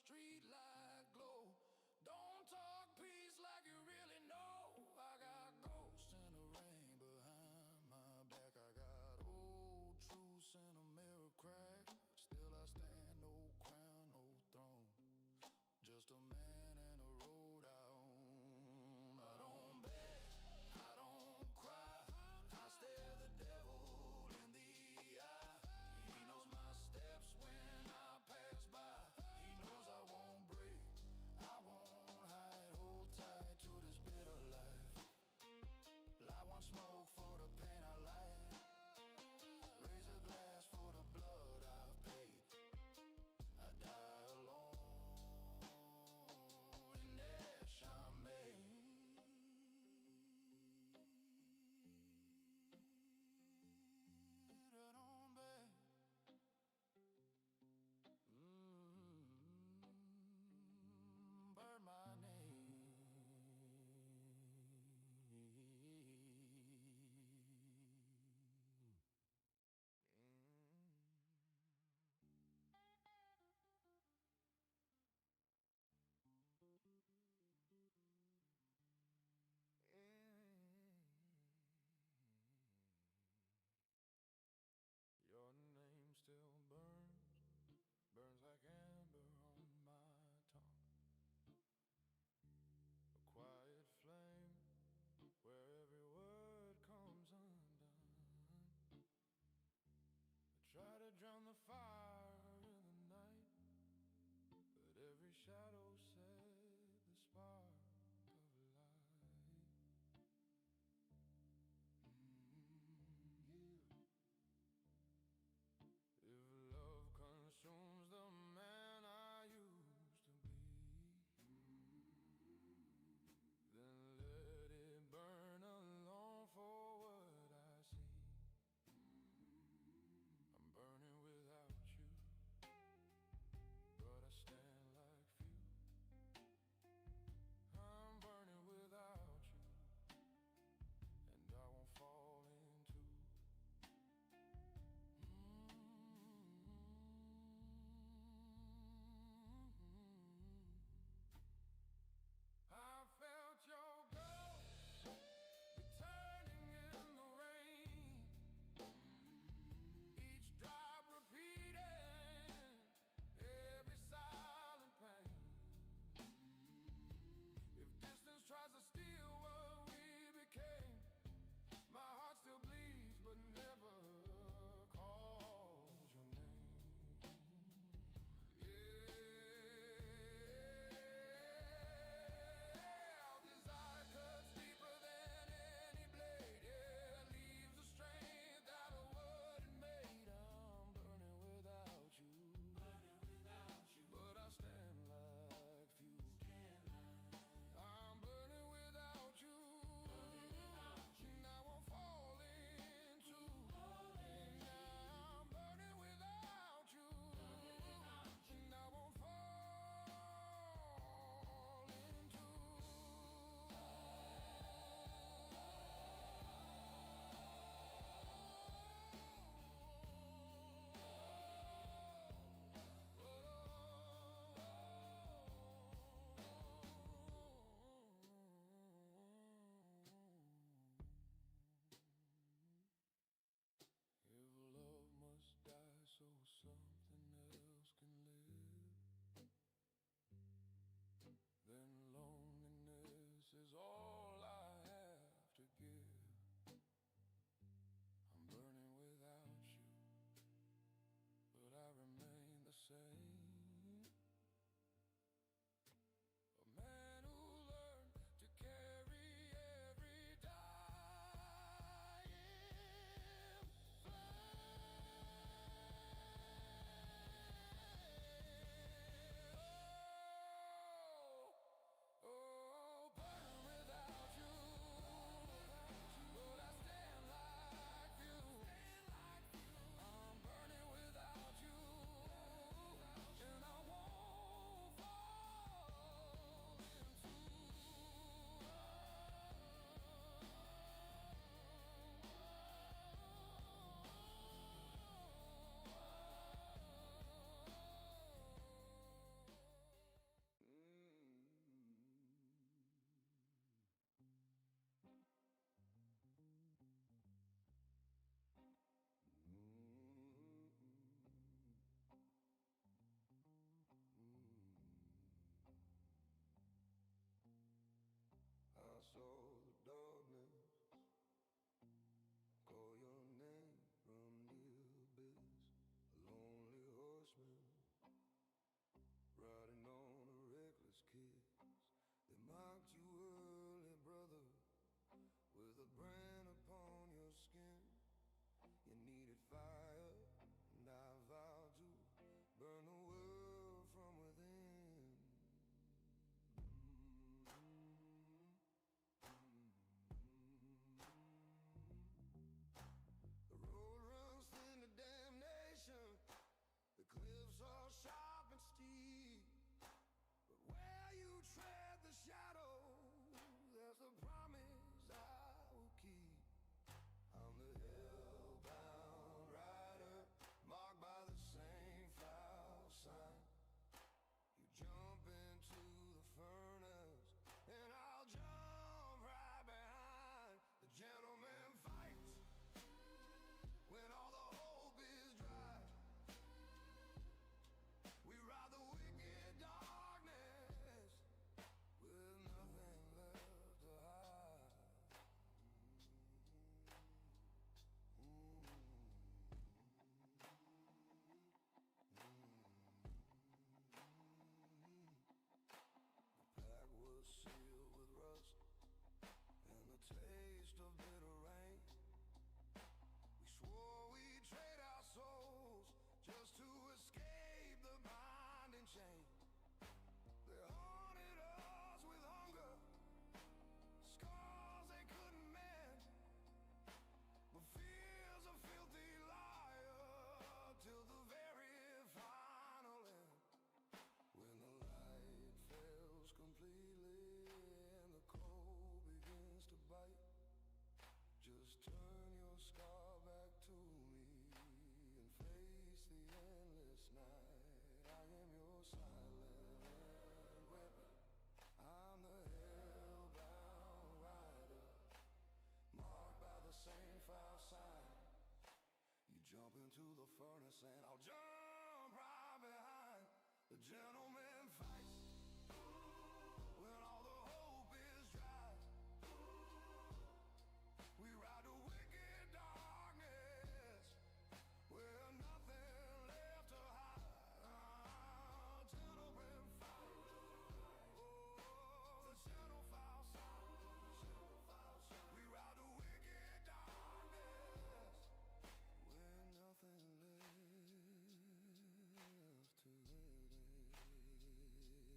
street light glow. Don't talk peace like you really know. I got ghosts in the rain behind my back. I got old truths in a mirror crack. Still I stand, no crown, no throne. Just a man and a road I own. I don't beg, I don't cry. I stare the devil in the eye. He knows my steps when I pass by. He knows I won't break, I won't hide. Hold tight to this bitter life. Light one smoke for the pain I light. Raise a glass for the blood I've paid. I die alone in ash I made. I don't beg. Burn my name. Your name still burns like amber on my tongue. A quiet flame where every word comes undone. I try to drown the fire in the night, but every shadow said the spark of light. If love consumes the man I used to be, then let it burn alone for what I see. I'm burning without you, but I stand like few. the furnace and I'll jump right behind. The gentleman fights when all the hope is dry. We ride the wicked darkness where nothing left to hide. Gentlemen fight. Oh, the shadow files. We ride the wicked darkness where nothing left to hide.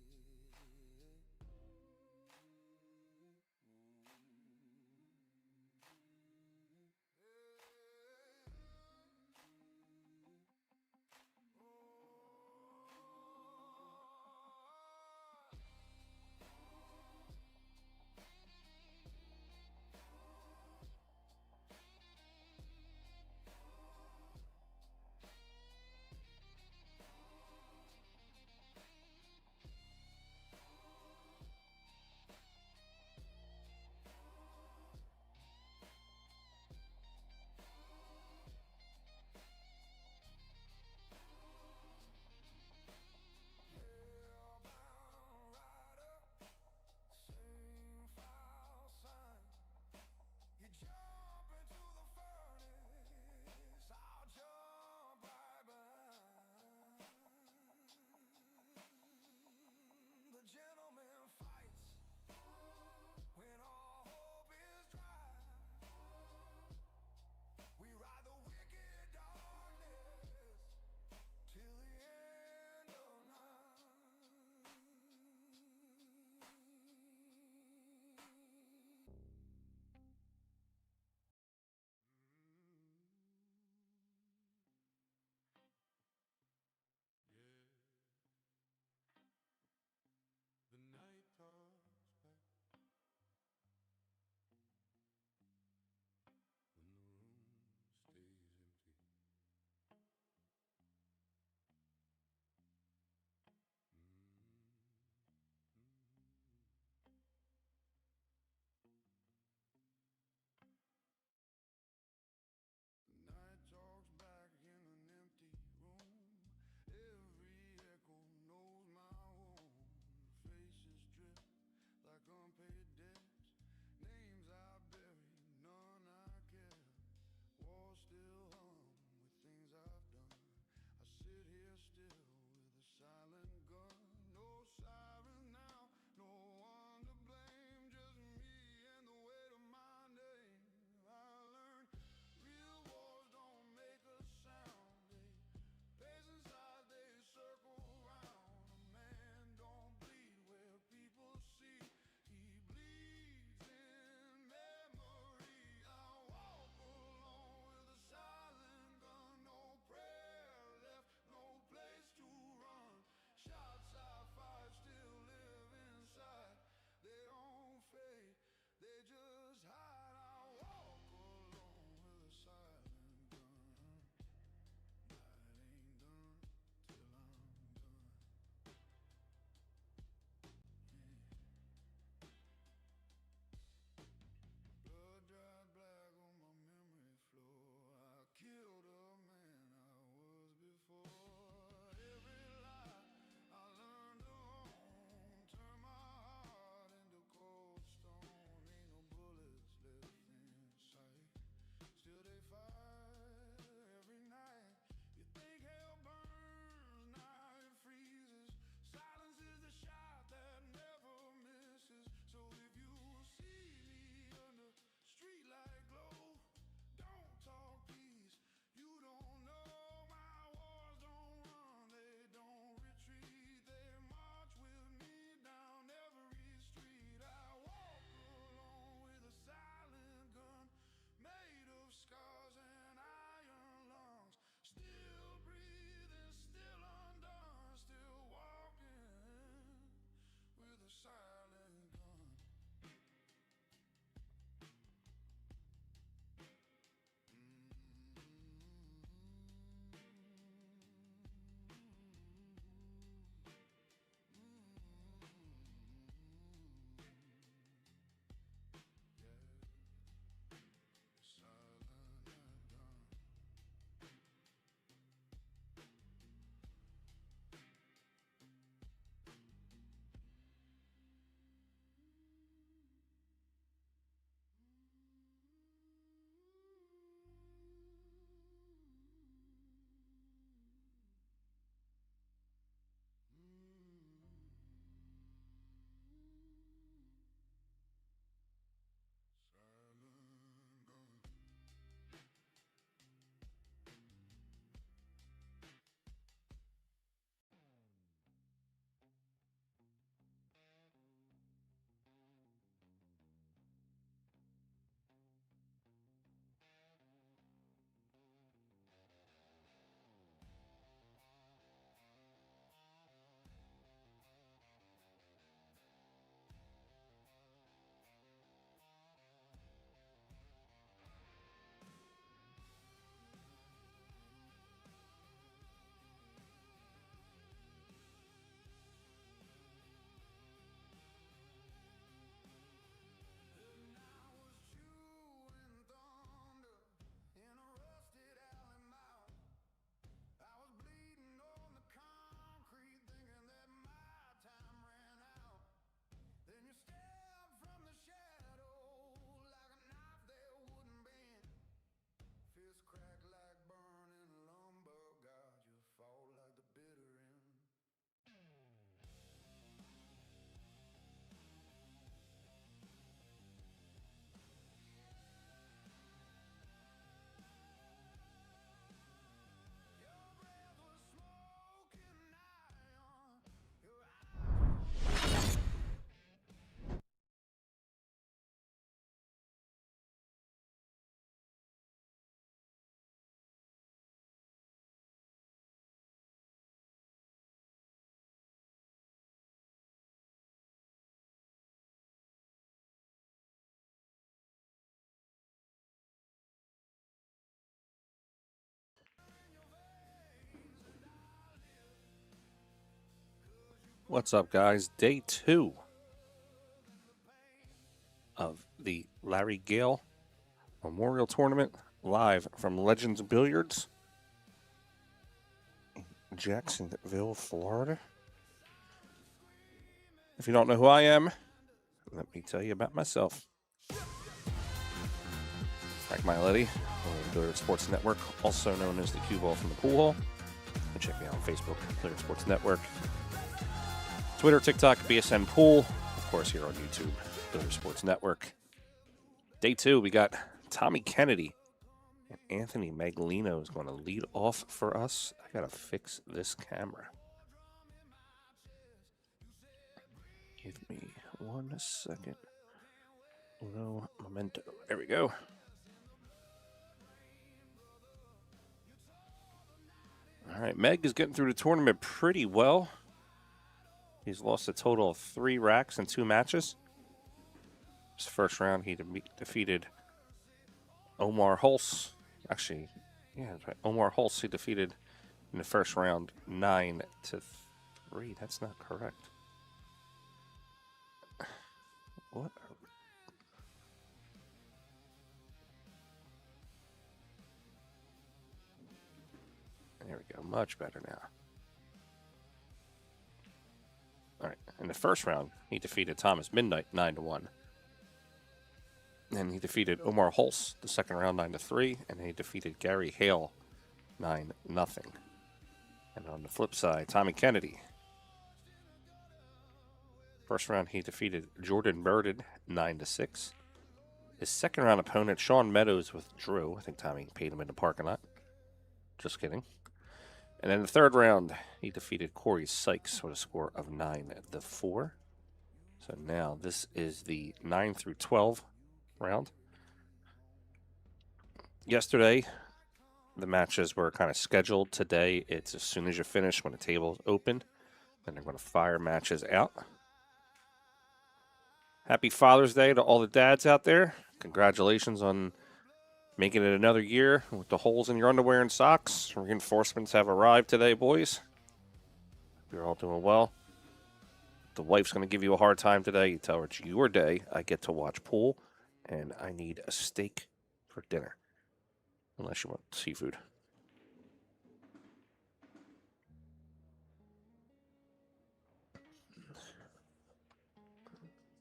What's up, guys? Day 2 of the Larry Gayle Memorial Tournament, live from Legends Billiards in Jacksonville, Florida. If you don't know who I am, let me tell you about myself. Frank Miletti, on the Billiard Sports Network, also known as the Cue Ball from the Pool Hall. And check me out on Facebook, Billiard Sports Network. Twitter, TikTok, BSN Pool. Of course, here on YouTube, Billiard Sports Network. Day 2, we got Tommy Kennedy and Anthony Magalino is going to lead off for us. I got to fix this camera. Give me 1 second. No memento. There we go. All right, Meg is getting through the tournament pretty well. He's lost a total of 3 racks in 2 matches. His first round, he defeated Omar Hulse. Actually, yeah, that's right. Omar Hulse, he defeated in the first round 9-3. That's not correct. What? There we go. Much better now. All right. In the first round, he defeated Thomas Midnight 9-1. And he defeated Omar Hulse the second round 9-3, and he defeated Gary Hale 9-0. And on the flip side, Tommy Kennedy. First round, he defeated Jordan Burden 9-6. His second round opponent, Sean Meadows, withdrew. I think Tommy paid him in the parking lot. Just kidding. And in the third round, he defeated Corey Sykes with a score of 9-4. So now this is the 9 through 12 round. Yesterday, the matches were kind of scheduled. Today, it's as soon as you finish when the table is open. Then they're going to fire matches out. Happy Father's Day to all the dads out there. Congratulations on making it another year with the holes in your underwear and socks. Reinforcements have arrived today, boys. You're all doing well. The wife's going to give you a hard time today. You tell her it's your day. I get to watch pool, and I need a steak for dinner. Unless you want seafood.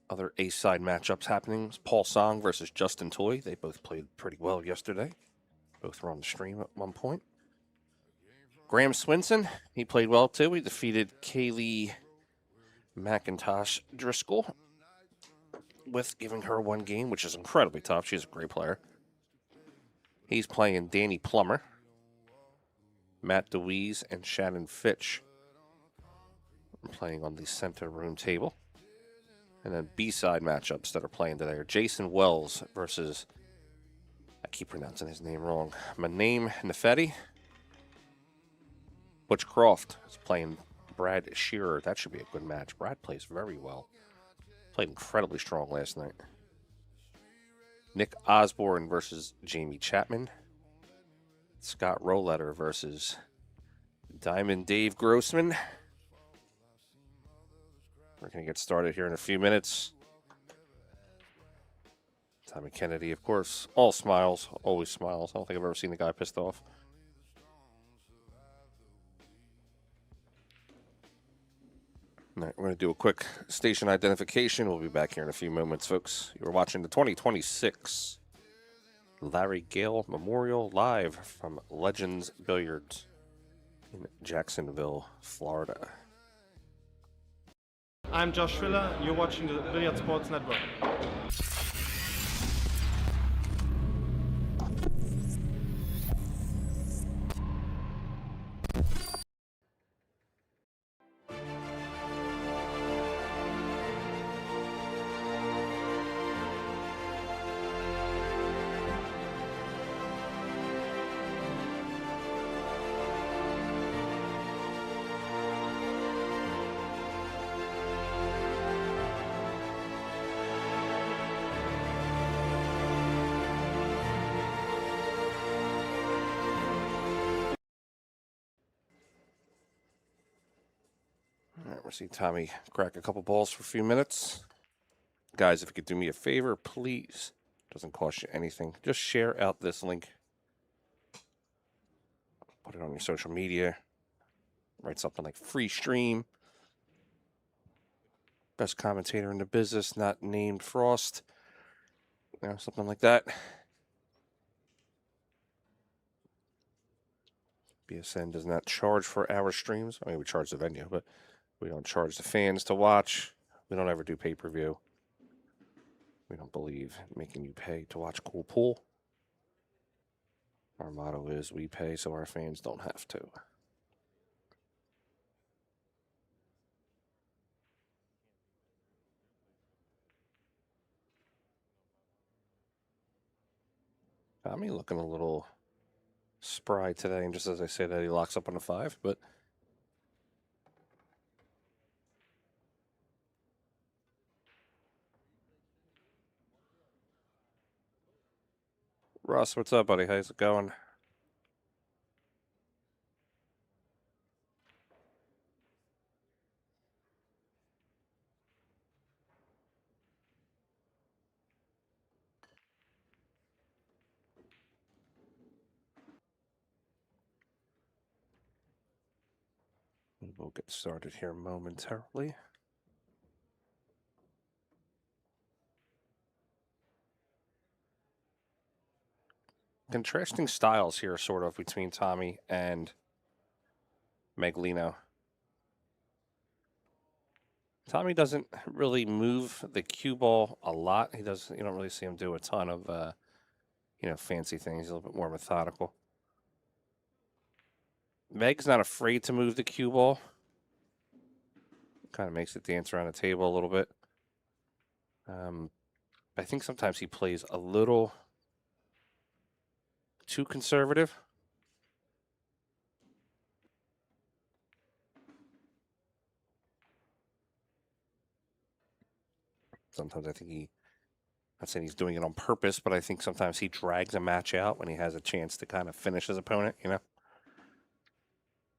Other A-side matchups happening. Paul Song versus Justin Toy. They both played pretty well yesterday. Both were on the stream at one point. Graham Swinson, he played well too. He defeated Kaylee McIntosh Driscoll with giving her 1 game, which is incredibly tough. She's a great player. He's playing Danny Plummer, Matt Dwise, and Shannon Fitch. Playing on the center room table. And then B-side matchups that are playing today are Jason Wells versus, I keep pronouncing his name wrong, Maname Nefetti. Butch Croft is playing Brad Shearer. That should be a good match. Brad plays very well. Played incredibly strong last night. Nick Osborne versus Jamie Chapman. Scott Roletter versus Diamond Dave Grossman. We're going to get started here in a few minutes. Tommy Kennedy, of course, all smiles, always smiles. I don't think I've ever seen the guy pissed off. All right, we're going to do a quick station identification. We'll be back here in a few moments, folks. You're watching the 2026 Larry Gayle Memorial live from Legends Billiards in Jacksonville, Florida. I'm Josh Schwiller. You're watching the Billiard Sports Network. We'll see Tommy crack a couple balls for a few minutes. Guys, if you could do me a favor, please. Doesn't cost you anything. Just share out this link. Put it on your social media. Write something like free stream. Best commentator in the business, not named Frost. You know, something like that. BSN does not charge for our streams. I mean, we charge the venue, but we don't charge the fans to watch. We don't ever do pay-per-view. We don't believe in making you pay to watch cool pool. Our motto is we pay so our fans don't have to. Tommy looking a little spry today, and just as I say that, he locks up on the 5, but Russ, what's up, buddy? How's it going? We'll get started here momentarily. Contrasting styles here, sort of, between Tommy and Magalino. Tommy doesn't really move the cue ball a lot. You don't really see him do a ton of, fancy things. He's a little bit more methodical. Meg's not afraid to move the cue ball. Kind of makes it dance around the table a little bit. I think sometimes he plays a little too conservative. Sometimes I think not saying he's doing it on purpose, but I think sometimes he drags a match out when he has a chance to kind of finish his opponent, you know?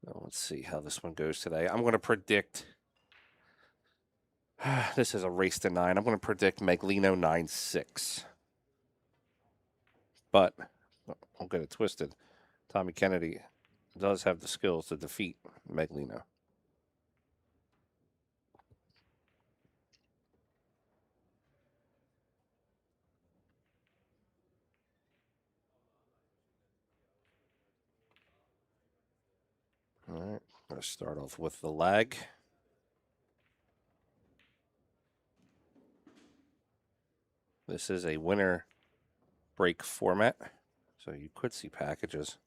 Well, let's see how this one goes today. I'm going to predict... This is a race to 9. I'm going to predict Magalino 9-6. But, don't get it twisted. Tommy Kennedy does have the skills to defeat Magalino. All right, I'm going to start off with the lag. This is a winner break format, so you could see packages.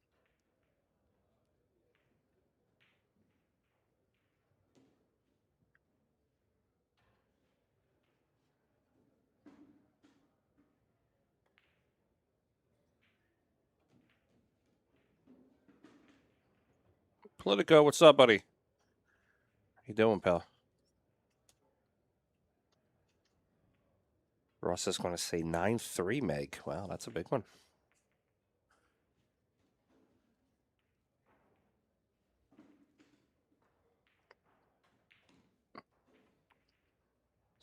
Politico, what's up, buddy? How you doing, pal? Ross is going to say 9-3, Meg. Wow, that's a big one.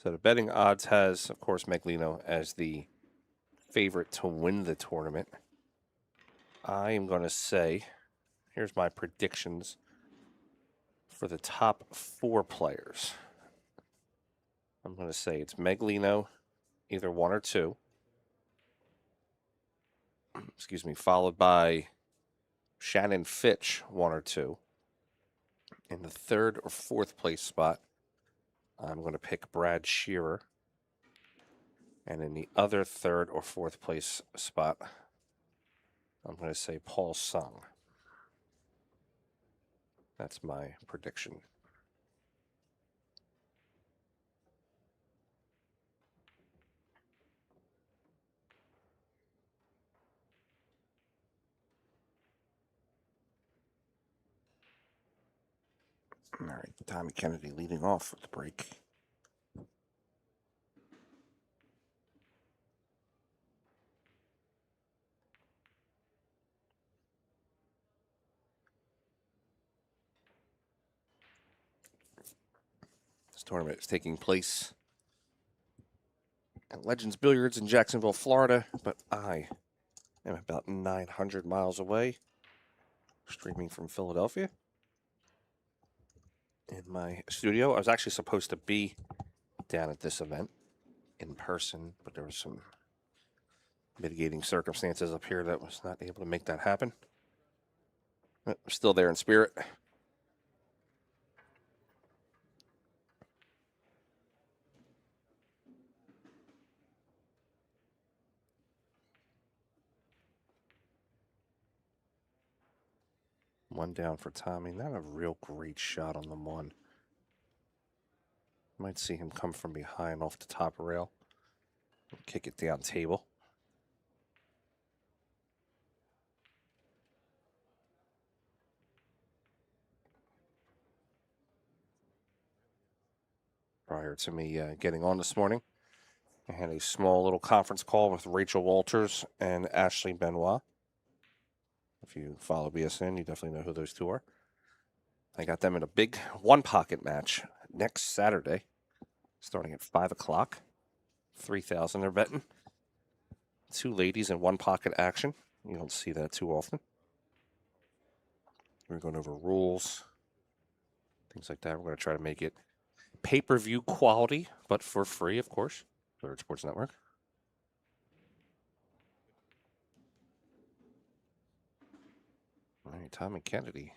So the betting odds has, of course, Magalino as the favorite to win the tournament. I am going to say, here's my predictions for the top 4 players. I'm going to say it's Magalino, either 1 or 2. Excuse me, followed by Shannon Fitch, 1 or 2. In the 3rd or 4th place spot, I'm going to pick Brad Shearer. And in the other 3rd or 4th place spot, I'm going to say Paul Sung. That's my prediction. All right, Tommy Kennedy leading off with the break. tournament is taking place at Legends Billiards in Jacksonville, Florida, but I am about 900 miles away, streaming from Philadelphia in my studio. I was actually supposed to be down at this event in person, but there was some mitigating circumstances up here that was not able to make that happen. But we're still there in spirit. One down for Tommy. Not a real great shot on the one. Might see him come from behind off the top rail. Kick it down table. Prior to me getting on this morning, I had a small little conference call with Rachel Walters and Ashley Benoit. If you follow BSN, you definitely know who those two are. I got them in a big one-pocket match next Saturday, starting at 5 o'clock. 3,000 they're betting. Two ladies in one-pocket action. You don't see that too often. We're going over rules, things like that. We're going to try to make it pay-per-view quality, but for free, of course. Billiard Sports Network. All right, Tommy Kennedy.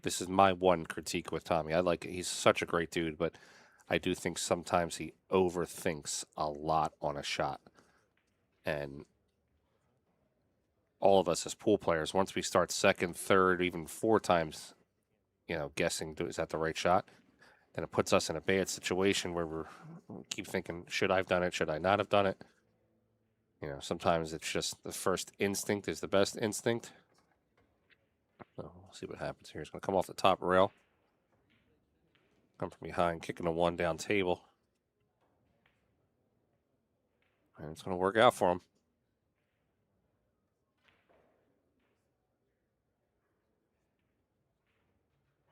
This is my one critique with Tommy. I like it. He's such a great dude, but I do think sometimes he overthinks a lot on a shot. And all of us as pool players, once we start second, third, even four times, guessing is that the right shot, then it puts us in a bad situation where we keep thinking, should I have done it? Should I not have done it? Sometimes it's just the first instinct is the best instinct. So we'll see what happens here. He's going to come off the top rail. Come from behind, kicking a one down table. And it's going to work out for him.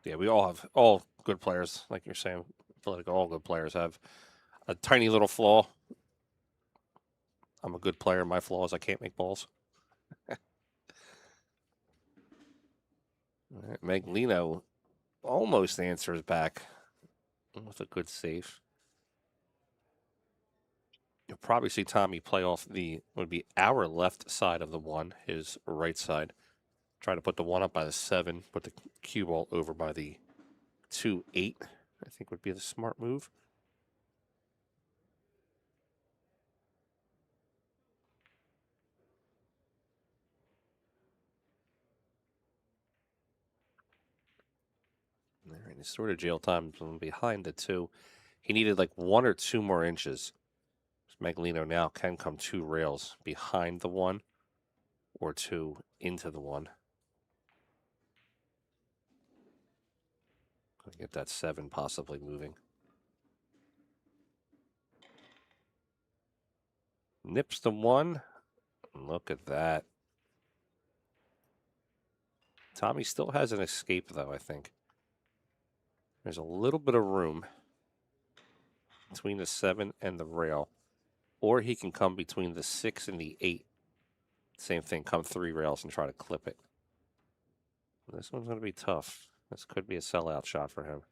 Yeah, we all good players, like you're saying. I feel like all good players have a tiny little flaw. I'm a good player. My flaw is I can't make balls. All right, Magalino almost answers back with a good save. You'll probably see Tommy play off would be our left side of the one, his right side. Try to put the one up by the 7, put the cue ball over by the 2-8, I think would be the smart move. All right, his sort of jail time from behind the 2. He needed like 1 or 2 more inches. Magalino now can come 2 rails behind the 1 or 2 into the 1. Gonna get that 7 possibly moving. Nips the 1. Look at that. Tommy still has an escape, though, I think. There's a little bit of room between the 7 and the rail. Or he can come between the 6 and the 8. Same thing, come 3 rails and try to clip it. This one's going to be tough. This could be a sellout shot for him.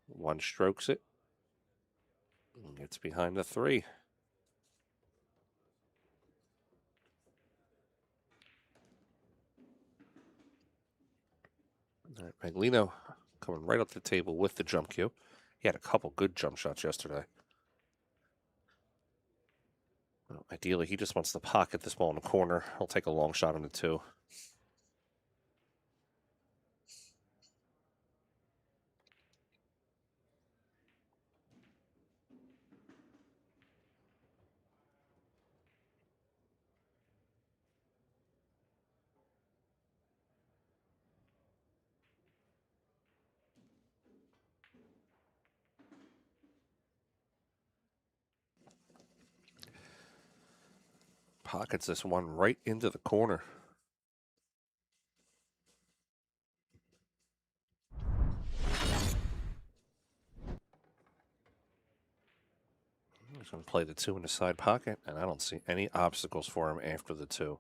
1 strokes it. And gets behind the 3. All right, Magalino coming right up the table with the jump cue. He had a couple good jump shots yesterday. Well, ideally, he just wants to pocket this ball in the corner. He'll take a long shot on the 2. Pockets this one right into the corner. He's going to play the 2 in the side pocket, and I don't see any obstacles for him after the 2.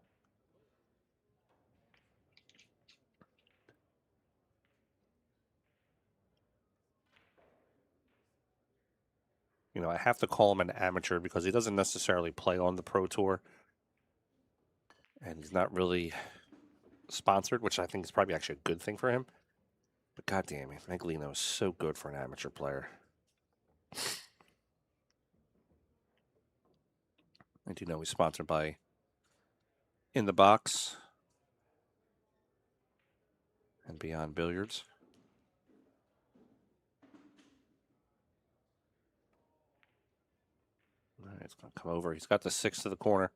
You know, I have to call him an amateur because he doesn't necessarily play on the Pro Tour. And he's not really sponsored, which I think is probably actually a good thing for him. But goddamn it, Magalino is so good for an amateur player. I do know he's sponsored by In the Box and Beyond Billiards. All right, it's going to come over. He's got the 6 to the corner.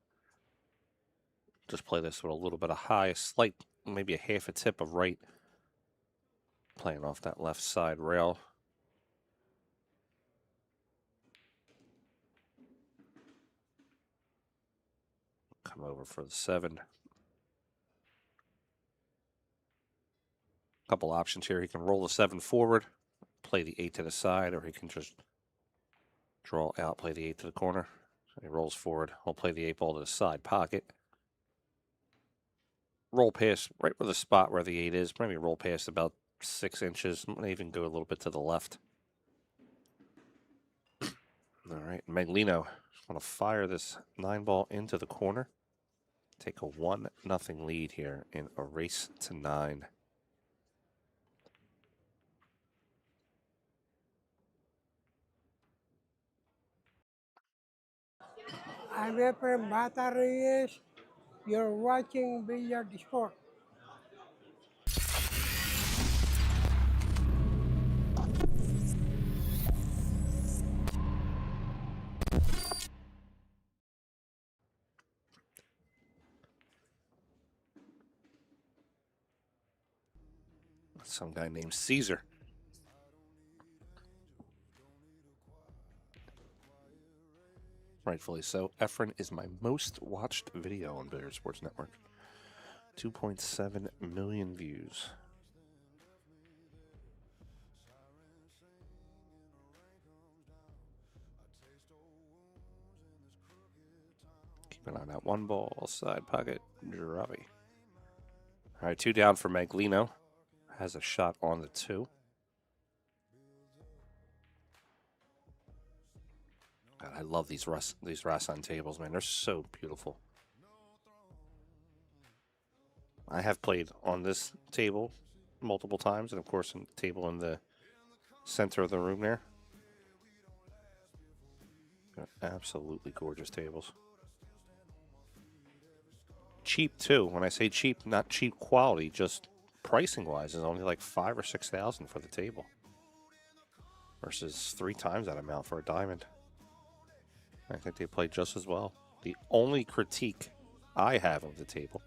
Just play this with a little bit of high, slight, maybe a half a tip of right. Playing off that left side rail. Come over for the 7. Couple options here. He can roll the 7 forward, play the 8 to the side, or he can just draw out, play the 8 to the corner. So he rolls forward. He'll play the 8 ball to the side pocket. Roll past right where the spot where the 8 is. Maybe roll past about 6 inches. Might even go a little bit to the left. All right, Magalino is going to fire this 9 ball into the corner. Take a 1-0 lead here in a race to 9. I'm Efrem Bata Reyes. You're watching Billiard Sport. Some guy named Caesar. Rightfully so. Efren is my most watched video on Billiard Sports Network. 2.7 million views. Keep an eye on that 1 ball, side pocket, Jarabi. All right, 2 down for Magalino. Has a shot on the 2. God, I love these Rasan tables, man. They're so beautiful. I have played on this table multiple times, and of course, on the table in the center of the room there. Got absolutely gorgeous tables. Cheap too. When I say cheap, not cheap quality, just pricing wise, is only like $5,000 or $6,000 for the table, versus 3 times that amount for a diamond. I think they play just as well. The only critique I have of the table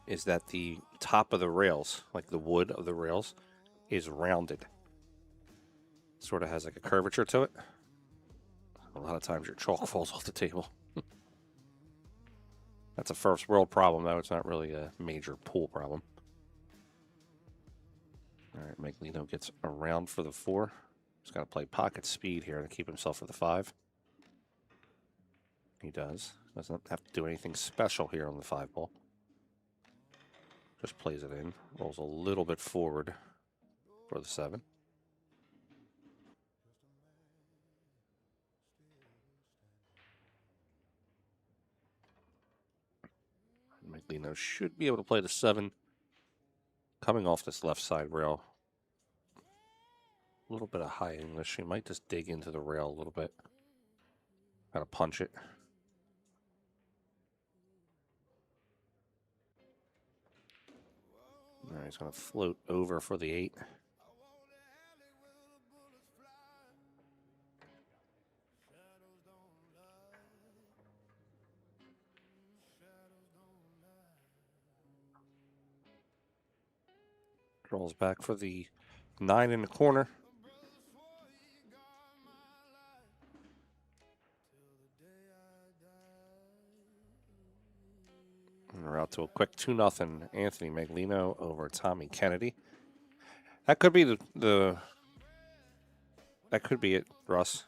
is that the top of the rails, like the wood of the rails, is rounded. Sort of has like a curvature to it. A lot of times your chalk falls off the table. That's a first world problem, though. It's not really a major pool problem. All right, Magalino gets around for the 4. He's got to play pocket speed here to keep himself for the 5. He does. Doesn't have to do anything special here on the 5 ball. Just plays it in. Rolls a little bit forward for the 7. Magalino should be able to play the 7 coming off this left side rail. A little bit of high English. He might just dig into the rail a little bit. Gotta punch it. All right, he's gonna float over for the 8. Rolls back for the 9 in the corner. out to a quick 2-0 Anthony Magalino over Tommy Kennedy. That could be that could be it, Russ.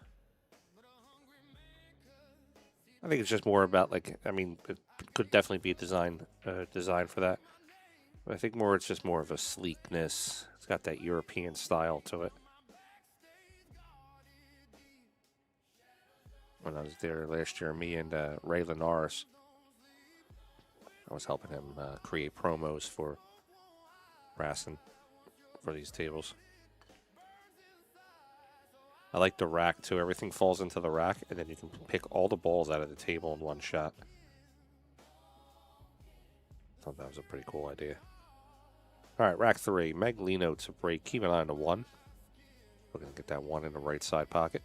I think it's just more about, like, I mean, it could definitely be designed for that. But I think more it's just more of a sleekness. It's got that European style to it. When I was there last year, me and Ray Linares, I was helping him create promos for Rassin for these tables. I like the rack, too. Everything falls into the rack, and then you can pick all the balls out of the table in one shot. I thought that was a pretty cool idea. All right, rack 3. Magalino to break. Keep an eye on the 1. We're going to get that 1 in the right side pocket.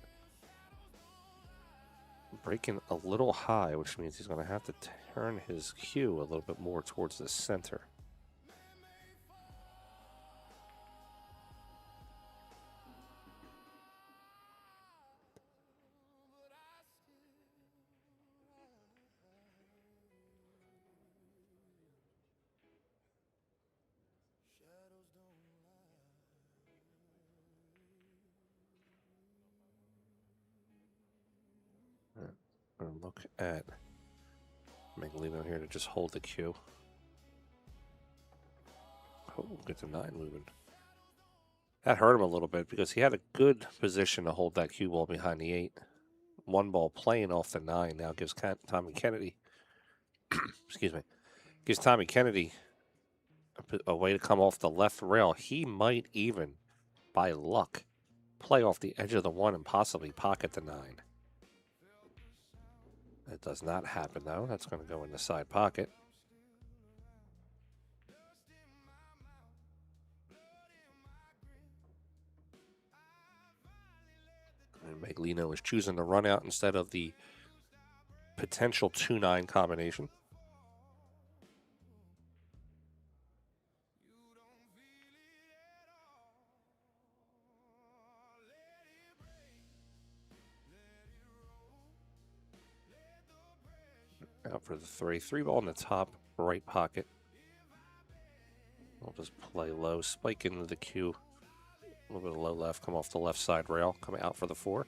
Breaking a little high, which means he's going to have to turn his cue a little bit more towards the center. And look at Magalino here to just hold the cue. Oh, get the 9 moving. That hurt him a little bit because he had a good position to hold that cue ball behind the 8. 1 ball playing off the 9 now gives Tommy Kennedy, excuse me, gives Tommy Kennedy a way to come off the left rail. He might even, by luck, play off the edge of the 1 and possibly pocket the 9. That does not happen, though. That's going to go in the side pocket. And Magalino is choosing the run out instead of the potential 2-9 combination. Out for the 3. 3 ball in the top right pocket. We'll just play low, spike into the cue. A little bit of low left, come off the left side rail, come out for the 4.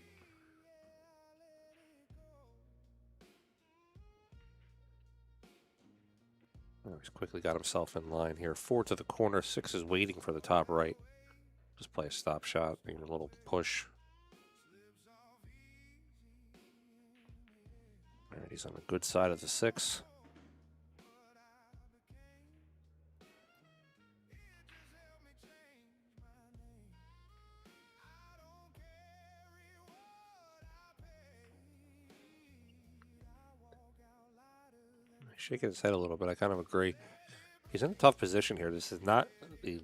Oh, he's quickly got himself in line here. 4 to the corner, 6 is waiting for the top right. Just play a stop shot, maybe a little push. All right, he's on the good side of the 6. Shaking his head a little bit. I kind of agree. He's in a tough position here. This is not the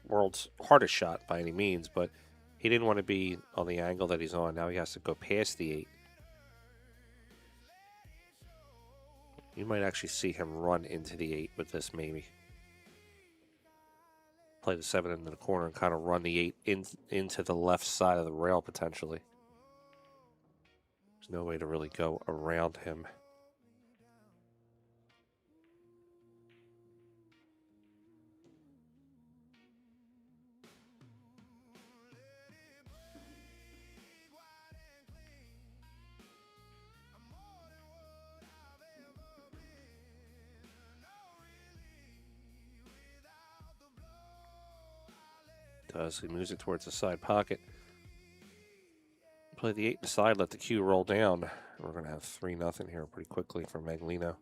world's hardest shot by any means, but he didn't want to be on the angle that he's on. Now he has to go past the 8. You might actually see him run into the 8 with this, maybe. Play the 7 into the corner and kind of run the 8 into the left side of the rail, potentially. There's no way to really go around him. He moves it towards the side pocket. Play the 8 inside, let the cue roll down. We're going to have 3-0 here pretty quickly for Magalino.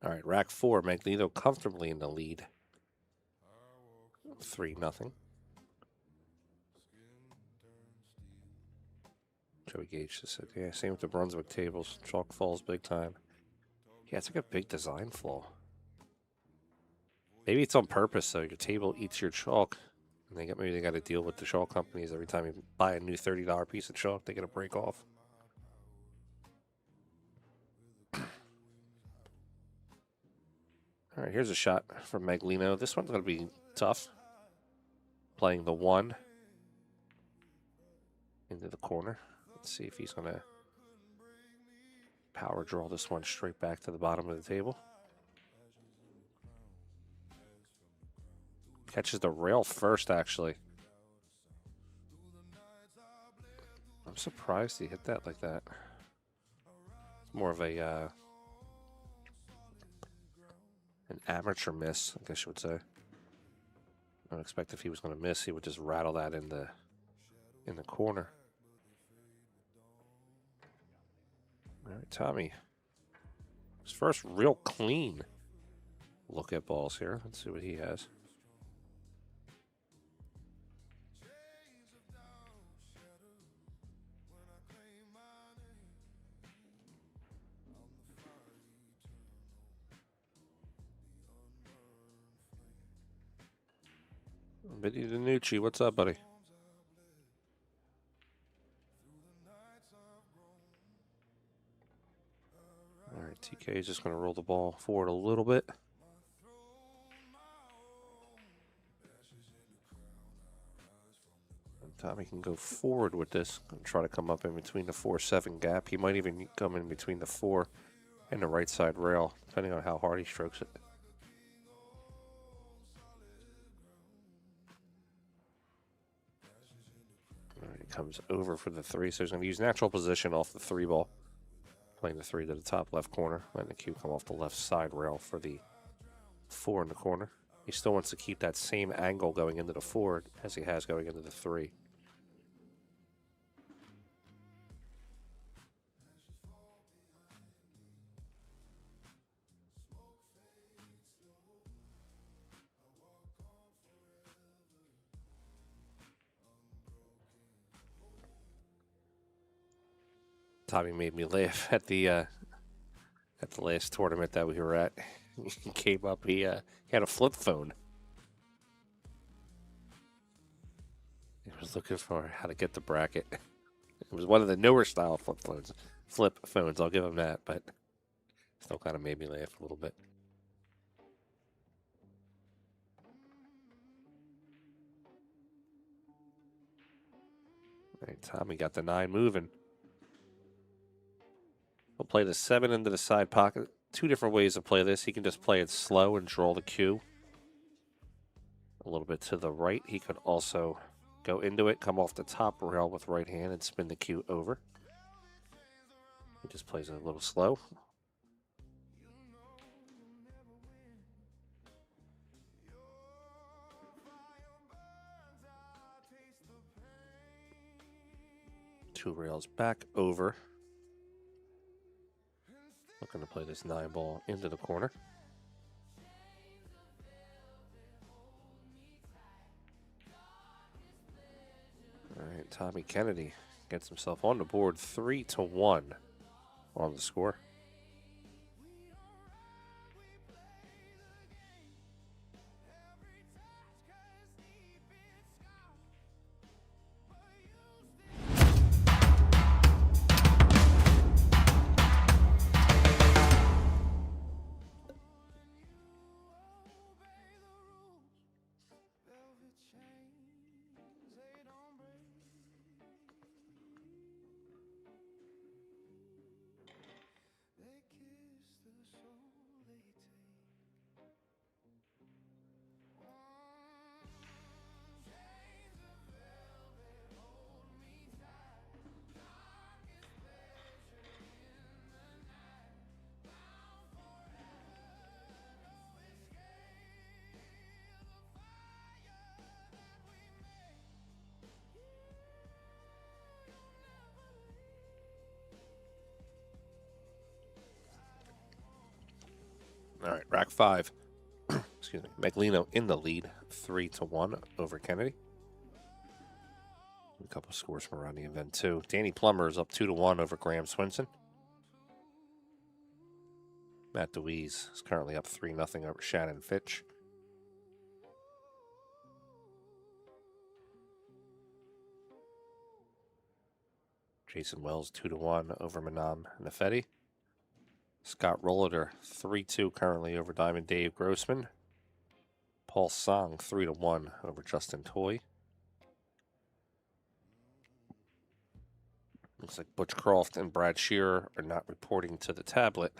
All right, rack 4, Magalino comfortably in the lead. 3-0. Joey Gage just said, yeah, same with the Brunswick tables. Chalk falls big time. Yeah, it's like a big design flaw. Maybe it's on purpose, so your table eats your chalk. And maybe they got to deal with the chalk companies every time you buy a new $30 piece of chalk, they get a break off. All right, here's a shot from Magalino. This one's going to be tough. Playing the 1 into the corner. Let's see if he's going to power draw this one straight back to the bottom of the table. Catches the rail first, actually. I'm surprised he hit that like that. It's more of a an amateur miss, I guess you would say. I don't expect if he was going to miss, he would just rattle that in the corner. All right, Tommy. His first real clean look at balls here. Let's see what he has. Vinny DiNucci, what's up, buddy? All right, TK is just going to roll the ball forward a little bit. And Tommy can go forward with this and try to come up in between the 4-7 gap. He might even come in between the 4 and the right side rail, depending on how hard he strokes it. Comes over for the 3, so he's going to use natural position off the 3 ball. Playing the 3 to the top left corner. Letting the cue come off the left side rail for the 4 in the corner. He still wants to keep that same angle going into the 4 as he has going into the 3. Tommy made me laugh at the last tournament that we were at. He came up, he had a flip phone. He was looking for how to get the bracket. It was one of the newer style flip phones. I'll give him that, but still kind of made me laugh a little bit. All right, Tommy got the 9 moving. He'll play the 7 into the side pocket. 2 different ways to play this. He can just play it slow and draw the cue a little bit to the right. He could also go into it, come off the top rail with right hand and spin the cue over. He just plays it a little slow. Two rails back over. Looking to play this 9 ball into the corner. All right, Tommy Kennedy gets himself on the board 3-1 on the score. All right, rack 5. Excuse me. Magalino in the lead, 3-1 over Kennedy. A couple of scores from around the event, too. Danny Plummer is up 2-1 over Graham Swinson. Matt Dwise is currently up 3-0 over Shannon Fitch. Jason Wells 2-1 over Manam Nafedi. Scott Rolliter 3-2 currently over Diamond Dave Grossman. Paul Song 3-1 over Justin Toy. Looks like Butch Croft and Brad Shearer are not reporting to the tablet.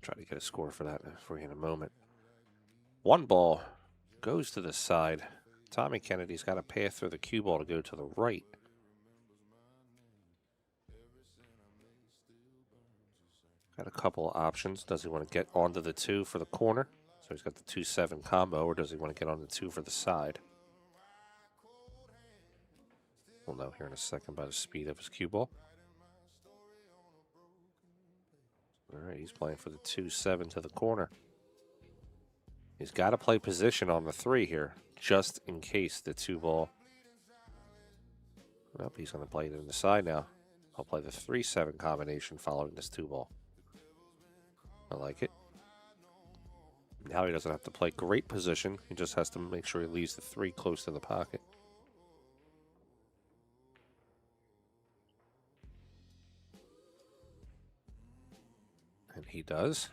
Try to get a score for that for you in a moment. One ball goes to the side. Tommy Kennedy's got a path through the cue ball to go to the right. Got a couple of options. Does he want to get onto the 2 for the corner? So he's got the 2-7 combo, or does he want to get on the 2 for the side? We'll know here in a second by the speed of his cue ball. All right, he's playing for the 2-7 to the corner. He's got to play position on the 3 here, just in case the 2 ball. Nope, he's going to play it in the side now. I'll play the 3-7 combination following this 2 ball. I like it. Now he doesn't have to play great position. He just has to make sure he leaves the 3 close to the pocket. And he does.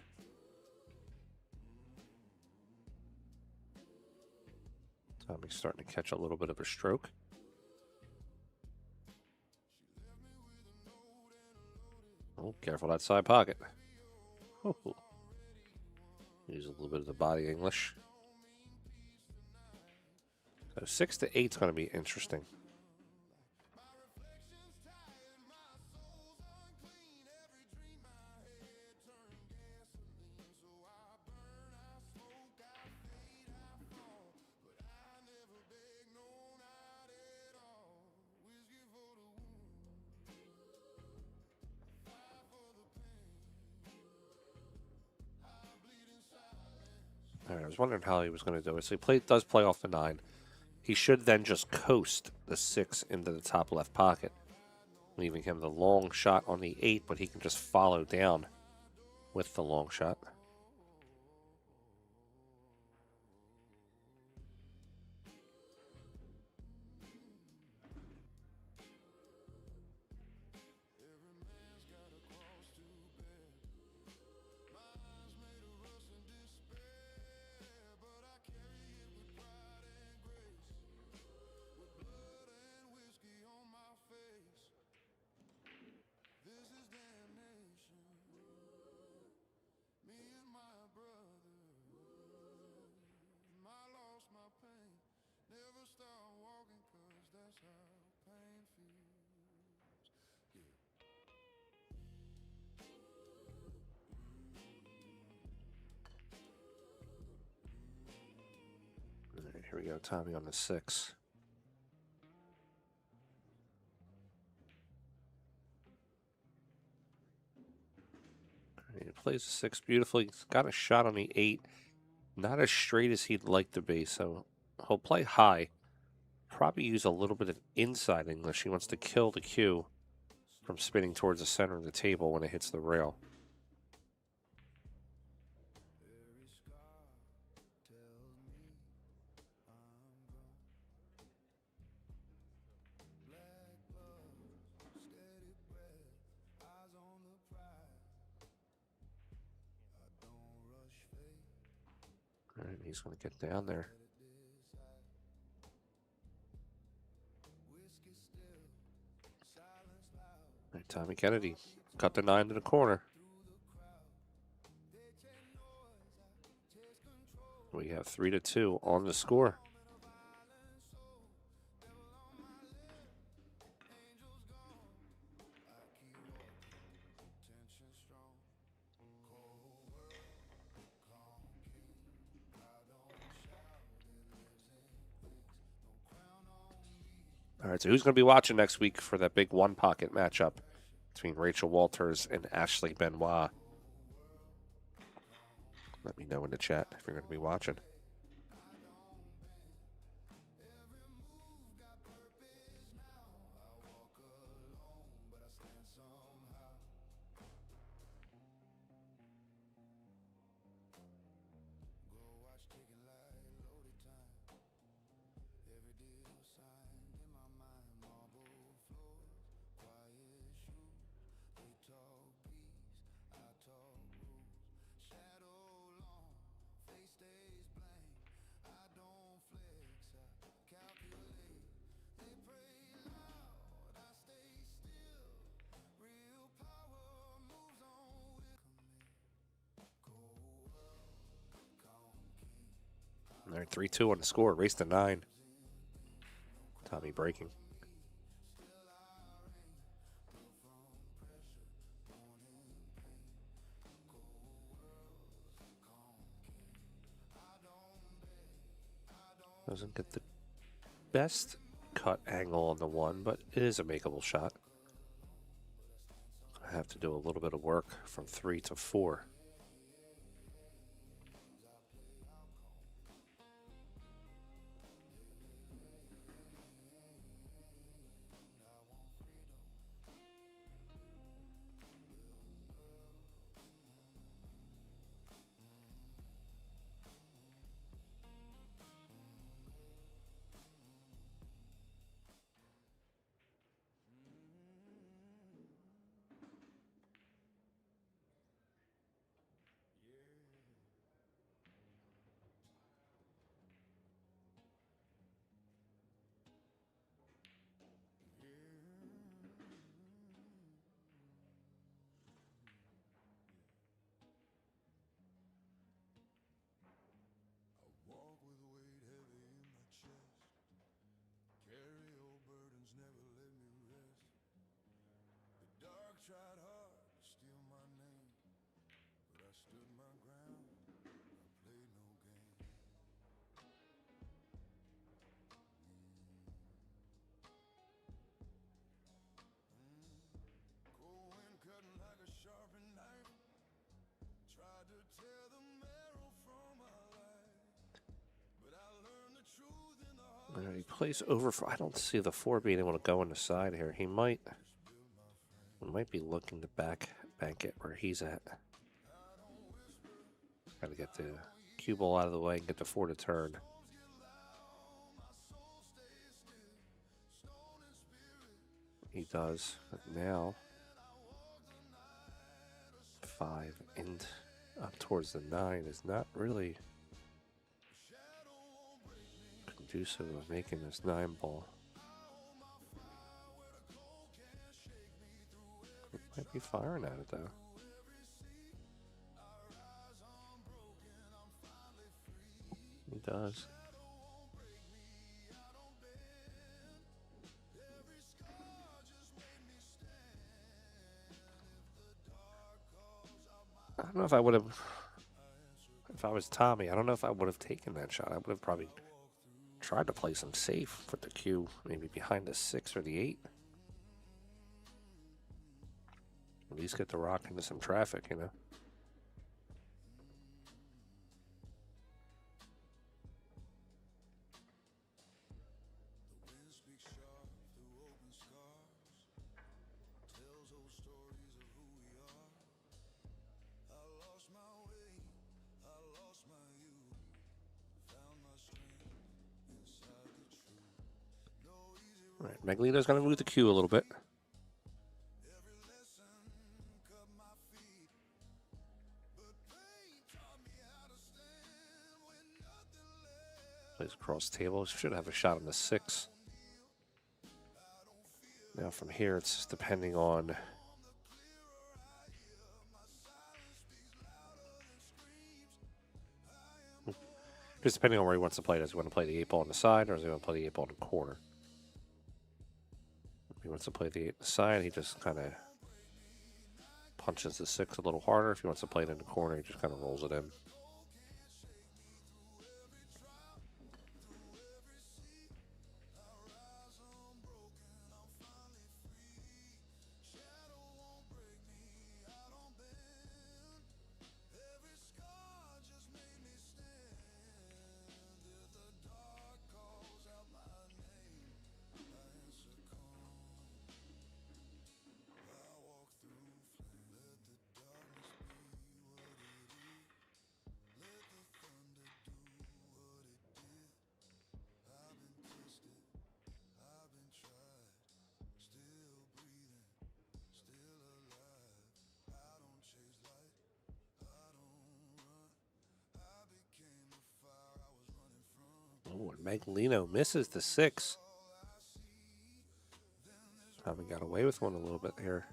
Tommy's starting to catch a little bit of a stroke. Oh, careful that side pocket. Oh. Use a little bit of the body English. So 6-8 is going to be interesting. All right, I was wondering how he was going to do it. So he does play off the 9. He should then just coast the 6 into the top left pocket, leaving him the long shot on the 8, but he can just follow down with the long shot. Here we go, Tommy on the 6. He plays the 6 beautifully. He's got a shot on the 8. Not as straight as he'd like to be, so he'll play high. Probably use a little bit of inside English. He wants to kill the cue from spinning towards the center of the table when it hits the rail. All right, he's going to get down there. All right, Tommy Kennedy cut the 9 to the corner. We have 3-2 on the score. All right, so who's going to be watching next week for that big one-pocket matchup between Rachel Walters and Ashley Benoit? Let me know in the chat if you're going to be watching. All right, 3-2 on the score. Race to 9. Tommy breaking. Doesn't get the best cut angle on the one, but it is a makeable shot. I have to do a little bit of work from 3 to 4. Walk with weight heavy in my chest. Carry old burdens, never let me rest. The dark tried hard to steal my name, but I stood my ground. I played no game. Cold wind cutting like a sharpened knife. Tried to tear the marrow from my life, but I learned the truth in the heart. All right, he plays over. I don't see the 4 being able to go on the side here. He might be looking to bank it where he's at. Got to get the cue ball out of the way and get the 4 to turn. He does. But now 5 and up towards the 9 is not really conducive of making this 9 ball. Might be firing at it though. He does. I don't know if I would have, if I was Tommy, I don't know if I would have taken that shot. I would have probably tried to play some safe with the cue, maybe behind the 6 or the 8. At least get the rock into some traffic, you know. All right, Magalino's going to move the cue a little bit. Plays across table. Should have a shot on the 6. Now from here, it's just depending on where he wants to play. Does he want to play the 8 ball on the side, or does he want to play the 8 ball in the corner? If he wants to play the 8 on the side, he just kind of punches the 6 a little harder. If he wants to play it in the corner, he just kind of rolls it in. Oh, and Magalino misses the 6. Probably got away with one a little bit here.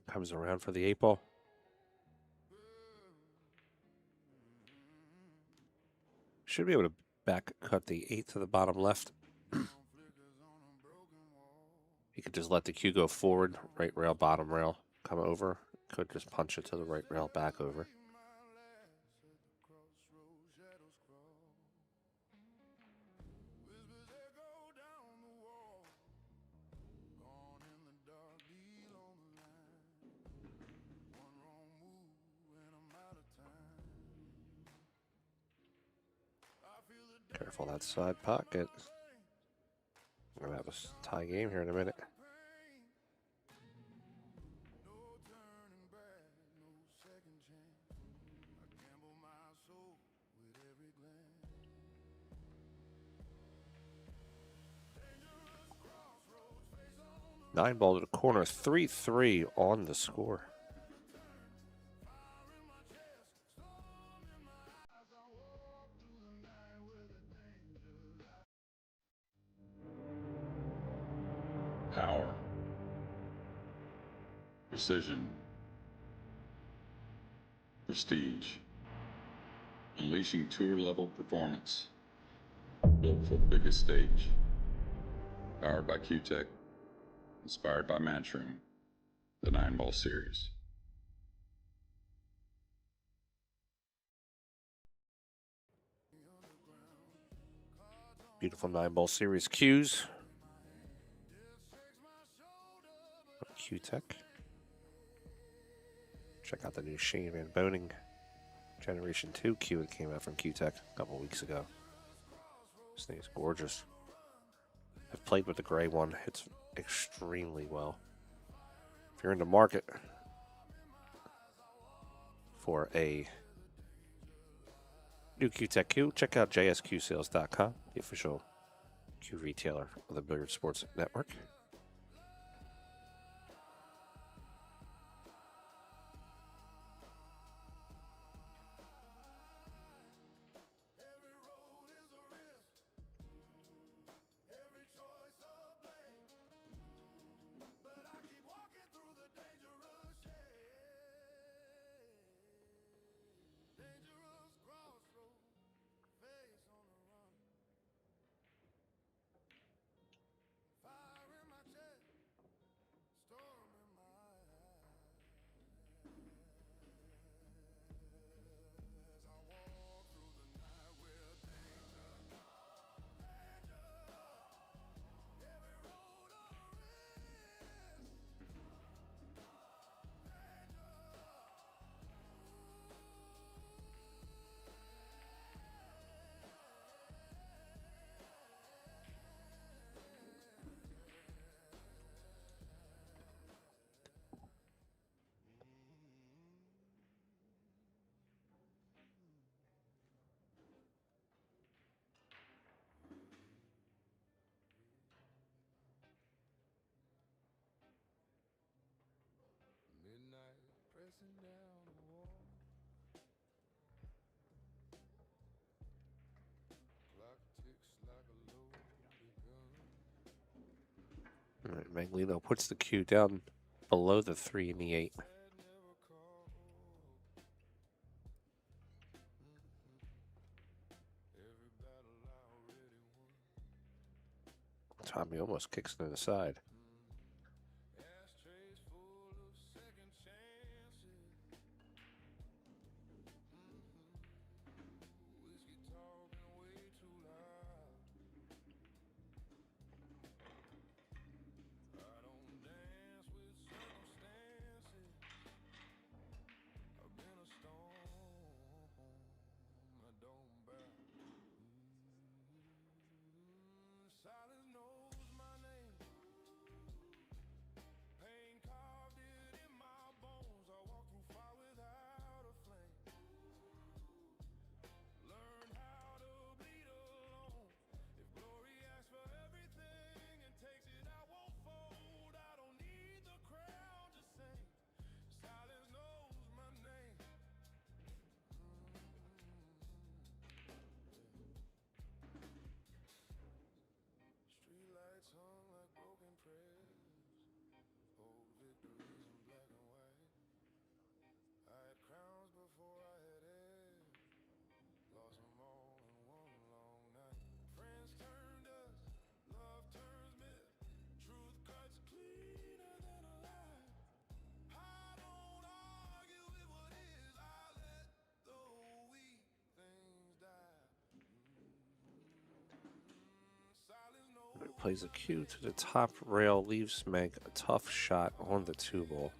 Comes around for the 8 ball. Should be able to back cut the 8 to the bottom left. He could just let the cue go forward, right rail, bottom rail, come over. Could just punch it to the right rail, back over. Careful that side pocket. We're gonna have a tie game here in a minute. Nine ball to the corner, 3-3 on the score. Power, precision, prestige, unleashing tour-level performance, built for the biggest stage. Powered by Q-Tech, inspired by Matchroom, the 9-ball series. Beautiful 9-ball series cues. Q-Tech. Check out the new Shane Van Boning Generation 2 cue that came out from Q-Tech a couple weeks ago. This thing is gorgeous. I've played with the gray one. It's extremely well. If you're in the market for a new Q-Tech cue, check out jsqsales.com, the official cue retailer of the Billiard Sports Network. All right, Magalino puts the cue down below the 3 and the 8. Tommy almost kicks to the side. plays a cue to the top rail, leaves Meg a tough shot on the 2-ball.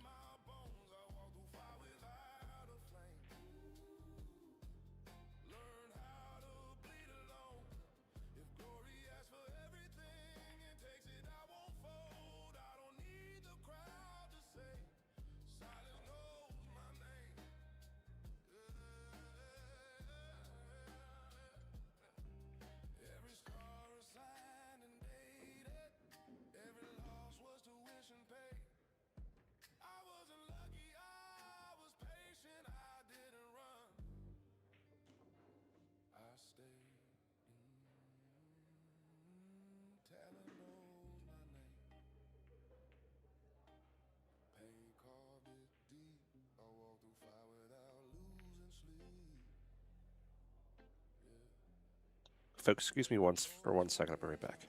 Folks, excuse me for 1 second. I'll be right back.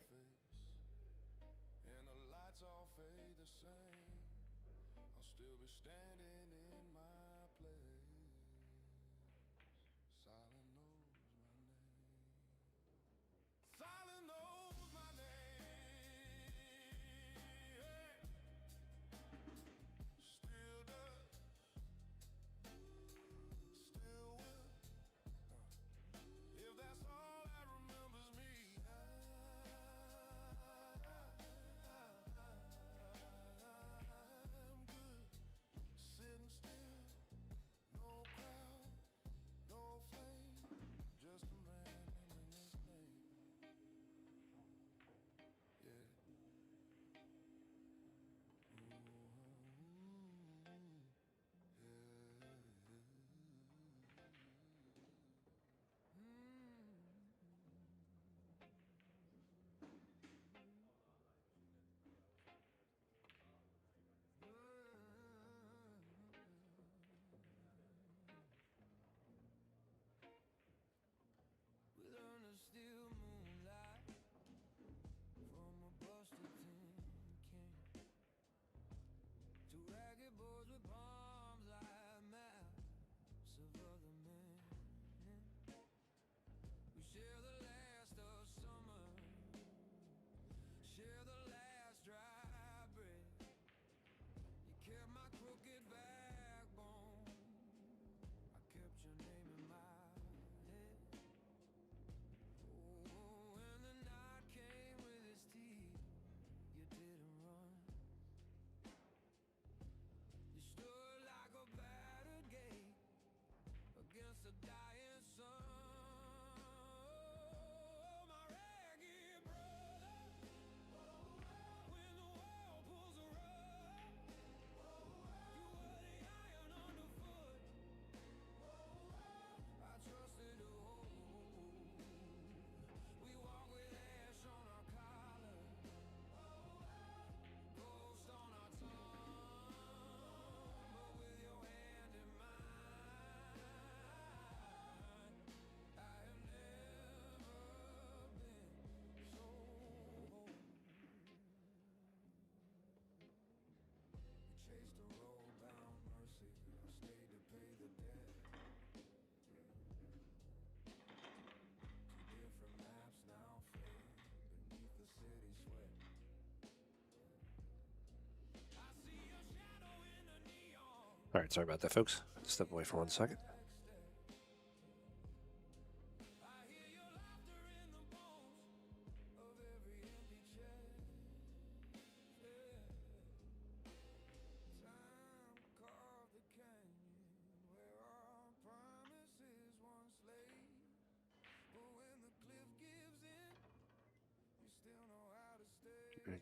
All right, sorry about that, folks. Step away for 1 second.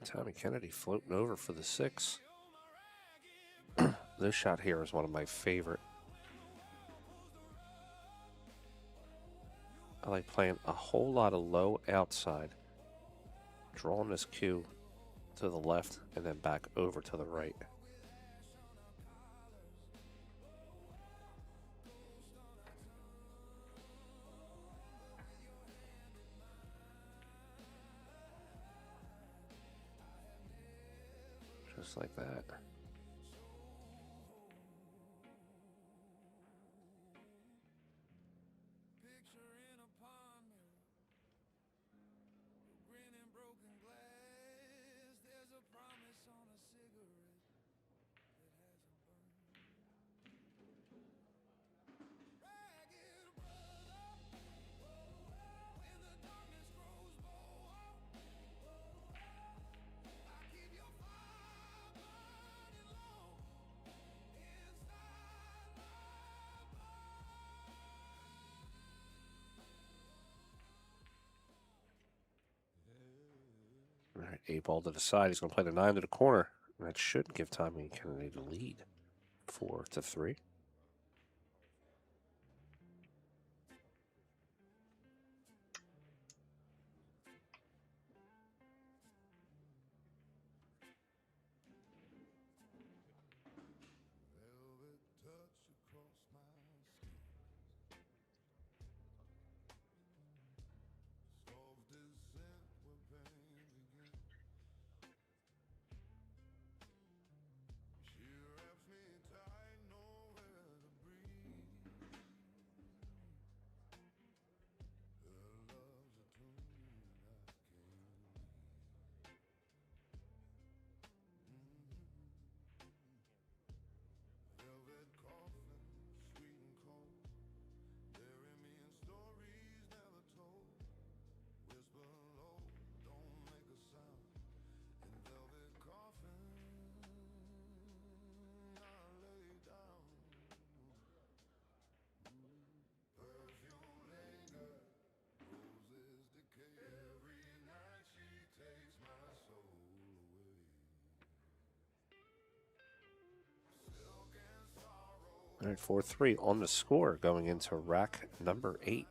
Tommy Kennedy floating over for the 6. This shot here is one of my favorite. I like playing a whole lot of low outside, drawing this cue to the left and then back over to the right. Just like that. 8 ball to the side. He's going to play the 9 to the corner. And that should give Tommy Kennedy the lead. 4-3. Velvet touch across my skin. Soft descent where pain begins. She wraps me tight, nowhere to breathe. Her love's a tune I can't read. Velvet coffin, sweet and cold. Bury me in stories never told. Whisper low, don't make a sound. In velvet coffin, I lay down. Perfume linger, roses decay. Every night she takes my soul away. Silk and sorrow. All right, 4-3 on the score going into rack number 8.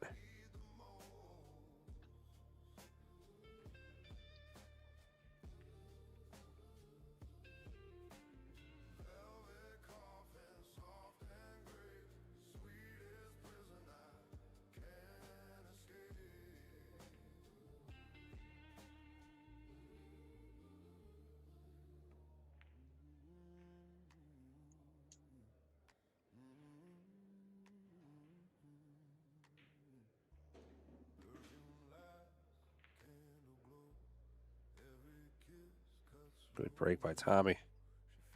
Velvet coffin, soft and gray, sweetest prison I can't escape. Perfume lights, candle glow, every kiss cuts. Good break by Tommy. She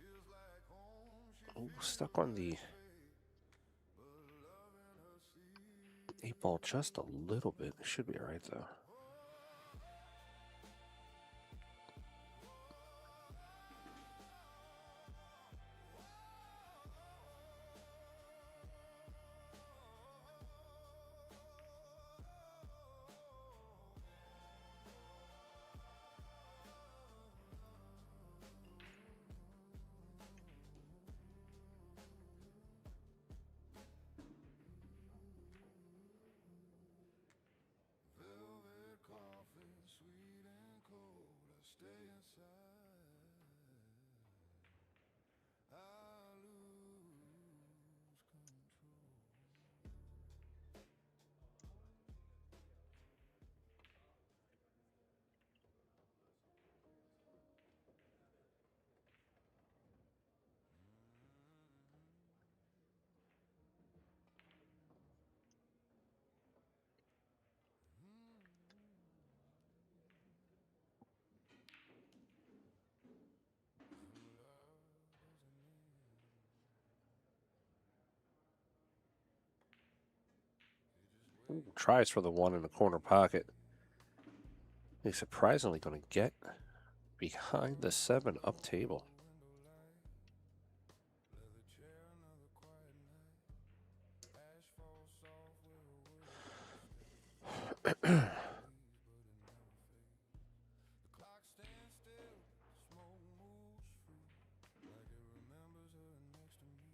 feels like home. She Ooh, stuck on the 8 ball just a little bit. Should be all right, though. velvet coffee, sweet and cold. I stay inside. I lose control. Ooh, tries for the 1 in the corner pocket. He's surprisingly going to get behind the 7 up table. Leather chair, another quiet night. Asphalt soft where a word but it never fades. The clock stands still, smoke moves free, like it remembers her next to me.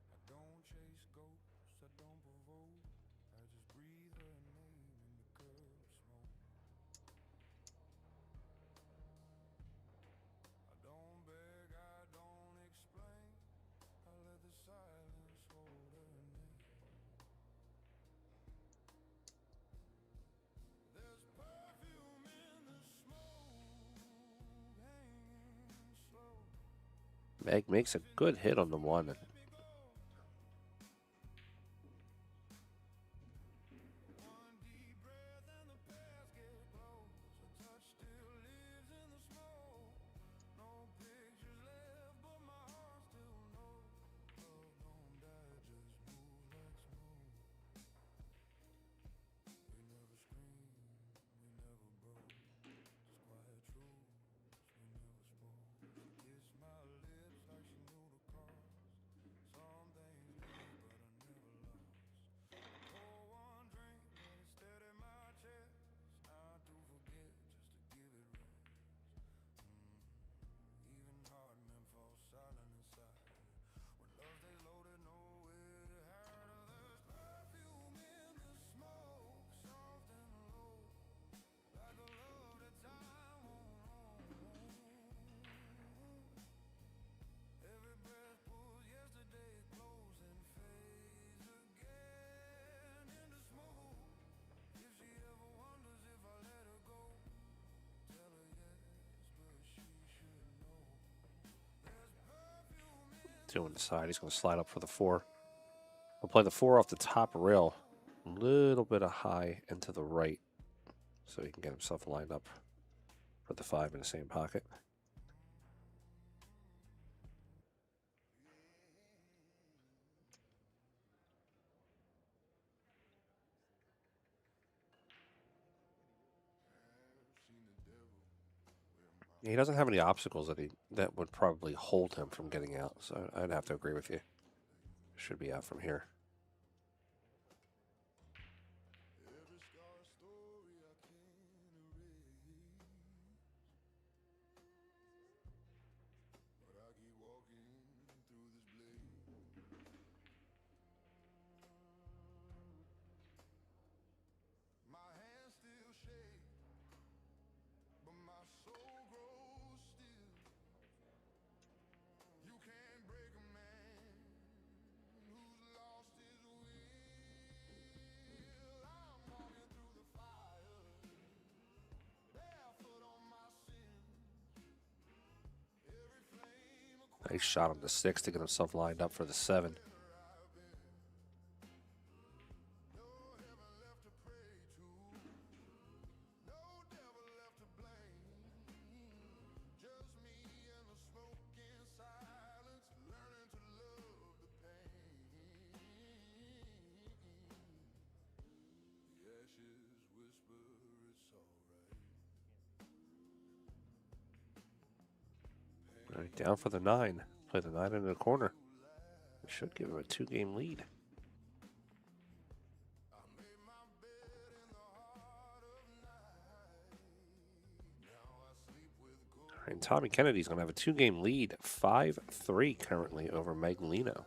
I don't chase ghosts, I don't provoke. I just breathe her name in the curb smoke. I don't beg, I don't explain. I let the silence hold her name. There's perfume in the smoke, hanging slow. Meg makes a good hit on the 1. Let me go. One deep breath and the past get close. A touch still lives in the smoke. No pictures left, but my heart still knows. Love don't die, just moves like smoke. We never screamed, we never broke. Just quiet truths we never spoke. She kissed my lips like she knew the cost. 2 on the side. He's going to slide up for the 4. We'll play the 4 off the top rail. A little bit of high and to the right, so he can get himself lined up for the 5 in the same pocket. He doesn't have any obstacles that would probably hold him from getting out, so I'd have to agree with you. Should be out from here. Nice shot on the 6 to get himself lined up for the 7. All right, down for the 9. Play the 9 into the corner. It should give him a 2-game lead. All right, and Tommy Kennedy's going to have a 2-game lead, 5-3 currently over Magalino.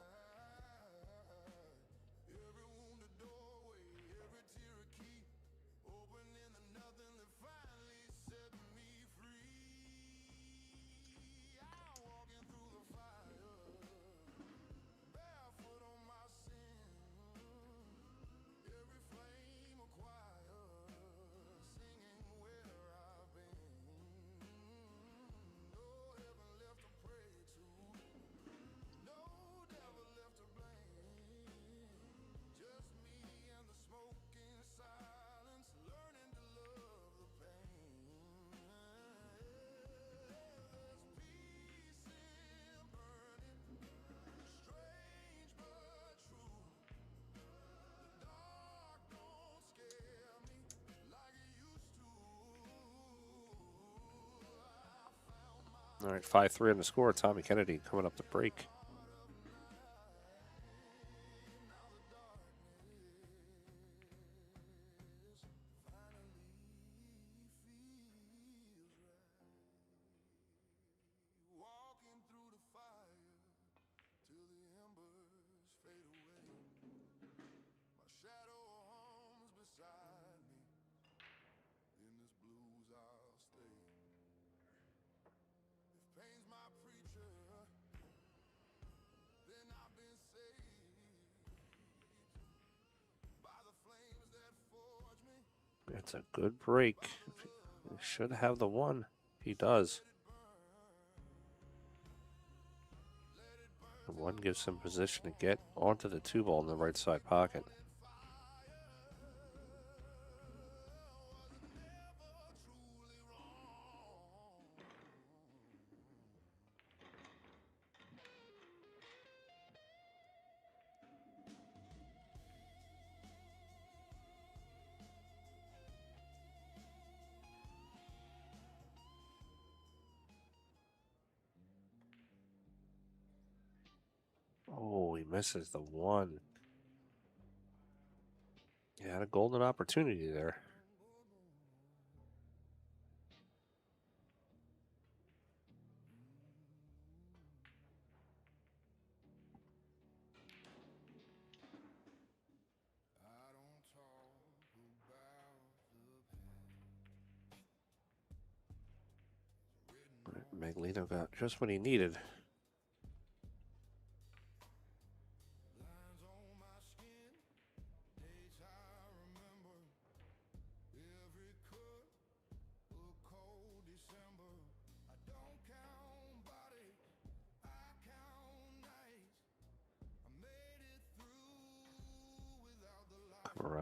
All right, 5-3 on the score. Tommy Kennedy coming up the break. It's a good break. He should have the 1. He does. The 1 gives him position to get onto the 2 ball in the right side pocket. Oh, he misses the 1. He had a golden opportunity there. Magalino got just what he needed.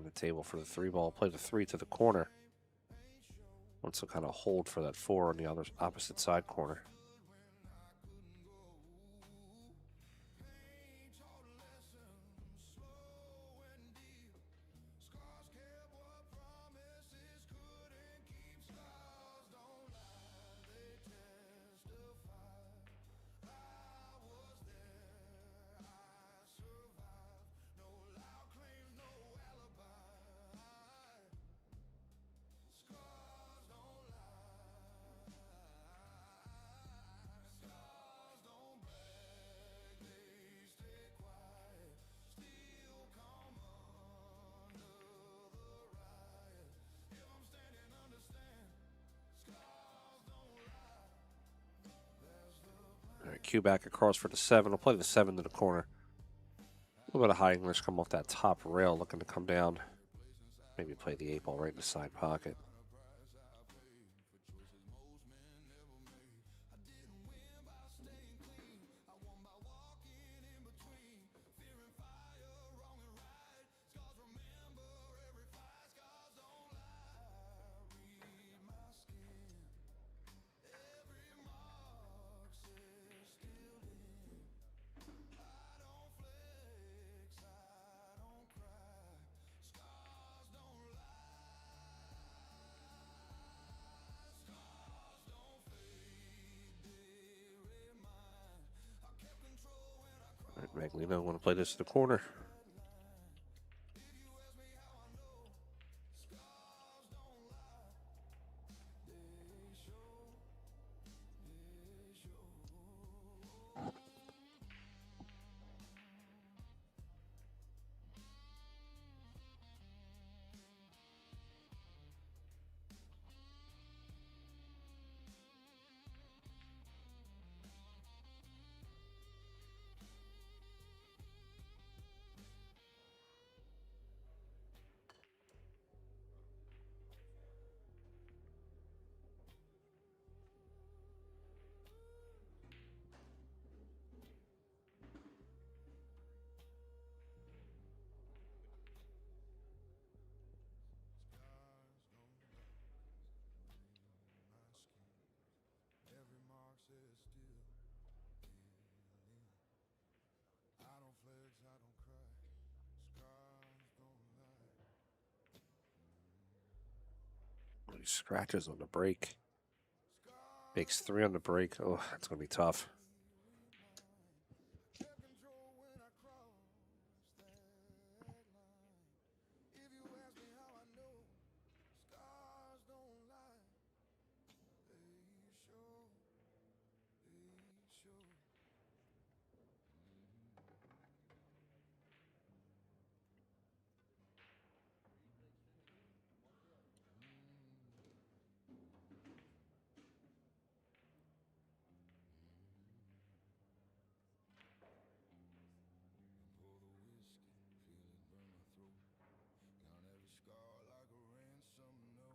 around the table for the 3-ball. Play the 3 to the corner. Wants to kind of hold for that 4 on the other opposite side corner. All right, cue back across for the 7. We'll play the 7 to the corner. A little bit of high English come off that top rail, looking to come down. Maybe play the 8-ball right in the side pocket. All right, Magalino want to play this to the corner. He scratches on the break. Makes 3 on the break. Oh, that's going to be tough.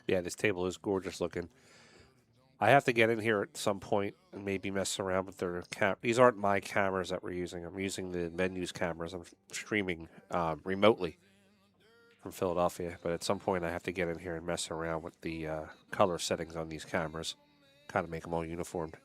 Yeah, this table is gorgeous looking. I have to get in here at some point and maybe mess around with their These aren't my cameras that we're using. I'm using the menus cameras. I'm streaming remotely from Philadelphia. But at some point, I have to get in here and mess around with the color settings on these cameras. Kind of make them all uniformed.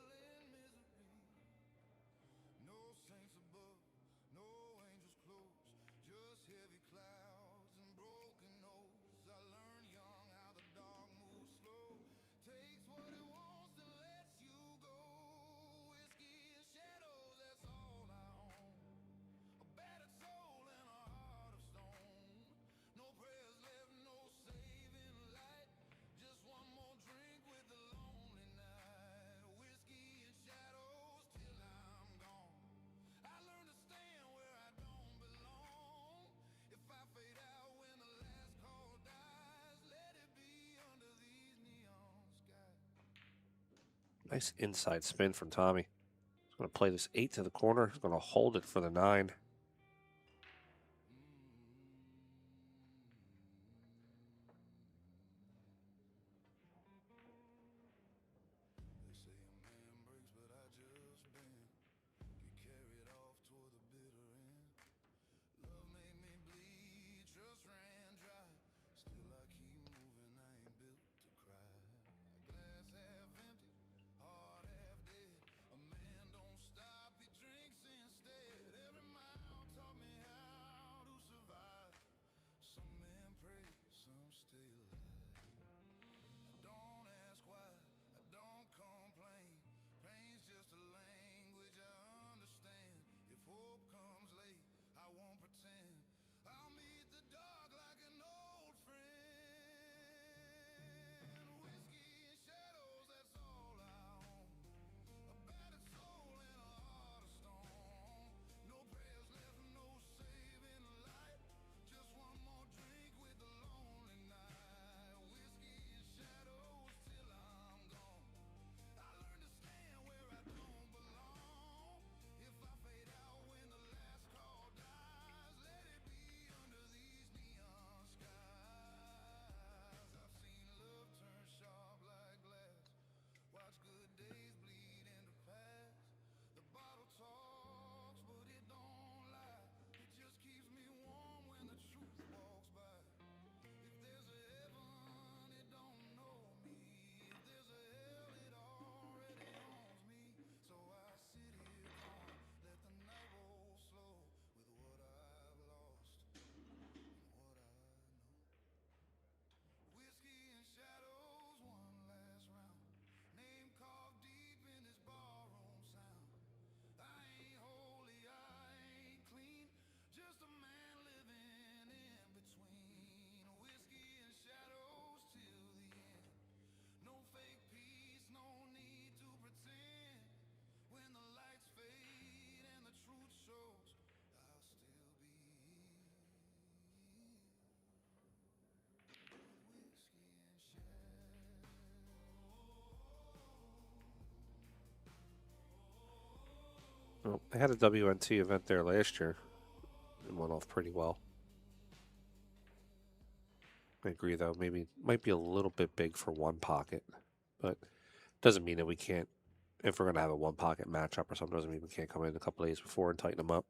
Nice inside spin from Tommy. He's going to play this 8 to the corner. He's going to hold it for the 9. Well, they had a WNT event there last year. It went off pretty well. I agree, though. Maybe might be a little bit big for one pocket, but doesn't mean that we can't. If we're gonna have a one pocket matchup or something, doesn't mean we can't come in a couple days before and tighten them up.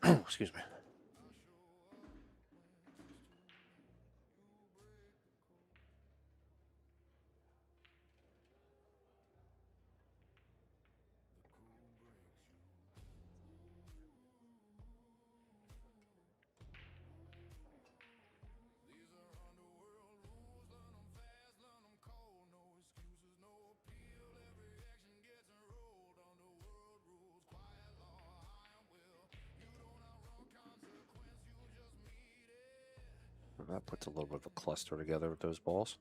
Excuse me. That puts a little bit of a cluster together with those balls.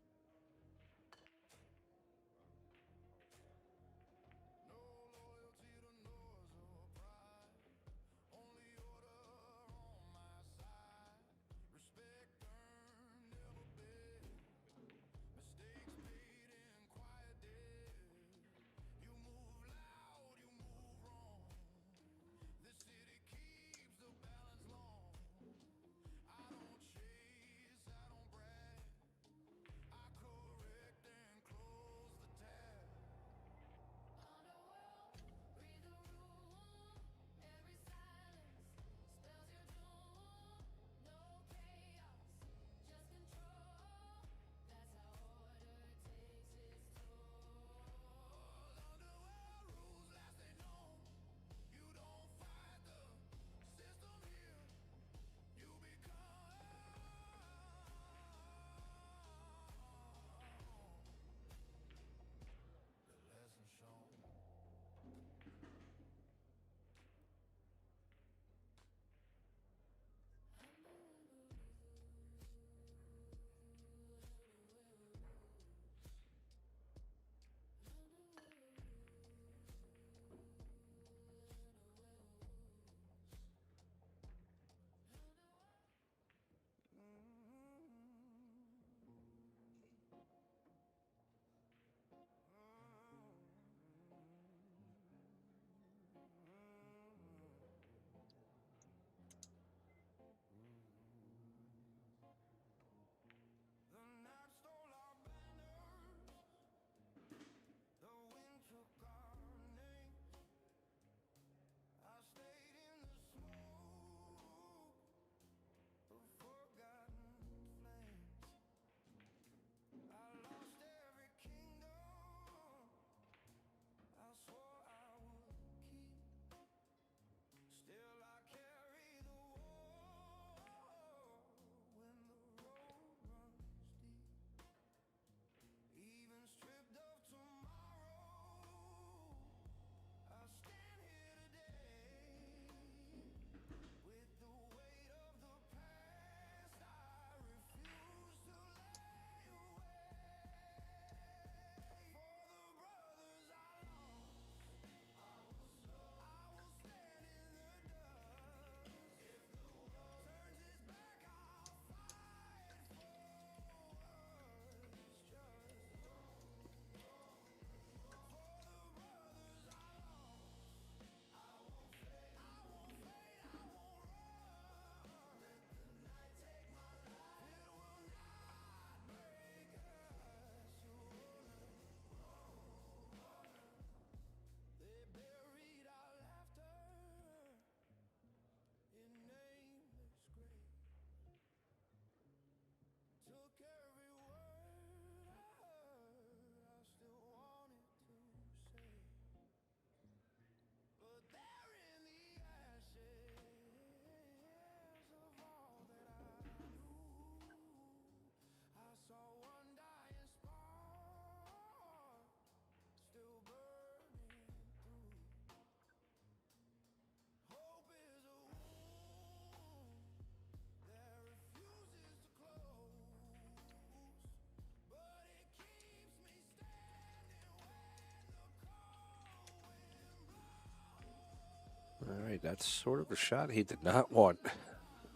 All right, that's sort of the shot he did not want.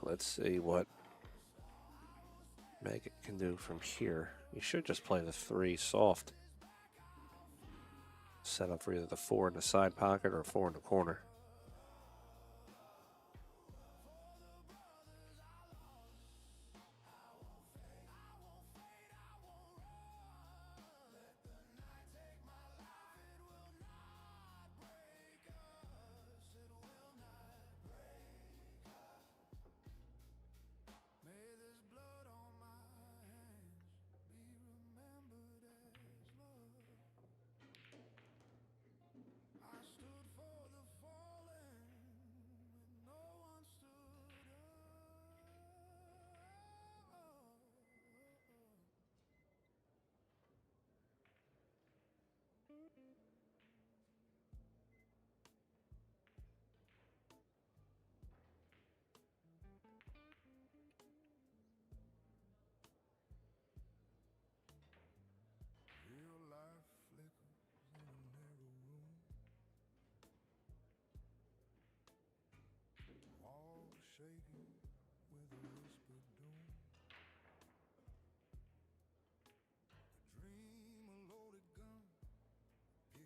Let's see what Meg can do from here. He should just play the 3 soft. Set up for either the 4 in the side pocket or a 4 in the corner.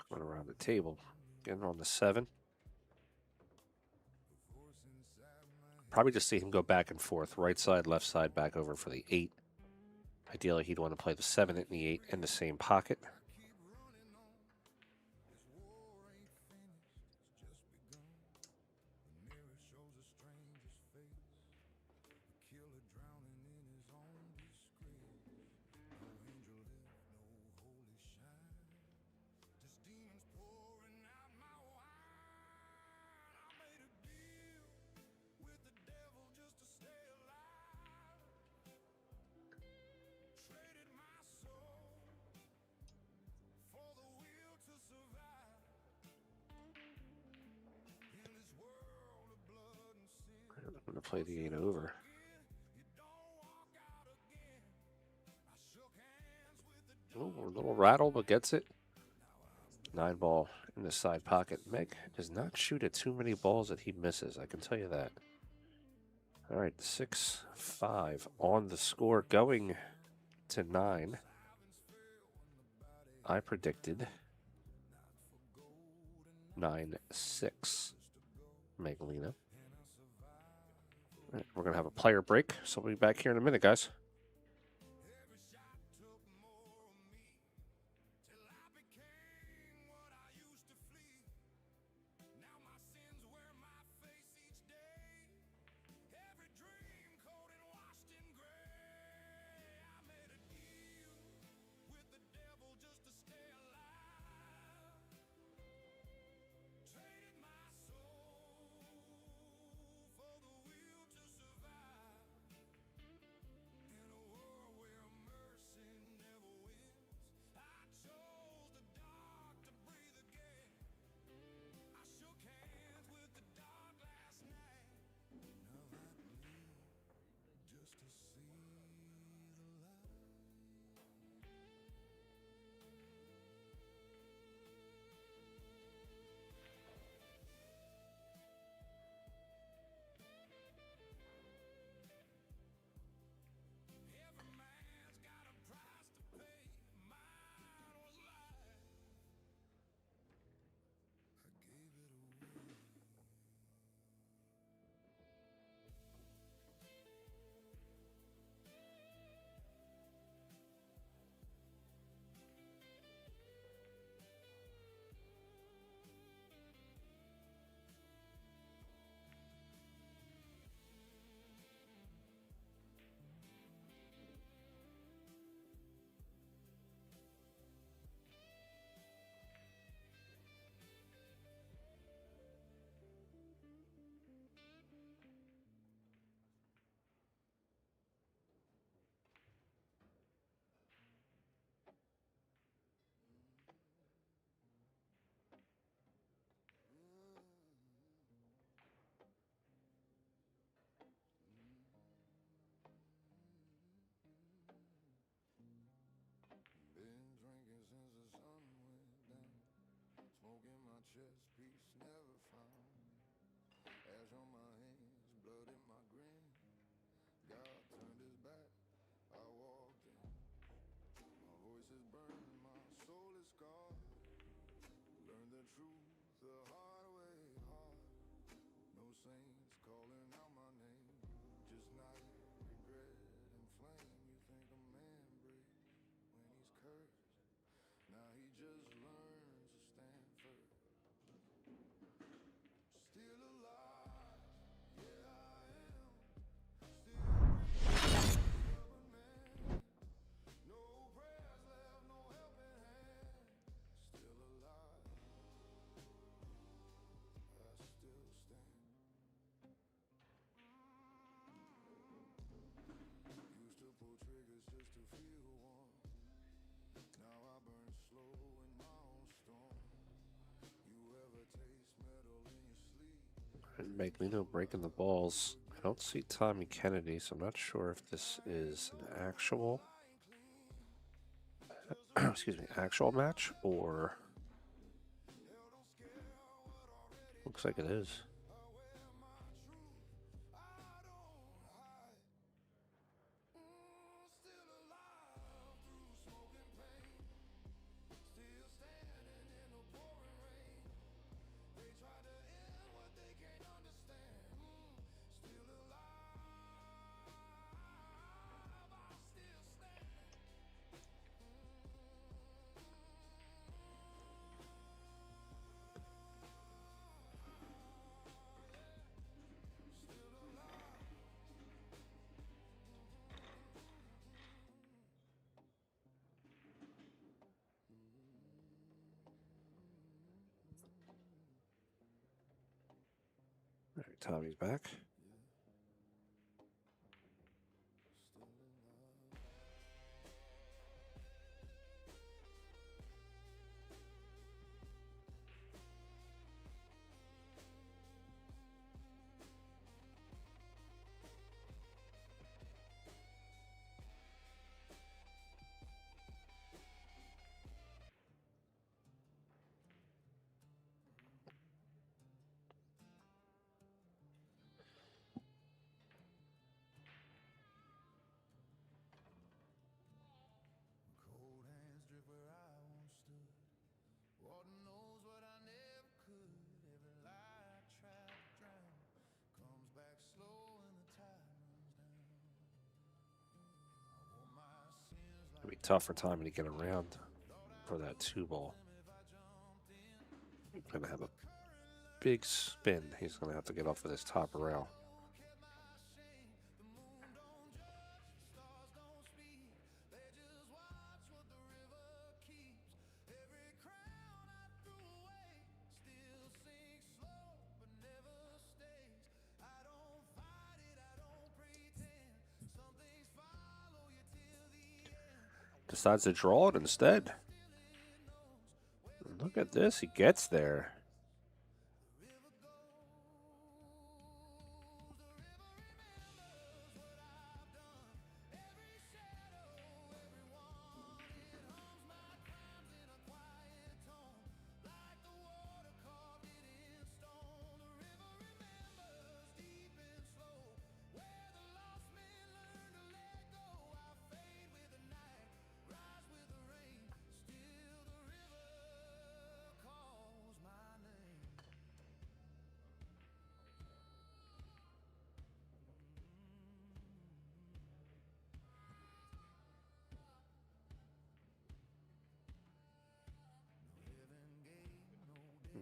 Going around the table, getting on the 7. Probably just see him go back and forth, right side, left side, back over for the 8. Ideally, he'd want to play the 7 and the 8 in the same pocket. I'm going to play the 8 over. Ooh, a little rattle, but gets it. 9 ball in the side pocket. Meg does not shoot at too many balls that he misses, I can tell you that. All right, 6-5 on the score, going to 9. I predicted 9-6 Magalino. Right, we're going to have a player break, so we'll be back here in a minute, guys. Smoke in my chest piece never found. And Magalino breaking the balls. I don't see Tommy Kennedy, so I'm not sure if this is an actual excuse me, actual match or looks like it is. All right, Tommy's back. Cold hands drip where I once stood. Water knows what I never could. Every lie I tried to drown comes back slow when the tide runs down. I wore my sins It'll be like tough for Tommy to get around for that 2 ball. He's gonna have a big spin. He's gonna have to get off of this top rail. kept my shame. The moon don't judge, the stars don't speak. They just watch what the river keeps. Every crown I threw away still sinks slow but never stays. I don't fight it, I don't pretend. Some things follow you till the end. Decides to draw it instead. Look at this. He gets there.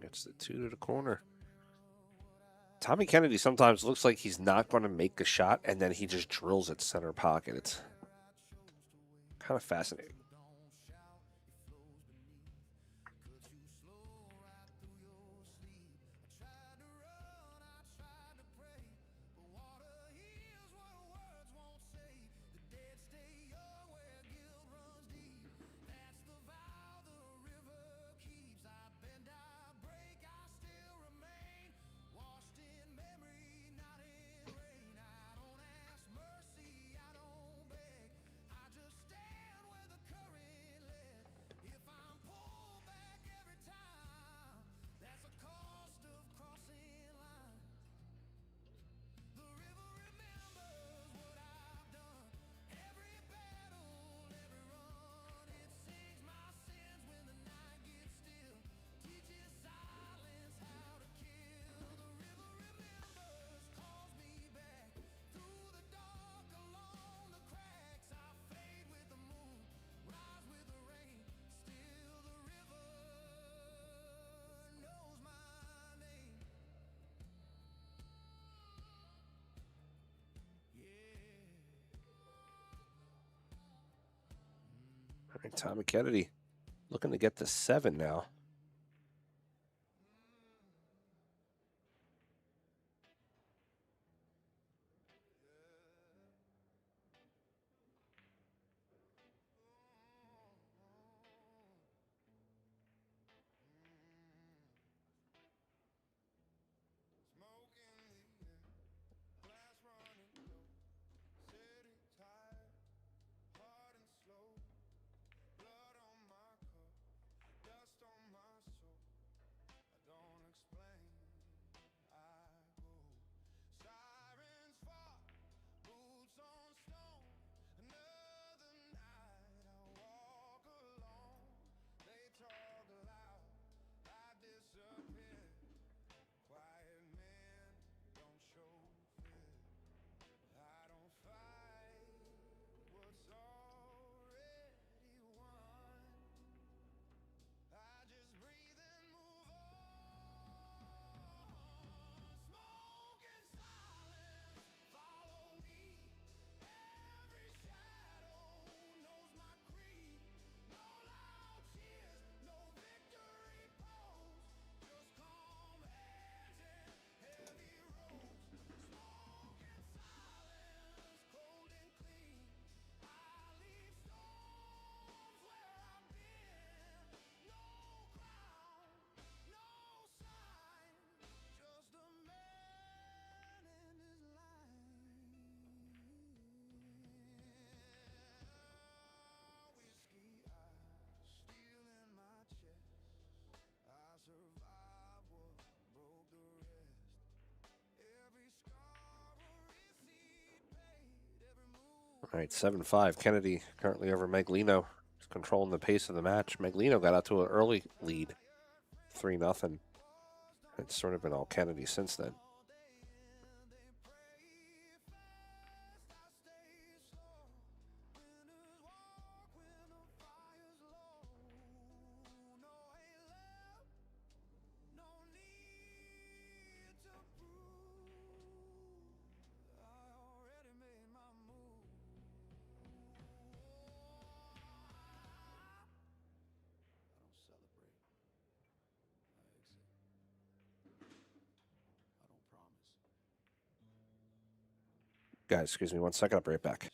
Gets the 2 to the corner. Tommy Kennedy sometimes looks like he's not going to make a shot, and then he just drills it center pocket. It's kind of fascinating. All right, Tommy Kennedy looking to get to 7 now. Smoking All right, 7-5. Kennedy currently over Magalino. He's controlling the pace of the match. Magalino got out to an early lead, 3-0. It's sort of been all Kennedy since then. Guys, excuse me 1 second. I'll be right back.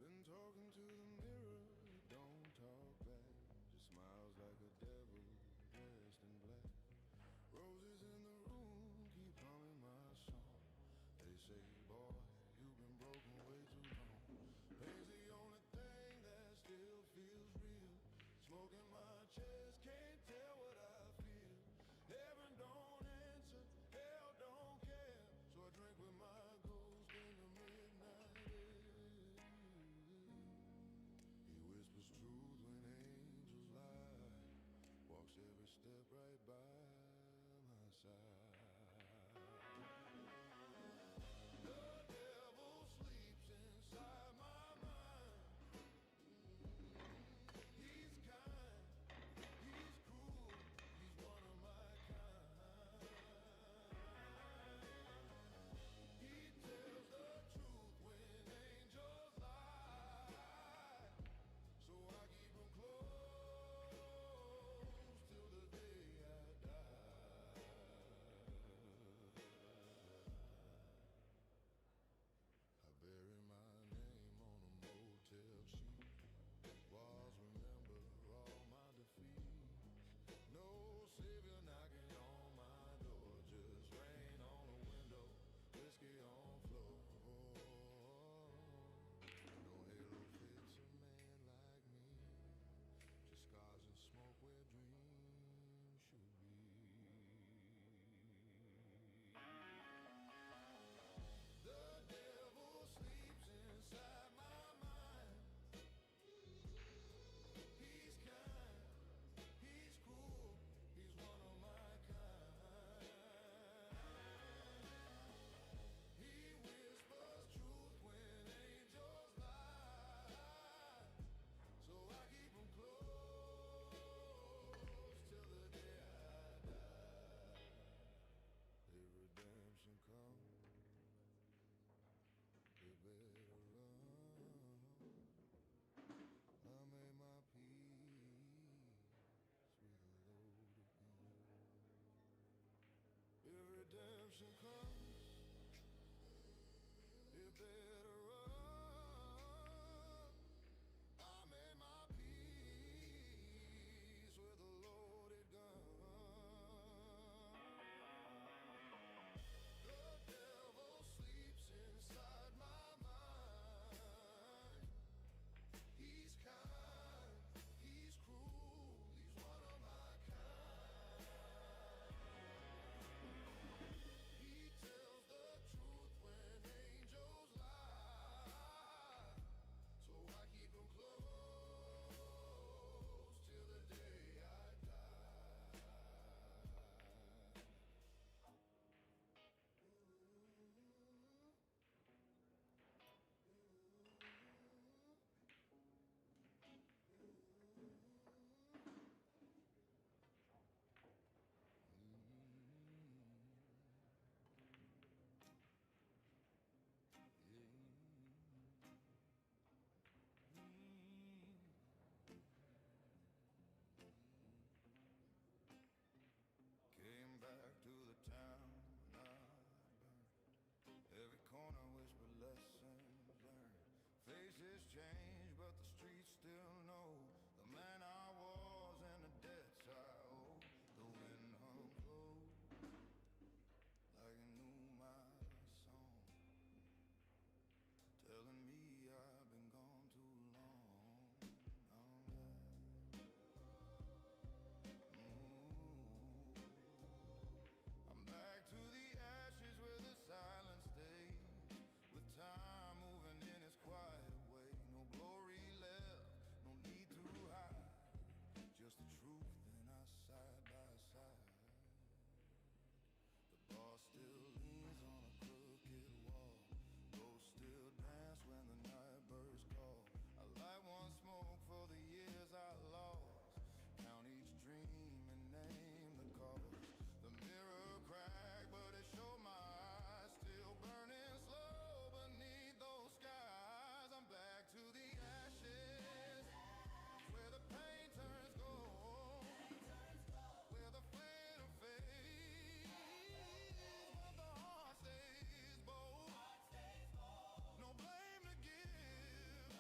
Been talking to the mirror, don't talk back. Just smiles like a devil dressed in black. Roses in the room keep humming my song. They say, boy, you've been broken way too long. Pain's the only thing that still feels real. Smoke in my chest, can't tell what I feel. Heaven don't answer, hell don't care. So I drink with my ghost in the midnight air. He whispers truth when angels lie. Walks every step right by my side. The devil sleeps inside my mind. He's kind, he's cruel, he's one of my kind. He tells the truth when angels lie. So I keep him close till the day I die. I bury my name on a motel sheet. Walls remember all my defeats. No savior knocking on my door. Just rain on a window, whiskey on floor. No halo fits a man like me. Just scars and smoke where dreams should be. The devil sleeps inside my mind. He's kind, he's cruel, he's one of my kind. He whispers truth when angels lie. So I keep him close till the day I die. If redemption comes, you better run. I made my peace with a loaded gun. If redemption comes, you better run. I made my peace with a loaded gun. The devil sleeps inside my mind. He's kind, he's cruel, he's one of my kind. He tells the truth when angels lie. has changed, but the streets still know the man I was and the debts I owe. The wind hums low, like it knew my song, telling me I've been gone too long. I'm back to the ashes where the silence stays, with time moving in its quiet way. No glory left, no need to hide, just the truth and us side by side. The bar still leans on a crooked wall, ghosts still dance when the night birds call. I light one smoke for the years I lost, count each dream and name the cost. The mirror cracked, but it showed my eyes still burning slow beneath those skies. I'm back to the ashes, where the pain turns gold, where the flame fades, but the heart stays bold. No blame to give,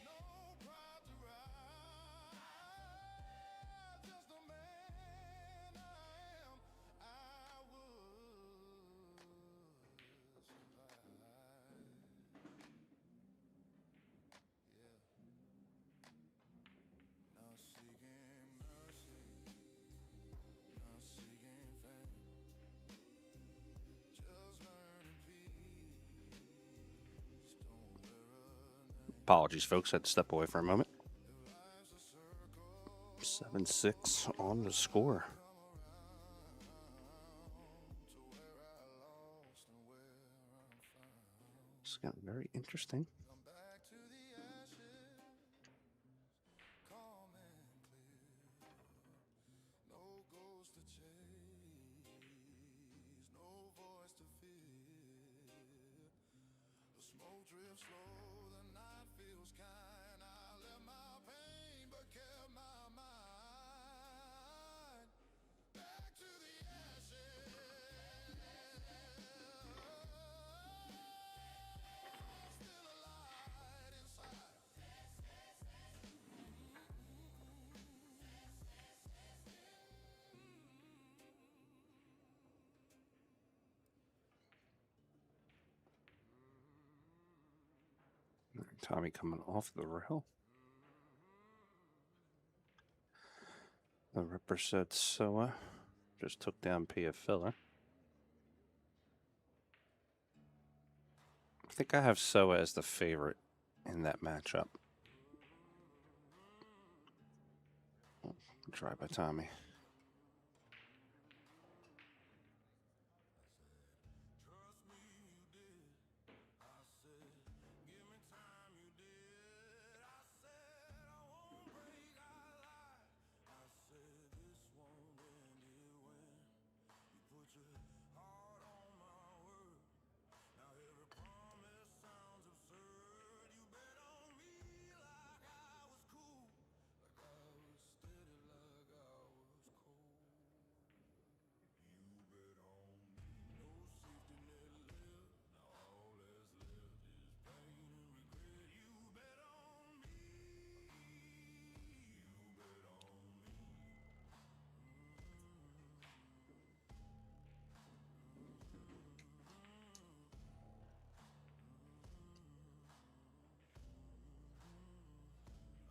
no pride to rise. Just a man I am, I would survive. Yeah. Not seeking mercy, not seeking fame, just learning peace. Don't wear a name. Apologies, folks. Had to step away for a moment. Life's a circle, 7-6 on the score. to where I lost and where I'm found. It's gotten very interesting. I'm back to the ashes, calm and clear. No ghost to chase, no voice to fear. The smoke drifts slow, the night feels kind. I left my pain, but kept my mind. Back to the ashes, still a light inside. Tommy coming off the rail. The Ripper said Soa. Just took down Pia Filler. I think I have Soa as the favorite in that matchup. Try by Tommy. Trust me, you did. I said, give me time, you did. I said, I won't break, I lied. I said, this won't end here when you put your heart on my word. Now every promise sounds absurd. You bet on me like I was cool, like I was steady, like I was cold. You bet on me. No safety net left. Now all that's left is pain and regret. You bet on me. You bet on me.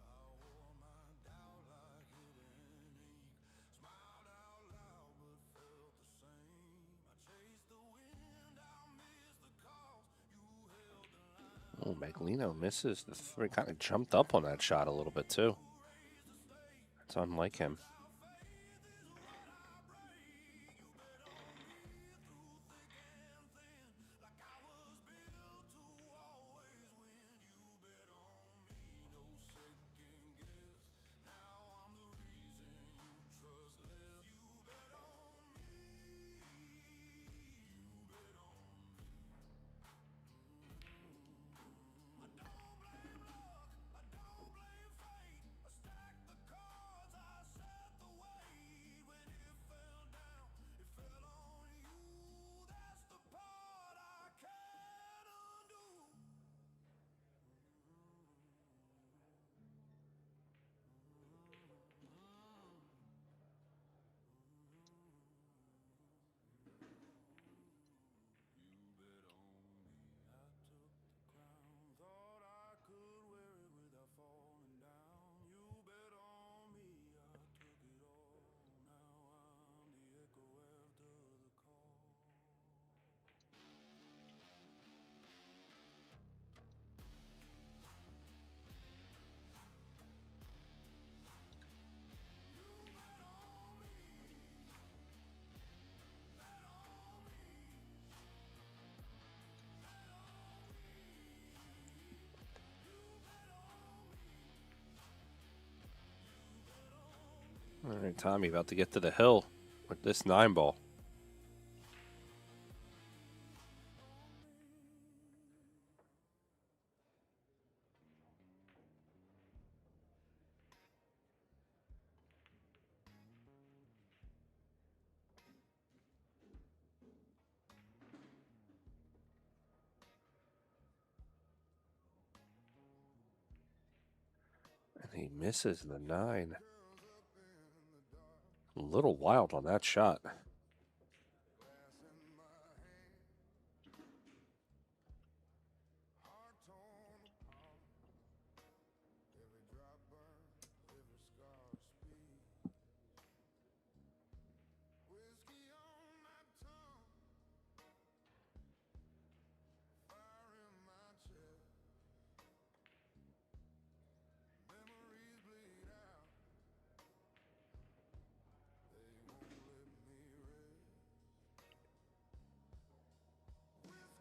I wore my doubt like hidden ink. Smiled out loud but felt the same. I chased the wind, I missed the calls. You held the line. Oh, Magalino misses the three. Kind of jumped up on that shot a little bit, too. It's unlike him. right, Tommy about to get to the hill with this 9-ball. And he misses the 9. A little wild on that shot.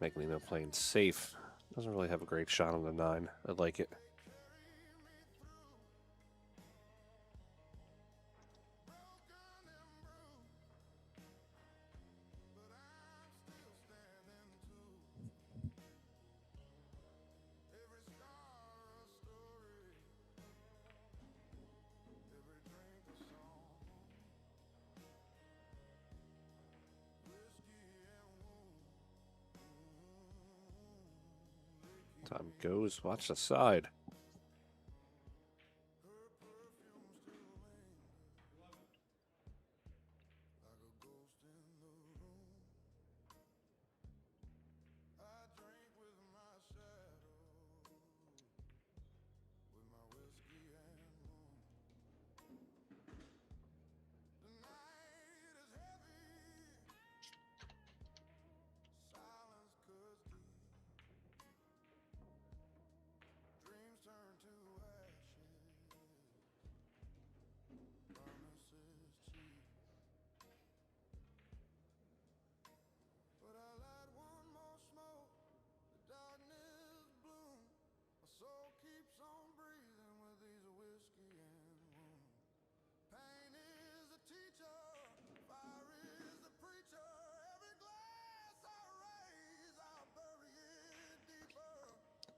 Magalino playing safe. Doesn't really have a great shot on the 9. I like it. Time goes. Watch the side.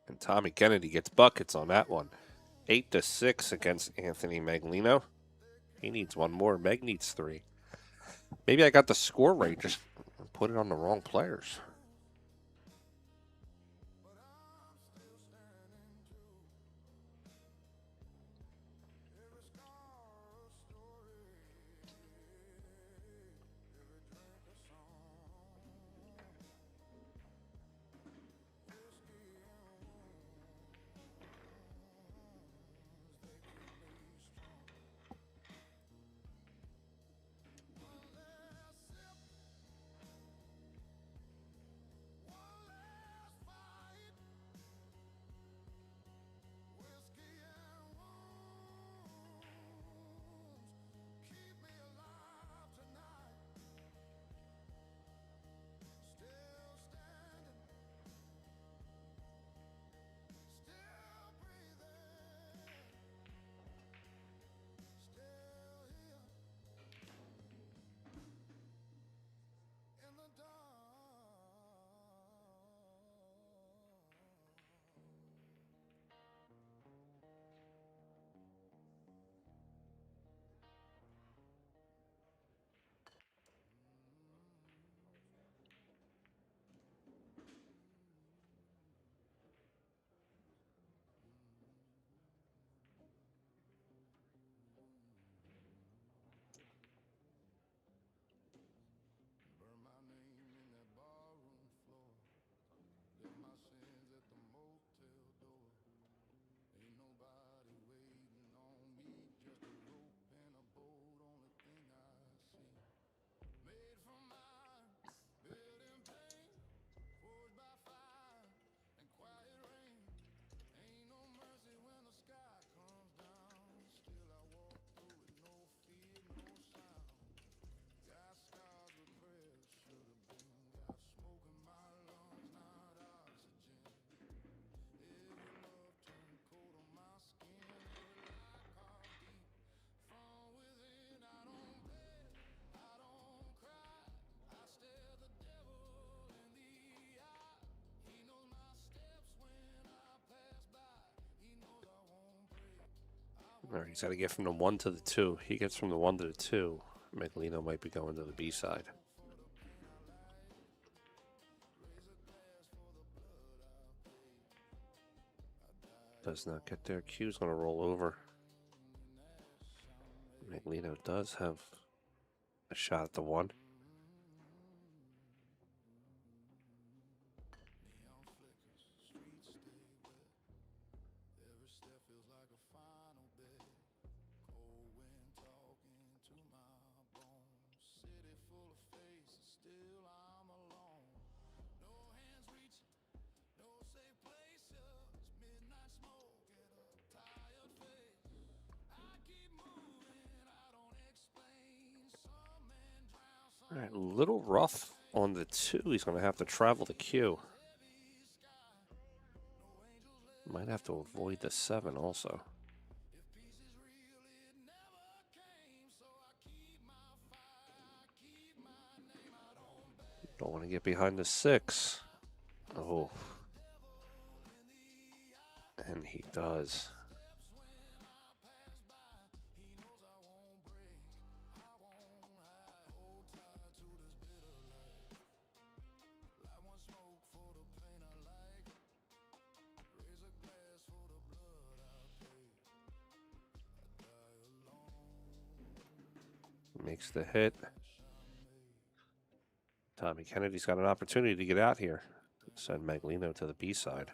And Tommy Kennedy gets buckets on that one. 8-6 against Anthony Magalino. He needs one more. Meg needs 3. Maybe I got the score right. Just put it on the wrong players. All right, he's got to get from the 1 to the 2. He gets from the 1 to the 2. Magalino might be going to the B side. Does not get there. Q's going to roll over. Magalino does have a shot at the 1. All right, a little rough on the 2. He's going to have to travel the Q. Might have to avoid the 7 also. Don't want to get behind the 6. Oh. And he does. Makes the hit. Tommy Kennedy's got an opportunity to get out here. Send Magalino to the B side.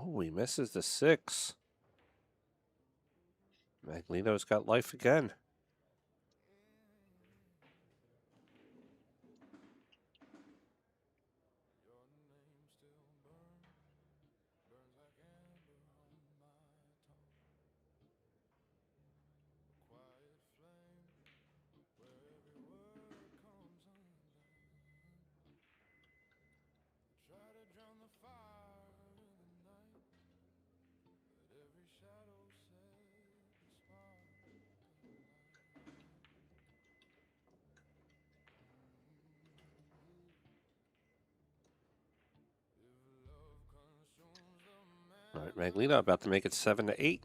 Oh, he misses the 6. Magalino's got life again. All right, Magalino about to make it 7-8.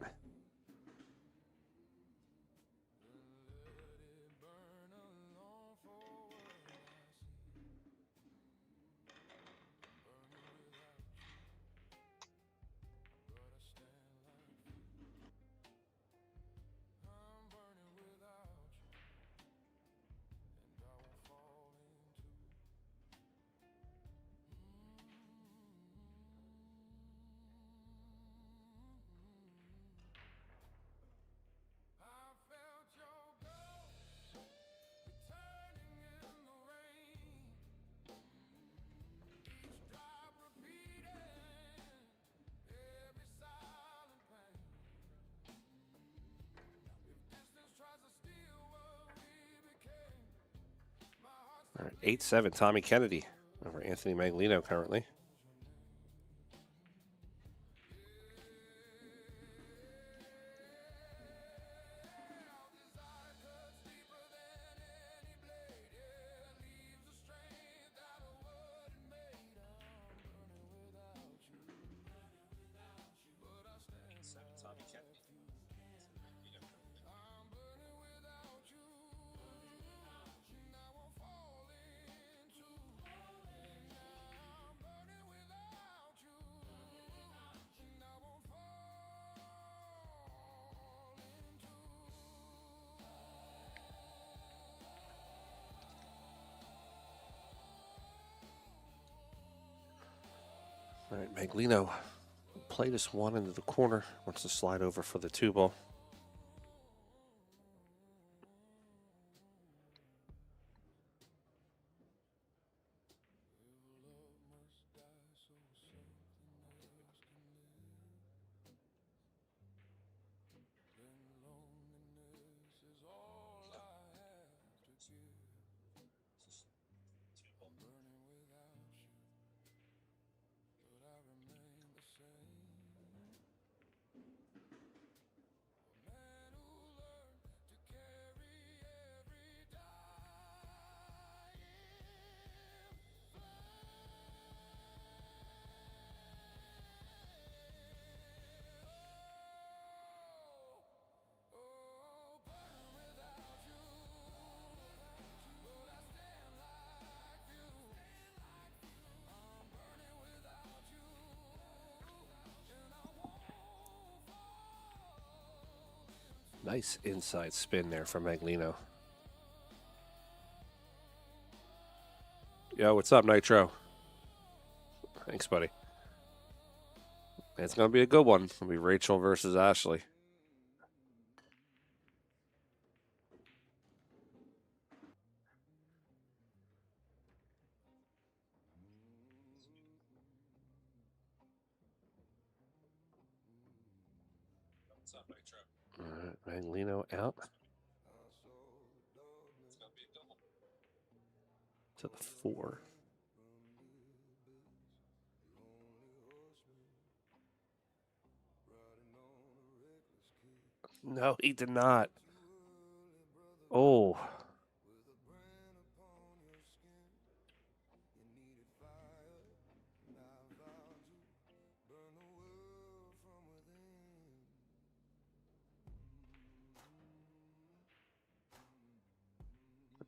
All right, 8-7, Tommy Kennedy over Anthony Magalino currently. All right, Magalino play this one into the corner. Wants to slide over for the 2-ball. Nice inside spin there from Magalino. Yo, what's up, Nitro? Thanks, buddy. It's going to be a good one. It'll be Rachel versus Ashley. All right, Magalino out. To the 4. No, he did not. Oh.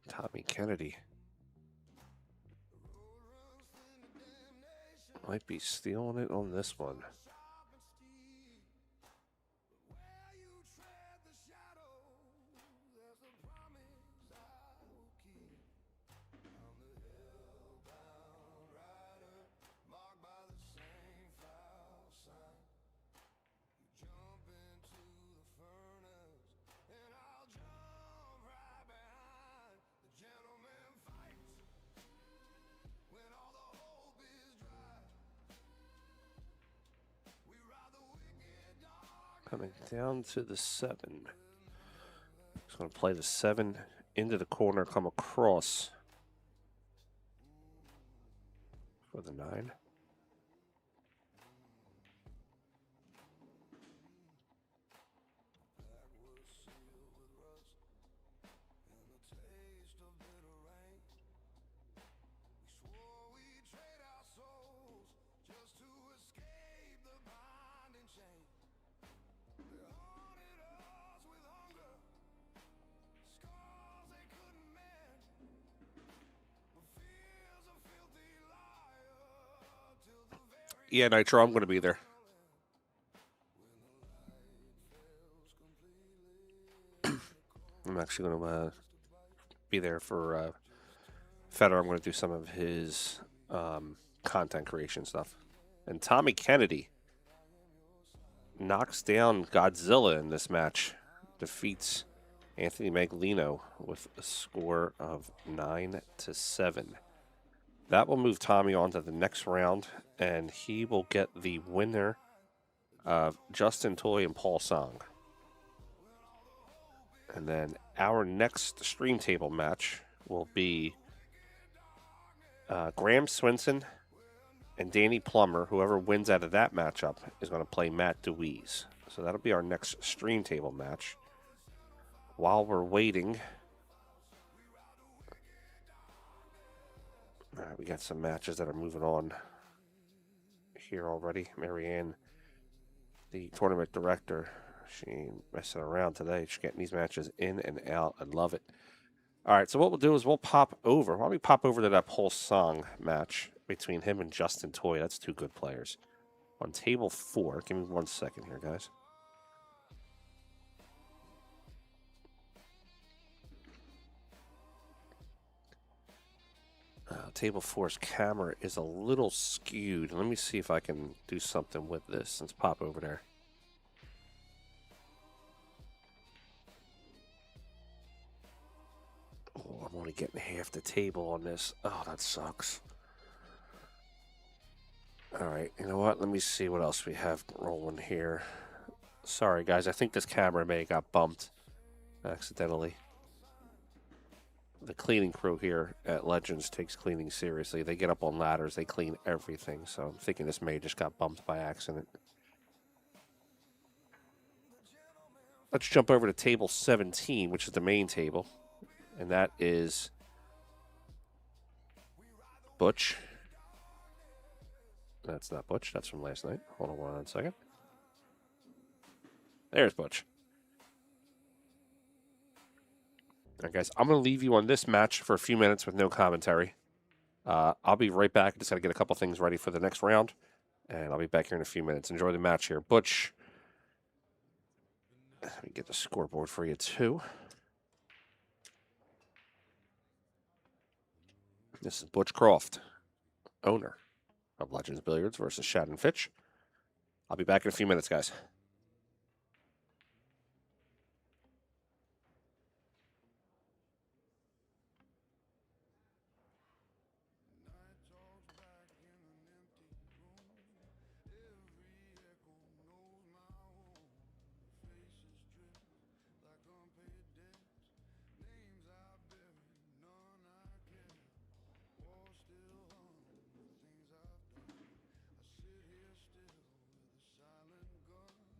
Tommy Kennedy might be stealing it on this one. Coming down to the 7. He's going to play the 7 into the corner, come across for the 9. Yeah, Nitro, I'm going to be there. I'm actually going to be there for Federer. I'm going to do some of his content creation stuff. And Tommy Kennedy knocks down Godzilla in this match. Defeats Anthony Magalino with a score of 9-7. That will move Tommy on to the next round, and he will get the winner of Justin Toy and Paul Song. And then our next stream table match will be Graham Swinson and Danny Plummer. Whoever wins out of that matchup is going to play Matt Dwise. So that'll be our next stream table match. While we're waiting, we got some matches that are moving on here already. Marianne, the tournament director, she ain't messing around today. She's getting these matches in and out. I love it. All right, so what we'll do is we'll pop over. Why don't we pop over to that Pulse Song match between him and Justin Toy? That's two good players. On table 4, give me 1 second here, guys. Table 4's camera is a little skewed. Let me see if I can do something with this. Let's pop over there. Oh, I'm only getting half the table on this. Oh, that sucks. All right, you know what? Let me see what else we have rolling here. Sorry, guys. I think this camera may have got bumped accidentally. The cleaning crew here at Legends takes cleaning seriously. They get up on ladders. They clean everything. So I'm thinking this may have just got bumped by accident. Let's jump over to table 17, which is the main table. And that is Butch. That's not Butch. That's from last night. Hold on 1 second. There's Butch. All right, guys, I'm going to leave you on this match for a few minutes with no commentary. I'll be right back. Just got to get a couple things ready for the next round, and I'll be back here in a few minutes. Enjoy the match here. Butch. Let me get the scoreboard for you, too. This is Butch Croft, owner of Legends Billiards versus Shannon Fitch. I'll be back in a few minutes, guys. Silent gun.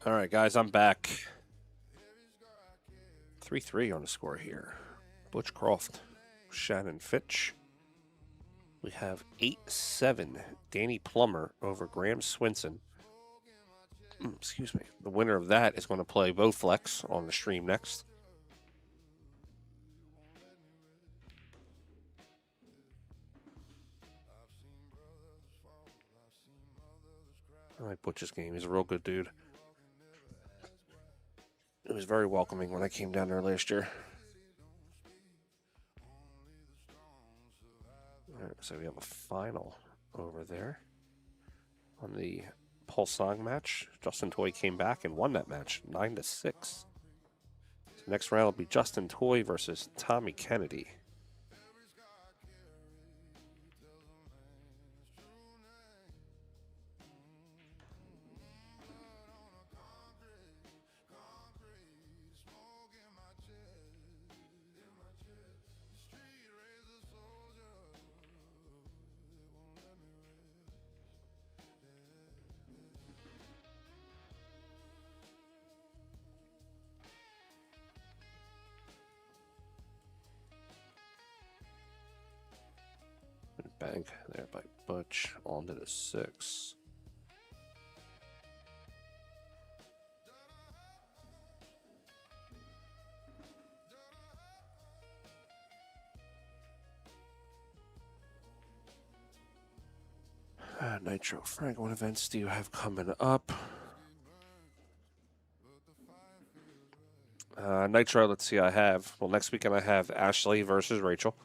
All right, guys, I'm back. 3-3 on the score here. Butch, Croft, Shannon, Fitch. We have 8-7. Danny Plummer over Graham Swinson. Excuse me. The winner of that is going to play Bowflex on the stream next. I like Butch's game. He's a real good dude. It was very welcoming when I came down there last year. All right, so we have a final over there on the Paul Song match. Justin Toy came back and won that match 9-6. So next round will be Justin Toy versus Tommy Kennedy. Bank there by Butch onto the 6. Nitro Frank, what events do you have coming up? Nitro, let's see, I have, well, next weekend I have Ashley versus Rachel.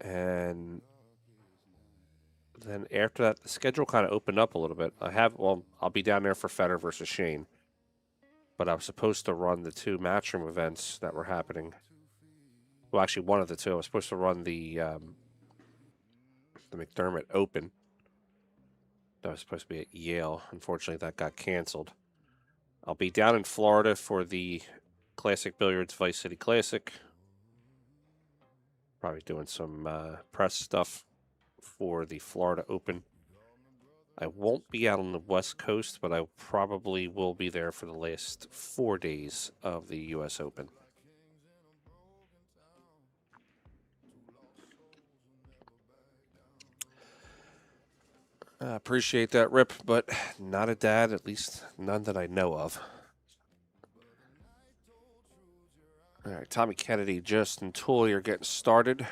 And then after that, the schedule kind of opened up a little bit. I'll be down there for Federer versus Shane. But I was supposed to run the 2 Matchroom events that were happening. Well, actually, one of the 2. I was supposed to run the McDermott Open. That was supposed to be at Yale. Unfortunately, that got canceled. I'll be down in Florida for the Classic Billiards Vice City Classic. Probably doing some press stuff for the Florida Open. I won't be out on the West Coast, but I probably will be there for the last 4 days of the U.S. Open. I appreciate that, Rip, but not a dad, at least none that I know of. All right, Tommy Kennedy, Justin Toy are getting started.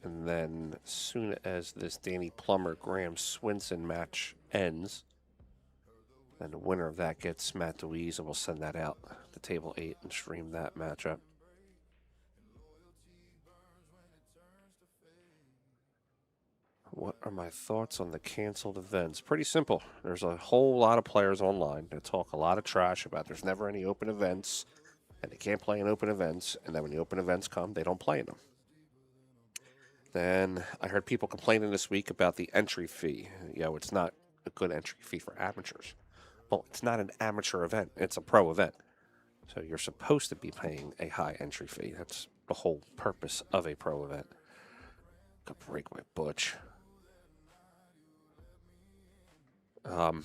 And then as soon as this Danny Plummer, Graham Swinson match ends, then the winner of that gets Matt Dwise, and we'll send that out to Table 8 and stream that matchup. What are my thoughts on the canceled events? Pretty simple. There's a whole lot of players online that talk a lot of trash about there's never any open events, and they can't play in open events, and then when the open events come, they don't play in them. Then I heard people complaining this week about the entry fee. It's not a good entry fee for amateurs. Well, it's not an amateur event. It's a pro event. So you're supposed to be paying a high entry fee. That's the whole purpose of a pro event. Good break by Butch. You're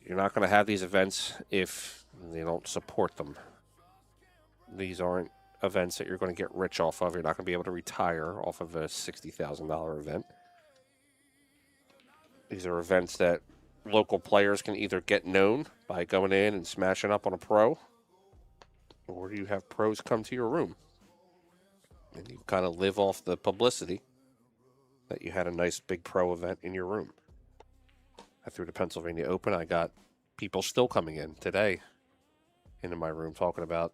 not going to have these events if they don't support them. These aren't events that you're going to get rich off of. You're not going to be able to retire off of a $60,000 event. These are events that local players can either get known by going in and smashing up on a pro, or you have pros come to your room. And you kind of live off the publicity that you had a nice big pro event in your room. Through the Pennsylvania Open, I got people still coming in today into my room talking about,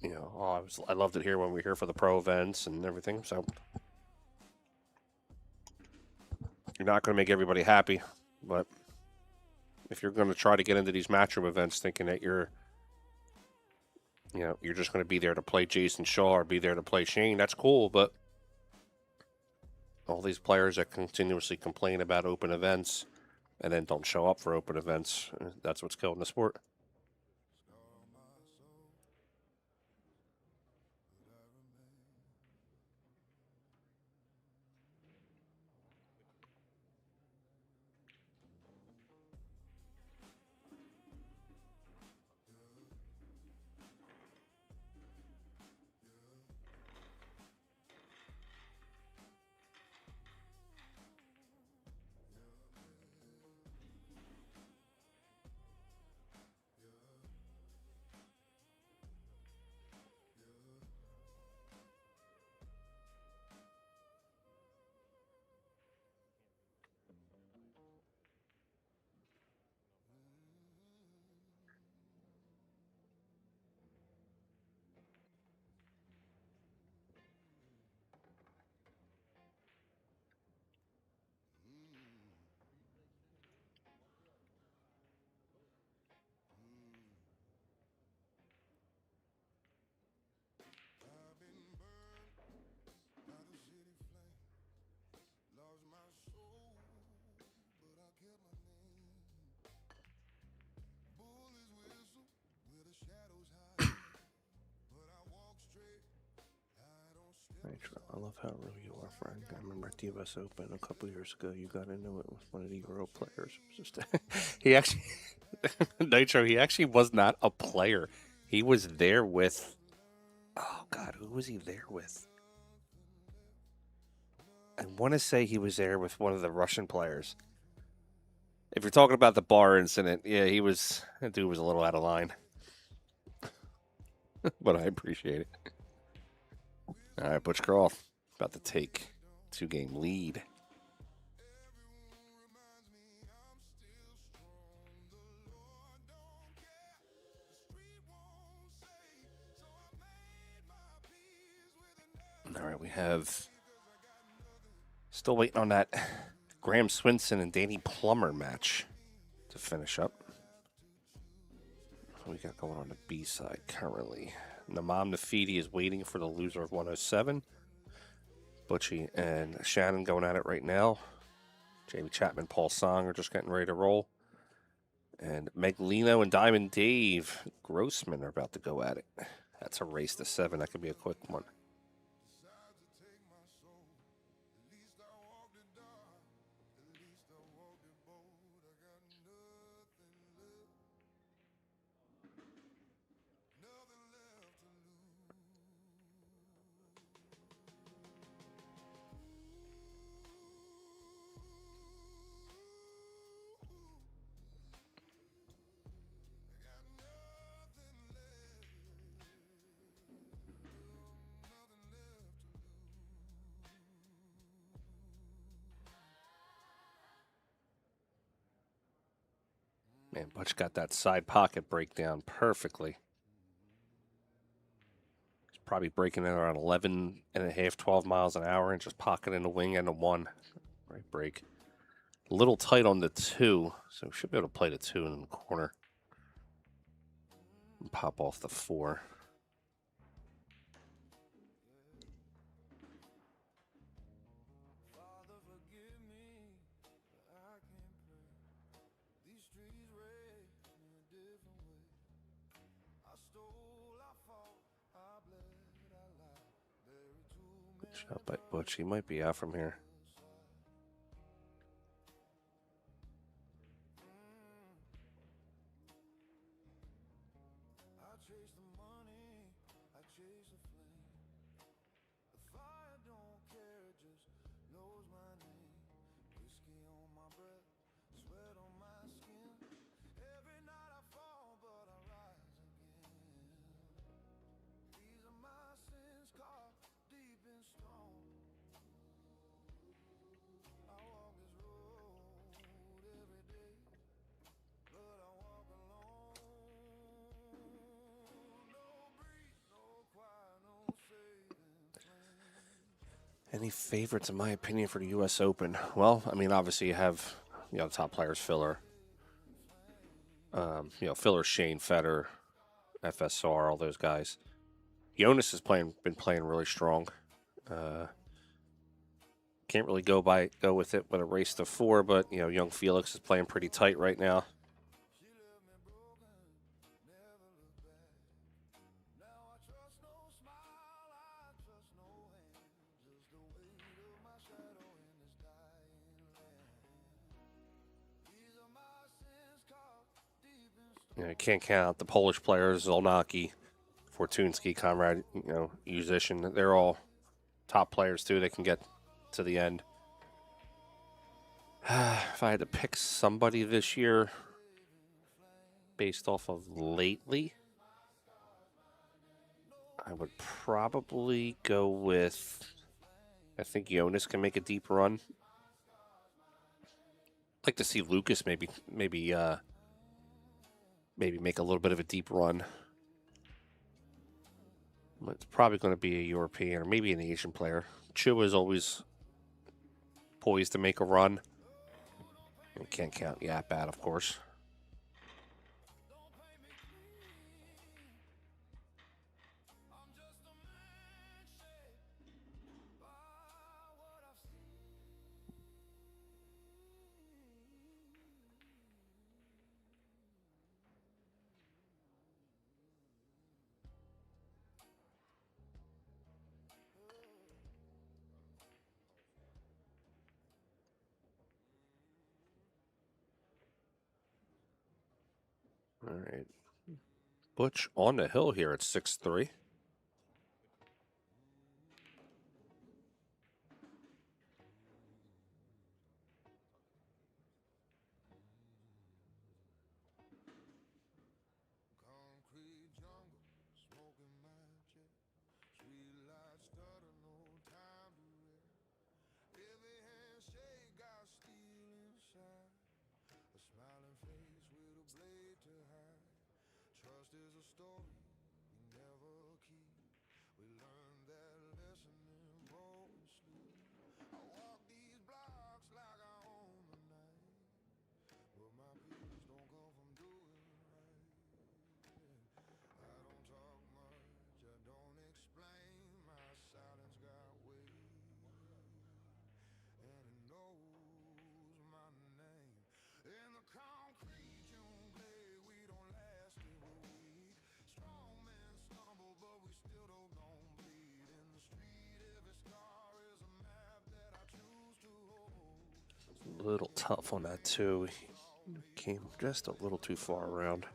I loved it here when we were here for the pro events and everything. So you're not going to make everybody happy, but if you're going to try to get into these Matchroom events thinking that you're just going to be there to play Jason Shaw or be there to play Shane, that's cool, but all these players that continuously complain about open events and then don't show up for open events, that's what's killing the sport. I love how real you are, Frank. I remember at the US Open a couple years ago, you got into it with one of the Euro players. It was just he actually, Nitro, he actually was not a player. He was there with, oh God, who was he there with? I want to say he was there with one of the Russian players. If you're talking about the bar incident, yeah, that dude was a little out of line. But I appreciate it. All right, Butch Croft about to take 2-game lead. All right, we have still waiting on that Graham Swinson and Danny Plummer match to finish up. What we got going on the B side currently? Namam Nafidi is waiting for the loser of 107. Butchie and Shannon going at it right now. Jamie Chapman, Paul Song are just getting ready to roll. And Magalino and Diamond Dave Grossman are about to go at it. That's a race to 7. That could be a quick one. Man, Butch got that side pocket breakdown perfectly. He's probably breaking it around 11 and a half, 12 miles an hour and just pocketing the wing and a 1. Right break. A little tight on the 2, so we should be able to play the 2 in the corner. And pop off the 4. Good shot by Butch. He might be out from here. Any favorites, in my opinion, for the U.S. Open? Well, I mean, obviously you have, the top players, Filler. Filler, Shane, Federer, FSR, all those guys. Jonas has been playing really strong. Can't really go with it with a race to 4, but young Felix is playing pretty tight right now. You can't count out the Polish players, Zolnacki, Fortunski, Conrad, musician. They're all top players, too. They can get to the end. If I had to pick somebody this year based off of lately, I would probably go with, I think Jonas can make a deep run. I'd like to see Lucas maybe make a little bit of a deep run. It's probably going to be a European or maybe an Asian player. Chua is always poised to make a run. We can't count Yap out, of course. All right. Butch on the hill here at 6-3. Concrete jungle, smoking matches, street lights stutter, no time to rest. Every handshake got steel inside, a smiling face with a blade to hide. Trust is a story you never keep. We learned that lesson in broken sleep. I walk these blocks like I own the night, but my peace don't come from doing right. I don't talk much, I don't explain. My silence got weight, and it knows my name. In the concrete jungle, we don't last if we're weak. Strong men stumble, but we still don't bleed. In the street, every scar is a map that I choose to hold. A little tough on that, too. He came just a little too far around.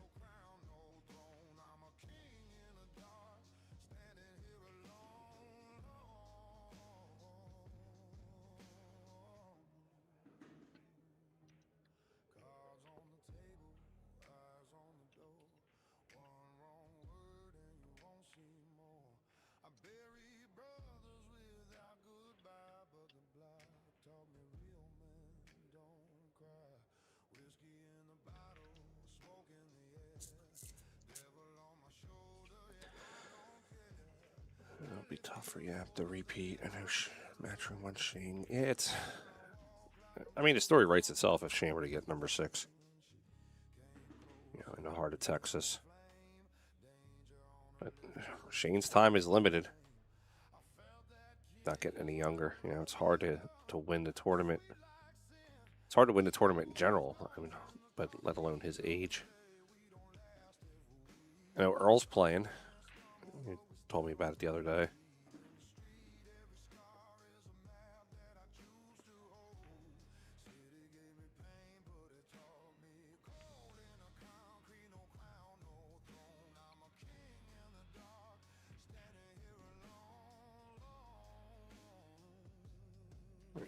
Cards on the table, eyes on the door. One wrong word and you won't see more. I bury brothers without goodbye, but the block taught me real men don't cry. Whiskey in the bottle, smoke in the air. Devil on my shoulder, yeah, I don't care. It'll be tough for Yap to repeat. I know Matchroom wants Shane. Yeah, it's. I mean, the story writes itself if Shane were to get number 6. You know, in the heart of Texas. But Shane's time is limited. Not getting any younger. You know, it's hard to win the tournament. It's hard to win the tournament in general. I mean, but let alone his age. I know Earl's playing. He told me about it the other day.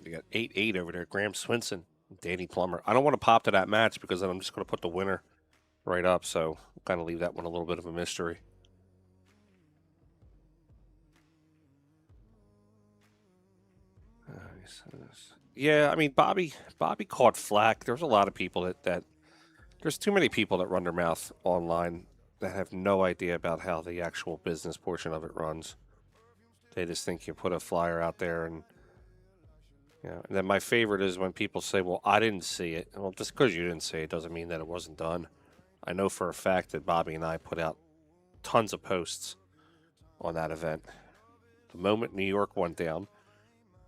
They got 8-8 over there. Graham Swinson, Danny Plummer. I don't want to pop to that match because then I'm just going to put the winner right up. So kind of leave that one a little bit of a mystery. Yeah, I mean, Bobby caught flack. There's a lot of people that there's too many people that run their mouth online that have no idea about how the actual business portion of it runs. They just think you put a flyer out there and, you know, and then my favorite is when people say, well, I didn't see it. Well, just because you didn't see it doesn't mean that it wasn't done. I know for a fact that Bobby and I put out tons of posts on that event. The moment New York went down,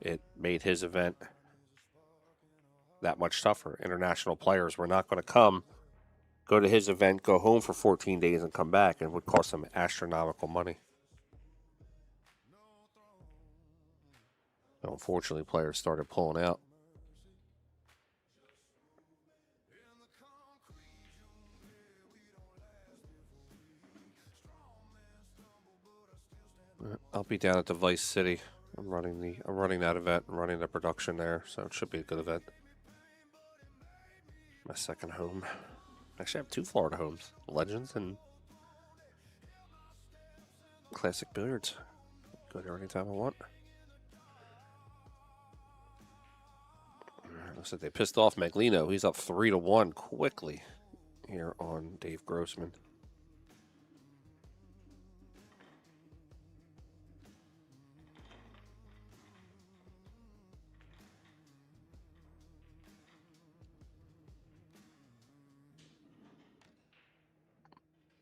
it made his event that much tougher. International players were not going to come, go to his event, go home for 14 days and come back. It would cost them astronomical money. So unfortunately, players started pulling out. I'll be down at Dwise City. I'm running that event. I'm running the production there, so it should be a good event. My second home. Actually, I have 2 Florida homes: Legends and Classic Billiards. Go there anytime I want. Looks like they pissed off Magalino. He's up 3-1 quickly here on Dave Grossman.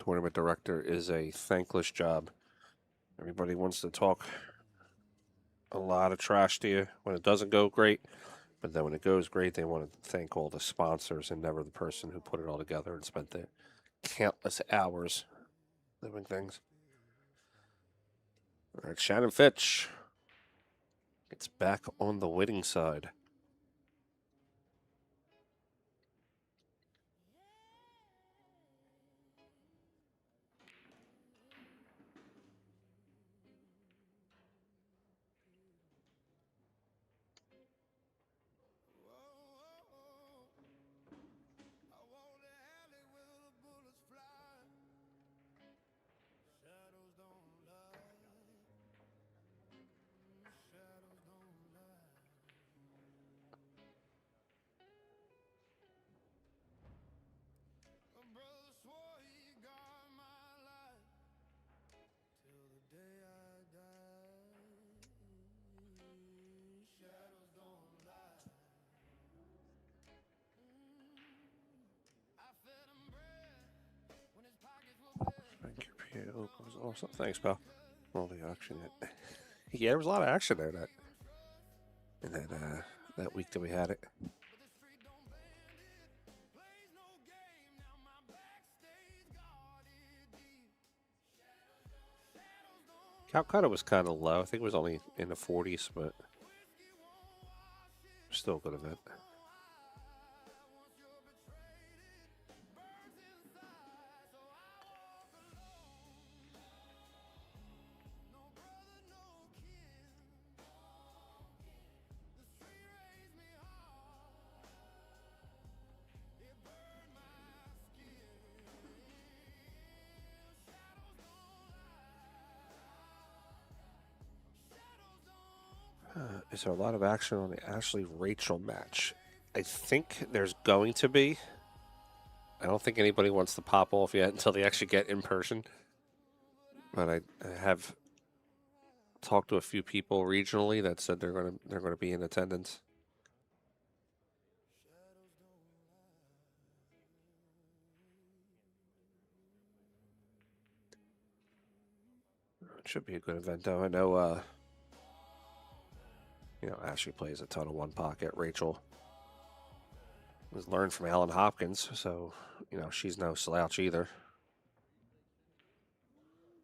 Tournament director is a thankless job. Everybody wants to talk a lot of trash to you when it doesn't go great, but then when it goes great, they want to thank all the sponsors and never the person who put it all together and spent the countless hours doing things. All right, Shannon Fitch gets back on the winning side. was awesome. Thanks, pal. All the action. Yeah, there was a lot of action there in that week that we had it. Calcutta was kind of low. I think it was only in the 40s, but still a good event. Is there a lot of action on the Ashley-Rachel match? I think there's going to be. I don't think anybody wants to pop off yet until they actually get in person. But I have talked to a few people regionally that said they're gonna be in attendance. It should be a good event, though. I know. Ashley plays a ton of one pocket. Rachel was learned from Alan Hopkins, so she's no slouch either.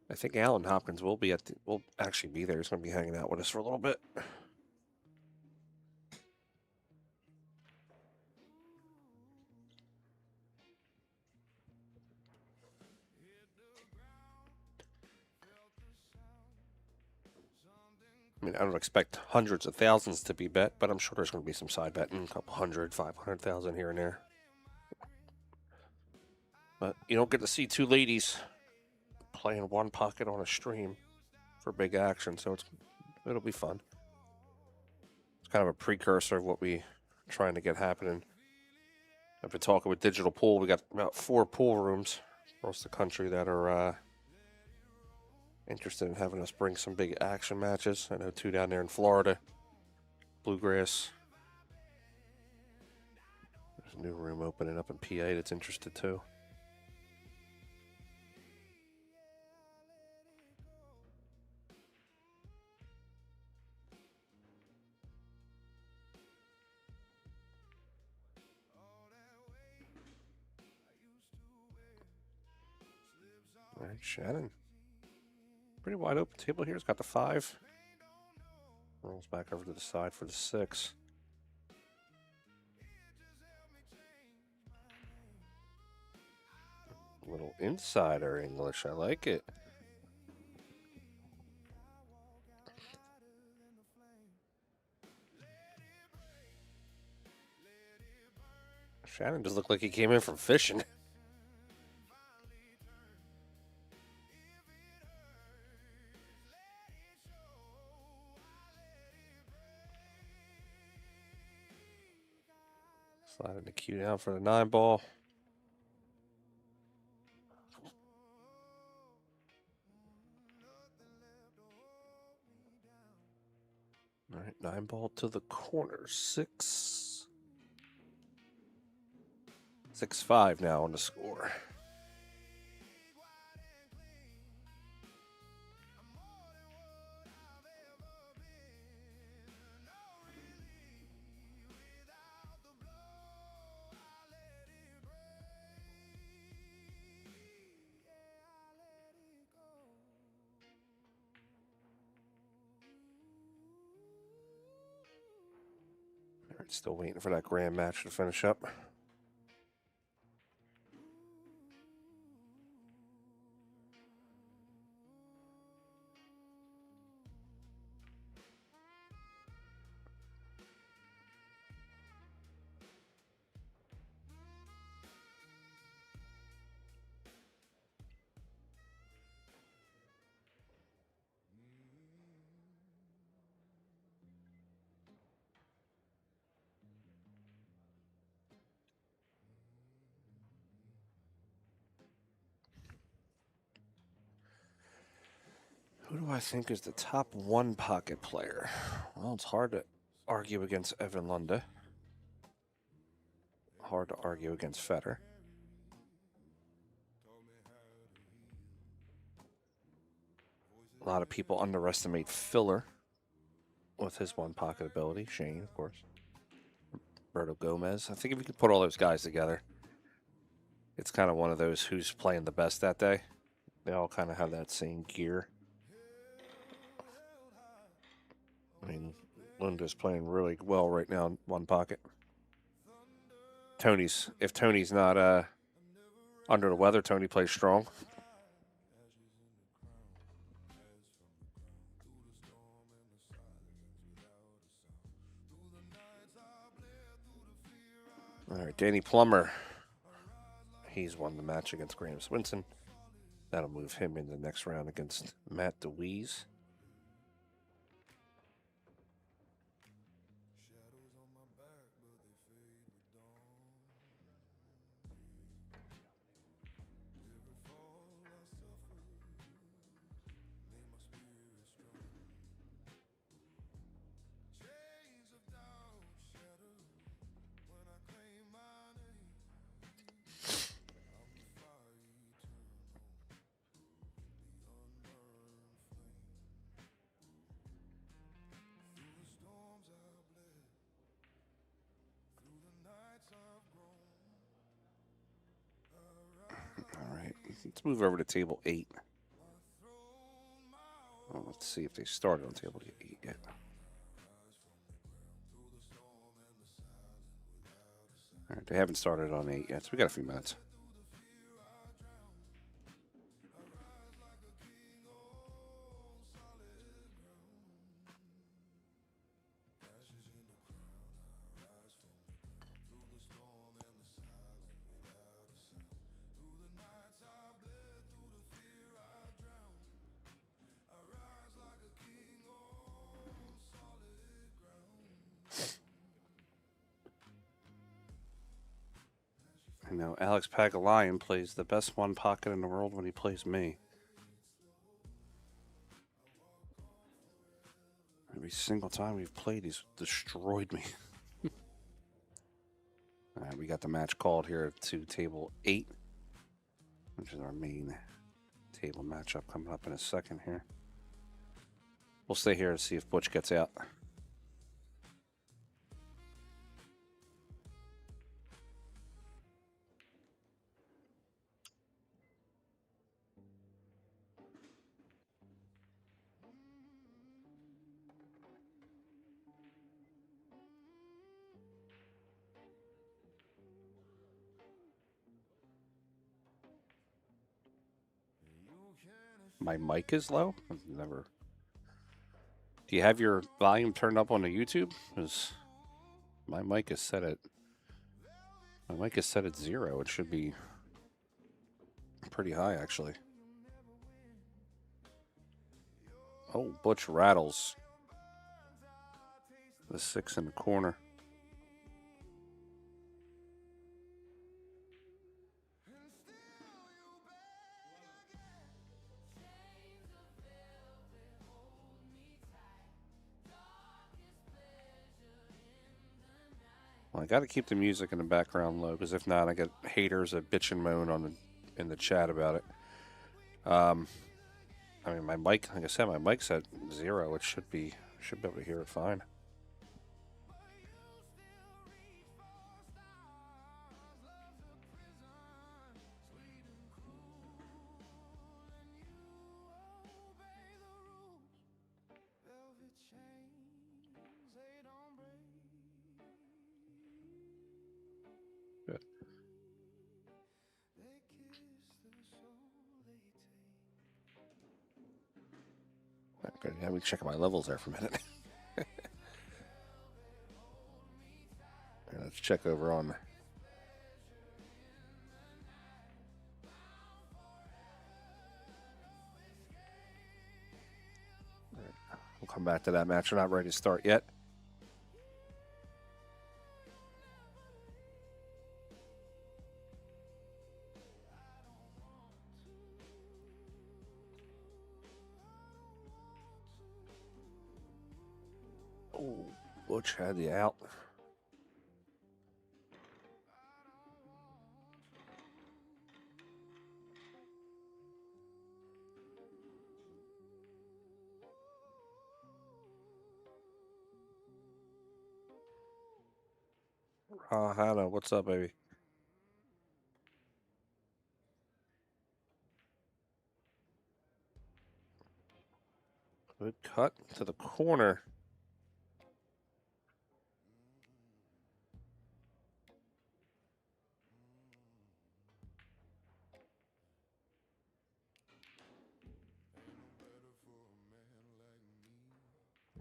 I think Alan Hopkins will actually be there. He's going to be hanging out with us for a little bit. I mean, I don't expect hundreds of thousands to be bet, but I'm sure there's going to be some side betting, a couple 500,000 here and there. But you don't get to see two ladies playing one pocket on a stream for big action, so it'll be fun. It's kind of a precursor of what we're trying to get happening. I've been talking with Digital Pool. We got about 4 pool rooms across the country that are interested in having us bring some big action matches. I know 2 down there in Florida, Bluegrass. There's a new room opening up in PA that's interested too. All right, Shannon. Pretty wide open table here. It's got the 5. Rolls back over to the side for the 6. A little insider English. I like it. Shannon just looked like he came in from fishing. Sliding the cue down for the 9 ball. All right, 9 ball to the corner. 6. 6-5 now on the score. Still waiting for that grand match to finish up. Who do I think is the top one pocket player? Well, it's hard to argue against Evan Lunde. Hard to argue against Federer. A lot of people underestimate Filler with his one pocket ability. Shane, of course. Roberto Gomez. I think if you could put all those guys together, it's kind of one of those who's playing the best that day. They all kind of have that same gear. I mean, Linda's playing really well right now in one pocket. If Tony's not under the weather, Tony plays strong. All right, Danny Plummer. He's won the match against Graham Swinson. That'll move him in the next round against Matt Dwise. Let's move over to table 8. Well, let's see if they started on table 8 yet. All right, they haven't started on 8 yet, so we got a few minutes. I know Alex Pagalion plays the best one pocket in the world when he plays me. Every single time we've played, he's destroyed me. All right, we got the match called here to table 8, which is our main table matchup coming up in a second here. We'll stay here and see if Butch gets out. My mic is low? I've never. Do you have your volume turned up on the YouTube? Because my mic is set at 0. It should be pretty high, actually. Oh, Butch rattles the 6 in the corner. Well, I got to keep the music in the background low, because if not, I get haters that bitch and moan in the chat about it. I mean, my mic, like I said, my mic's at 0. It should be able to hear it fine. Good. Yeah, we check my levels there for a minute. Let's check over on. We'll come back to that match. We're not ready to start yet. Oh, Butch had the out. Hannah, what's up, baby? Good cut to the corner.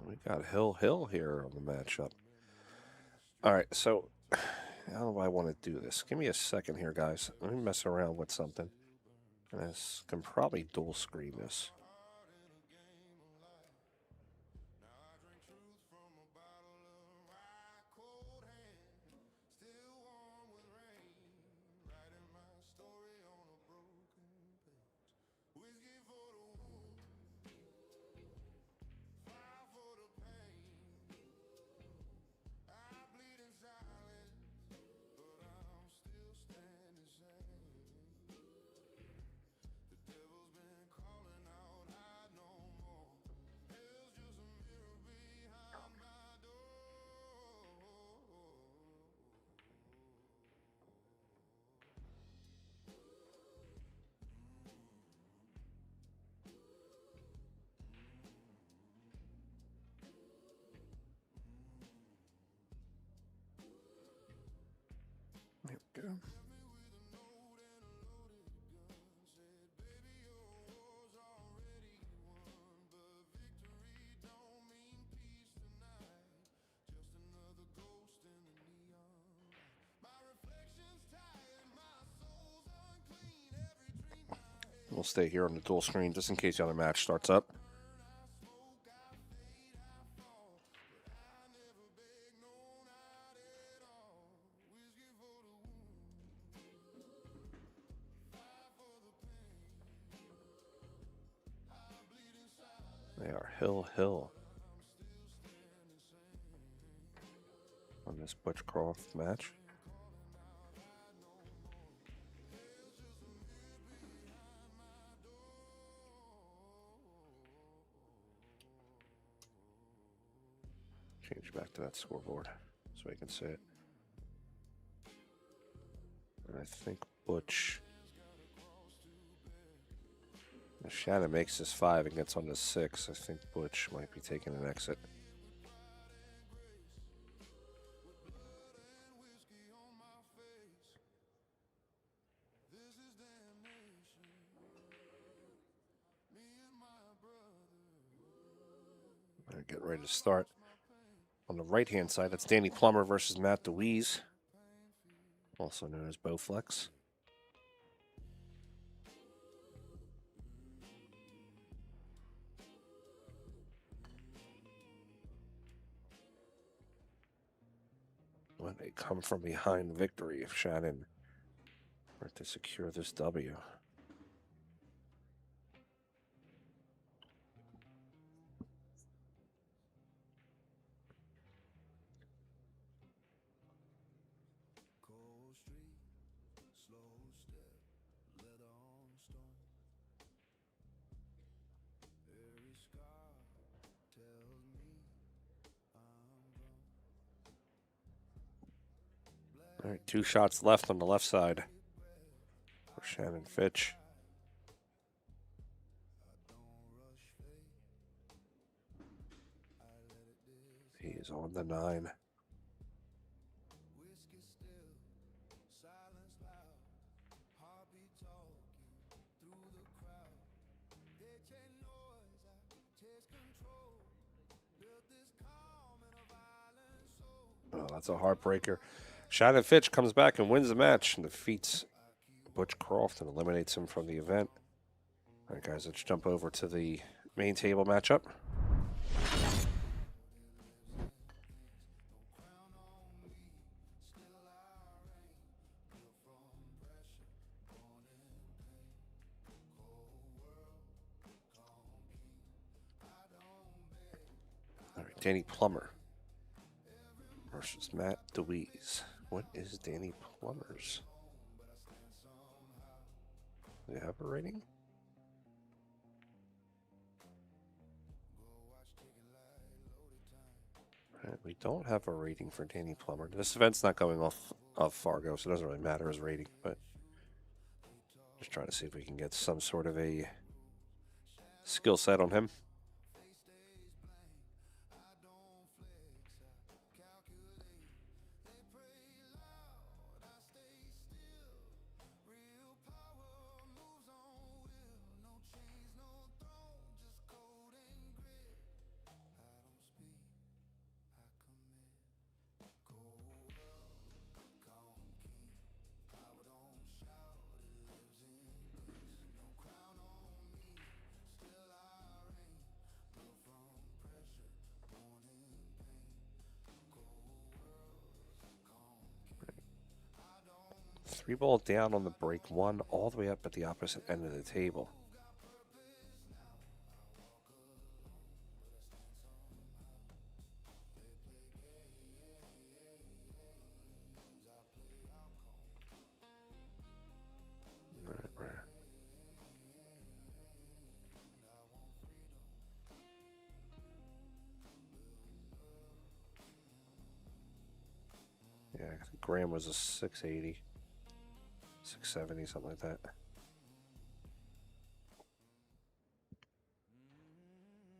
We got Hill here on the matchup. All right, so how do I want to do this? Give me a second here, guys. Let me mess around with something. And this can probably dual screen this. There we go. We'll stay here on the dual screen just in case the other match starts up. They are Hill on this Butch Croft match. Change back to that scoreboard so I can see it. And I think Butch. If Shannon makes this 5 and gets on the 6, I think Butch might be taking an exit. They're getting ready to start. On the right-hand side, that's Danny Plummer versus Matt Dwise, also known as Bowflex. When they come from behind victory if Shannon were to secure this W. All right, 2 shots left on the left side for Shannon Fitch. He is on the 9. Oh, that's a heartbreaker. Shannon Fitch comes back and wins the match and defeats Butch Croft and eliminates him from the event. All right, guys, let's jump over to the main table matchup. All right, Danny Plummer versus Matt Dwise. What is Danny Plummer's? Do they have a rating? We don't have a rating for Danny Plummer. This event's not going off of Fargo, so it doesn't really matter his rating, but just trying to see if we can get some sort of a skill set on him. Three ball down on the break one, all the way up at the opposite end of the table. Yeah, I think Graham was a 680. 670, something like that.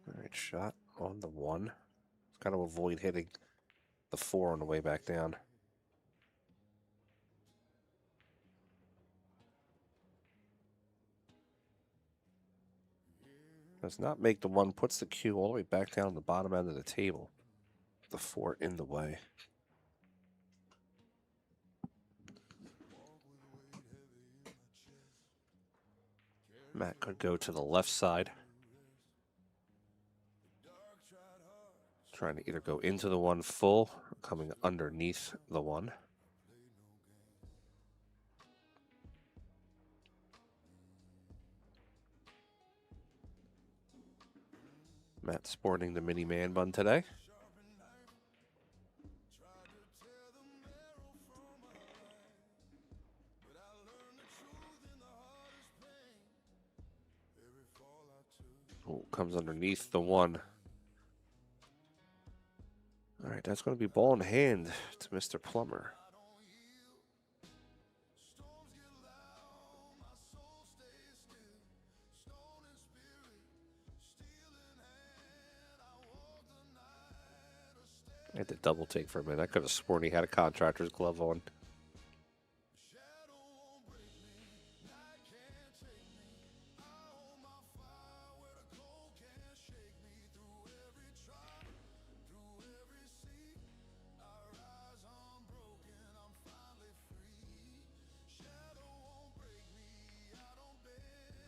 All right, shot on the one. It's got to avoid hitting the 4 on the way back down. Does not make the 1, puts the cue all the way back down the bottom end of the table. The 4 in the way. Matt could go to the left side. Trying to either go into the 1 full or coming underneath the 1. Matt sporting the mini man bun today. Oh, comes underneath the 1. All right, that's going to be ball in hand to Mr. Plummer. I had to double take for a minute. I could have sworn he had a contractor's glove on.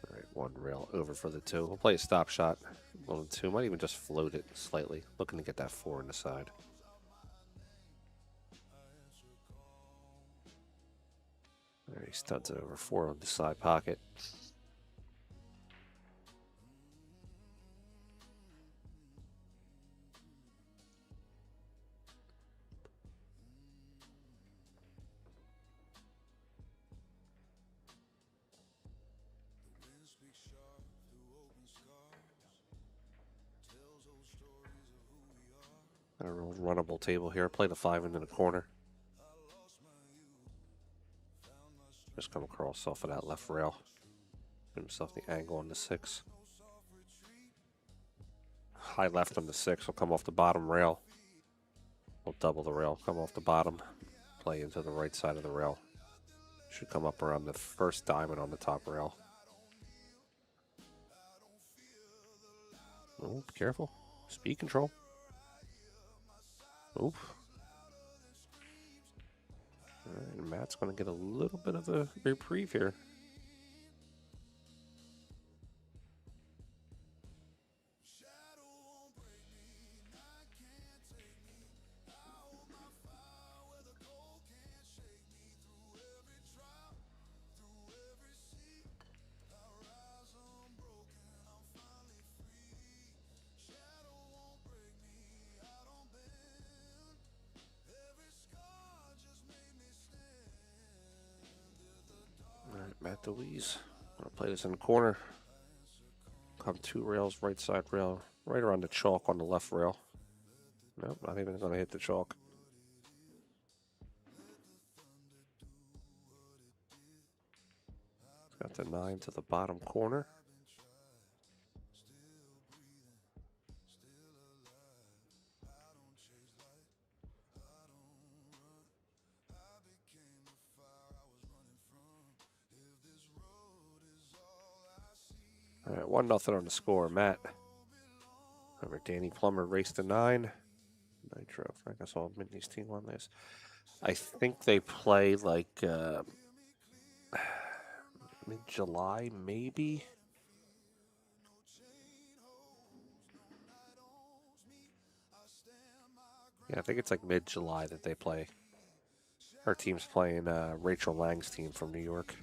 All right, 1 rail over for the 2. We'll play a stop shot on the 2. Might even just float it slightly. Looking to get that 4 in the side. There he studs it over 4 on the side pocket. A real runnable table here. Play the 5 into the corner. Just come across off of that left rail. Give himself the angle on the 6. High left on the 6 will come off the bottom rail. We'll double the rail, come off the bottom, play into the right side of the rail. Should come up around the first diamond on the top rail. Oh, be careful. Speed control. Oof. All right, Matt's going to get a little bit of a reprieve here. Matt Dwise. Gonna play this in the corner. Come 2 rails, right side rail, right around the chalk on the left rail. Nope, not even going to hit the chalk. Got the 9 to the bottom corner. All right, 1-0 on the score. Matt. Over Danny Plummer raced to 9. Nitro. I guess all Mindy's team won this. I think they play like mid-July, maybe. Yeah, I think it's like mid-July that they play. Her team's playing Rachel Lang's team from New York.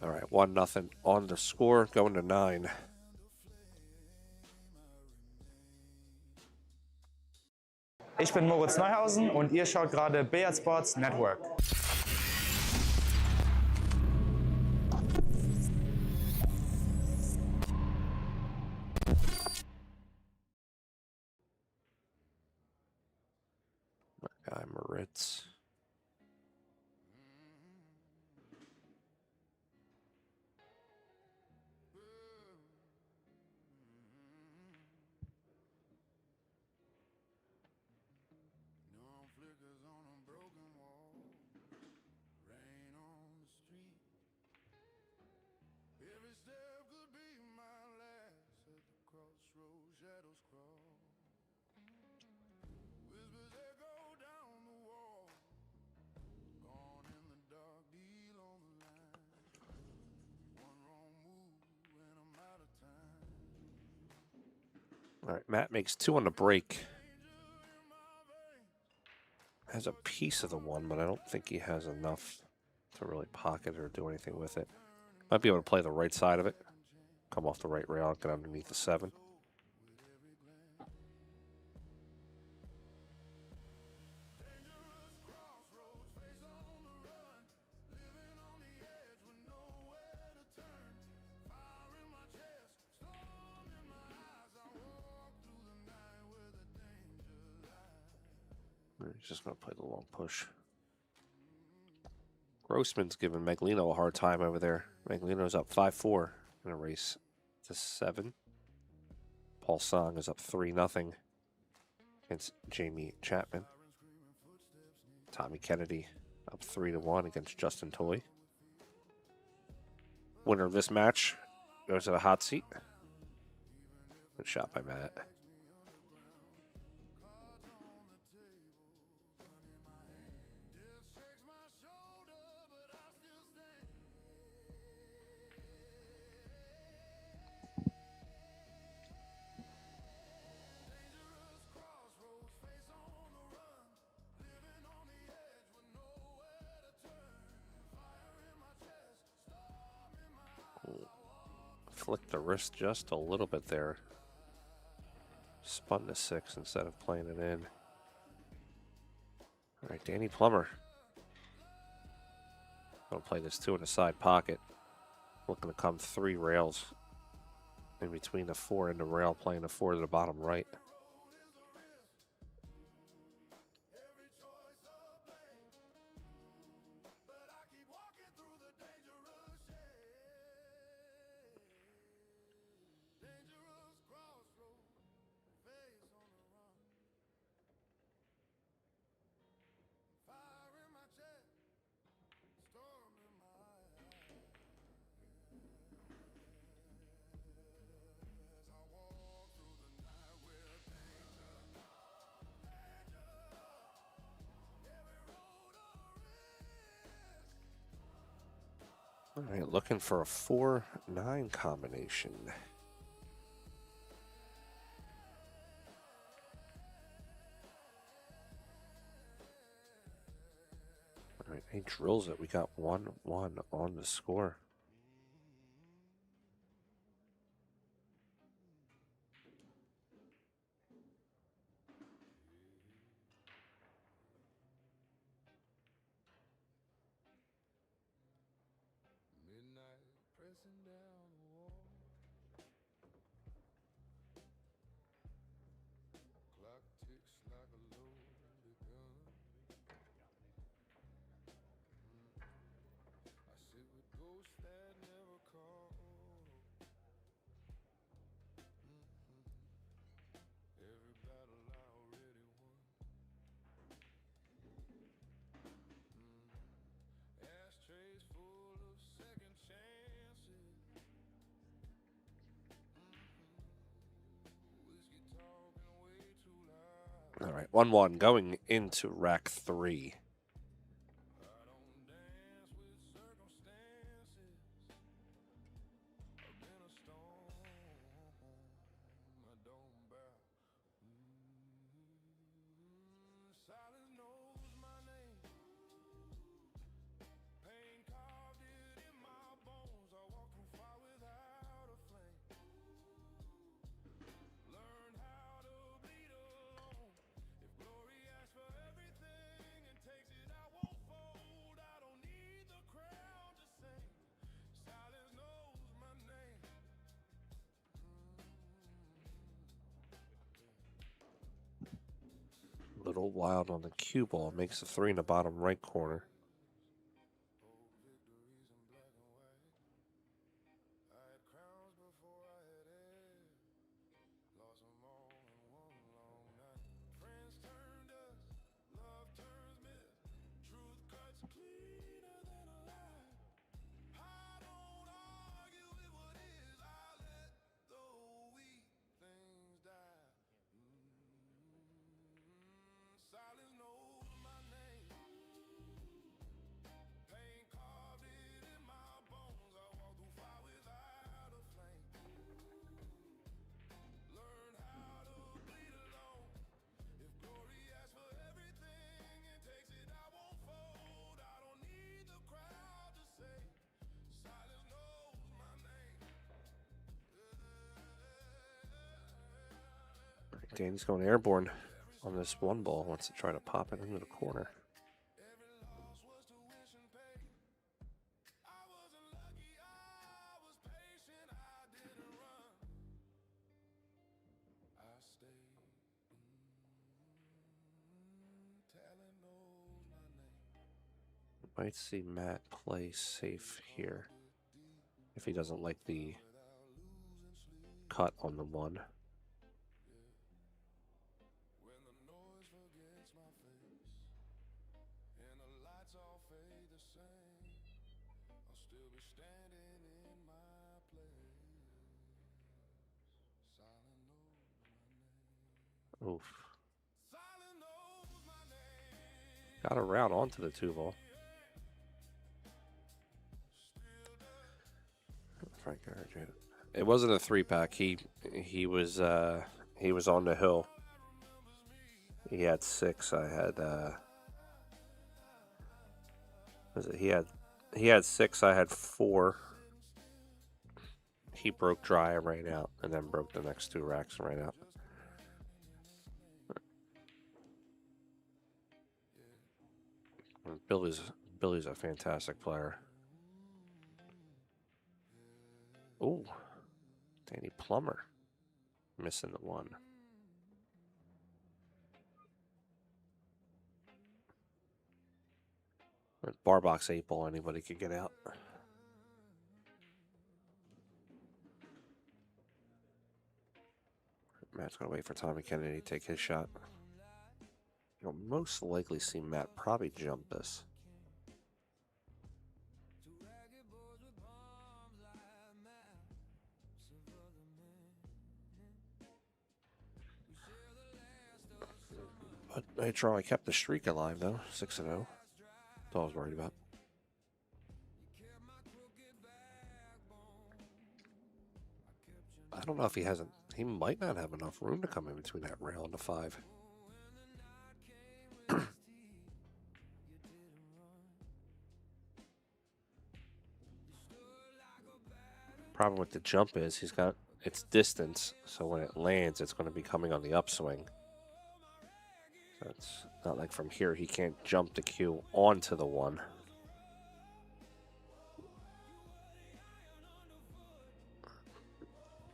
All right, 1-0 on the score, going to 9. Ich bin Moritz Neuhausen und ihr schaut gerade Billiard Sports Network. My guy Moritz. Neon flickers on a broken wall, rain on the street. Every step could be my last at the crossroads, shadows crawl. Whispers echo down the wall, gone in the dark, deal on the line. One wrong move and I'm out of time. All right, Matt makes 2 on the break. Has a piece of the 1, but I don't think he has enough to really pocket or do anything with it. Might be able to play the right side of it. Come off the right rail, get underneath the 7. He's just going to play the long push. Grossman's giving Magalino a hard time over there. Magalino's up 5-4 in a race to 7. Paul Song is up 3-0 against Jamie Chapman. Tommy Kennedy up 3-1 against Justin Toy. Winner of this match goes to the hot seat. Good shot by Matt. Flicked the wrist just a little bit there. Spun to 6 instead of playing it in. All right, Danny Plummer. Gonna play this 2 in the side pocket. Looking to come 3 rails in between the 4 and the rail, playing the 4 to the bottom right. All right, looking for a 4-9 combination. All right, he drills it. We got 1-1 on the score. Midnight pressing down the wall. 1-1 going into rack 3. Little wild on the cue ball. Makes a 3 in the bottom right corner. Danny's going airborne on this one ball. Wants to try to pop it into the corner. Might see Matt play safe here if he doesn't like the cut on the 1. Oof. Got around onto the 2 ball. Frank Garrett. It wasn't a 3-pack. He was on the hill. He had 6. I had he had 6. I had 4. He broke dry and ran out, and then broke the next 2 racks and ran out. Billy's a fantastic player. Ooh, Danny Plummer missing the 1. Bar box 8 ball, anybody could get out. Matt's gonna wait for Tommy Kennedy to take his shot. You'll most likely see Matt probably jump this. But Nitro, I kept the streak alive though, 6-0. That's all I was worried about. I don't know if he hasn't. He might not have enough room to come in between that rail and the 5. Problem with the jump is he's got its distance, so when it lands, it's going to be coming on the upswing. So it's not like from here he can't jump the cue onto the 1.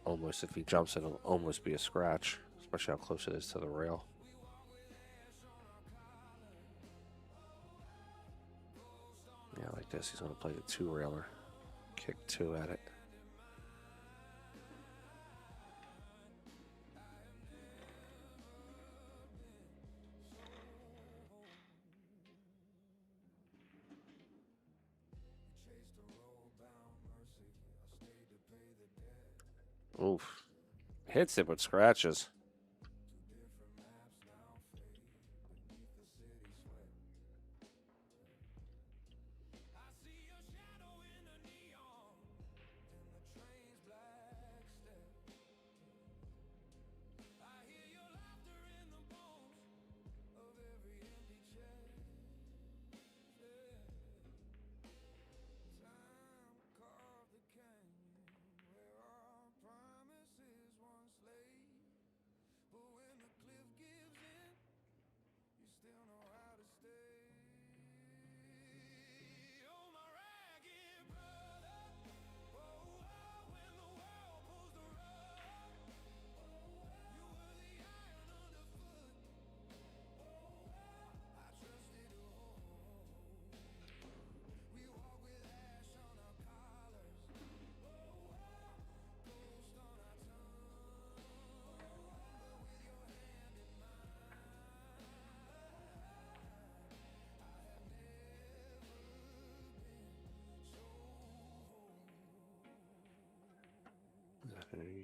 Almost, if he jumps, it'll almost be a scratch, especially how close it is to the rail. Yeah, like this, he's going to play the 2-railer, kick 2 at it. Oof. Hits it with scratches.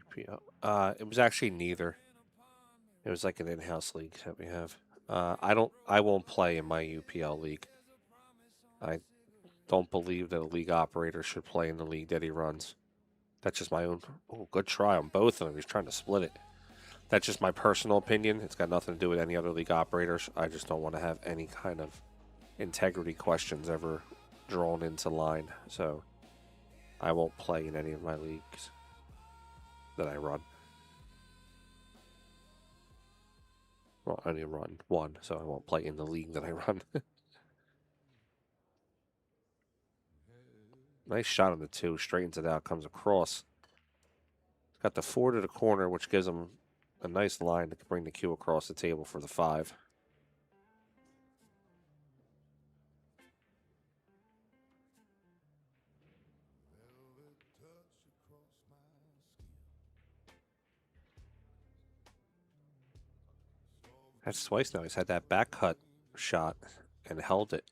UPL. It was actually neither. It was like an in-house league that we have. I won't play in my UPL league. I don't believe that a league operator should play in the league that he runs. That's just my own. Oh, good try on both of them. He's trying to split it. That's just my personal opinion. It's got nothing to do with any other league operators. I just don't want to have any kind of integrity questions ever drawn into line. So I won't play in any of my leagues that I run. Well, I only run one, so I won't play in the league that I run. Nice shot on the 2. Straightens it out, comes across. Got the 4 to the corner, which gives him a nice line to bring the cue across the table for the 5. That's twice now. He's had that back cut shot and held it.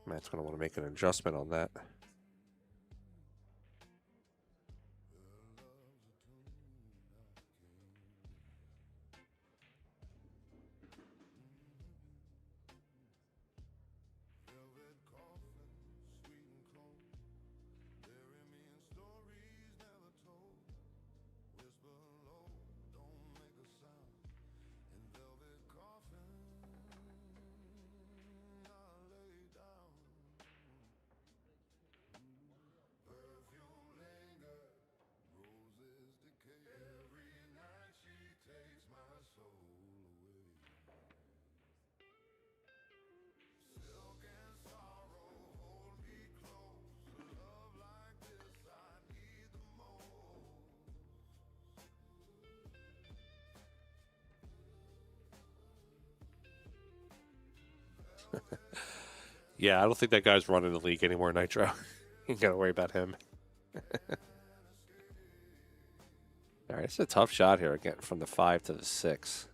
Matt's going to want to make an adjustment on that. Yeah, I don't think that guy's running the league anymore, Nitro. You got to worry about him. All right, it's a tough shot here again from the 5 to the 6.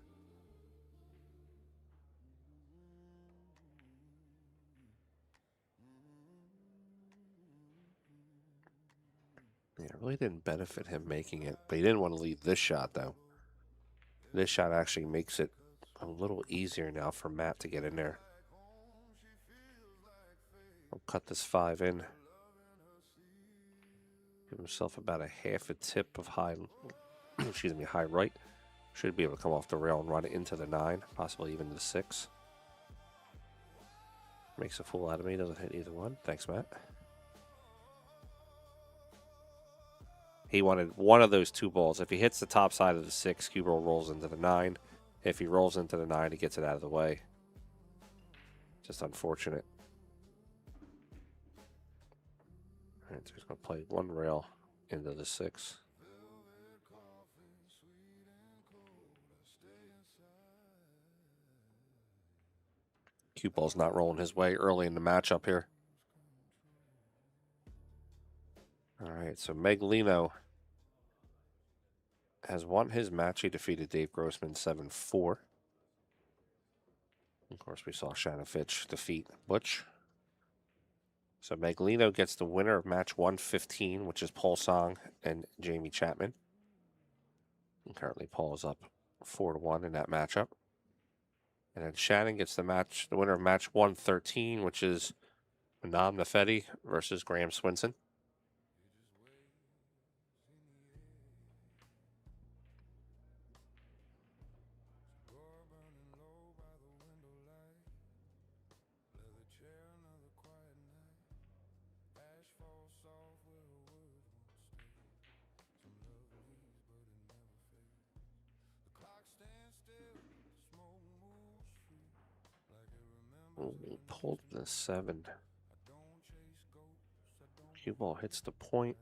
Yeah, it really didn't benefit him making it, but he didn't want to leave this shot, though. This shot actually makes it a little easier now for Matt to get in there. I'll cut this 5 in. Give himself about a half a tip of high, excuse me, high right. Should be able to come off the rail and run it into the 9, possibly even the 6. Makes a fool out of me, doesn't hit either one. Thanks, Matt. He wanted one of those 2 balls. If he hits the top side of the 6, cue ball rolls into the 9. If he rolls into the 9, he gets it out of the way. Just unfortunate. All right, so he's going to play 1 rail into the 6. Cue ball's not rolling his way early in the matchup here. All right, so Magalino has won his match. He defeated Dave Grossman 7-4. Of course, we saw Shannon Fitch defeat Butch. So Magalino gets the winner of match 115, which is Paul Song and Jamie Chapman. And currently, Paul is up 4-1 in that matchup. And then Shannon gets the winner of match 113, which is Manam Nafedi versus Graham Swinson. Pulled the 7. Cue ball hits the point.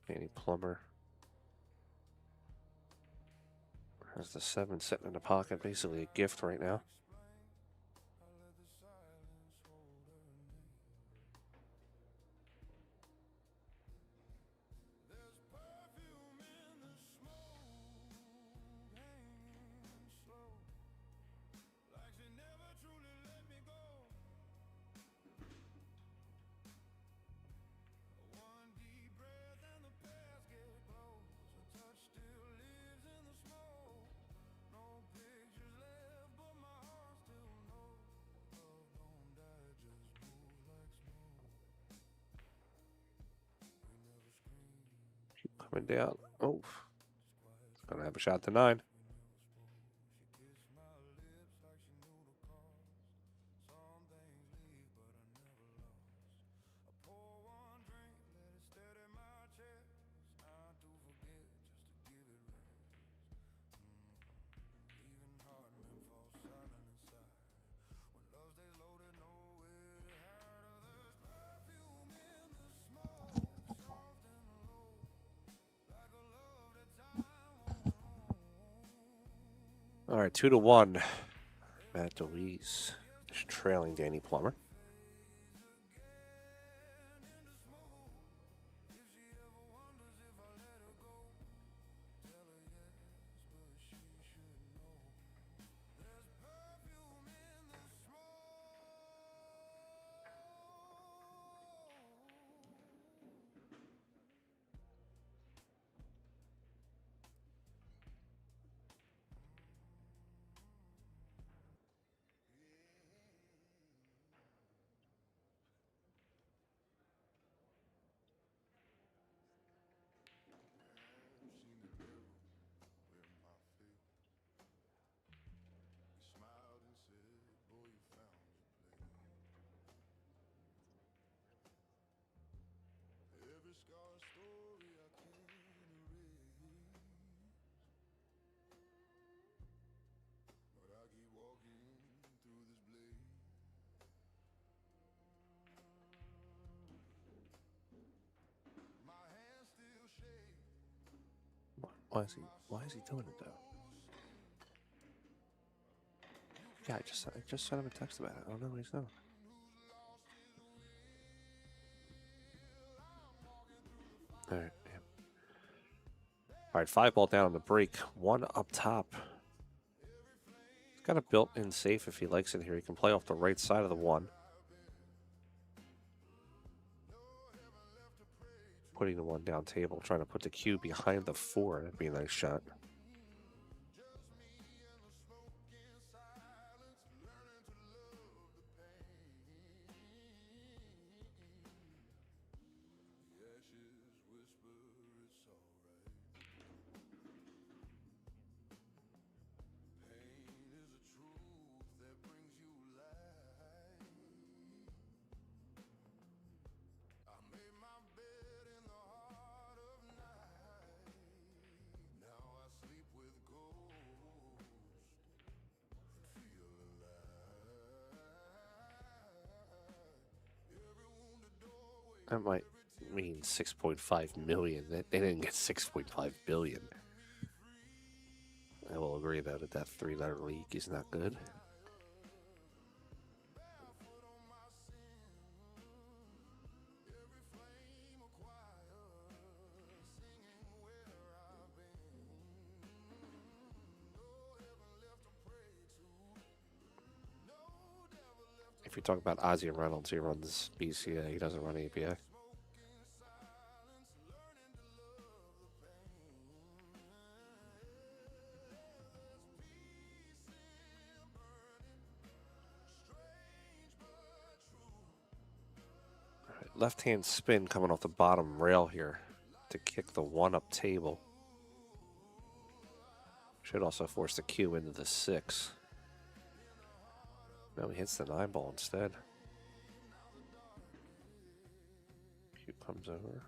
Danny Plummer has the 7 sitting in the pocket, basically a gift right now. Coming down. Oh, gonna have a shot to 9. All right, 2-1. Matt Dwise is trailing Danny Plummer. Why is he doing it though? Yeah, I just sent him a text about it. I don't know what he's doing. All right, yeah. All right, 5-ball down on the break. 1 up top. He's got a built-in safe if he likes it here. He can play off the right side of the 1. Putting the 1 down table, trying to put the cue behind the 4. That'd be a nice shot. That might mean 6.5 million. They didn't get 6.5 billion. I will agree though that 3-letter league is not good. If you talk about Ozzie and Reynolds, he runs BCA. He doesn't run APA. Left-hand spin coming off the bottom rail here to kick the 1 up table. Should also force the cue into the 6. No, he hits the 9-ball instead. Cue comes over.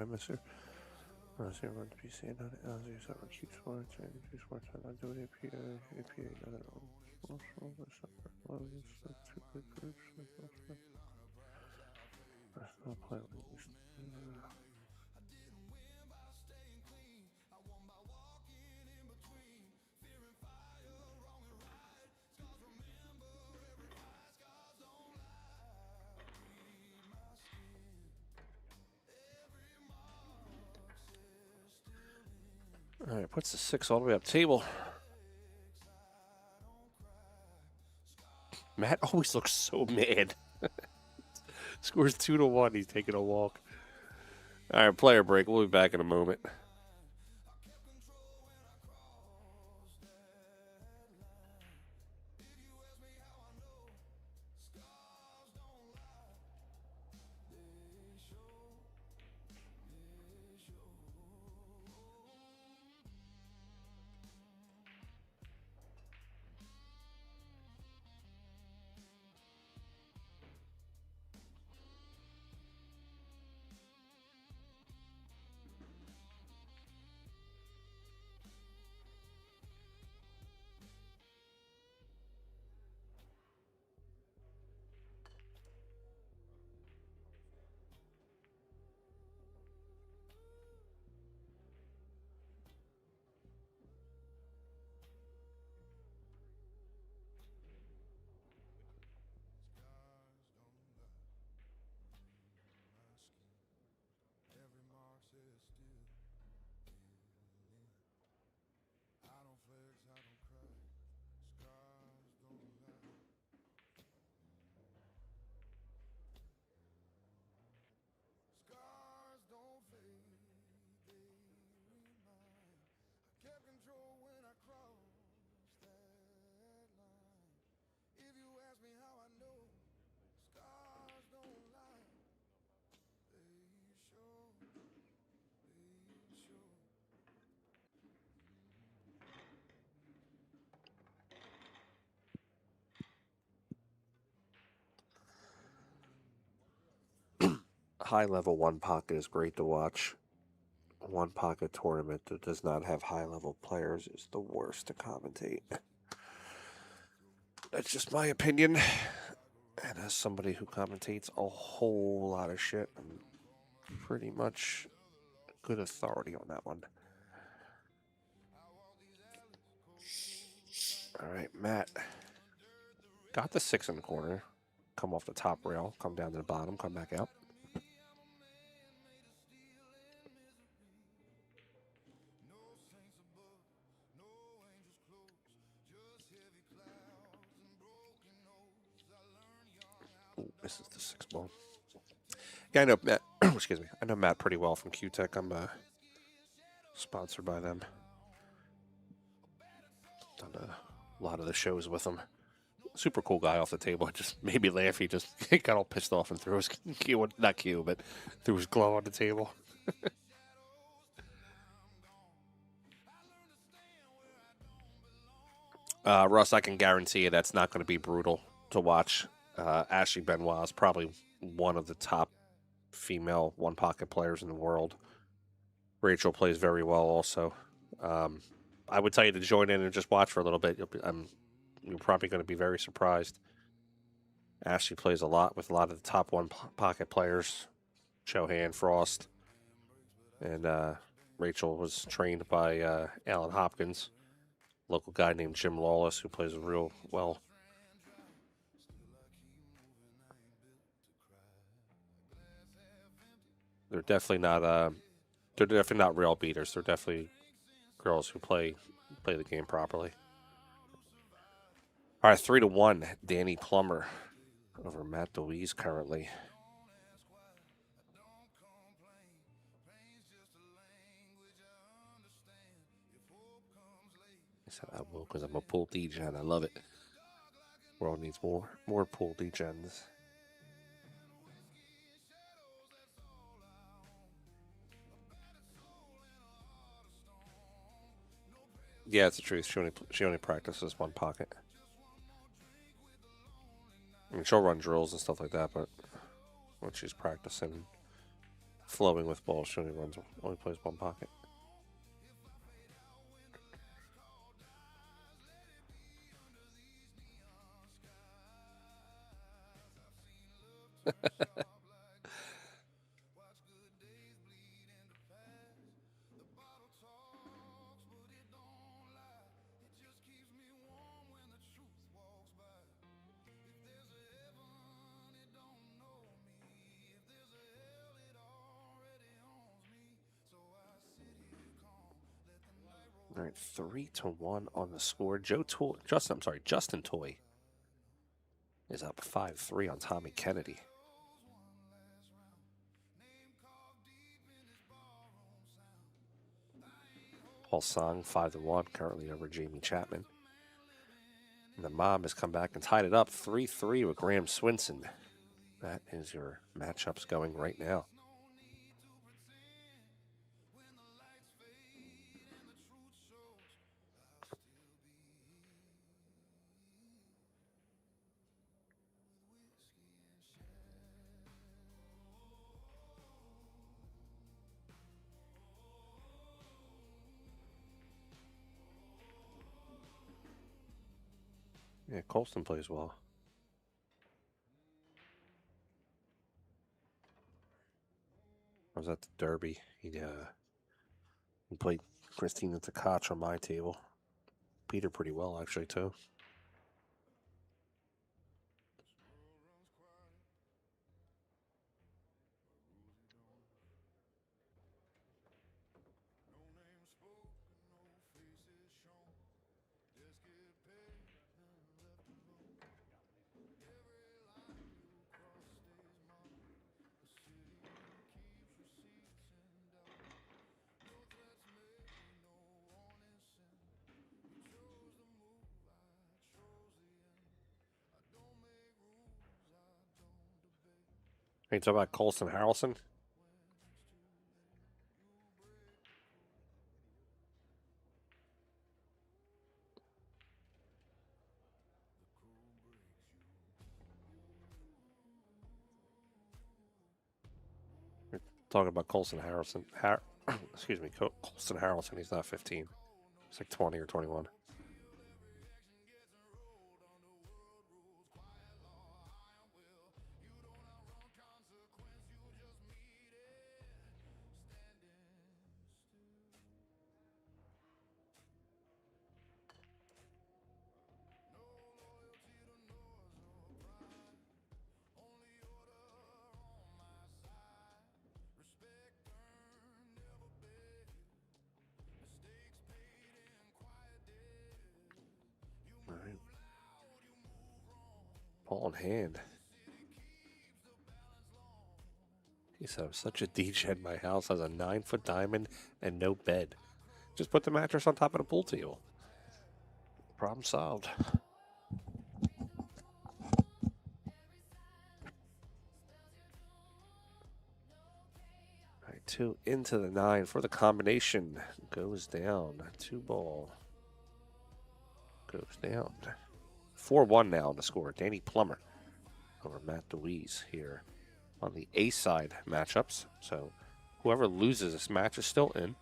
I miss her? Zero run to PC, not LZ, so keep sports, and two sports, and I do it APA, another one. Two good groups. Personal play. All right, puts the 6 all the way up table. Matt always looks so mad. Scores 2-1. He's taking a walk. All right, player break. We'll be back in a moment. High level one pocket is great to watch. One pocket tournament that does not have high level players is the worst to commentate. That's just my opinion. And as somebody who commentates a whole lot of shit, I'm pretty much good authority on that one. All right, Matt. Got the 6 in the corner. Come off the top rail, come down to the bottom, come back out. Ooh, this is the 6 ball. Yeah, I know Matt. Excuse me. I know Matt pretty well from QTech. I'm sponsored by them. Done a lot of the shows with him. Super cool guy off the table. It just made me laugh. He just got all pissed off and threw his cue, not cue, but threw his glove on the table. Russ, I can guarantee you that's not going to be brutal to watch. Ashley Benoit is probably one of the top female one pocket players in the world. Rachel plays very well also. I would tell you to join in and just watch for a little bit. You're probably going to be very surprised. Ashley plays a lot with a lot of the top one pocket players. Chohan, Frost. And Rachel was trained by Alan Hopkins, local guy named Jim Lawless, who plays real well. They're definitely not real beaters. They're definitely girls who play the game properly. All right, 3-1. Danny Plummer over Matt Dwise currently. I said I will because I'm a pool D-gen. I love it. World needs more pool D-gens. Yeah, it's the truth. She only practices one pocket. I mean, she'll run drills and stuff like that, but when she's practicing flowing with balls. She only plays one pocket. All right, 3-1 on the score. Justin Toy is up 5-3 on Tommy Kennedy. Paul Song 5-1, currently over Jamie Chapman. And the Mom has come back and tied it up 3-3 with Graham Swinson. That is your matchups going right now. Yeah, Colston plays well. I was at the Derby. He played Christina Tkach on my table. Beat her pretty well, actually, too. Hey, you talk about Colson Harrelson? We're talking about Colson Harrelson. Excuse me, Colson Harrelson. He's not 15. He's like 20 or 21. All right. Ball in hand. He said, I'm such a DJ. My house has a 9-foot diamond and no bed. Just put the mattress on top of the pool table. Problem solved. All right, 2 into the 9 for the combination. Goes down. 2-ball. Goes down. 4-1 now on the score. Danny Plummer over Matt Dwise here on the A-side matchups. So whoever loses this match is still in.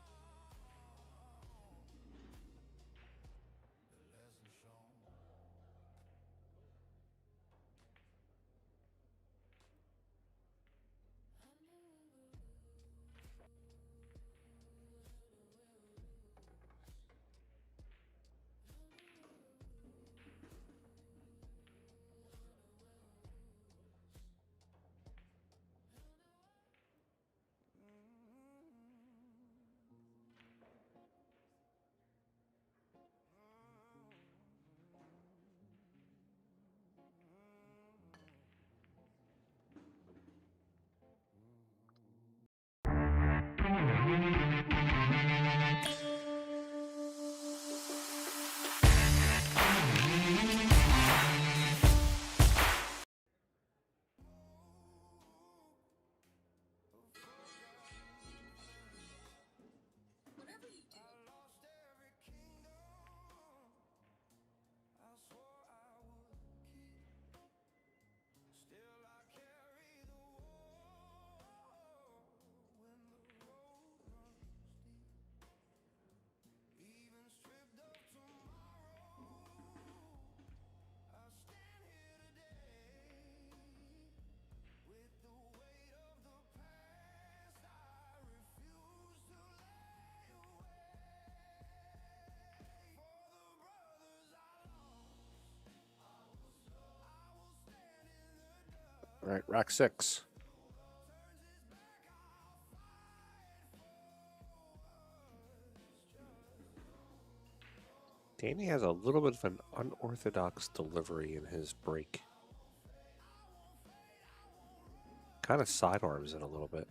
All right, rack 6. Danny has a little bit of an unorthodox delivery in his break. Kind of sidearms it a little bit.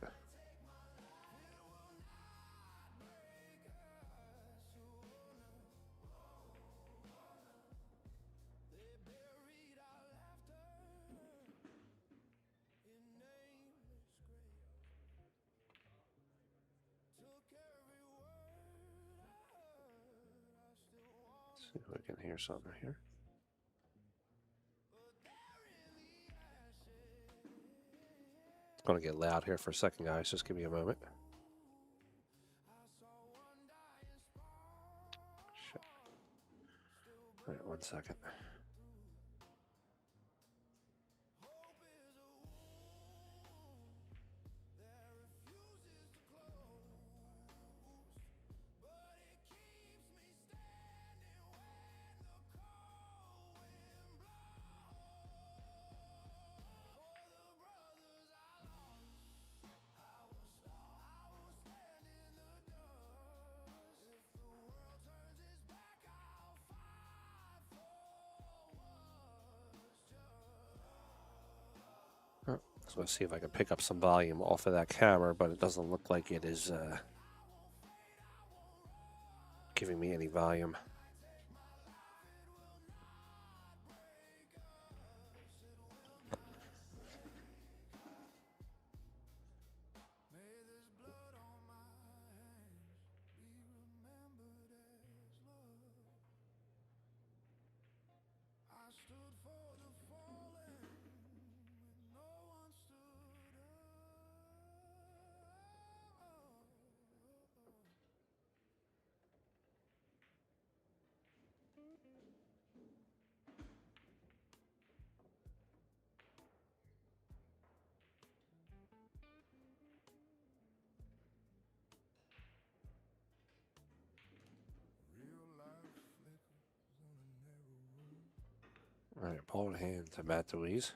See if we can hear something here. It's going to get loud here for a second, guys. Just give me a moment. Shit. All right, 1 second. So let's see if I can pick up some volume off of that camera, but it doesn't look like it is giving me any volume. All right, ball in hand to Matt Dwise.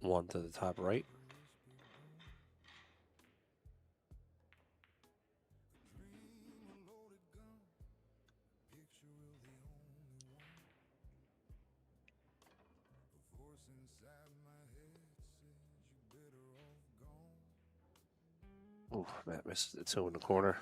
1 to the top right. Ooh, Matt missed the 2 in the corner.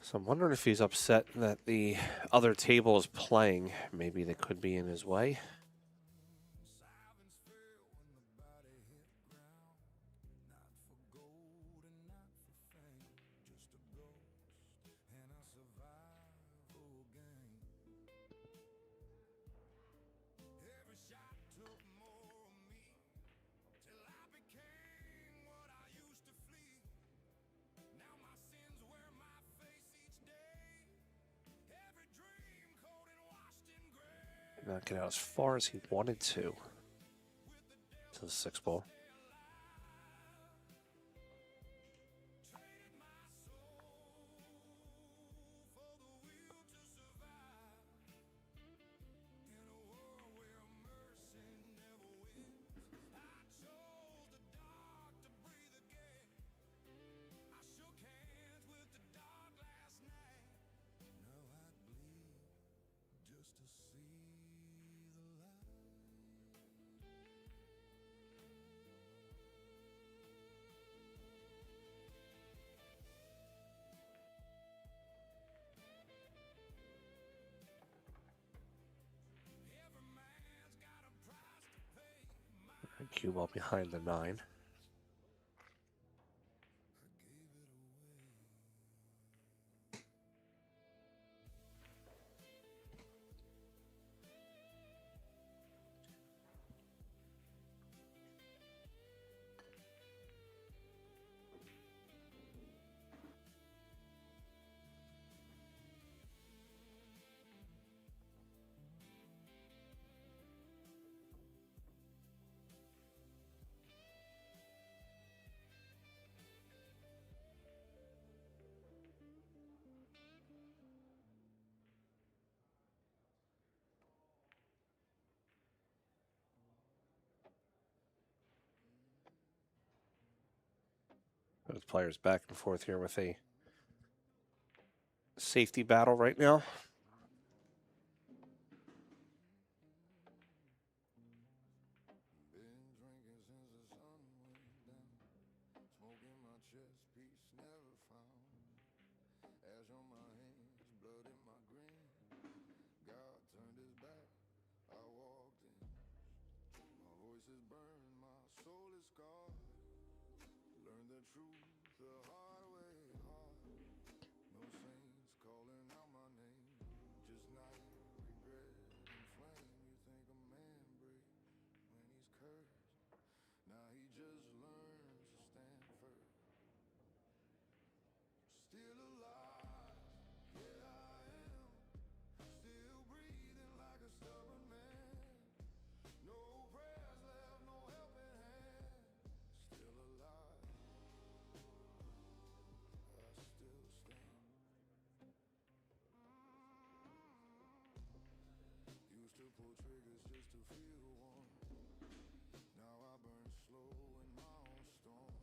So I'm wondering if he's upset that the other table is playing. Maybe they could be in his way. Not get out as far as he wanted to the 6 ball. cue ball behind the 9. Both players back and forth here with a safety battle right now. Been drinking since the sun went down. Smoking my chest piece never found. Ash on my hands, blood in my green. God turned his back, I walked in. My voice is burned, my soul is scarred. Learned the truth the hard way, hard. No saints calling out my name. Just night, regret, and flame. You think a man breaks when he's cursed. Now he just learns to stand firm. Still alive, yeah I am. Still breathing like a stubborn man. No prayers left, no helping hand. Still alive, I still stand. Used to pull triggers just to feel warm. Now I burn slow in my own storm.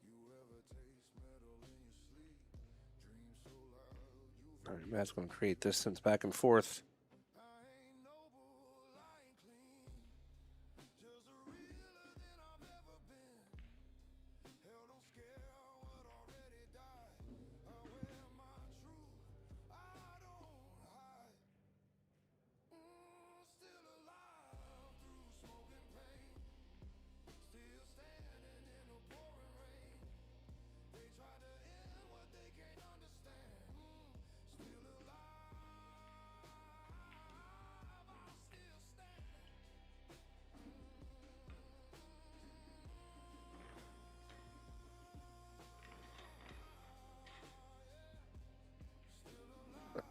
You ever taste metal in your sleep? Dream so loud you All right, Matt's going to create distance back and forth. I ain't noble, I ain't clean. Just realer than I've ever been. Hell don't scare what already died. I wear my truth, I don't hide. Still alive through smoke and pain. Still standing in the pouring rain. They try to end what they can't understand. Still alive, I still stand. Still alive. Still alive.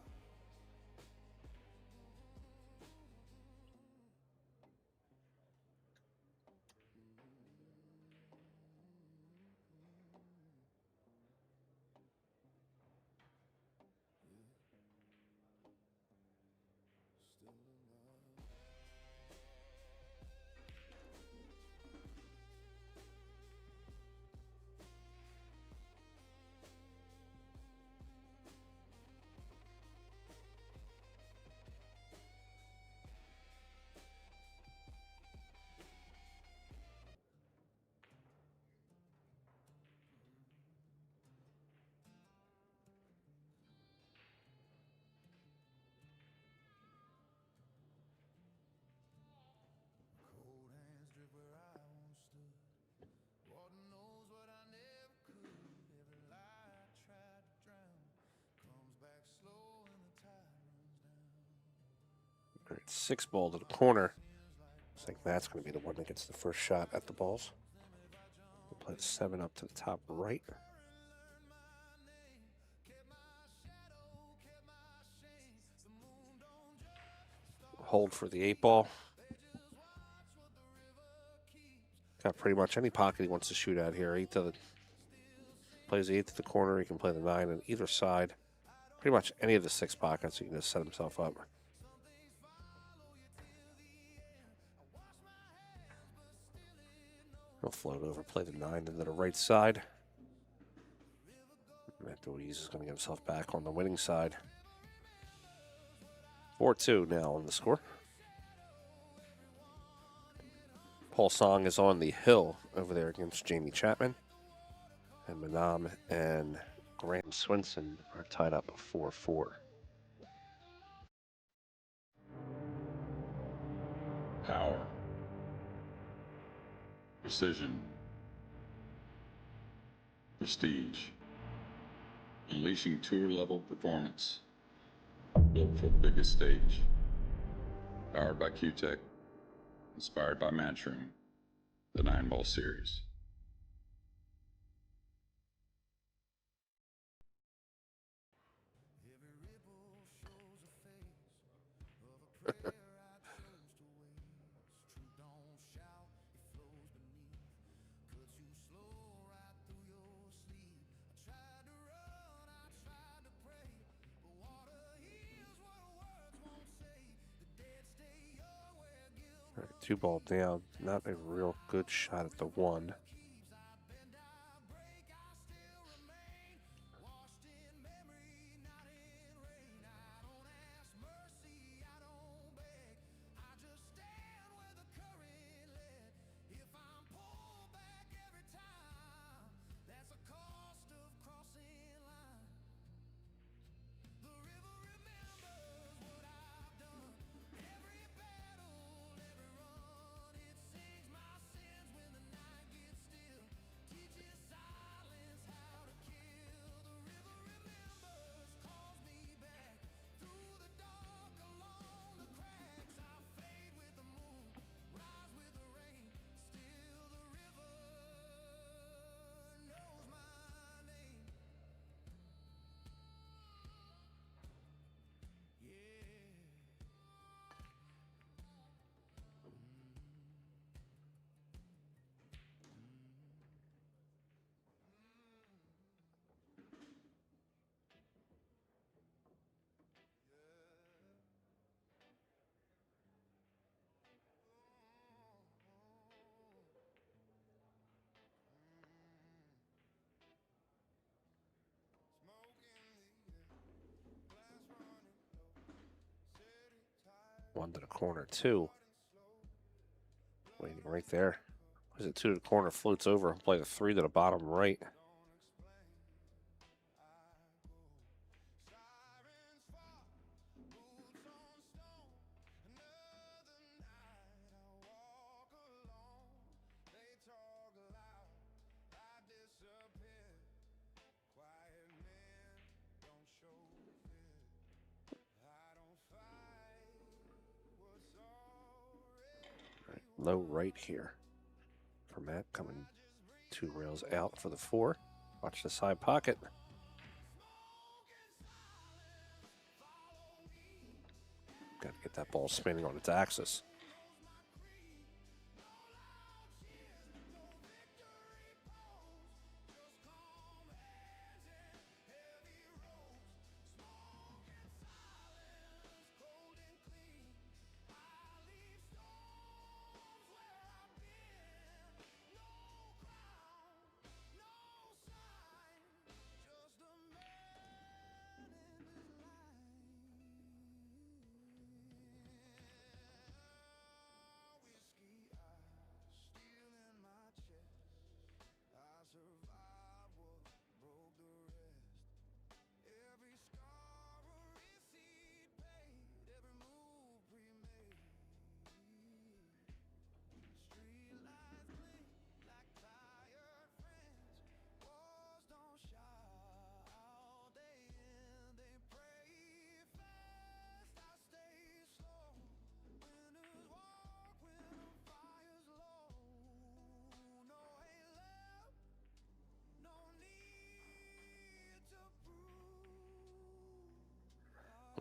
Cold hands drip where I once stood. Water knows what I never could. Every lie I tried to drown comes back slow and the tide runs down. All right, 6 ball to the corner. Looks like Matt's going to be the one that gets the first shot at the balls. We'll play the 7 up to the top right. Hold for the 8 ball. Got pretty much any pocket he wants to shoot at here. 8 to the plays the 8 to the corner. He can play the 9 on either side. Pretty much any of the 6 pockets. He can just set himself up. He'll float over, play the 9 into the right side. Matt Dwise is going to get himself back on the winning side. 4-2 now on the score. Paul Song is on the hill over there against Jamie Chapman. And Manam and Graham Swinson are tied up 4-4. Power. precision, prestige, unleashing tour-level performance, built for the biggest stage, powered by QTech, inspired by Matchroom, the 9-ball series. All right, 2-ball down. Not a real good shot at the 1. One to the corner, 2. Waiting right there. Was it 2 to the corner? Floats over. Play the 3 to the bottom right. Low right here for Matt, coming 2 rails out for the 4. Watch the side pocket. Got to get that ball spinning on its axis.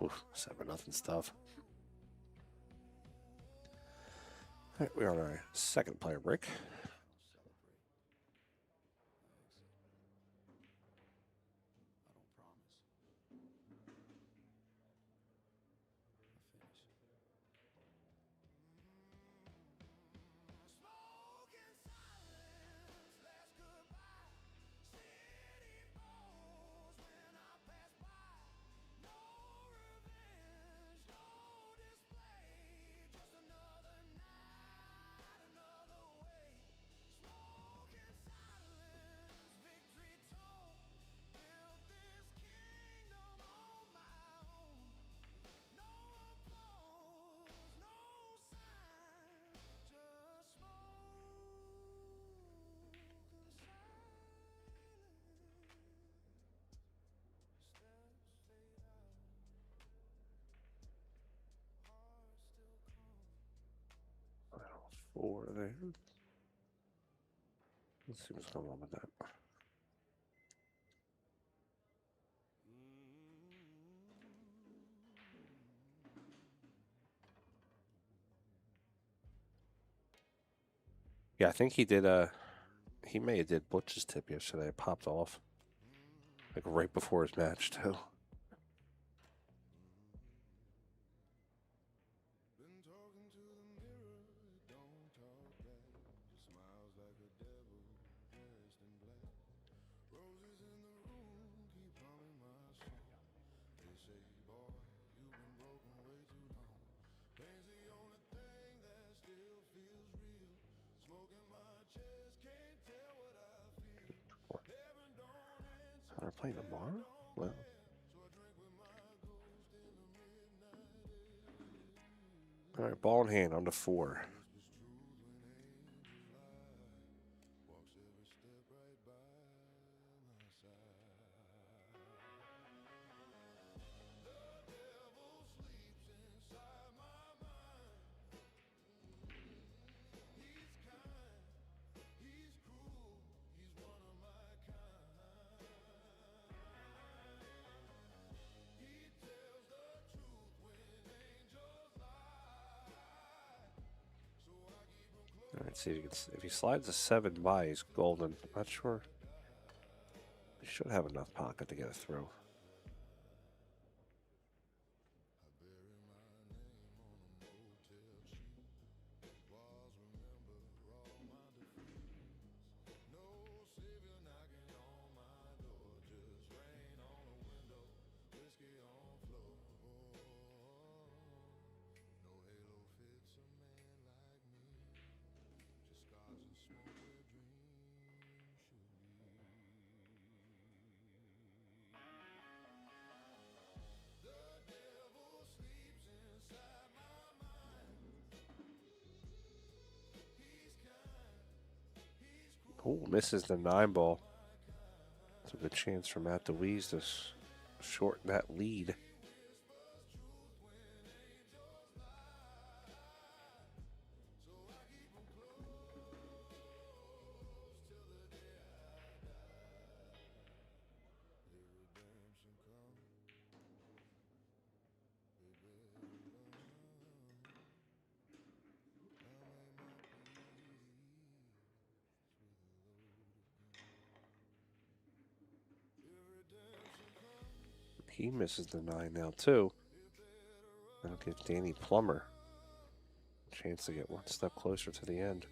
Oof, 7-0 stuff. All right, we're on our second player break. 4 there. Let's see what's going on with that. Yeah, I think he did he may have did Butch's tip yesterday. It popped off. Like right before his match too. Been talking to the mirror, don't talk back. Smiles like a devil dressed in black. Roses in the room keep humming my song. They say, boy, you've been broken way too long. Pain's the only thing that still feels real. Smoke in my chest, can't tell what I feel. Heaven don't answer. Are we playing tomorrow? Well, all right, ball in hand on to 4. Walks every step right by my side. The devil sleeps inside my mind. He's kind, he's cruel, he's one of my kind. He tells the truth when angels lie. So I keep him close. All right, see if he slides a 7 by, he's golden. Not sure. He should have enough pocket to get it through. I bury my name on a motel sheet. Walls remember all my defeats. No savior knocking on my door. Just rain on a window, whiskey on floor. No halo fits a man like me. Just scars and smoke where dreams should be. The devil sleeps inside my mind. He's kind, he's cruel. Oh, misses the 9 ball. It's a good chance for Matt Dwise to shorten that lead. Redemption come, they better run. I made my peace with a load of gun. If redemption comes, He misses the 9 now too. That'll give Danny Plummer a chance to get one step closer to the end.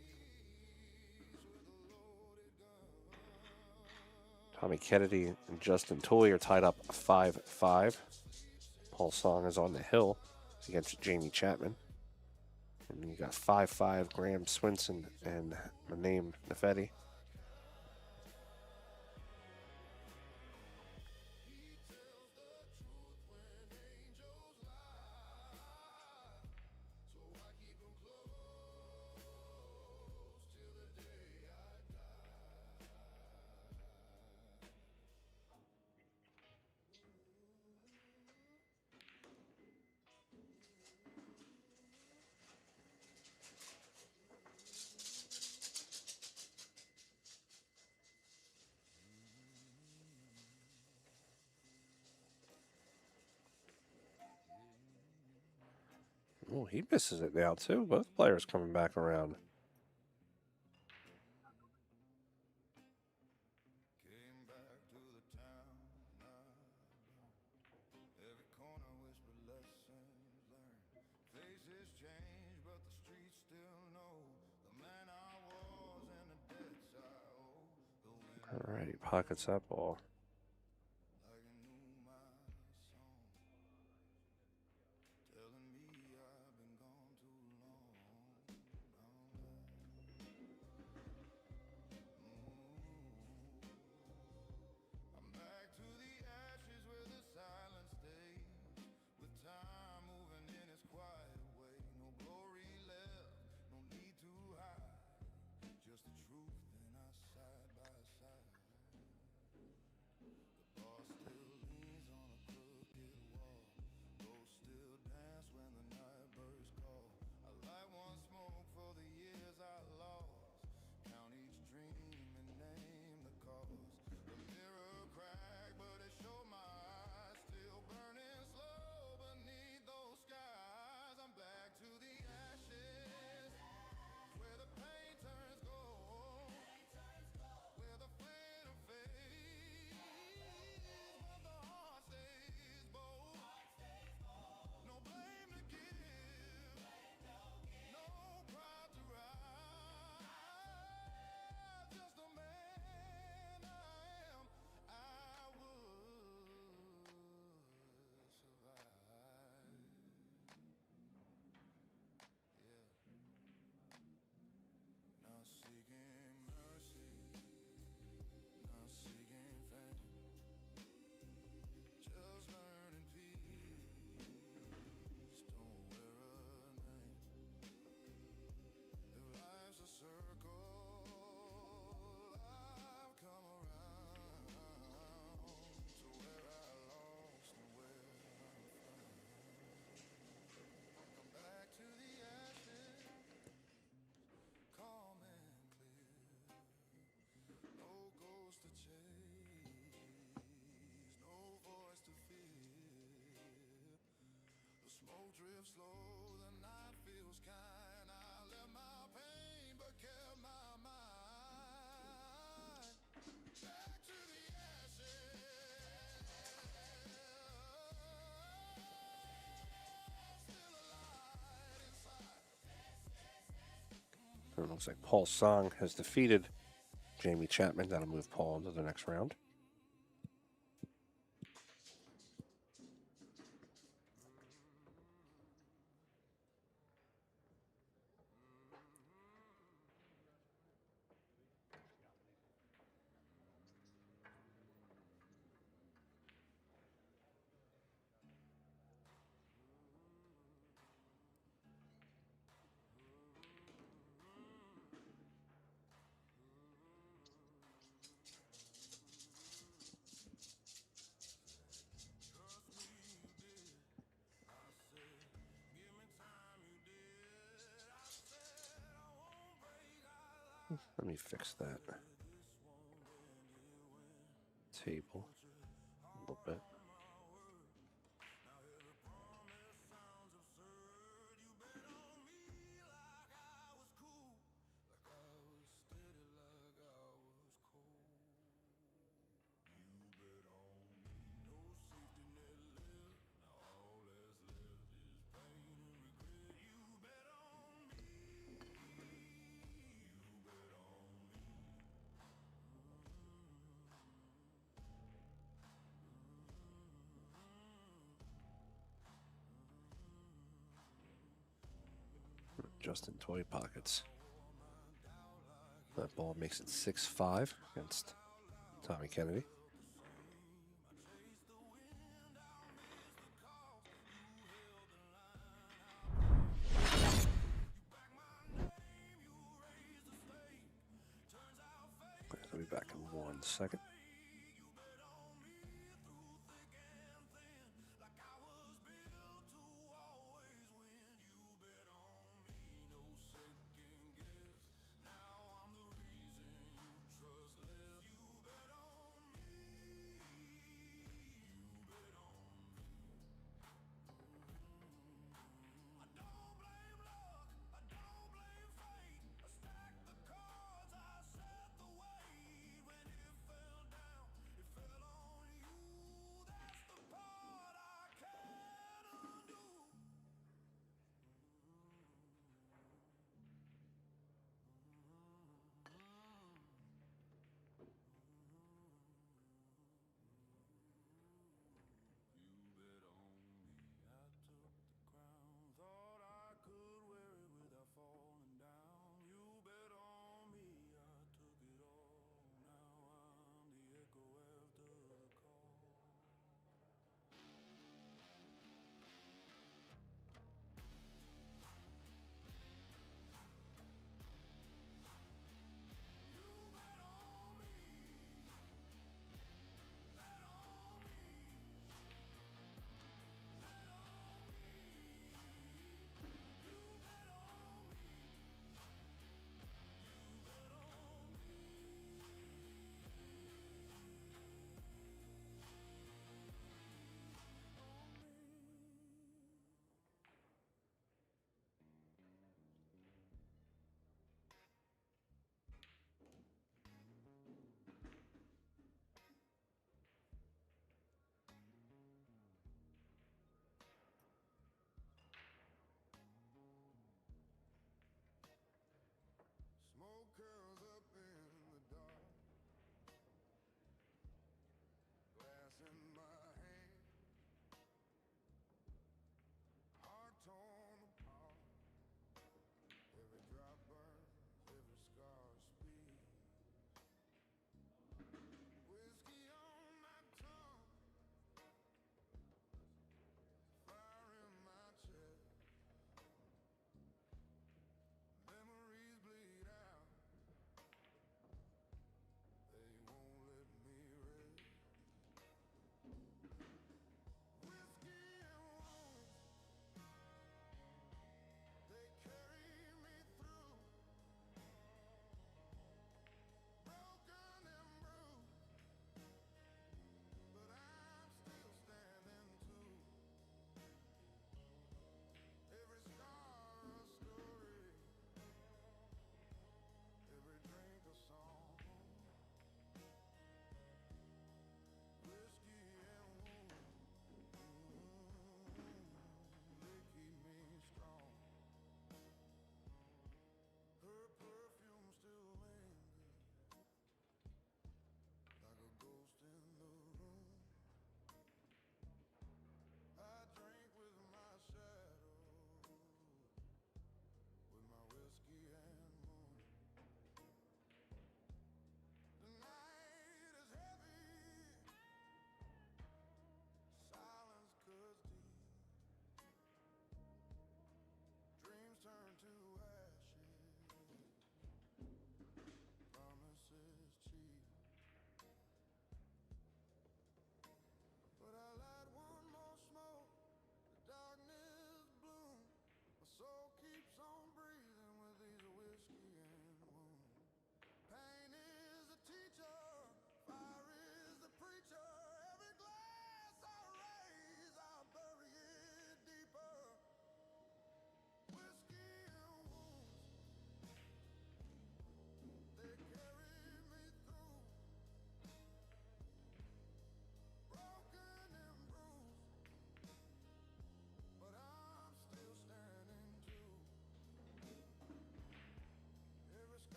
Tommy Kennedy and Justin Toy are tied up 5-5. Paul Song is on the hill against Jamie Chapman. And you got 5-5 Graham Swinson and Maname Nefetti. Oh, he misses it now too. Both players coming back around. came back to the town. Every corner whispered lessons learned. Faces change, but the streets still know the man I was and the debts I owe. The wind Alright, he pockets that ball. like it knew my song, telling me I've been gone too long. I'm back to the ashes where the silence stays. With time moving in its quiet way. No glory left, no need to hide. Just the truth and us side by side. And it looks like Paul Song has defeated Jamie Chapman. That'll move Paul into the next round. Let me fix that table a little bit. Justin Toy pockets. That ball makes it 6-5 against Tommy Kennedy. I'll be back in 1 second.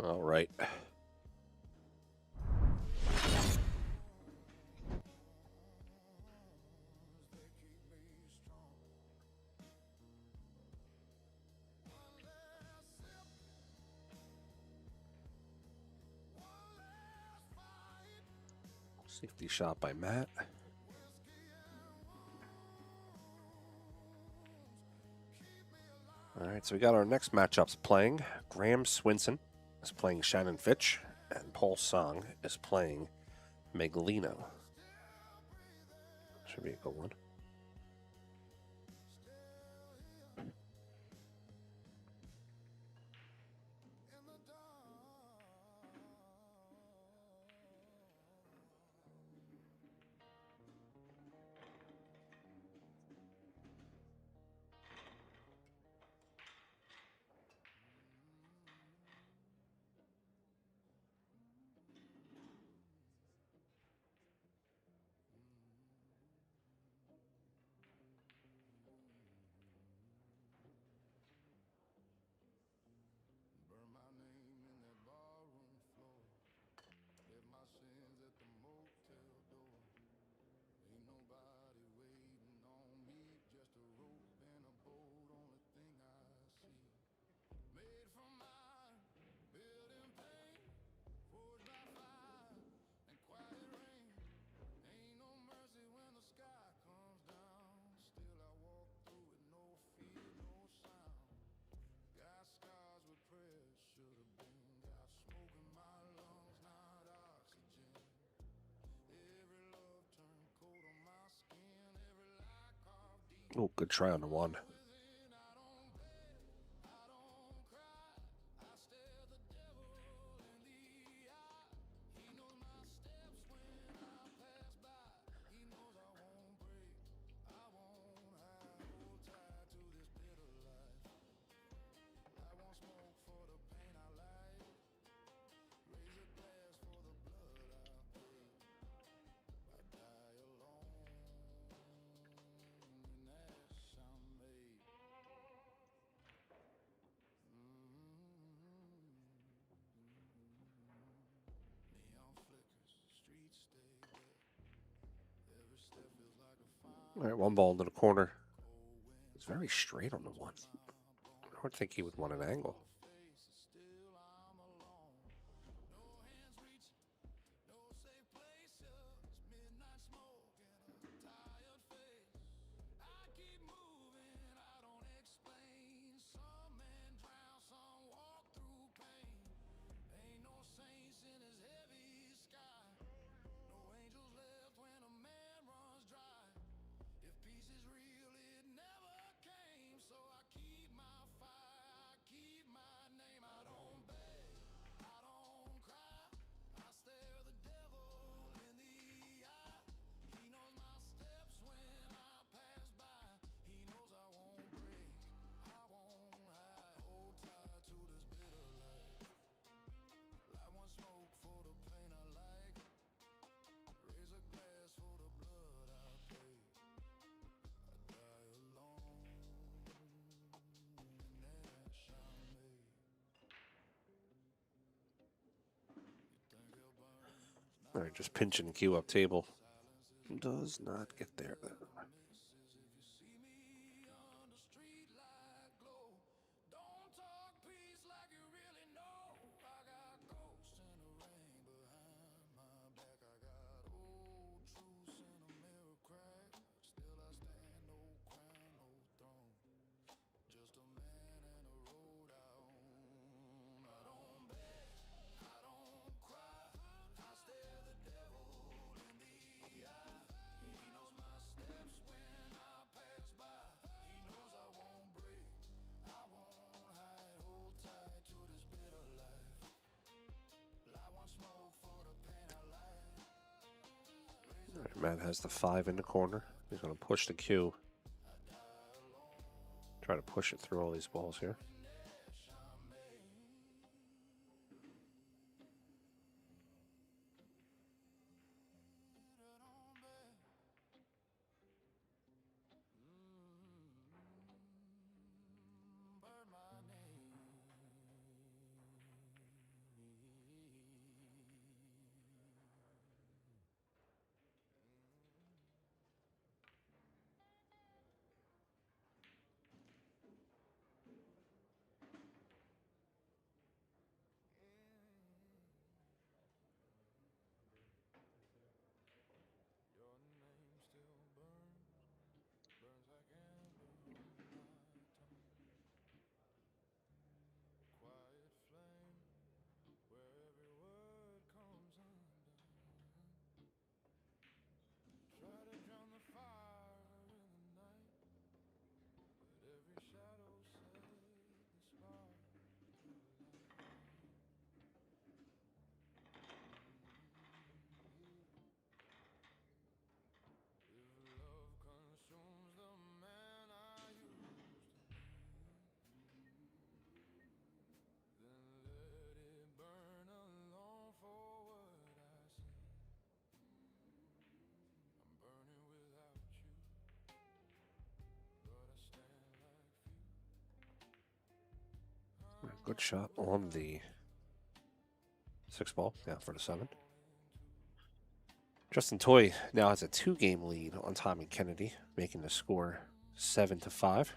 All right. Safety shot by Matt. All right, so we got our next matchups playing. Graham Swinson is playing Shannon Fitch, and Paul Song is playing Magalino. Should be a good one. Burn my name in that barroom floor. Left my sins at the motel door. Ain't nobody waiting on me. Just a rope and a boat, only thing I see. Made from mine, built in pain, forged by fire and quiet rain. Ain't no mercy when the sky comes down. Still I walk through it, no fear, no sound. Got scars with prayers should have been. Got smoke in my lungs, not oxygen. Every love turned cold on my skin. Every lie carved deep Oh, good try on the one. within. I don't beg, I don't cry. I stare the devil in the eye. He knows my steps when I pass by. He knows I won't break, I won't hide. Hold tight to this bitter life. I won't smoke for the pain I like. Raise a glass for the blood I paid. I die alone in ash I'm made. Neon flickers, streets stay wet. Every step feels like a fire. All right, one ball into the corner. It's very straight on the one. I would think he would want an angle. Face is still I'm alone. No hands reaching, no safe place. Just midnight smoke and a tired face. I keep moving, I don't explain. Some men drown, some walk through pain. Ain't no saints in this heavy sky. No angels left when a man runs dry. If peace is real, it never came. So I keep my fire, I keep my name. I don't beg, I don't cry. I stare the devil in the eye. He knows my steps when I pass by. He knows I won't break, I won't hide. Hold tight to this bitter life. Light one smoke for the pain I like. Raise a glass for the blood I paid. I die alone in ash I made. You think hell burns All right, just pinching the cue up table. Does not get there. misses if you see me under street light glow. Don't talk peace like you really know. I got ghosts in the rain behind my back. I got old truths in a mirror crack. Still I stand, no crown, no throne. Just a man and a road I own. I don't beg, I don't cry. I stare the devil in the eye. He knows my steps when I pass by. He knows I won't break, I won't hide. Hold tight to this bitter life. Light one smoke for the pain I like. All right, Matt has the 5 in the corner. He's going to push the cue. Try to push it through all these balls here. Burn my name Good shot on the 6 ball. Yeah, for the 7. Justin Toy now has a 2-game lead on Tommy Kennedy, making the score 7-5.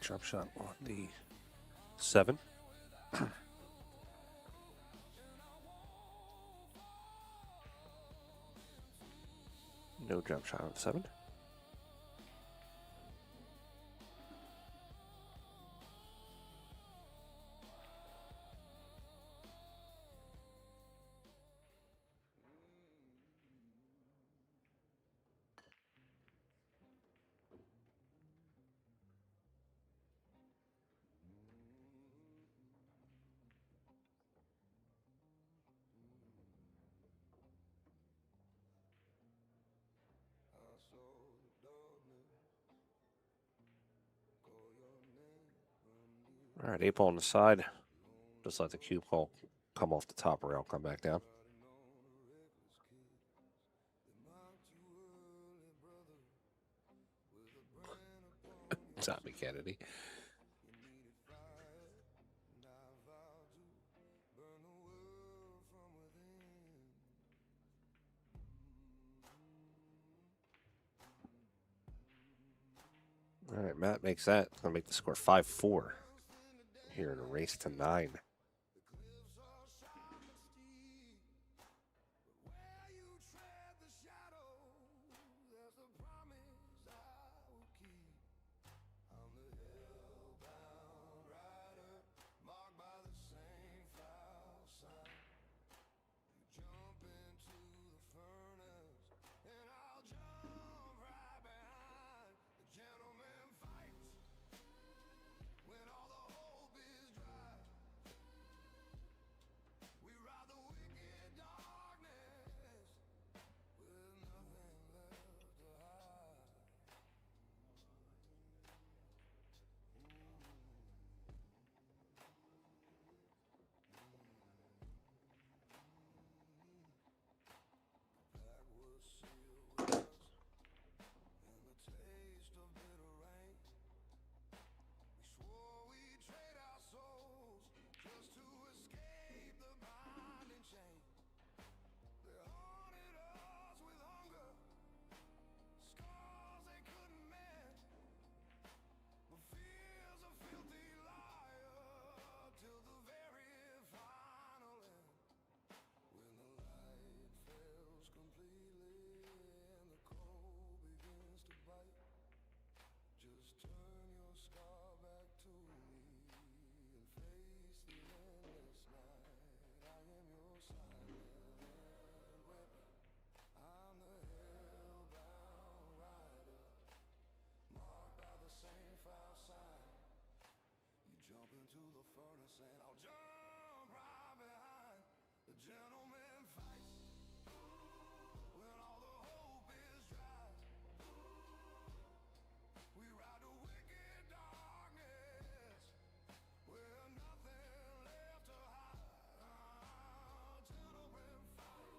Jump shot on the 7. No jump shot on the 7. All right, 8 ball on the side. Just let the cue ball come off the top rail, come back down. Tommy Kennedy. All right, Matt makes that. It's going to make the score 5-4 here in a race to 9. the furnace and I'll jump right behind. The gentleman fights when all the hope is dry. We ride the wicked darkness where nothing left to hide. Gentlemen fight.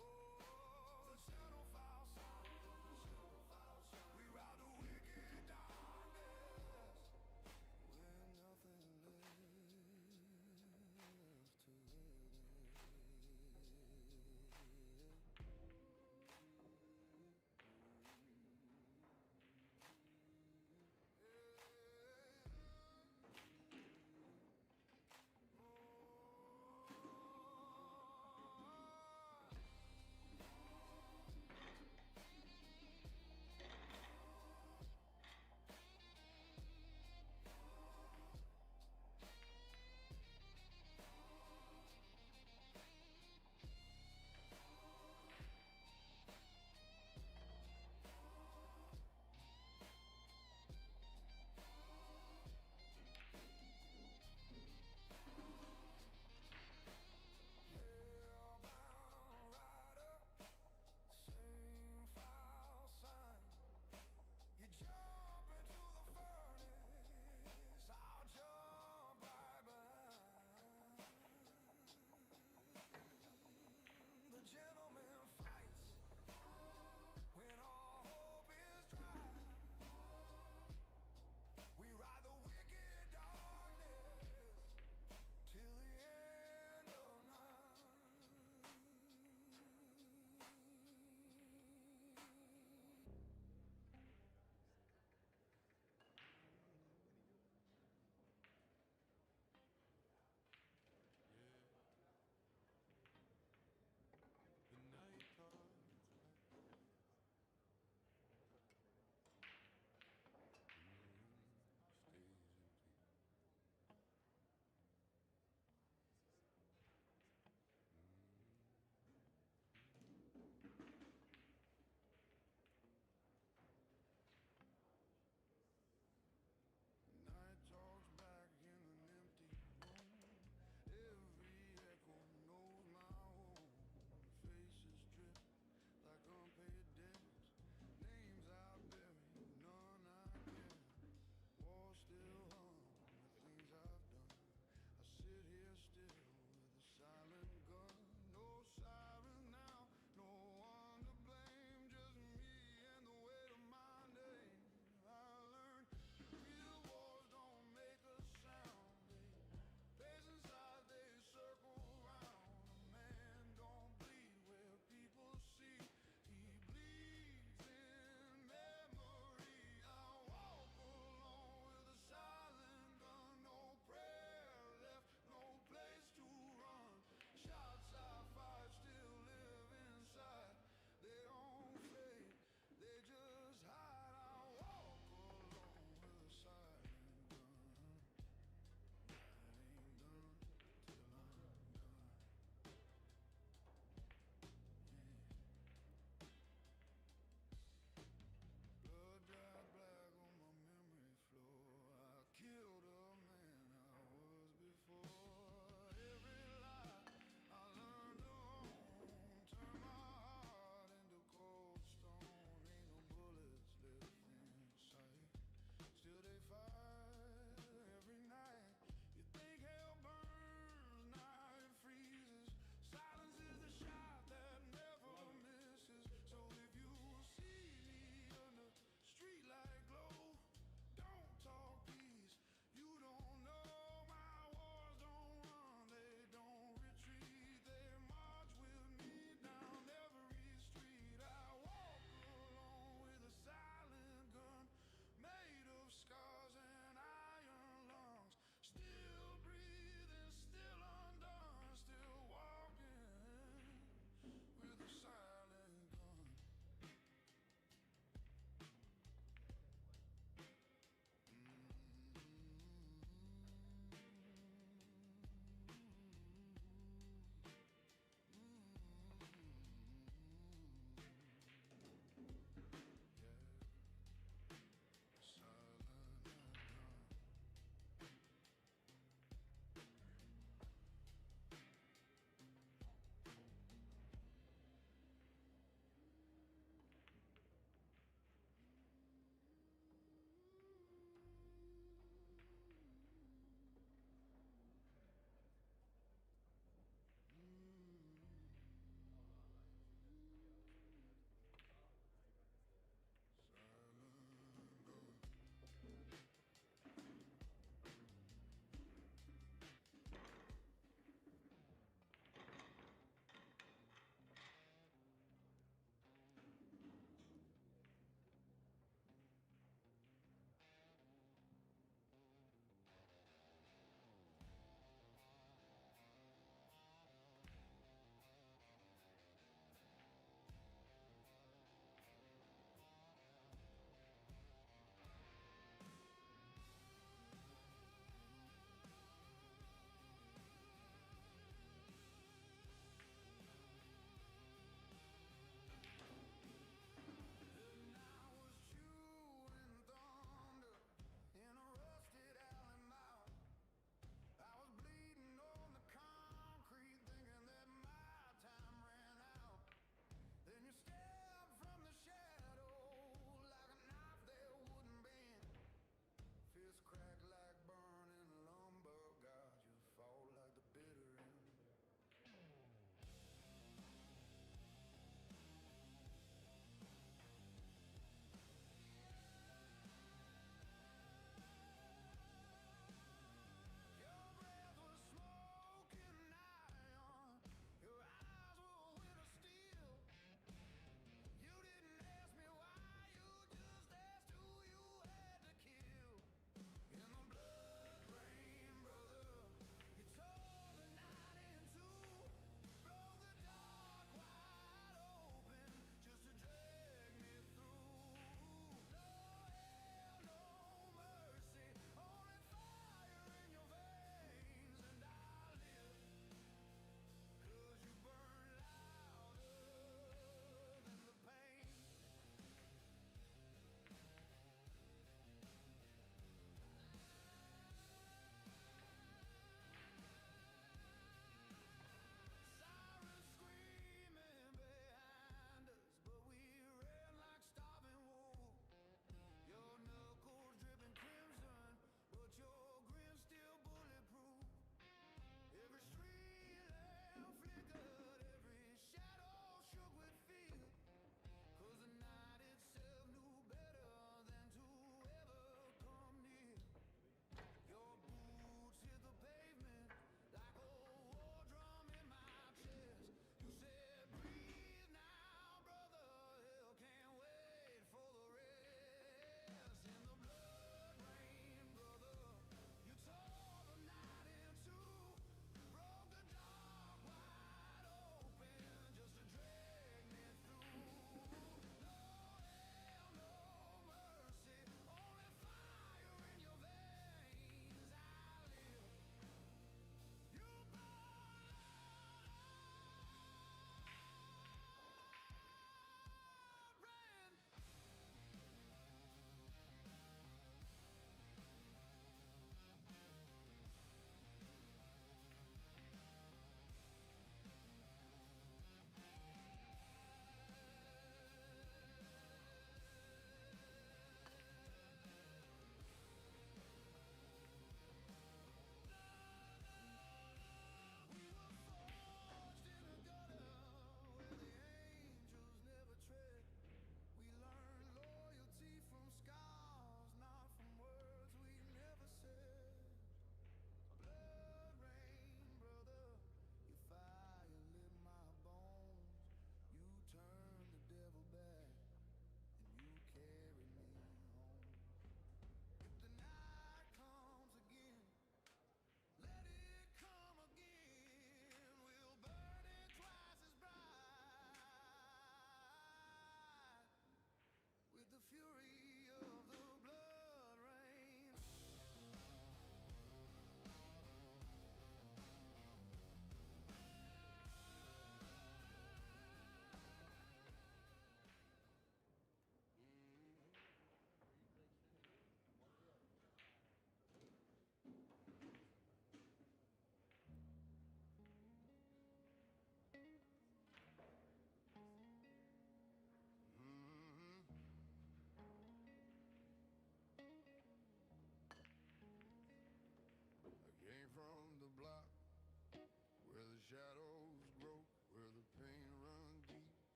Oh, the shadow files. We ride the wicked darkness where nothing left to hide.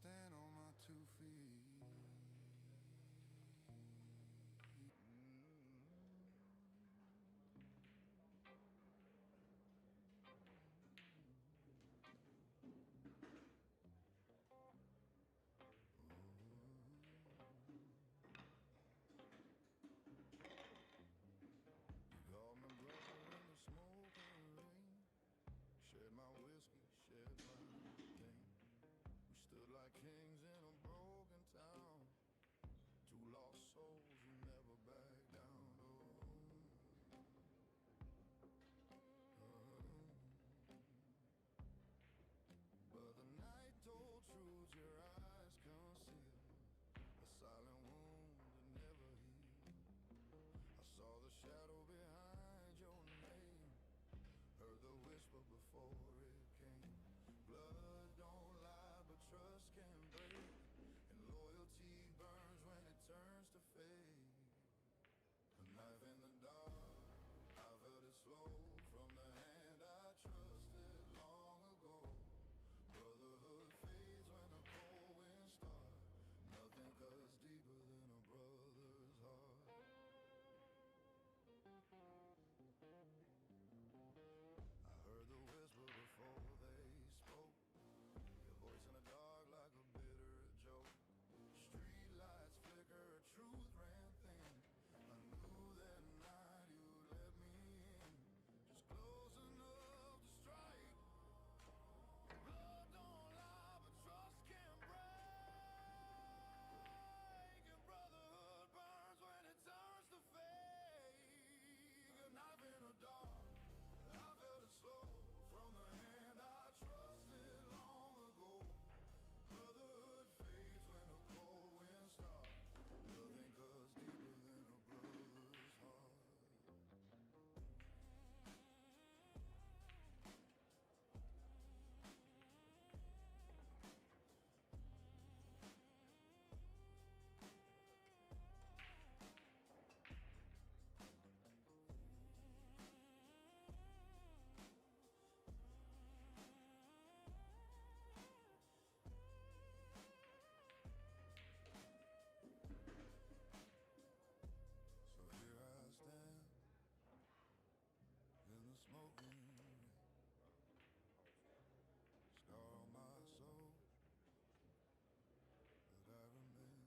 stand on my 2 feet. Call me brother in the smoke and rain. Shared my whiskey, shared my pain. We stood like kings in a broken town. Two lost souls who never back down. But the night told truths your eyes conceal. A silent wound that never healed. I saw the shadow behind your name. Heard the whisper before it came. Blood don't lie, but trust can break. And loyalty burns when it turns to fade. A knife in the dark, I felt it slow from the hand I trusted long ago. Brotherhood fades when the cold winds start. Nothing cuts deeper than a brother's heart. I heard the whisper before they spoke. Your voice in the dark like a bitter joke. Street lights flicker, truth ran thin. I knew that night you let me in, just close enough to strike. Blood don't lie, but trust can break. And brotherhood burns when it turns to fake. A knife in the dark, I felt it slow from the hand I trusted long ago. Brotherhood fades when the cold winds start. Nothing cuts deeper than a brother's heart. So here I stand in the smoking rain. Scar on my soul, but I remain.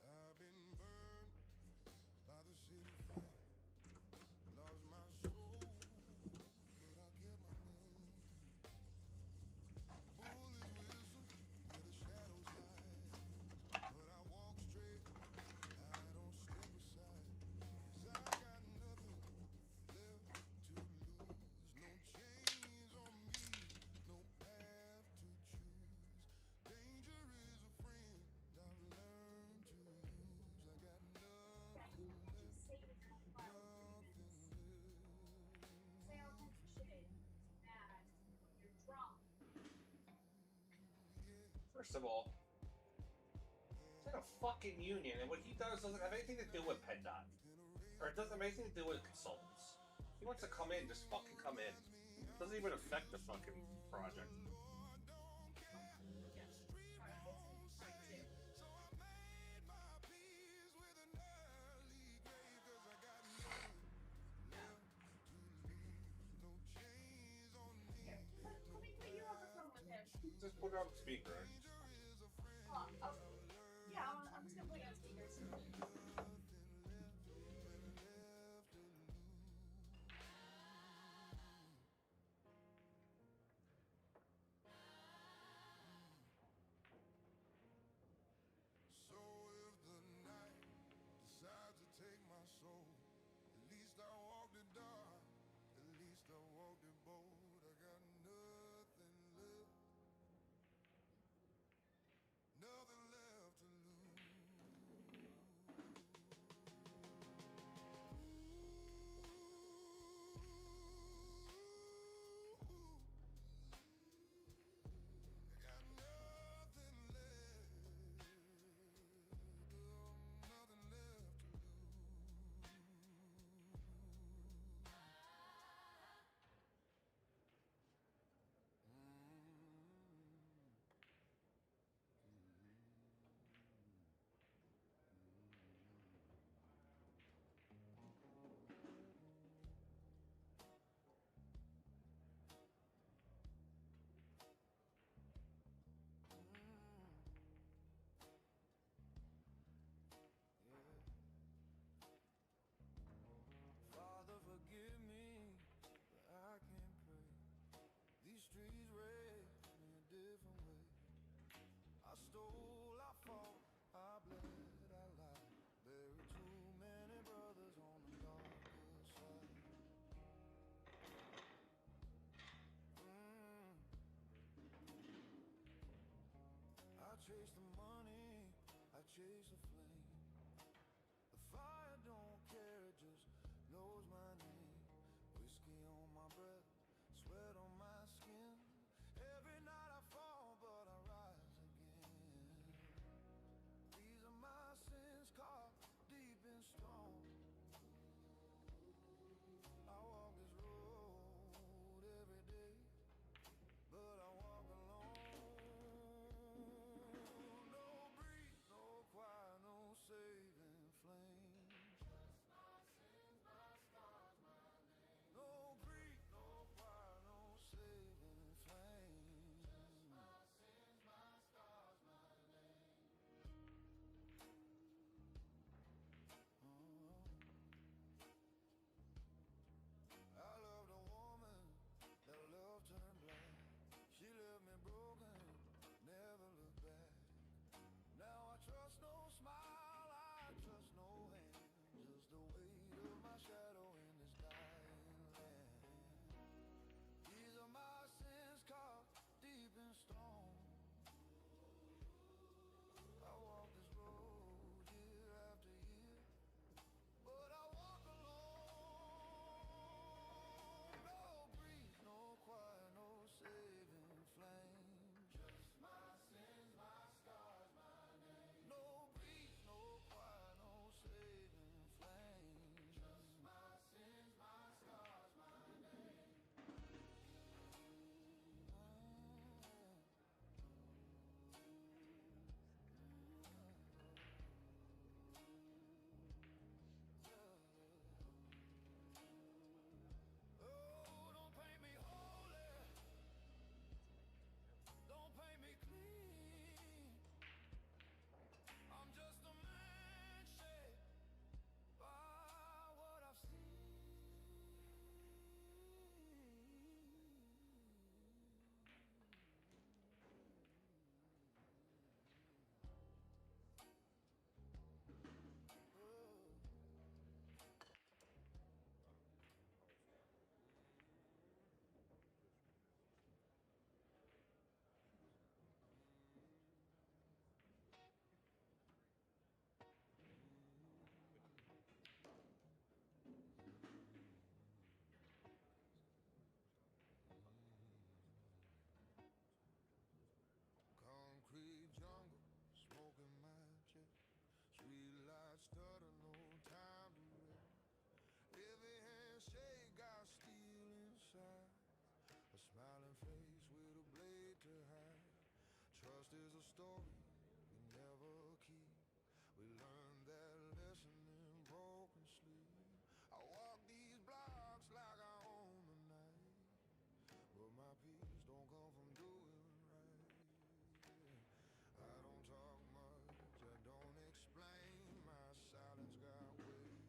I've been burned by the city fire, lost my soul, but I kept my name. Bullets whistle where the shadows hide, but I walk straight, I don't step aside. 'Cause I got nothing left to lose, no chains on me, no path to choose. Danger is a friend I've learned to use. I got nothing left, nothing First of all, it's like a fucking union, and what he does doesn't have anything to do with PennDOT. Or it doesn't have anything to do with consultants. He wants to come in, just fucking come in. It doesn't even affect the fucking project. Just put it on the speaker. Yeah, stole, I fought, I bled, I lied. There are too many brothers on the darker side. I chase the money, I chase the flame. The fire don't care, it just knows my name. Whiskey on my breath, sweat on my skin. Every night I fall, but I rise again. These are my sins carved deep in stone. I walk this road every day, but I walk alone. No breeze, no choir, no saving flame. Just my sins, my scars, my name. No breeze, no choir, no saving flame. Just my sins, my scars, my name. I loved a woman, that love turned black. She left me broken, never looked back. Now I trust no smile, I trust no hand. Just the weight of my shadow in this dying land. These are my sins carved deep in stone. I walk this road year after year, but I walk alone. No breeze, no choir, no saving flame. Just my sins, my scars, my name. No breeze, no choir, no saving flame. Just my sins, my scars, my name. Oh, don't paint me holy, don't paint me clean. I'm just a man shaped by what I've seen. Concrete jungle, smoking matches. Street lights stutter, no time to rest. Every handshake got steel inside. A smiling face with a blade to hide. Trust is a story we never keep. We learned that lesson in broken sleep. I walk these blocks like I own the night, but my peace don't come from doing right. I don't talk much, I don't explain. My silence got weight,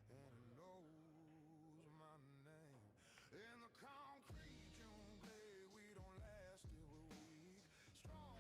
and it knows my name. In the concrete jungle, we don't last till we're weak. Strong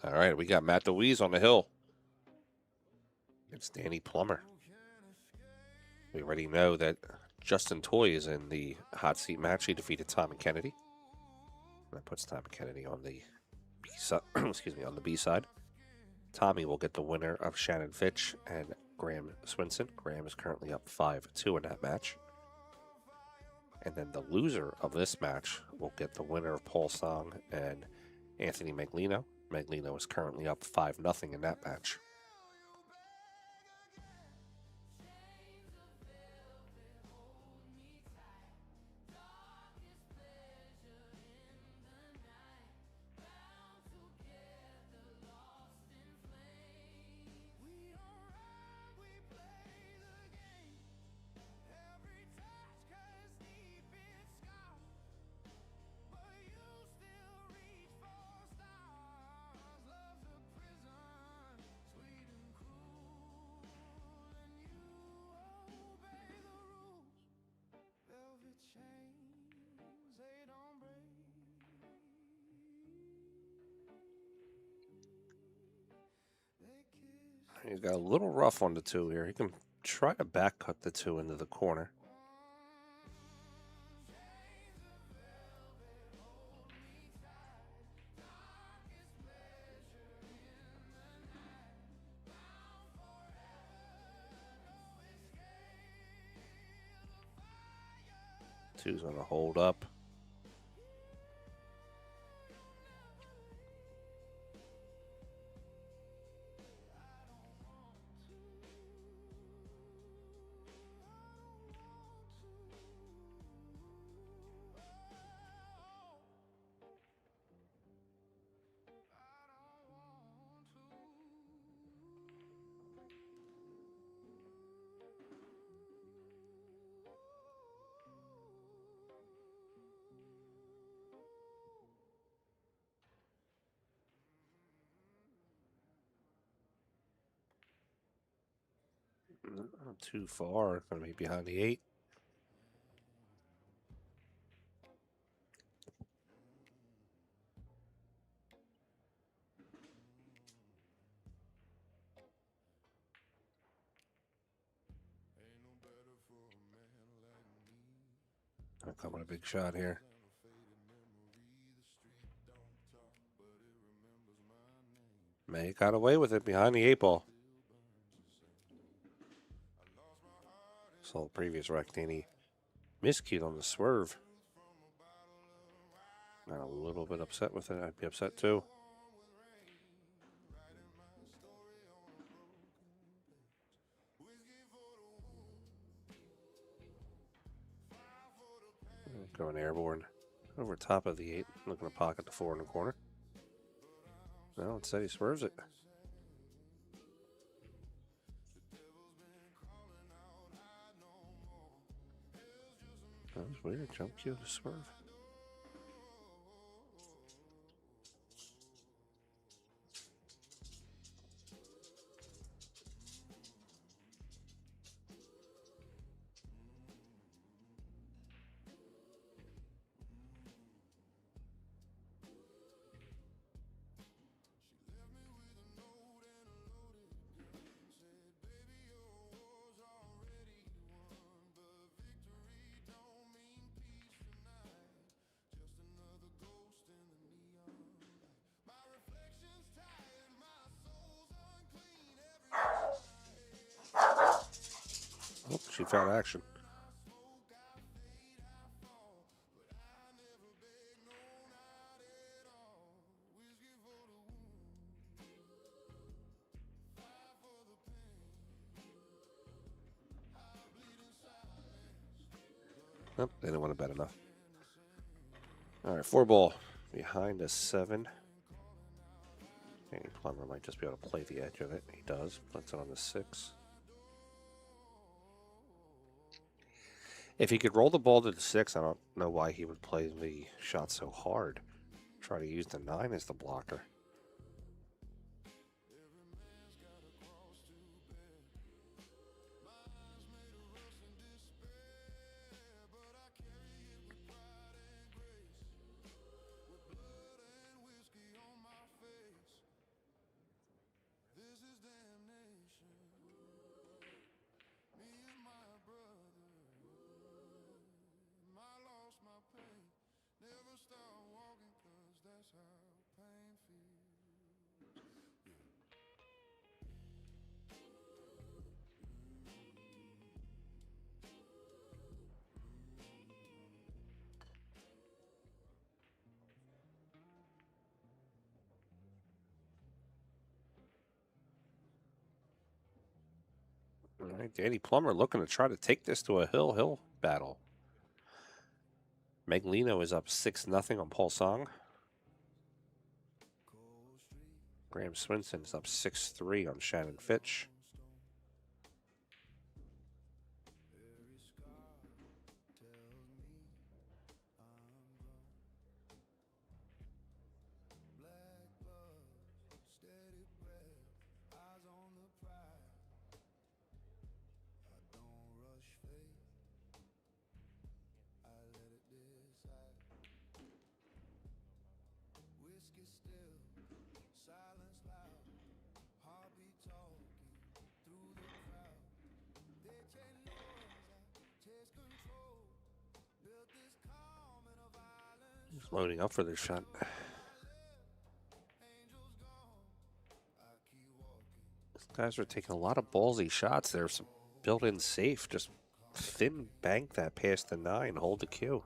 All right, we got Matt Dwise on the hill. It's Danny Plummer. We already know that Justin Toy is in the hot seat match. He defeated Tommy Kennedy. That puts Tommy Kennedy on the B side. Excuse me, on the B side. Tommy will get the winner of Shannon Fitch and Graham Swinson. Graham is currently up 5-2 in that match. And then the loser of this match will get the winner of Paul Song and Anthony Magalino. Magalino is currently up 5-0 in that match. He's got a little rough on the 2 here. He can try to back cut the 2 into the corner. Two's going to hold up. Not too far. Going to be behind the 8. I'm coming a big shot here. May got away with it behind the 8 ball. Saw the previous Rectini miscued on the swerve. Got a little bit upset with it. I'd be upset too. Going airborne over top of the 8. Looking to pocket the 4 in the corner. No, instead he swerves it. That was weird. Jump cue to swerve. Oh, she found action. Nope, they didn't want to bet enough. All right, 4 ball behind a 7. Danny Plummer might just be able to play the edge of it. He does. Puts it on the 6. If he could roll the ball to the 6, I don't know why he would play the shot so hard. Try to use the 9 as the blocker. All right, Danny Plummer looking to try to take this to a hill battle. Magalino is up 6-0 on Paul Song. Graham Swinson is up 6-3 on Shannon Fitch. He's loading up for this shot. These guys are taking a lot of ballsy shots. There's some built-in safe. Just thin bank that past the 9. Hold the cue.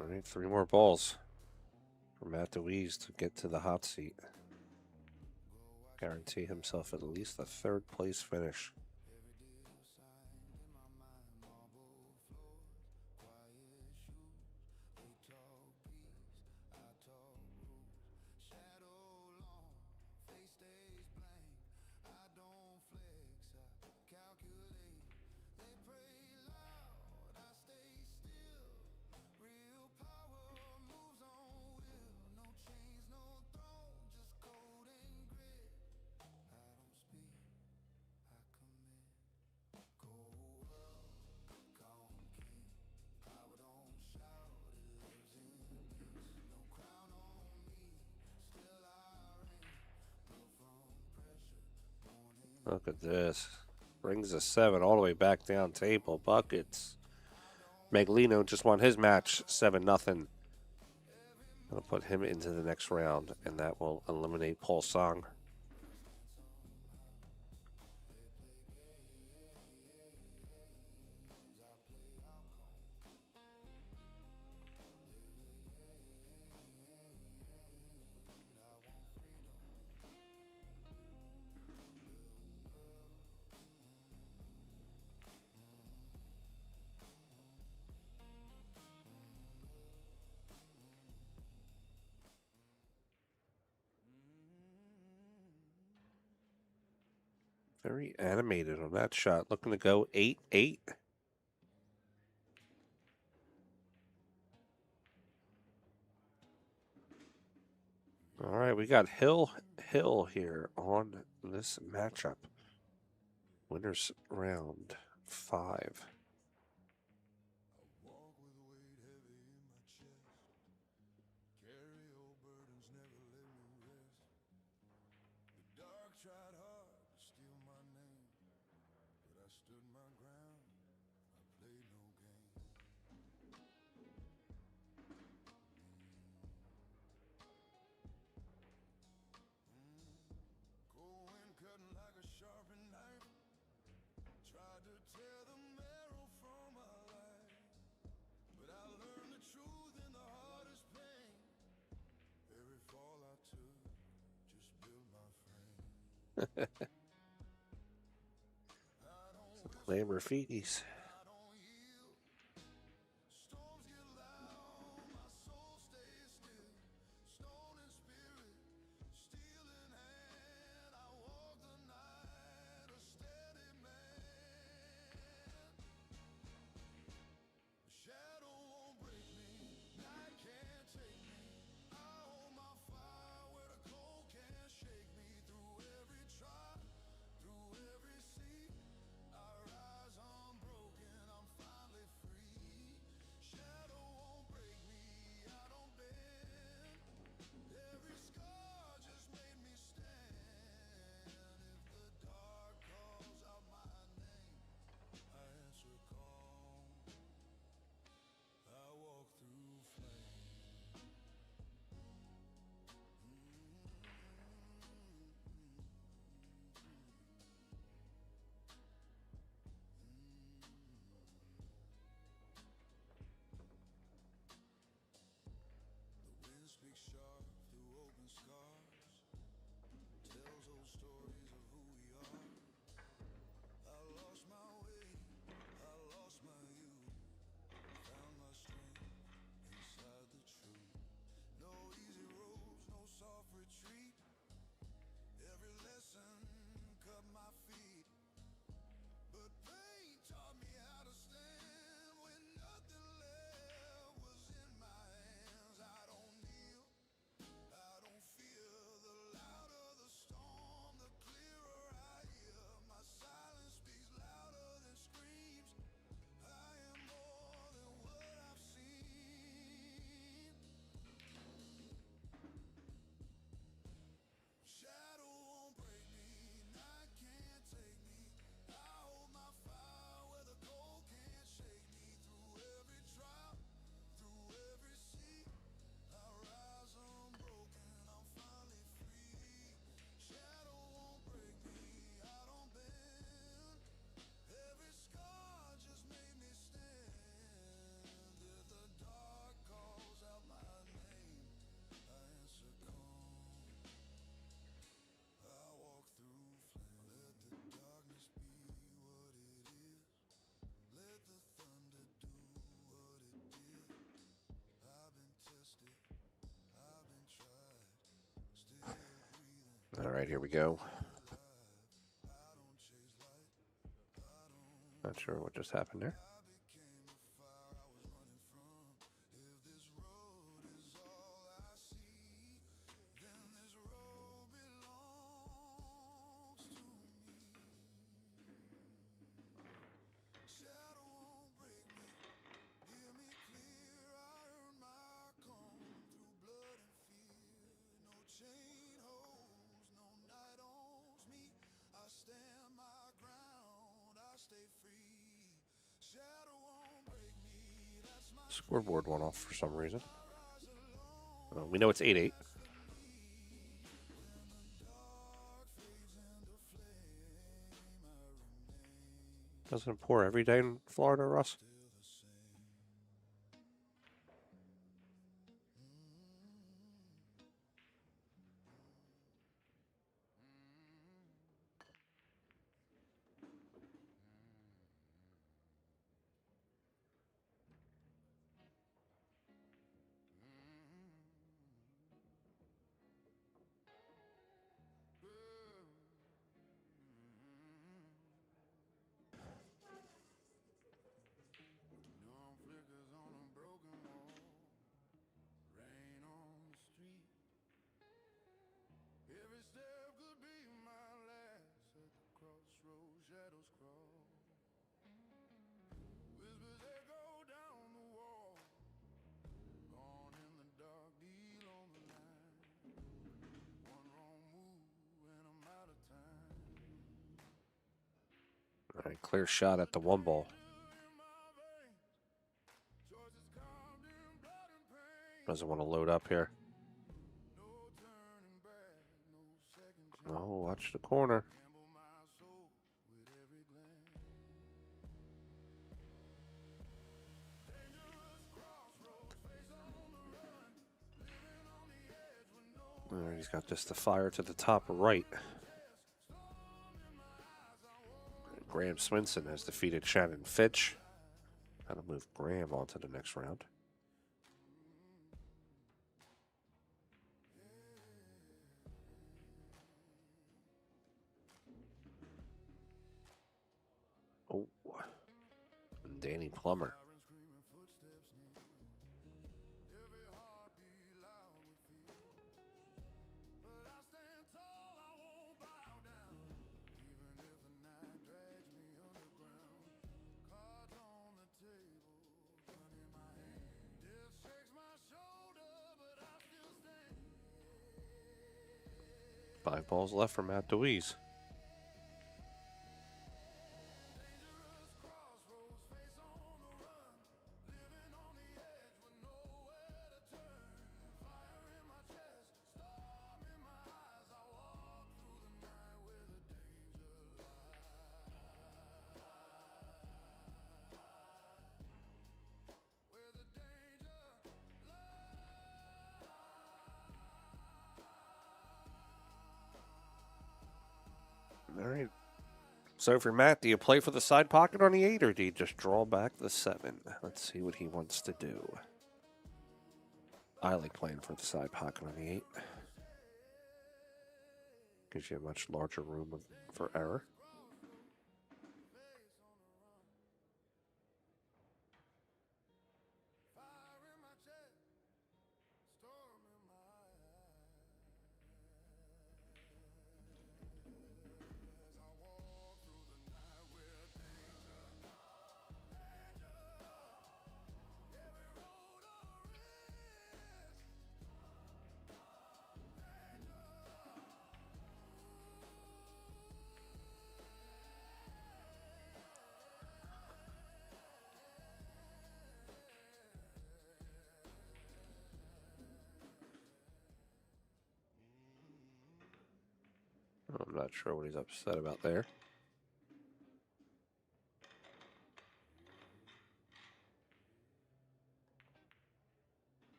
All right, 3 more balls for Matt Dwise to get to the hot seat. Guarantee himself at least a 3rd place finish. Look at this. Brings a 7 all the way back down table. Buckets. Magalino just won his match 7-0. Gonna put him into the next round, and that will eliminate Paul Song. Very animated on that shot. Looking to go 8-8. All right, we got Hill here on this matchup. Winners round 5. Lamb Raffitis. right, here we go. Not sure what just happened there. Scoreboard went off for some reason. We know it's 8-8. Doesn't it pour every day in Florida, Russ? All right, clear shot at the 1 ball. Doesn't want to load up here. Oh, watch the corner. All right, he's got just the fire to the top right. Graham Swinson has defeated Shannon Fitch. That'll move Graham on to the next round. Oh, Danny Plummer. Five balls left for Matt Dwise. All right. So for Matt, do you play for the side pocket on the 8 or do you just draw back the 7? Let's see what he wants to do. I like playing for the side pocket on the 8. Gives you a much larger room for error. I'm not sure what he's upset about there.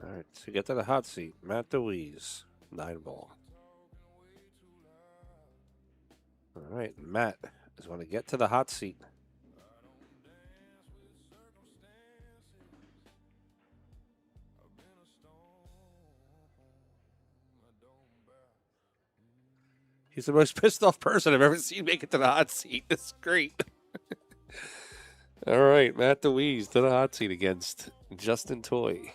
All right, so get to the hot seat. Matt Dwise, 9-ball. All right, Matt is going to get to the hot seat. He's the most pissed off person I've ever seen make it to the hot seat. That's great. All right, Matt Dwise to the hot seat against Justin Toy.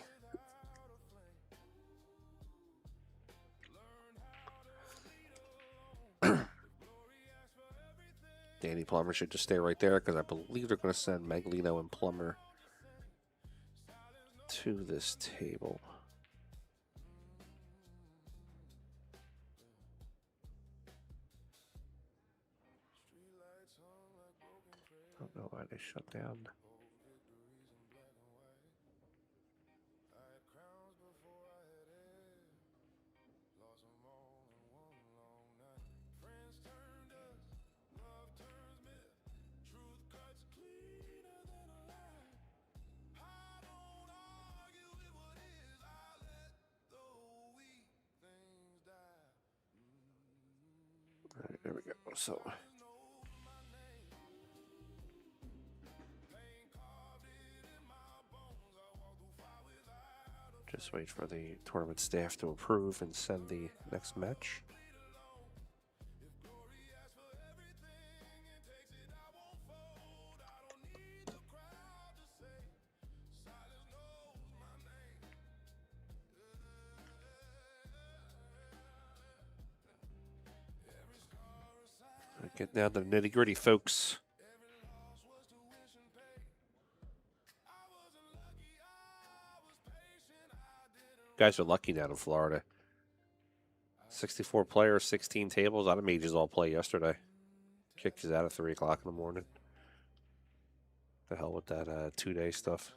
Danny Plummer should just stay right there because I believe they're going to send Magalino and Plummer to this table. I don't know why they shut down. All right, there we go. So. Just wait for the tournament staff to approve and send the next match. Get down to the nitty-gritty, folks. Guys are lucky down in Florida. 64 players, 16 tables. A lot of majors all play yesterday. Kicked us out at 3 o'clock in the morning. The hell with that 2-day stuff.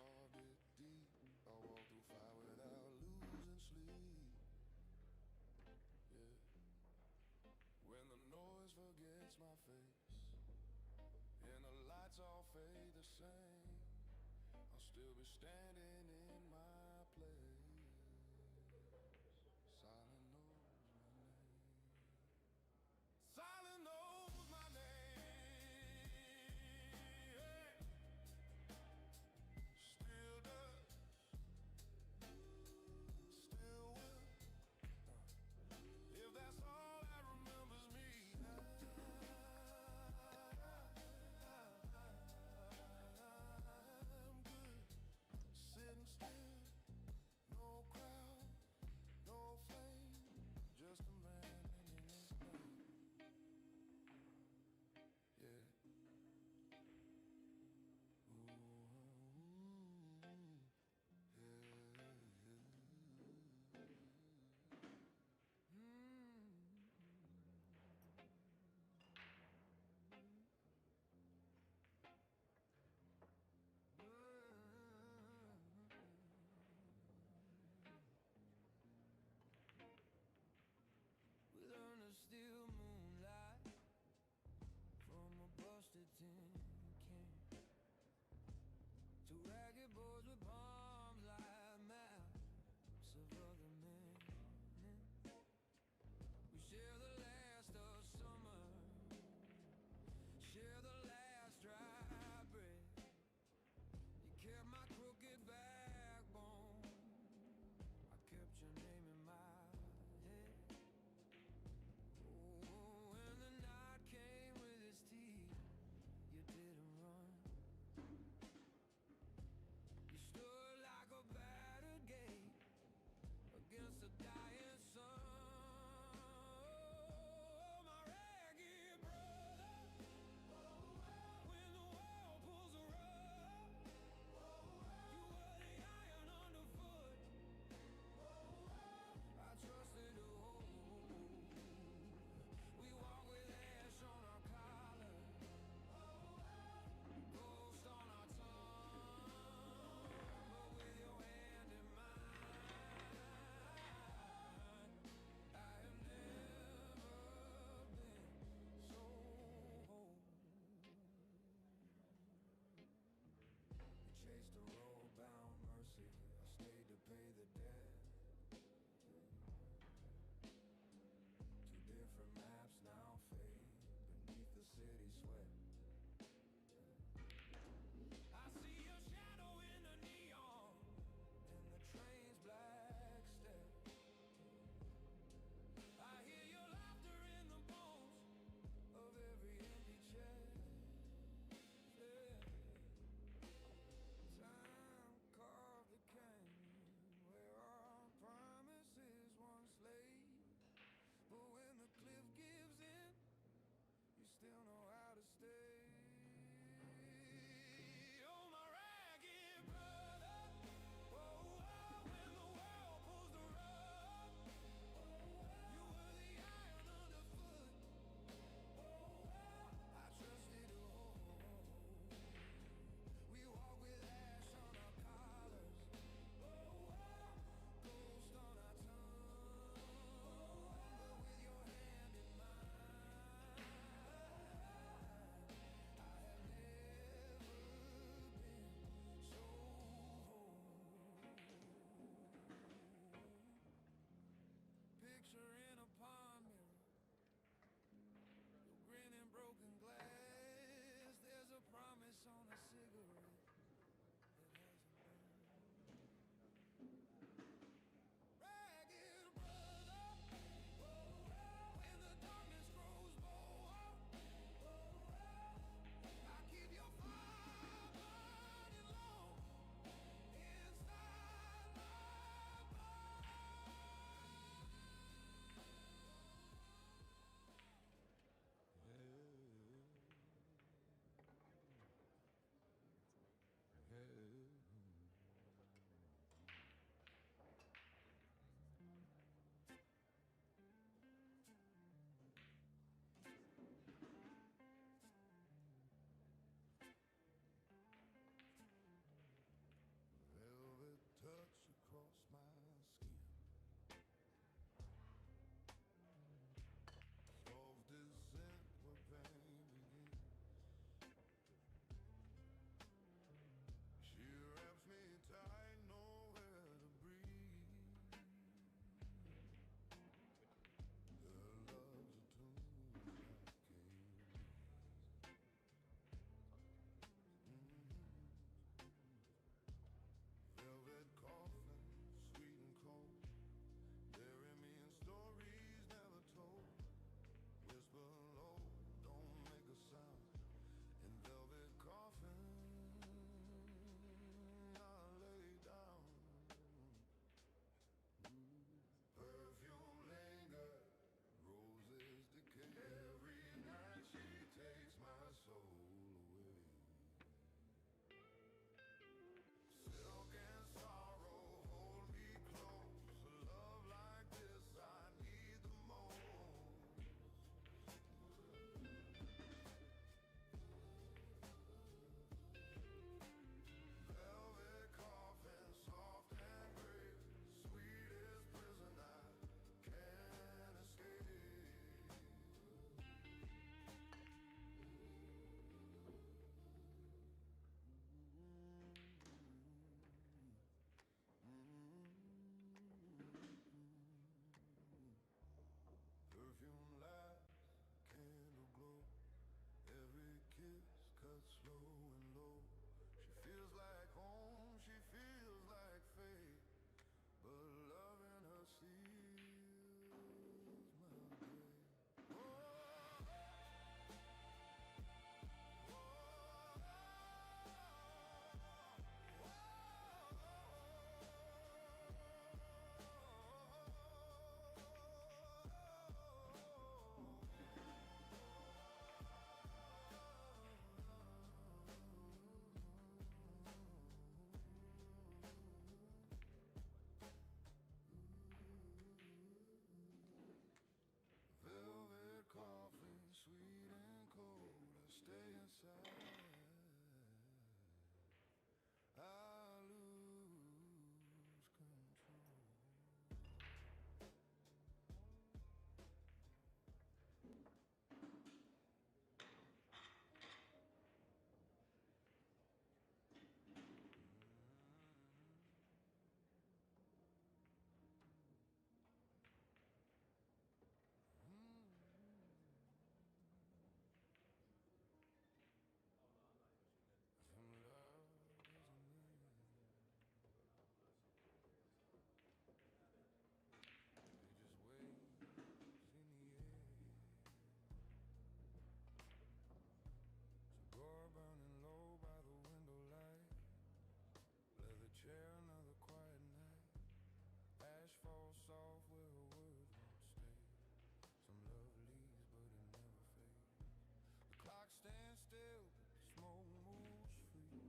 still, but the smoke moves free.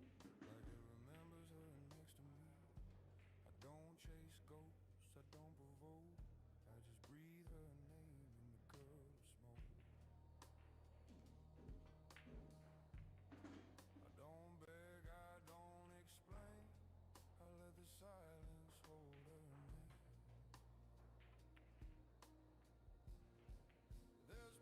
Like it remembers her next to me. I don't chase ghosts, I don't provoke. I just breathe her name in the curl of smoke. I don't beg, I don't explain. I let the silence hold her name. There's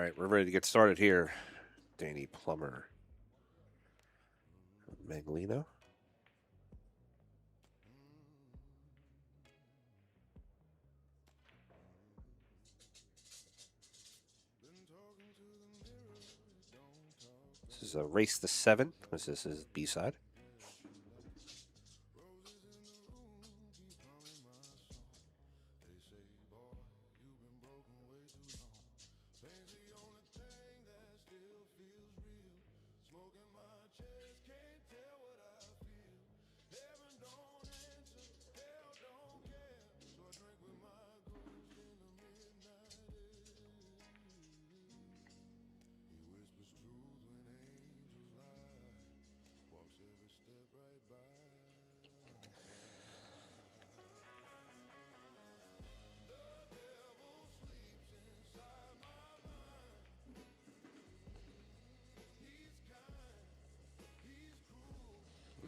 right, we're ready to get started here. Danny Plummer. Magalino. This is a race to 7. This is B-side.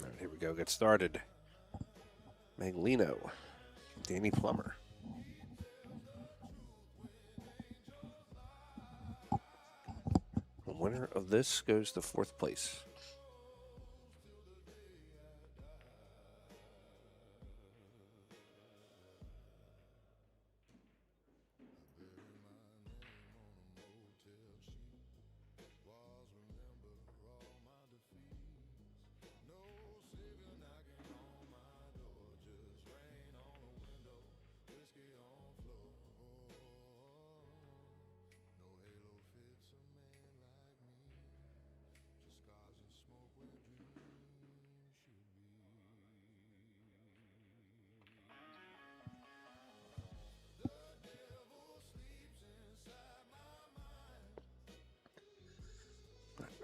All right, here we go. Get started. Magalino, Danny Plummer. The winner of this goes to 4th place.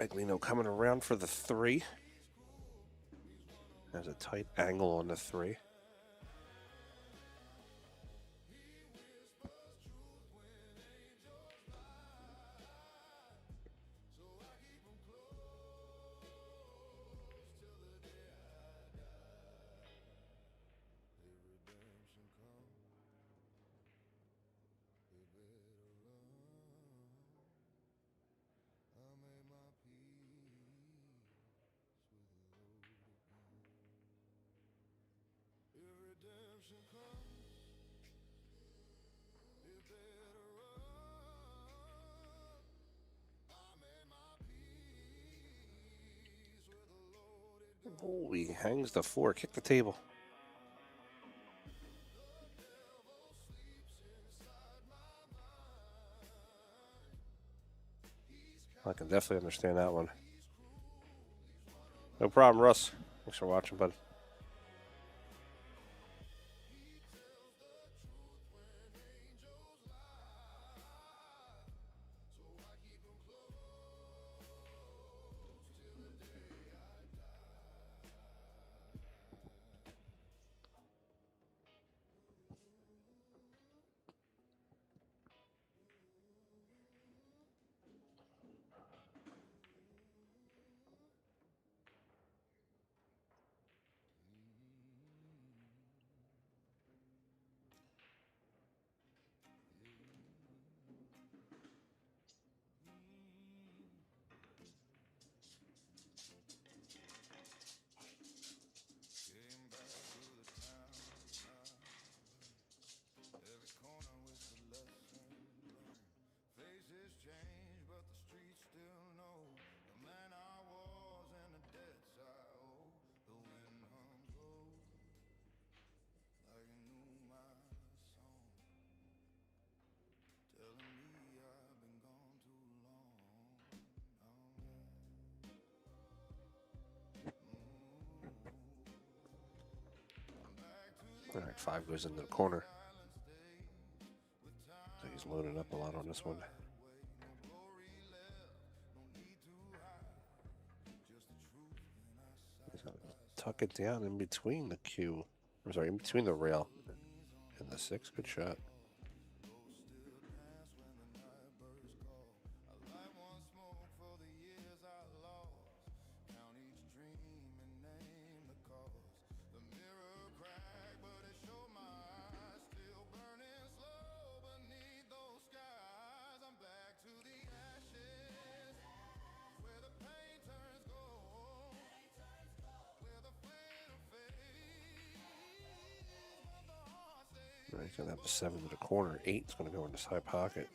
Magalino coming around for the 3. Has a tight angle on the 3. Oh, he hangs the 4. Kick the table. I can definitely understand that one. No problem, Russ. Thanks for watching, bud. All right, 5 goes into the corner. So he's loading up a lot on this one. He's going to tuck it down in between the cue. I'm sorry, in between the rail and the 6. Good shot. He's going to have the 7 to the corner. 8's going to go in the side pocket.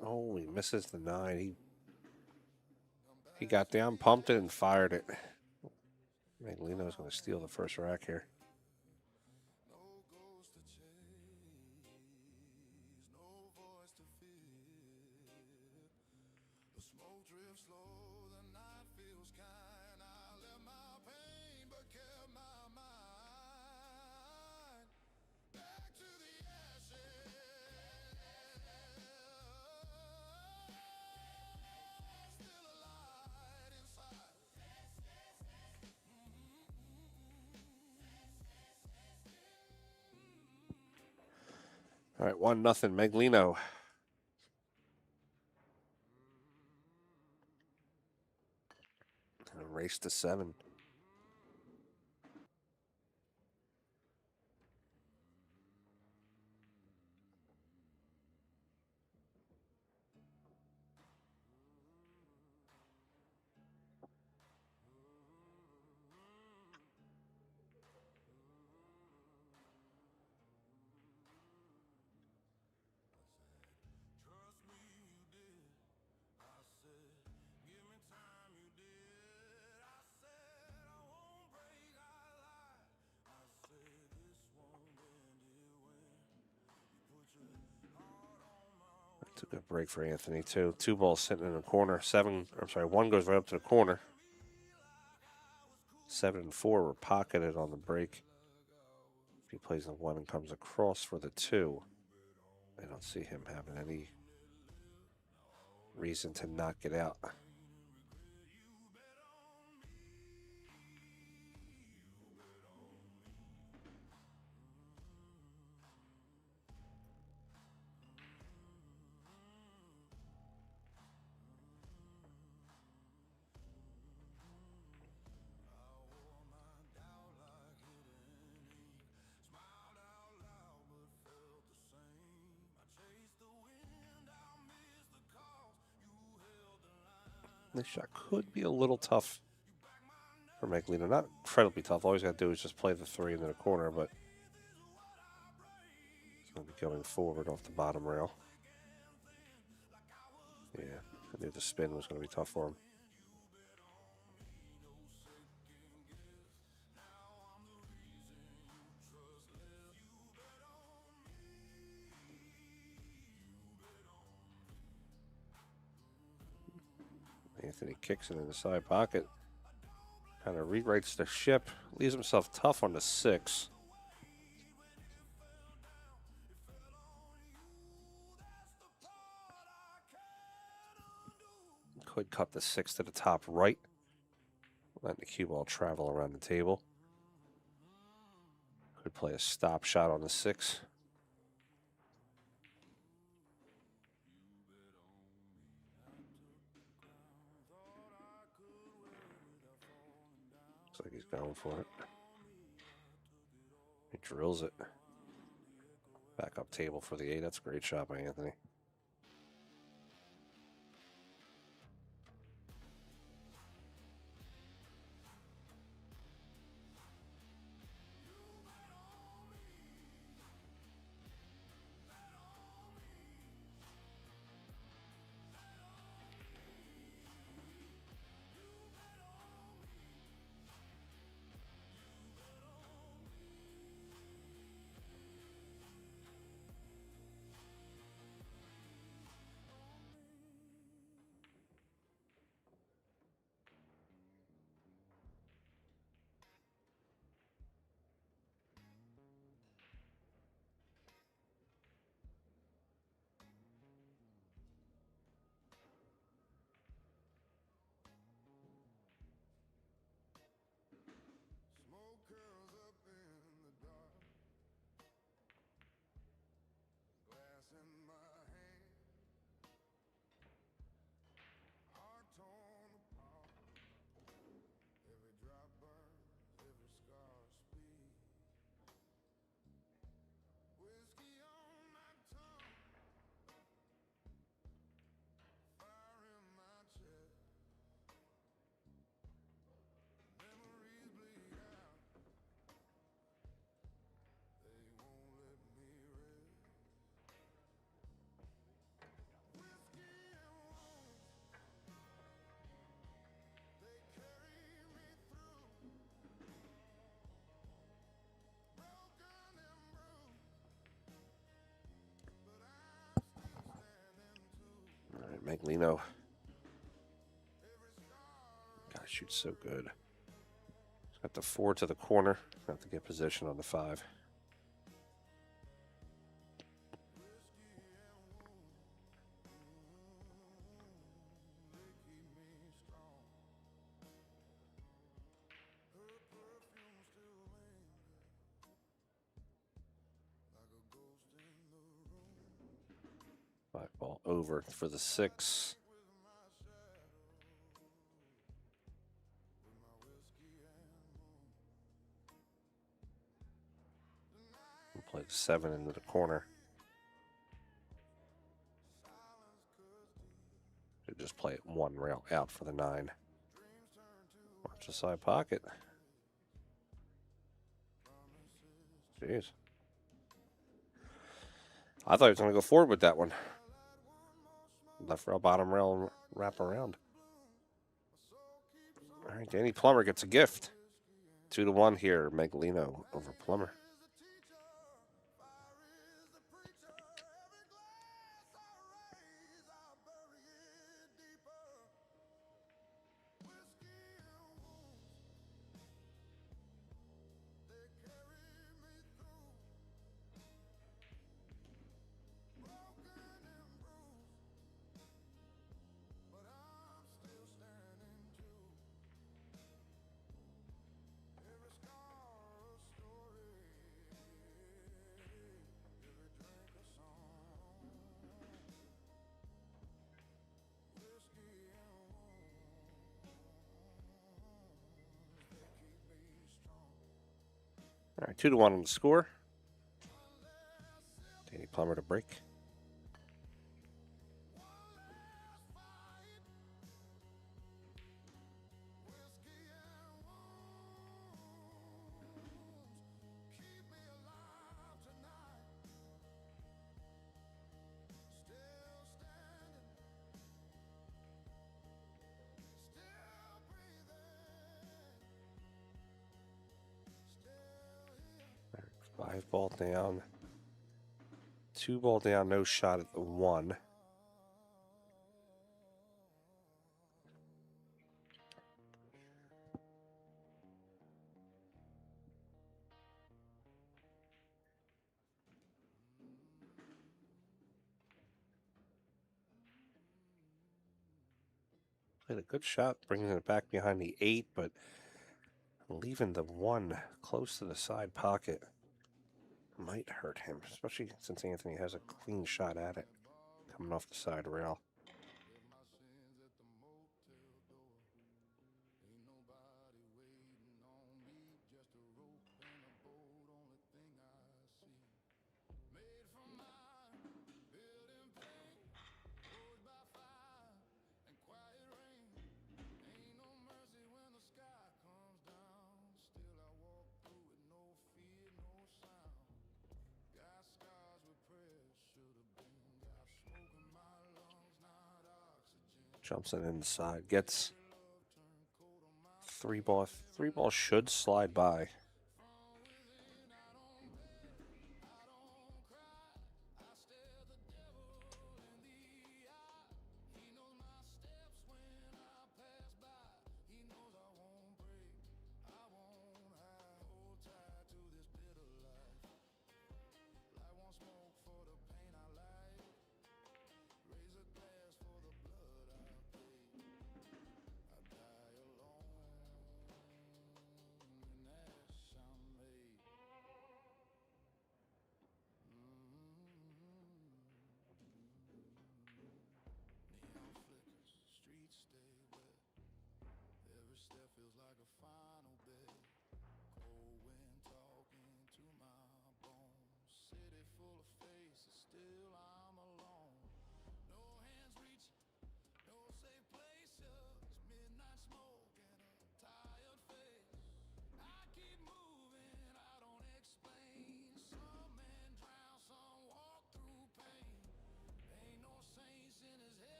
Oh, he misses the 9. He got down, pumped it, and fired it. Magalino's going to steal the first rack here. All right, 1-0 Magalino. And a race to 7. It's a good break for Anthony, too. 2 balls sitting in the corner. 1 goes right up to the corner. 7 and 4 were pocketed on the break. If he plays the 1 and comes across for the 2, I don't see him having any reason to not get out. This shot could be a little tough for Magalino. Not incredibly tough. All he's got to do is just play the 3 into the corner, but he's going to be going forward off the bottom rail. Yeah, I knew the spin was going to be tough for him. Anthony kicks it in the side pocket. Kind of rewrites the ship. Leaves himself tough on the 6. Could cut the 6 to the top right. Letting the cue ball travel around the table. Could play a stop shot on the 6. Looks like he's going for it. He drills it. Back up table for the 8. That's a great shot by Anthony. Magalino. Guy shoots so good. He's got the 4 to the corner. Have to get position on the 5. Ball over for the 6. We'll play the 7 into the corner. Should just play it 1 rail out for the 9. Watch the side pocket. Jeez. I thought he was going to go forward with that one. Left rail, bottom rail, wrap around. All right, Danny Plummer gets a gift. 2-1 here, Magalino over Plummer. All right, 2-1 on the score. Danny Plummer to break. Five ball down. 2 ball down, no shot at the 1. Played a good shot, bringing it back behind the 8, but leaving the 1 close to the side pocket might hurt him, especially since Anthony has a clean shot at it coming off the side rail. Jumps it inside, gets 3 ball. 3 ball should slide by.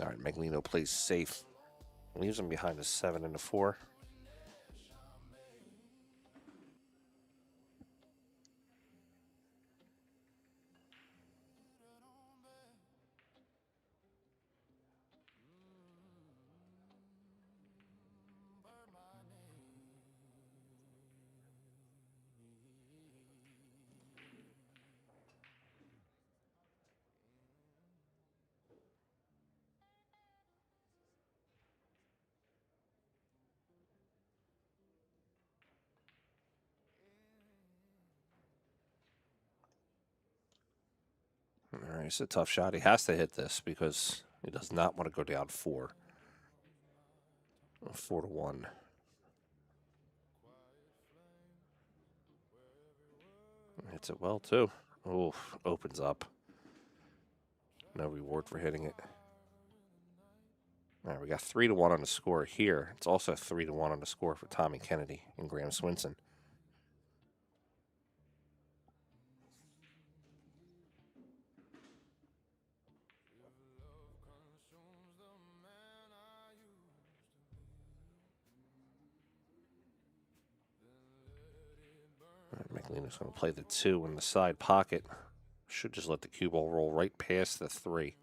All right, Magalino plays safe. Leaves him behind a 7 and a 4. All right, it's a tough shot. He has to hit this because he does not want to go down 4. 4-1. Hits it well, too. Oh, opens up. No reward for hitting it. All right, we got 3-1 on the score here. It's also 3-1 on the score for Tommy Kennedy and Graham Swinson. Magalino's going to play the 2 in the side pocket. Should just let the cue ball roll right past the 3.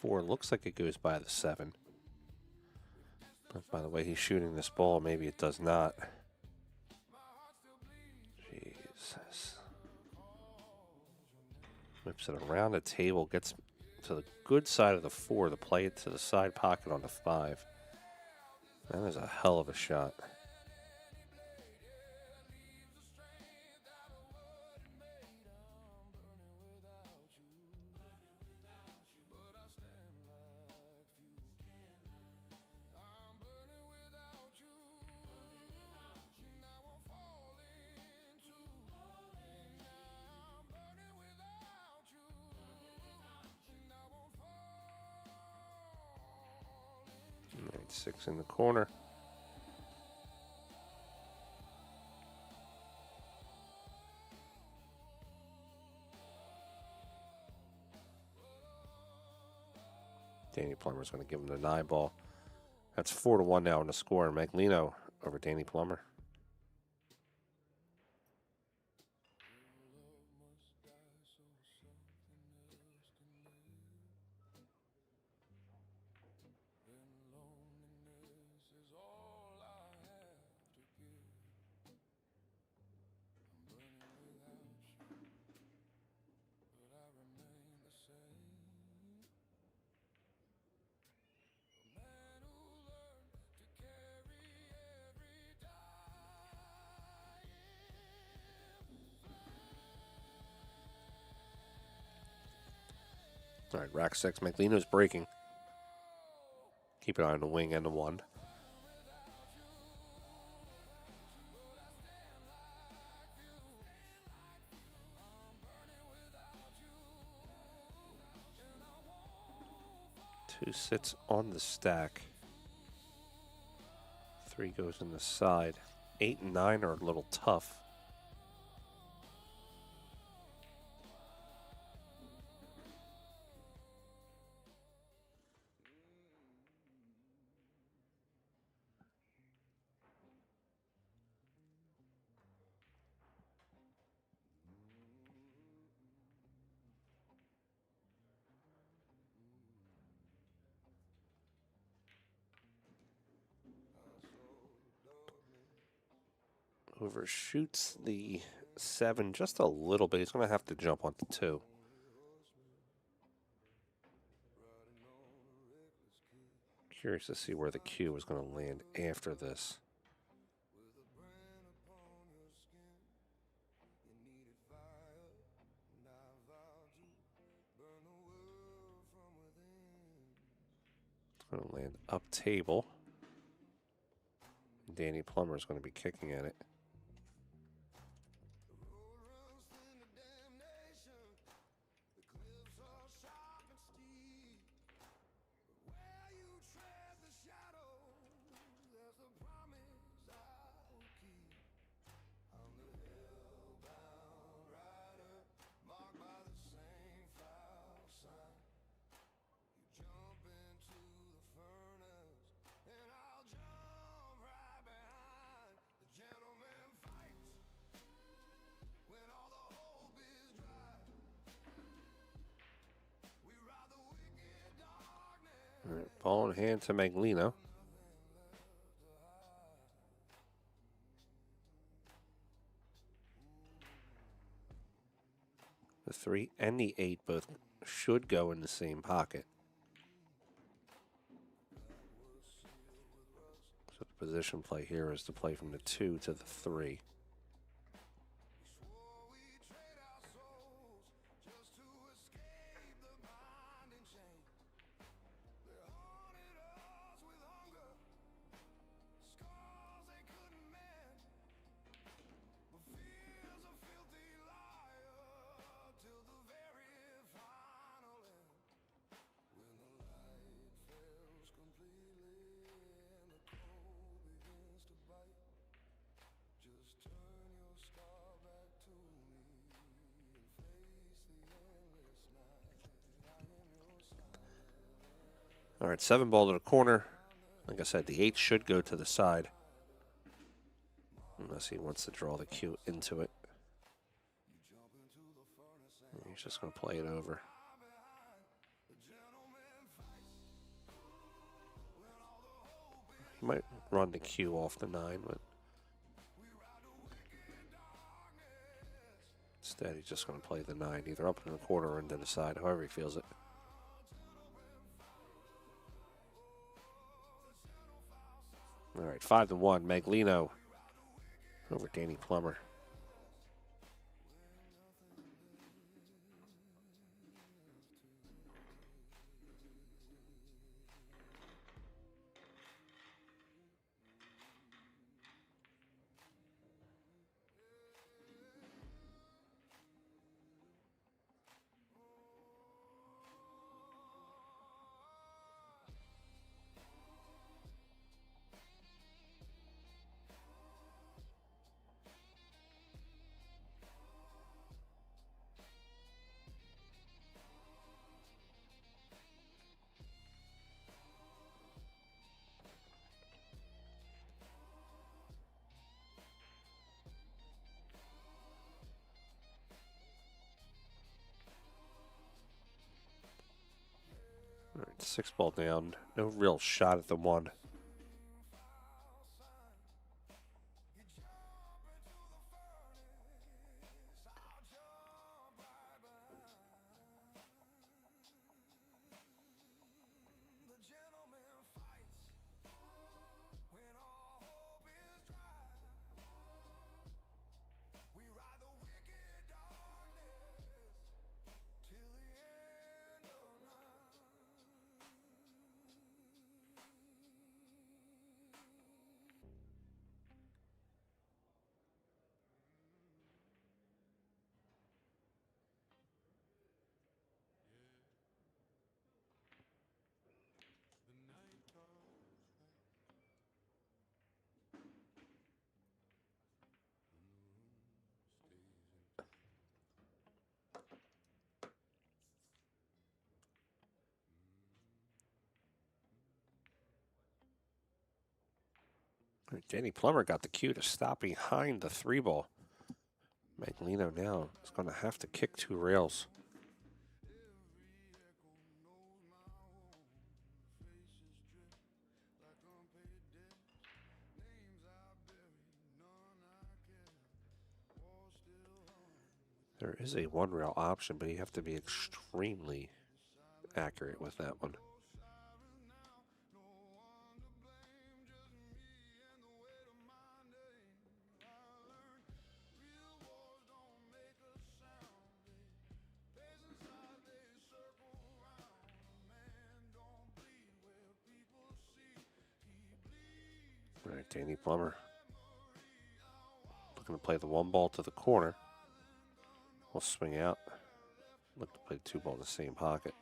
Four looks like it goes by the 7. But by the way he's shooting this ball, maybe it does not. Jesus. Whips it around the table, gets to the good side of the 4 to play it to the side pocket on the 5. That is a hell of a shot. Right, 6 in the corner. Danny Plummer's going to give him the 9 ball. That's 4-1 now in the score. Magalino over Danny Plummer. All right, rack 6. Magalino's breaking. Keep an eye on the wing and the 1. Two sits on the stack. 3 goes in the side. 8 and 9 are a little tough. Overshoots the 7 just a little bit. He's going to have to jump onto 2. Curious to see where the cue is going to land after this. Going to land up table. Danny Plummer is going to be kicking at it. All right, ball in hand to Magalino. The 3 and the 8 both should go in the same pocket. So the position play here is to play from the 2 to the 3. All right, 7 ball to the corner. Like I said, the 8 should go to the side. Unless he wants to draw the cue into it. He's just going to play it over. He might run the cue off the 9, but instead he's just going to play the 9, either up in the corner or into the side, however he feels it. All right, 5-1, Magalino over Danny Plummer. All right, 6 ball down. No real shot at the 1. Danny Plummer got the cue to stop behind the 3 ball. Magalino now is going to have to kick 2 rails. There is a 1 rail option, but you have to be extremely accurate with that one. All right, Danny Plummer looking to play the 1 ball to the corner. We'll swing out. Look to play 2 ball in the same pocket.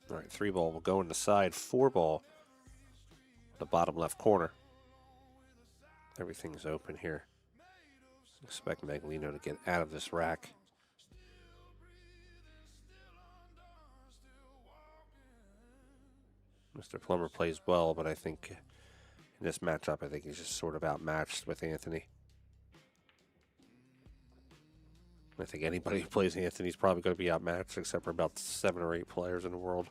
All right, 3 ball will go in the side. 4 ball, the bottom left corner. Everything's open here. Expect Magalino to get out of this rack. Mr. Plummer plays well, but I think in this matchup, I think he's just sort of outmatched with Anthony. I think anybody who plays Anthony is probably going to be outmatched, except for about 7 or 8 players in the world.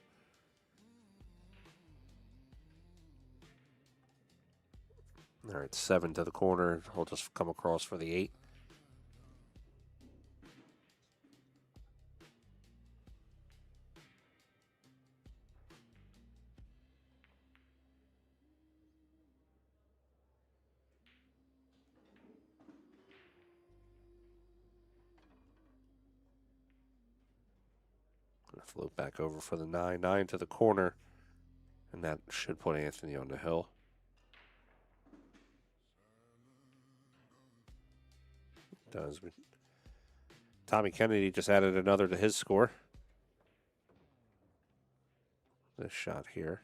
All right, 7 to the corner. He'll just come across for the 8. Gonna float back over for the 9. 9 to the corner. And that should put Anthony on the hill. It does. Tommy Kennedy just added another to his score. This shot here.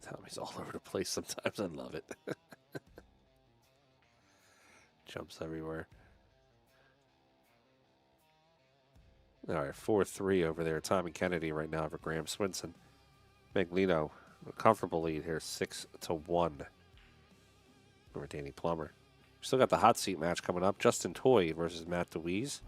Tommy's all over the place sometimes. I love it. Jumps everywhere. All right, 4-3 over there. Tommy Kennedy right now for Graham Swinson. Magalino, a comfortable lead here, 6-1 over Danny Plummer. Still got the hot seat match coming up. Justin Toy versus Matt Dwise.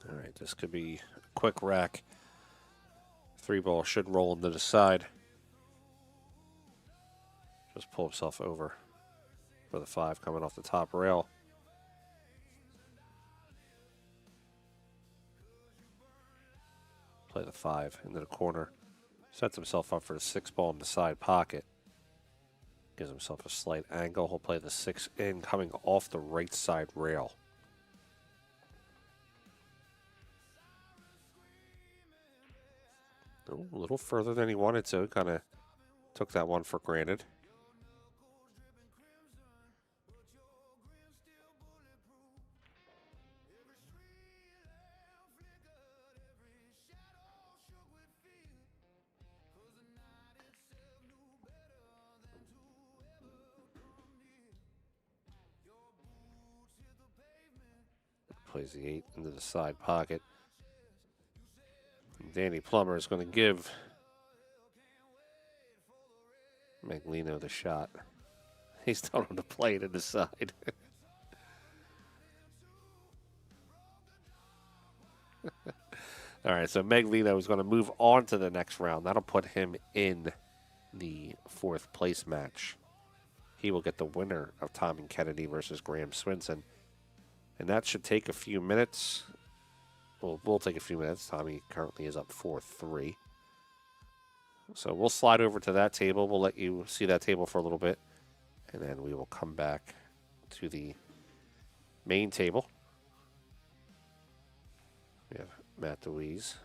All right, this could be a quick rack. 3 ball should roll into the side. Just pull himself over for the 5 coming off the top rail. Play the 5 into the corner. Sets himself up for the 6 ball in the side pocket. Gives himself a slight angle. He'll play the 6 in coming off the right side rail. A little further than he wanted to. Kind of took that one for granted. Plays the 8 into the side pocket. Danny Plummer is going to give Magalino the shot. He's telling him to play it in the side. All right, so Magalino is going to move on to the next round. That'll put him in the 4th place match. He will get the winner of Tommy Kennedy versus Graham Swinson. And that should take a few minutes. Well, we'll take a few minutes. Tommy currently is up 4-3. So we'll slide over to that table. We'll let you see that table for a little bit. And then we will come back to the main table. We have Matt Dwise.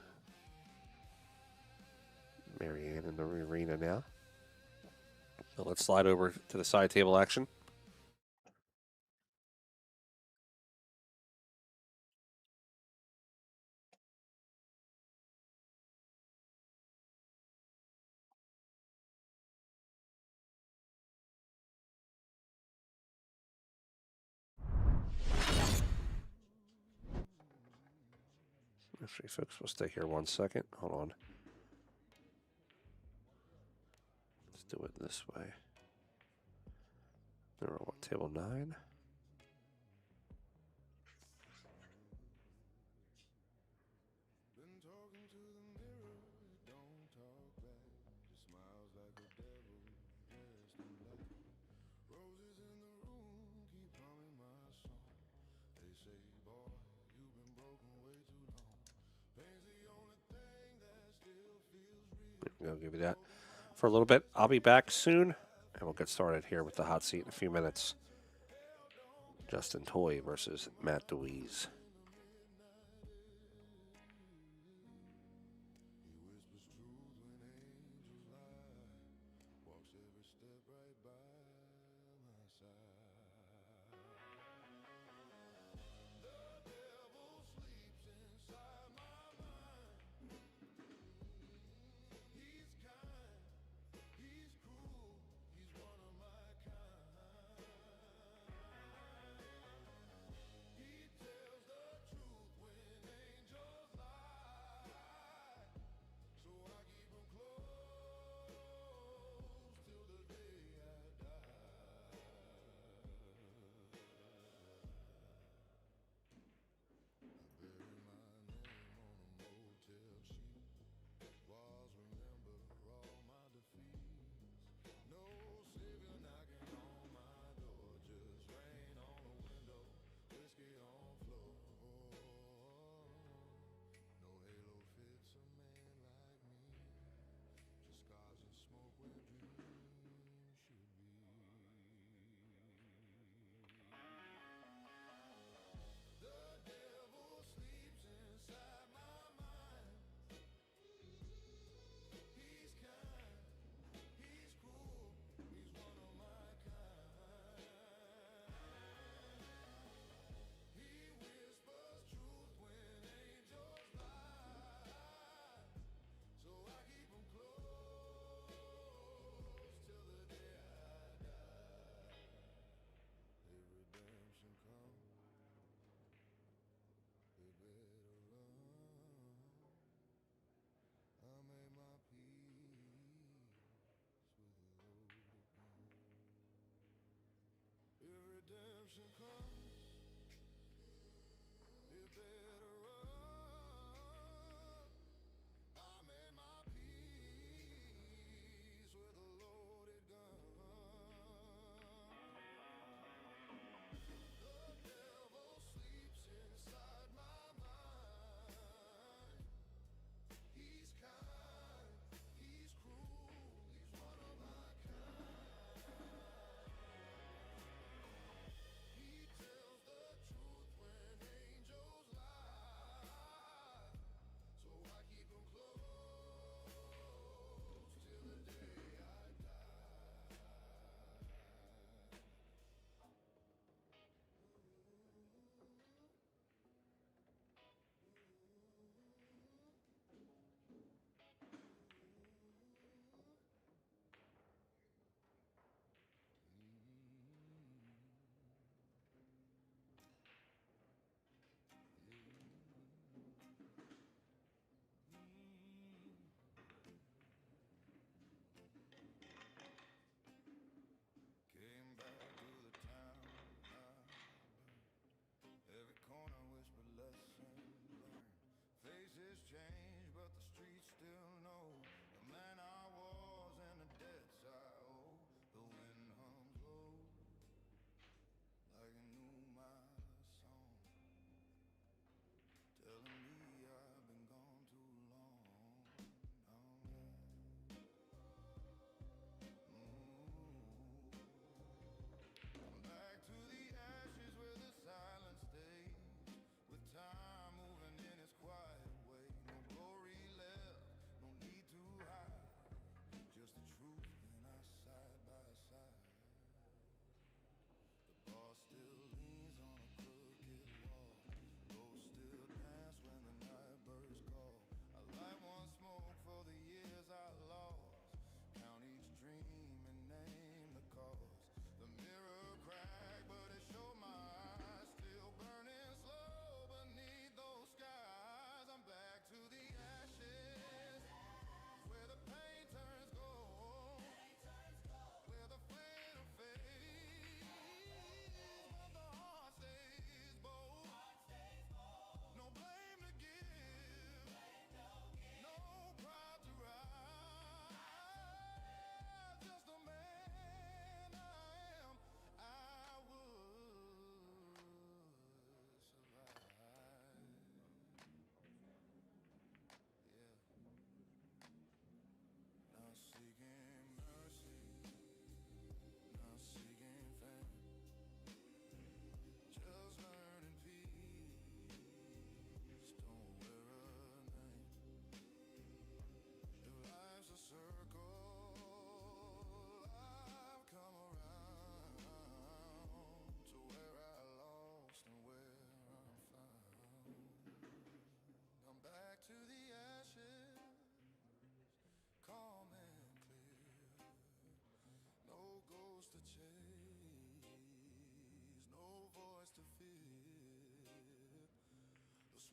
Marianne in the arena now. So let's slide over to the side table action. Actually, folks, we'll stay here 1 second. Hold on. Let's do it this way. We're on table 9. I'll give you that for a little bit. I'll be back soon, and we'll get started here with the hot seat in a few minutes. Justin Toy versus Matt Dwise.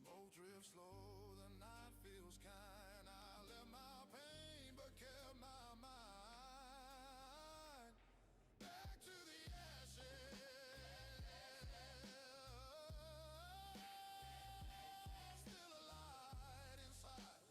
smoke drifts slow, the night feels kind. I left my pain, but kept my mind. Back to the ashes. Still a light inside.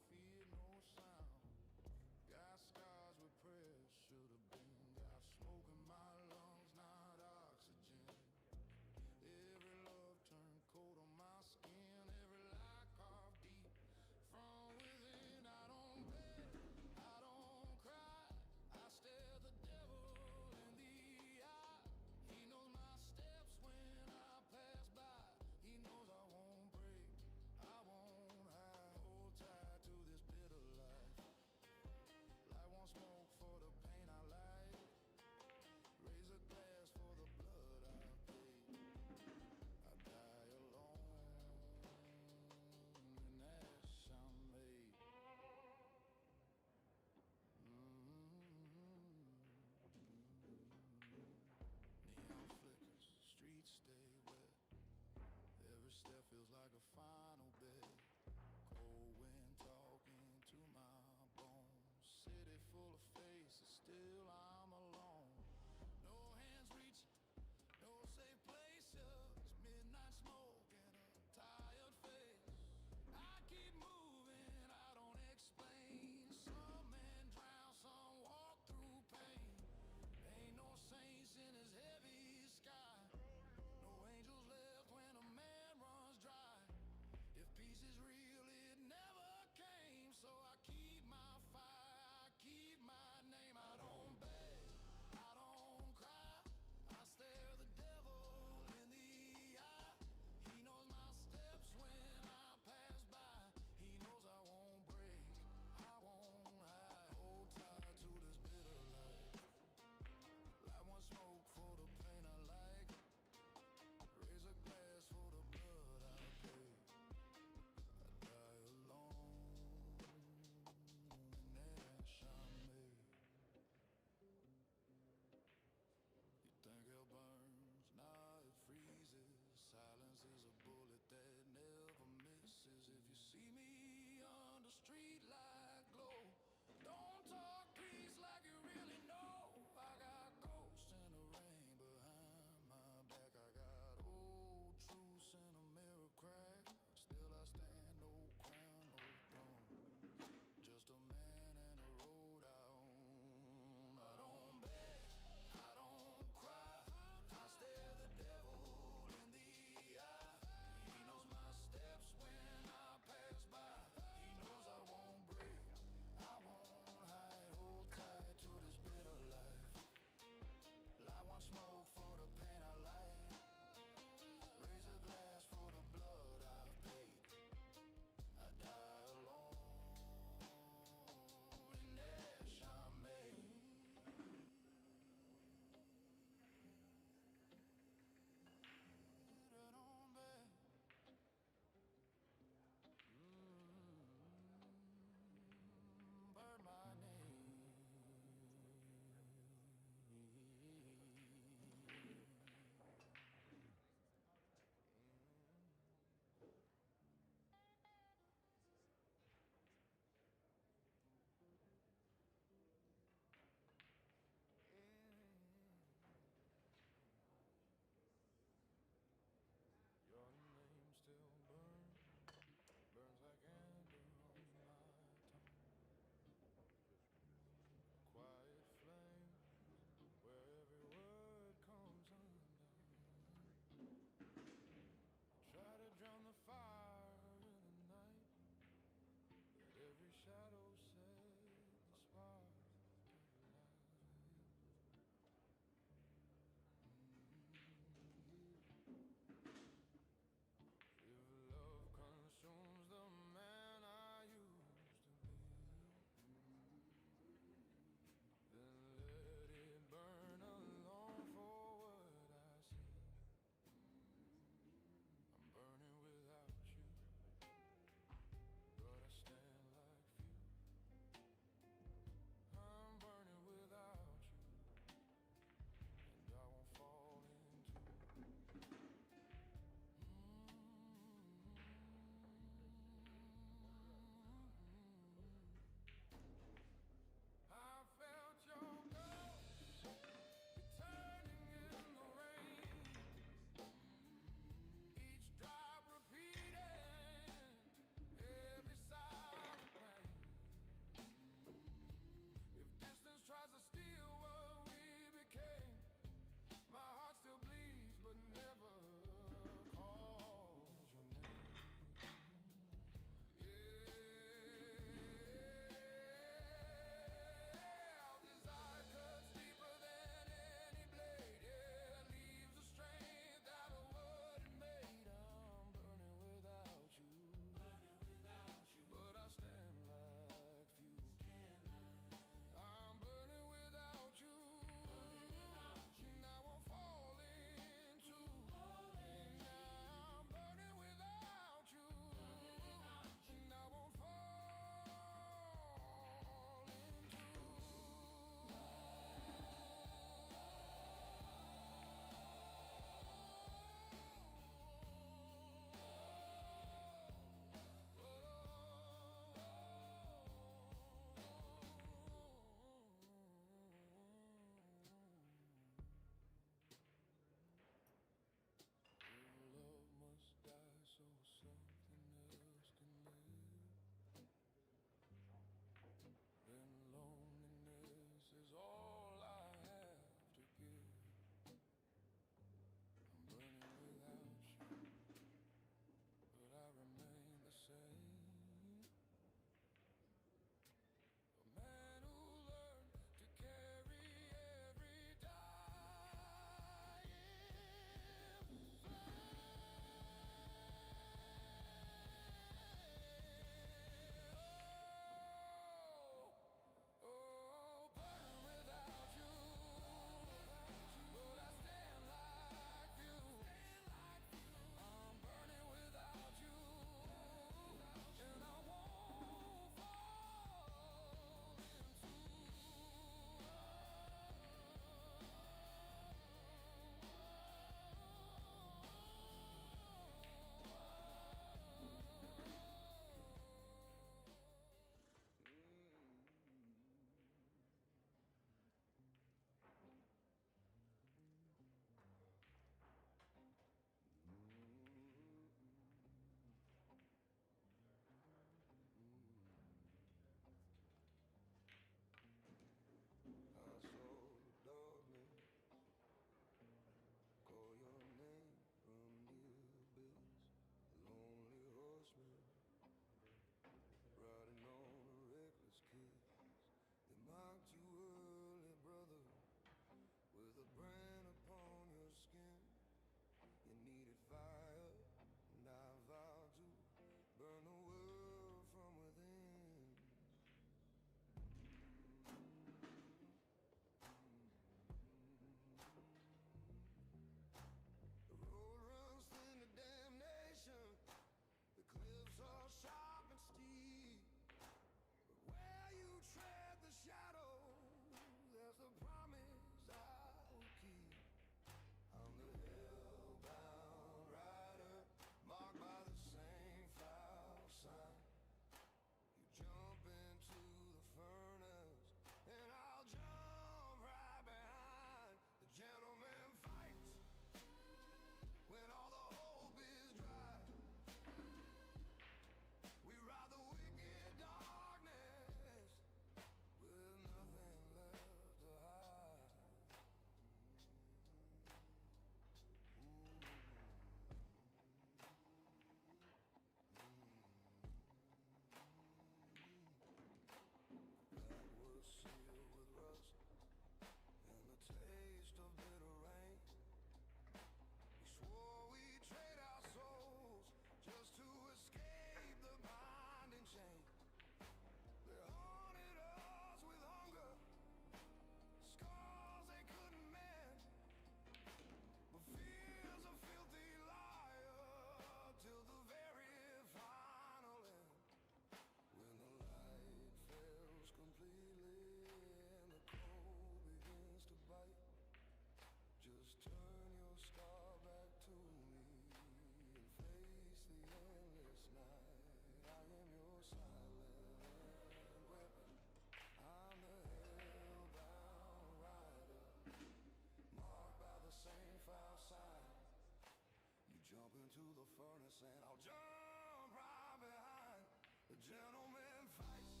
Gentlemen fight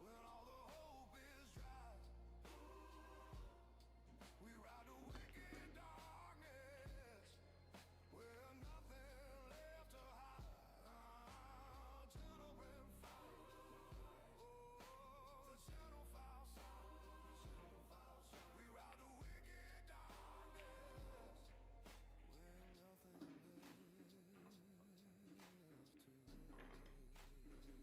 when all the hope is dry. We ride the wicked darkness where nothing left to hide. Gentlemen fight. Oh, the gentle file sound. We ride the wicked darkness where nothing left to hide.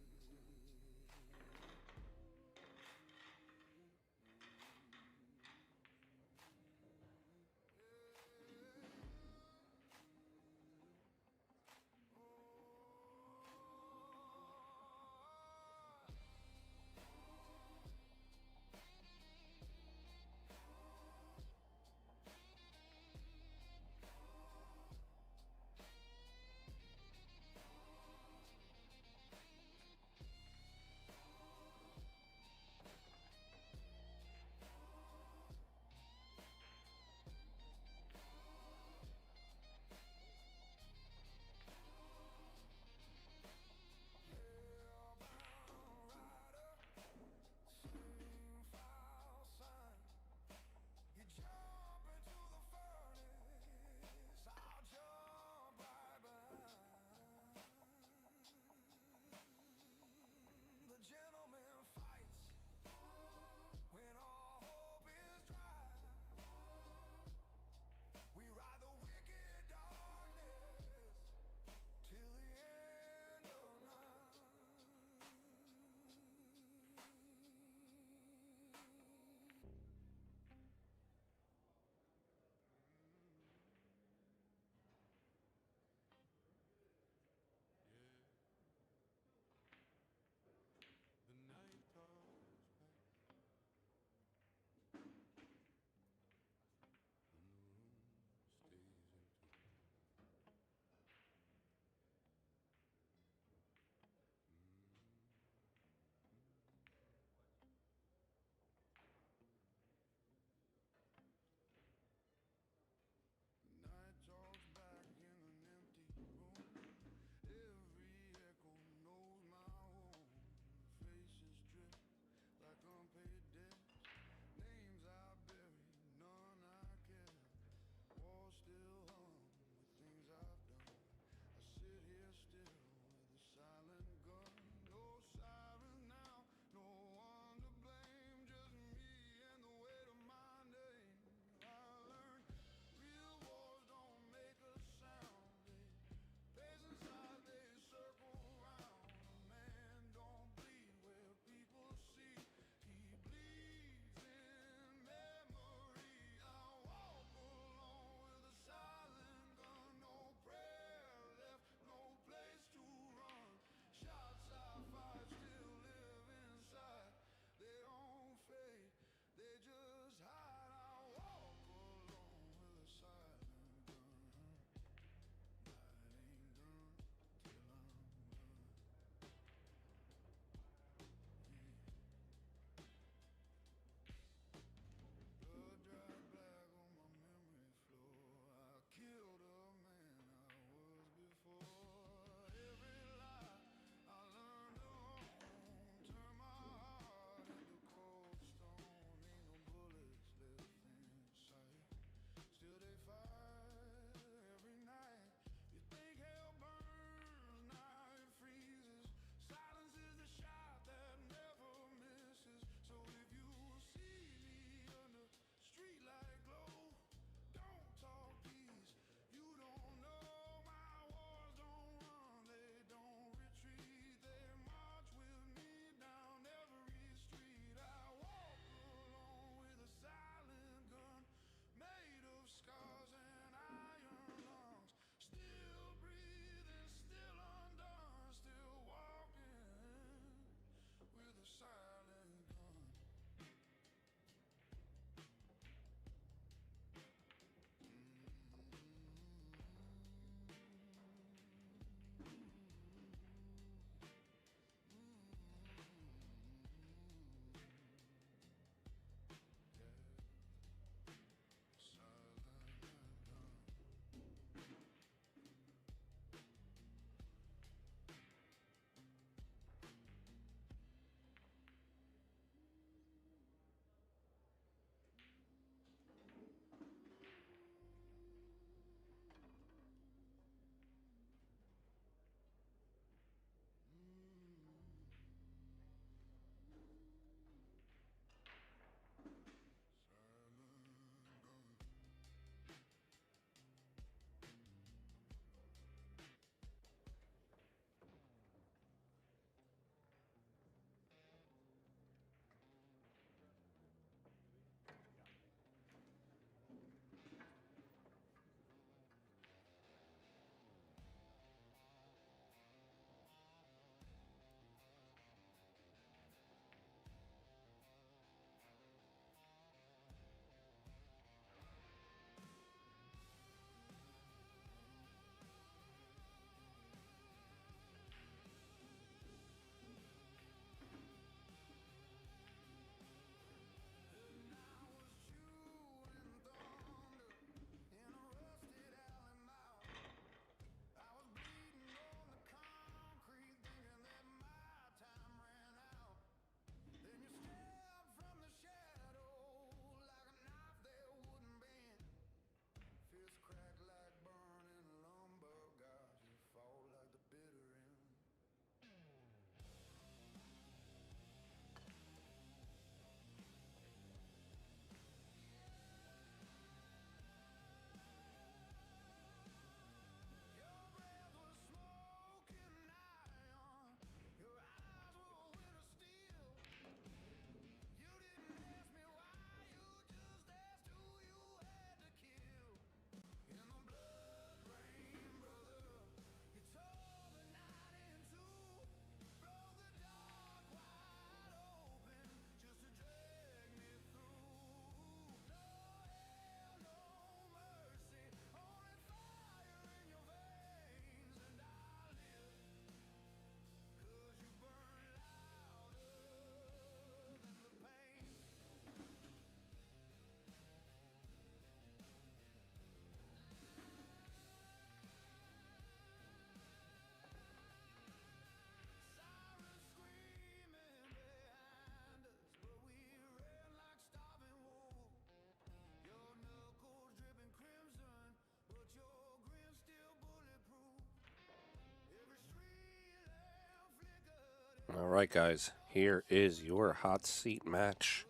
right, guys. Here is your hot seat match.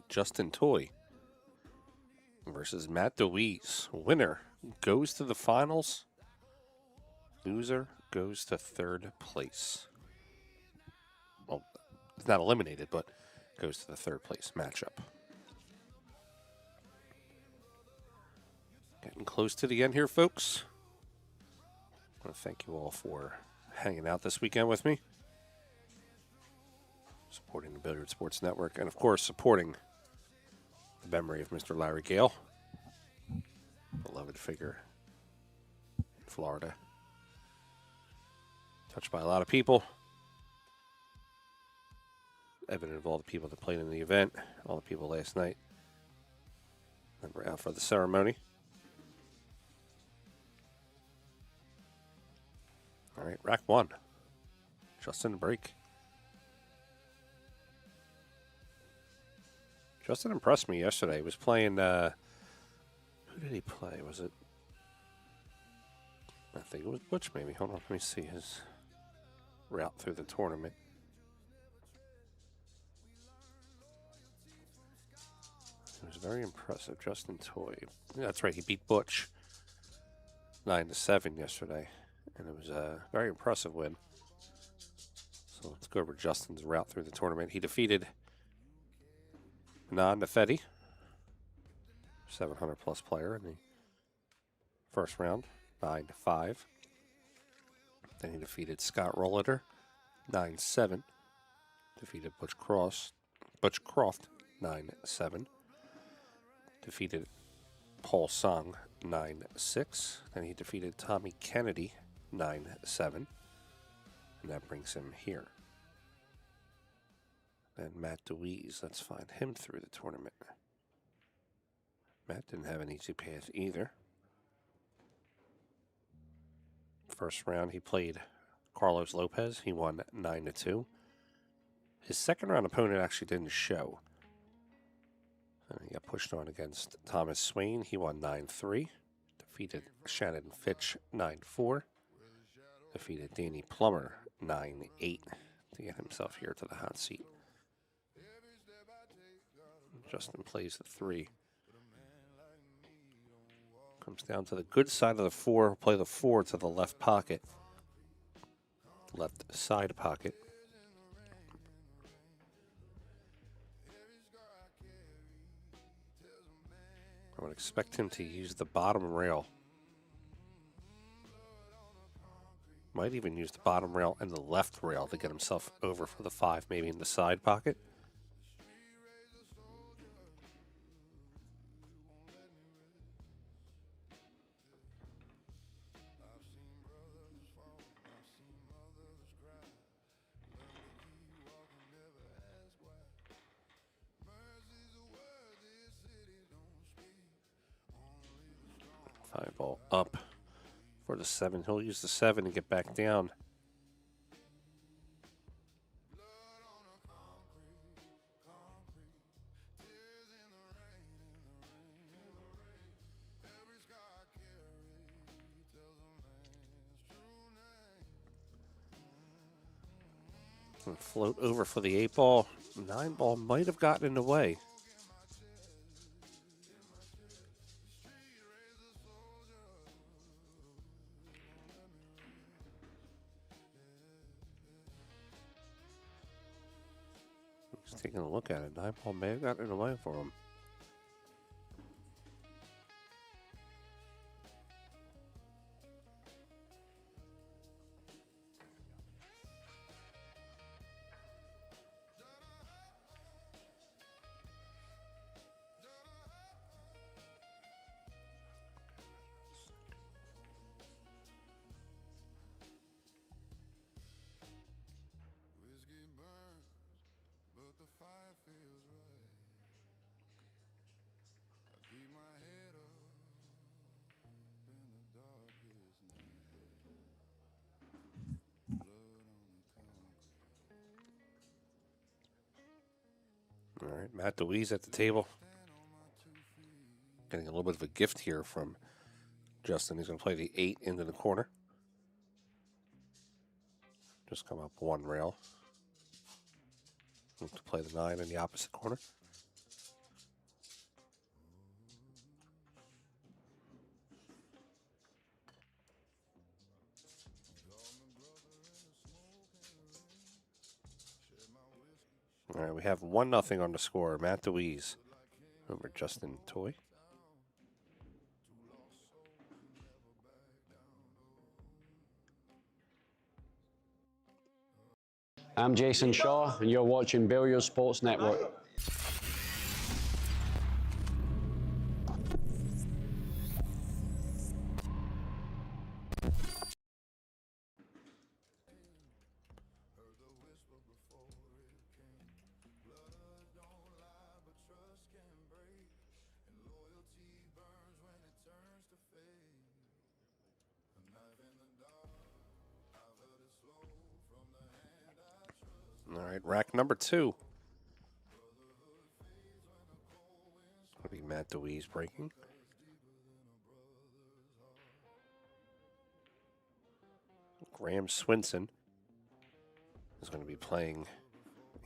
Justin Toy versus Matt Dwise. Winner goes to the finals. Loser goes to third place. Well, it's not eliminated, but goes to the third place matchup. Getting close to the end here, folks. I want to thank you all for hanging out this weekend with me, supporting the Billiard Sports Network, and of course supporting the memory of Mr. Larry Gayle, beloved figure in Florida. Touched by a lot of people. Evident of all the people that played in the event, all the people last night that were out for the ceremony. All right, rack one. Justin break. Justin impressed me yesterday. He was playing, who did he play? Was it, I think it was Butch maybe. Hold on, let me see his route through the tournament. It was very impressive. Justin Toy. Yeah, that's right, he beat Butch 9-7 yesterday. And it was a very impressive win. So let's go over Justin's route through the tournament. He defeated Nefetti, 700 plus player in the first round, 9-5. Then he defeated Scott Rolliter, 9-7. Defeated Butch Croft, 9-7. Defeated Paul Song, 9-6. Then he defeated Tommy Kennedy, 9-7. And that brings him here. Then Matt Dwise, let's find him through the tournament. Matt didn't have an easy path either. First round he played Carlos Lopez. He won 9-2. His second round opponent actually didn't show. And he got pushed on against Thomas Swain. He won 9-3. Defeated Shannon Fitch 9-4. Defeated Danny Plummer 9-8 to get himself here to the hot seat. Justin plays the 3. Comes down to the good side of the 4. Play the 4 to the left pocket. Left side pocket. I would expect him to use the bottom rail. Might even use the bottom rail and the left rail to get himself over for the 5, maybe in the side pocket. Five ball up for the 7. He'll use the 7 to get back down. And float over for the 8 ball. 9 ball might have gotten in the way. Taking a look at it, 9 ball may have gotten in the way for him. All right, Matt Dwise at the table. Getting a little bit of a gift here from Justin. He's going to play the 8 into the corner. Just come up one rail. Look to play the 9 in the opposite corner. All right, we have 1-0 on the score. Matt Dwise over Justin Toy. I'm Jason Shaw, and you're watching Billiard Sports Network. All right, rack number 2. That'll be Matt Dwise breaking. Graham Swinson is going to be playing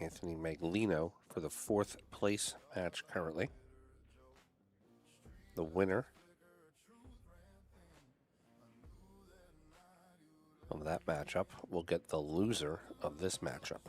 Anthony Magalino for the 4th place match currently. The winner of that matchup will get the loser of this matchup.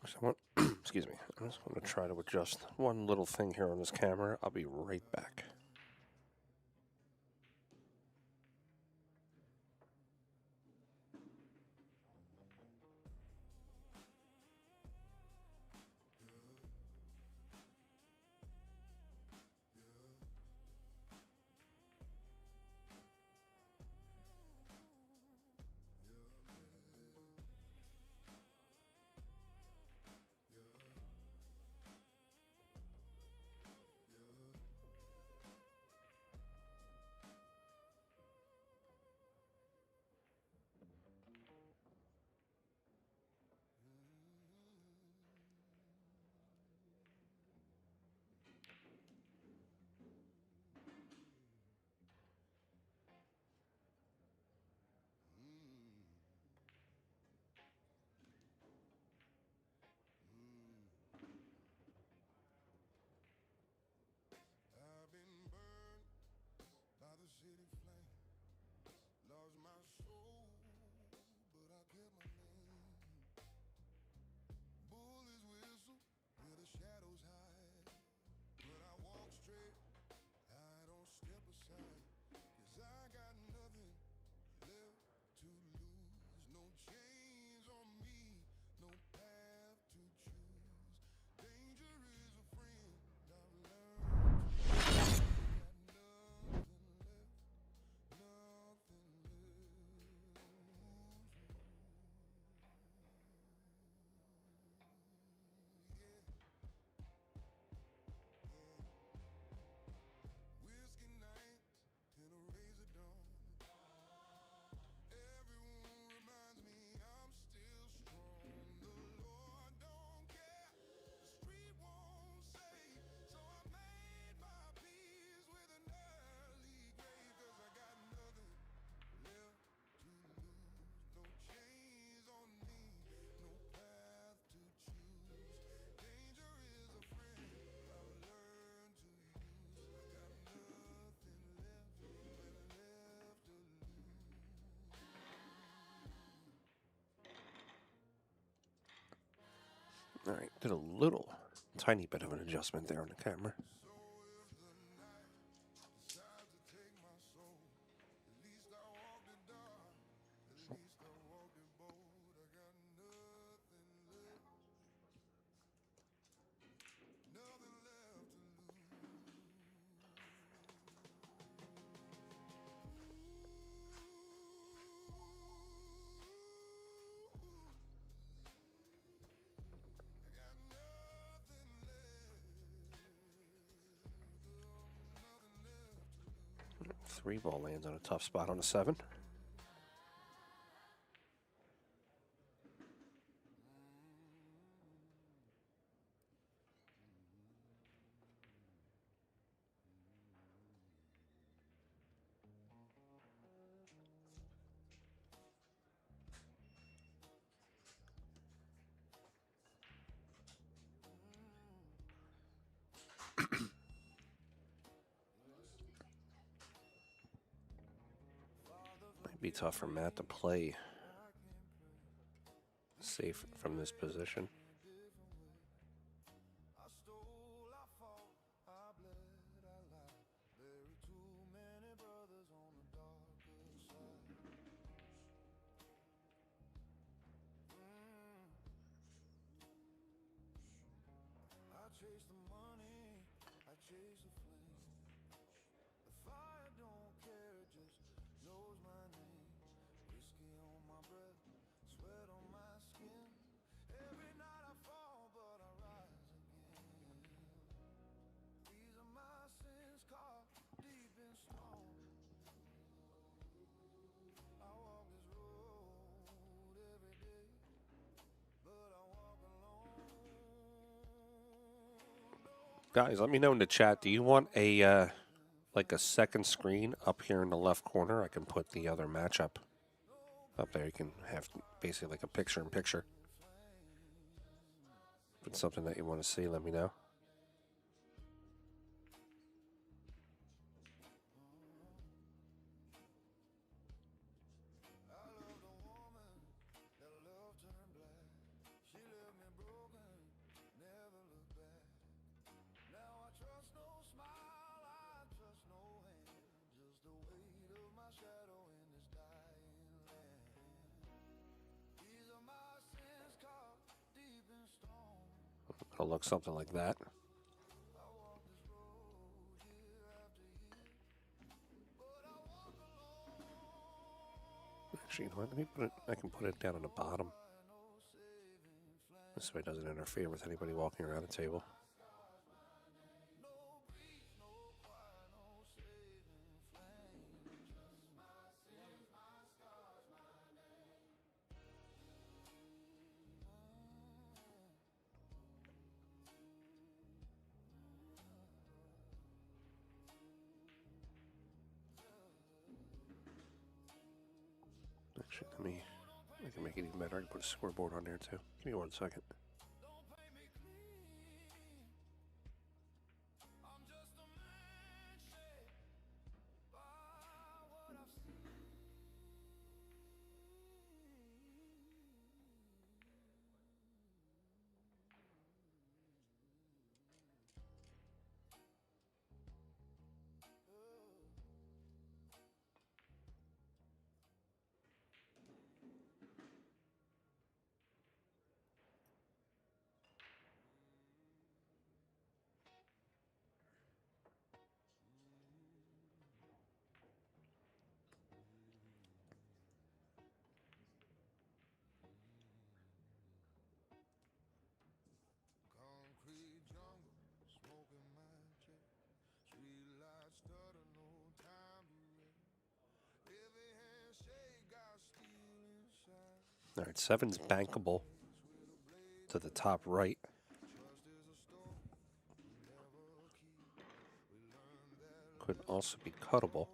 Folks, I want, excuse me, I'm just going to try to adjust one little thing here on this camera. I'll be right back. All right, did a little tiny bit of an adjustment there on the camera. Three ball lands on a tough spot on a 7. Might be tough for Matt to play safe from this position. Guys, let me know in the chat. Do you want a like a second screen up here in the left corner? I can put the other matchup up there. You can have basically like a picture-in-picture. If it's something that you want to see, let me know. It'll look something like that. Actually, you know what? Let me put it. I can put it down on the bottom. This way it doesn't interfere with anybody walking around the table. Actually, I can make it even better. I can put a scoreboard on there too. Give me 1 second. All right, 7's bankable to the top right. Could also be cuttable.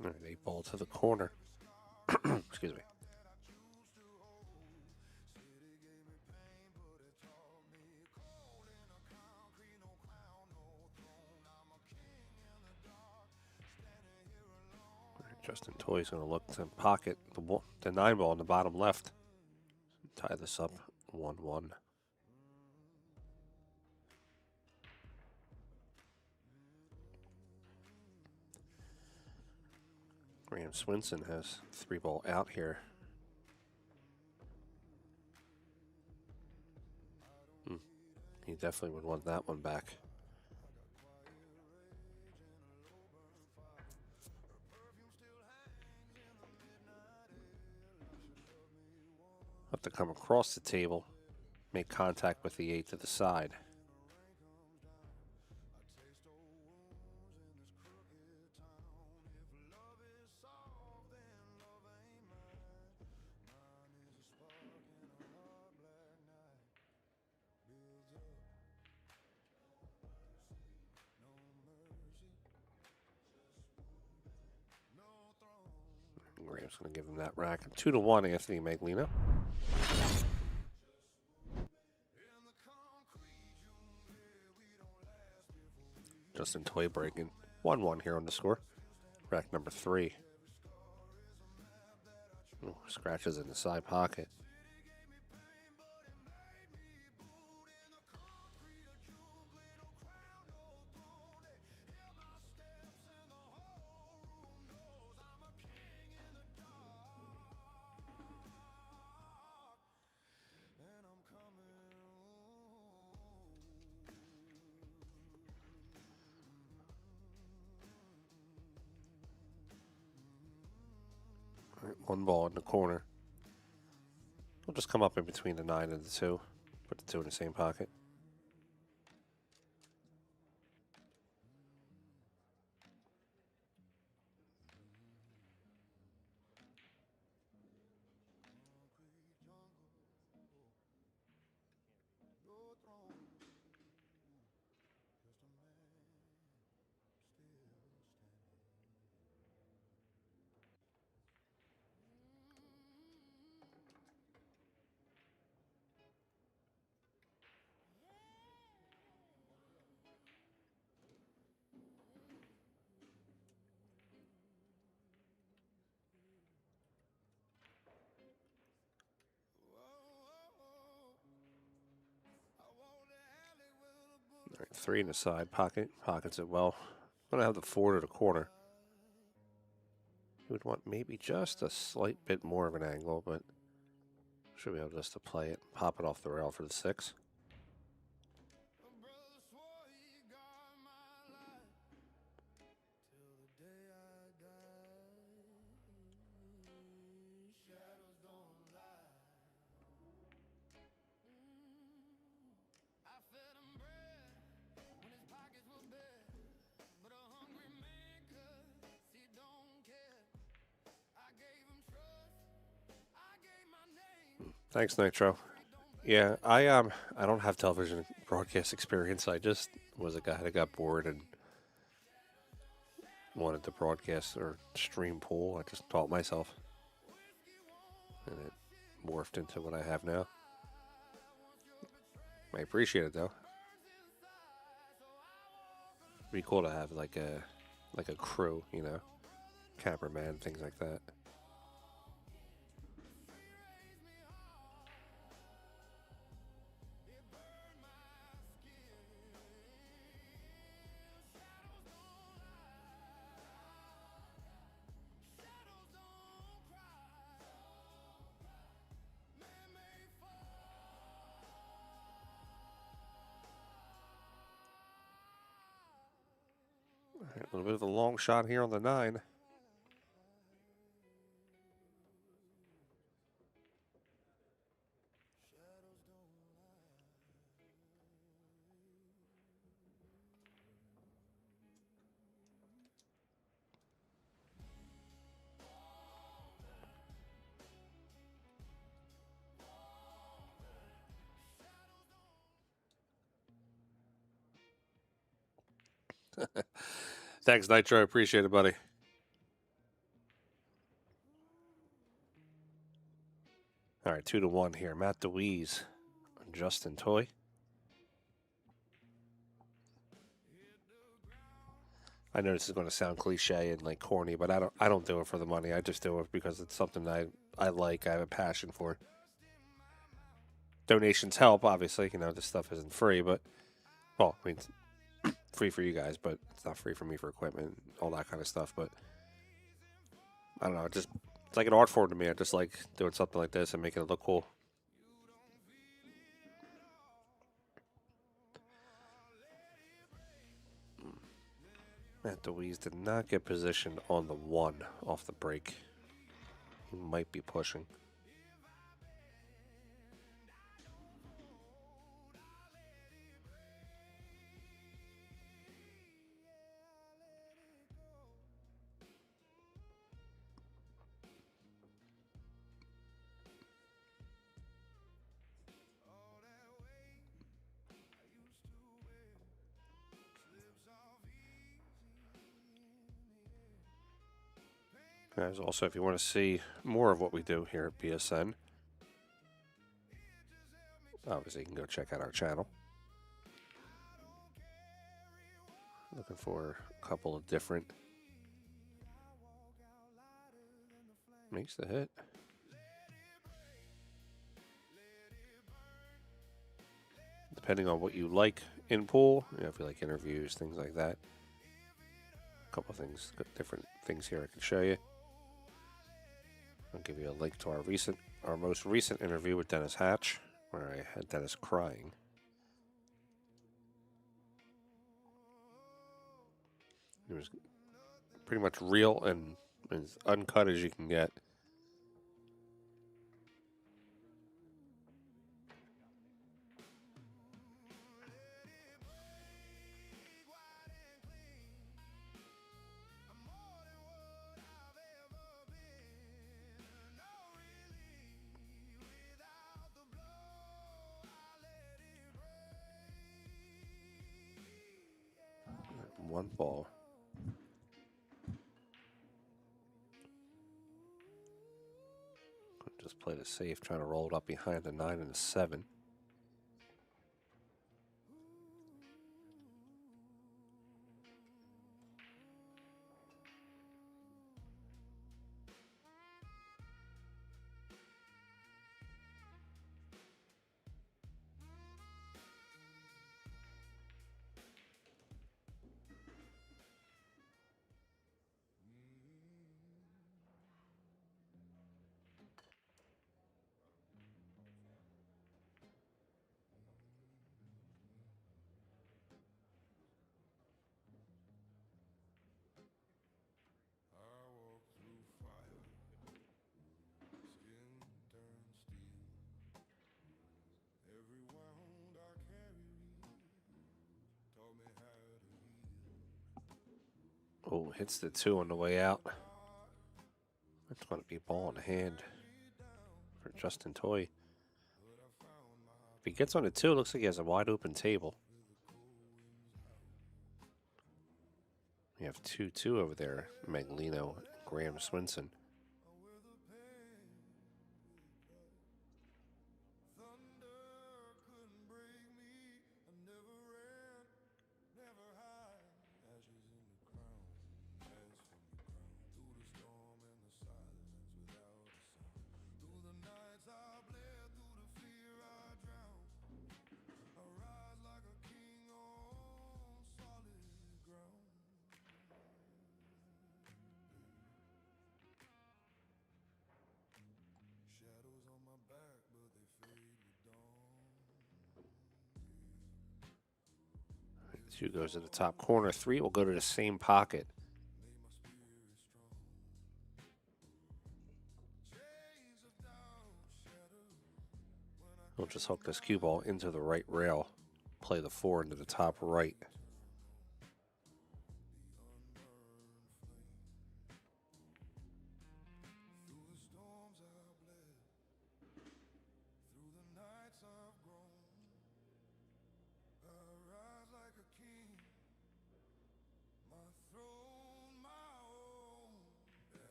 All right, 8-ball to the corner. Excuse me. Justin Toy's going to look to pocket the 9-ball in the bottom left. Tie this up 1-1. Graham Swinson has 3-ball out here. He definitely would want that one back. Have to come across the table, make contact with the 8 to the side. Graham's going to give him that rack. 2-1, Anthony Magalino. Justin Toy breaking 1-1 here on the score. Rack number 3. Ooh, scratches in the side pocket. All right, 1 ball in the corner. We'll just come up in between the 9 and the 2. Put the 2 in the same pocket. All right, 3 in the side pocket. Pockets it well. I'm going to have the 4 to the corner. You would want maybe just a slight bit more of an angle, but should be able just to play it. Pop it off the rail for the 6. Thanks, Nitro. Yeah, I don't have television broadcast experience. I just was a guy that got bored and wanted to broadcast or stream pool. I just taught myself, and it morphed into what I have now. I appreciate it though. Be cool to have like a crew, you know, cameraman, things like that. A little bit of a long shot here on the 9. Thanks, Nitro. Appreciate it, buddy. 2-1 here. Matt Dwise and Justin Toy. I know this is going to sound cliche and like corny, but I don't do it for the money. I just do it because it's something I like. I have a passion for. Donations help, obviously. You know, this stuff isn't free, but well, I mean, it's free for you guys, but it's not free for me for equipment, all that kind of stuff. But I don't know. It's like an art form to me. I just like doing something like this and making it look cool. Matt Dwise did not get positioned on the 1 off the break. He might be pushing. Guys, also, if you want to see more of what we do here at BSN, obviously you can go check out our channel. Looking for a couple of different. Makes the hit. Depending on what you like in pool, you know, if you like interviews, things like that. A couple of things, different things here I can show you. I'll give you a link to our most recent interview with Dennis Hatch, where I had Dennis crying. It was pretty much real and as uncut as you can get. One ball. Just played it safe, trying to roll it up behind the 9 and the 7. Oh, hits the 2 on the way out. That's going to be a ball in the hand for Justin Toy. If he gets on the 2, it looks like he has a wide open table. We have 2-2 over there. Magalino and Graham Swinson. Two goes to the top corner. 3 will go to the same pocket. We'll just hook this cue ball into the right rail. Play the 4 into the top right.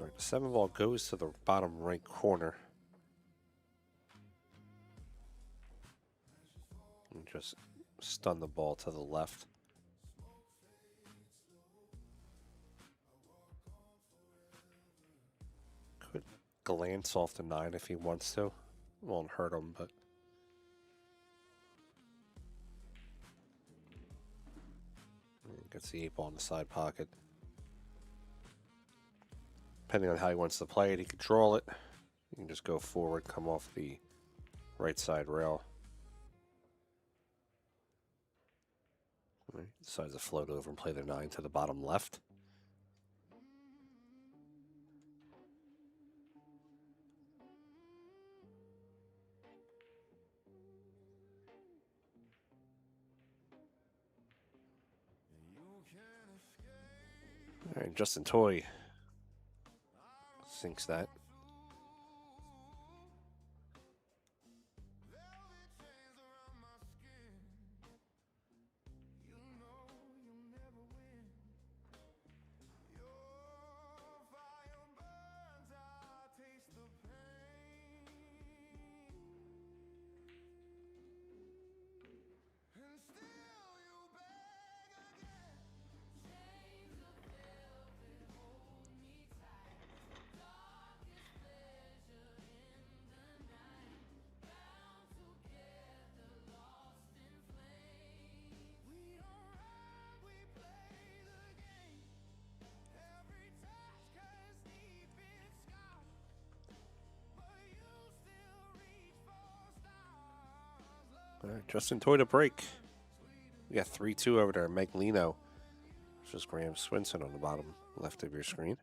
All right, the 7 ball goes to the bottom right corner. And just stun the ball to the left. Could glance off the 9 if he wants to. Won't hurt him, but gets the 8 ball in the side pocket. Depending on how he wants to play it, he could draw it. You can just go forward, come off the right side rail. Right. Decides to float over and play the 9 to the bottom left. All right, Justin Toy sinks that. All right, Justin Toy to break. We got 3-2 over there. Magalino versus Graham Swinson on the bottom left of your screen.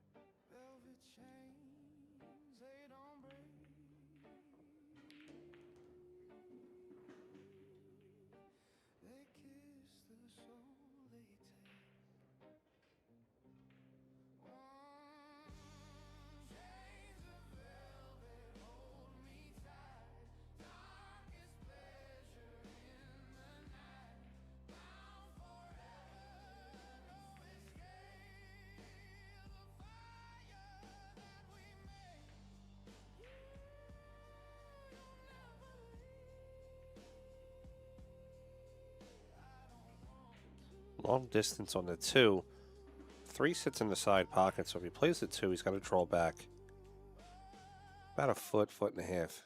Long distance on the 2. 3 sits in the side pocket, so if he plays the 2, he's got to draw back about a foot, foot and a half.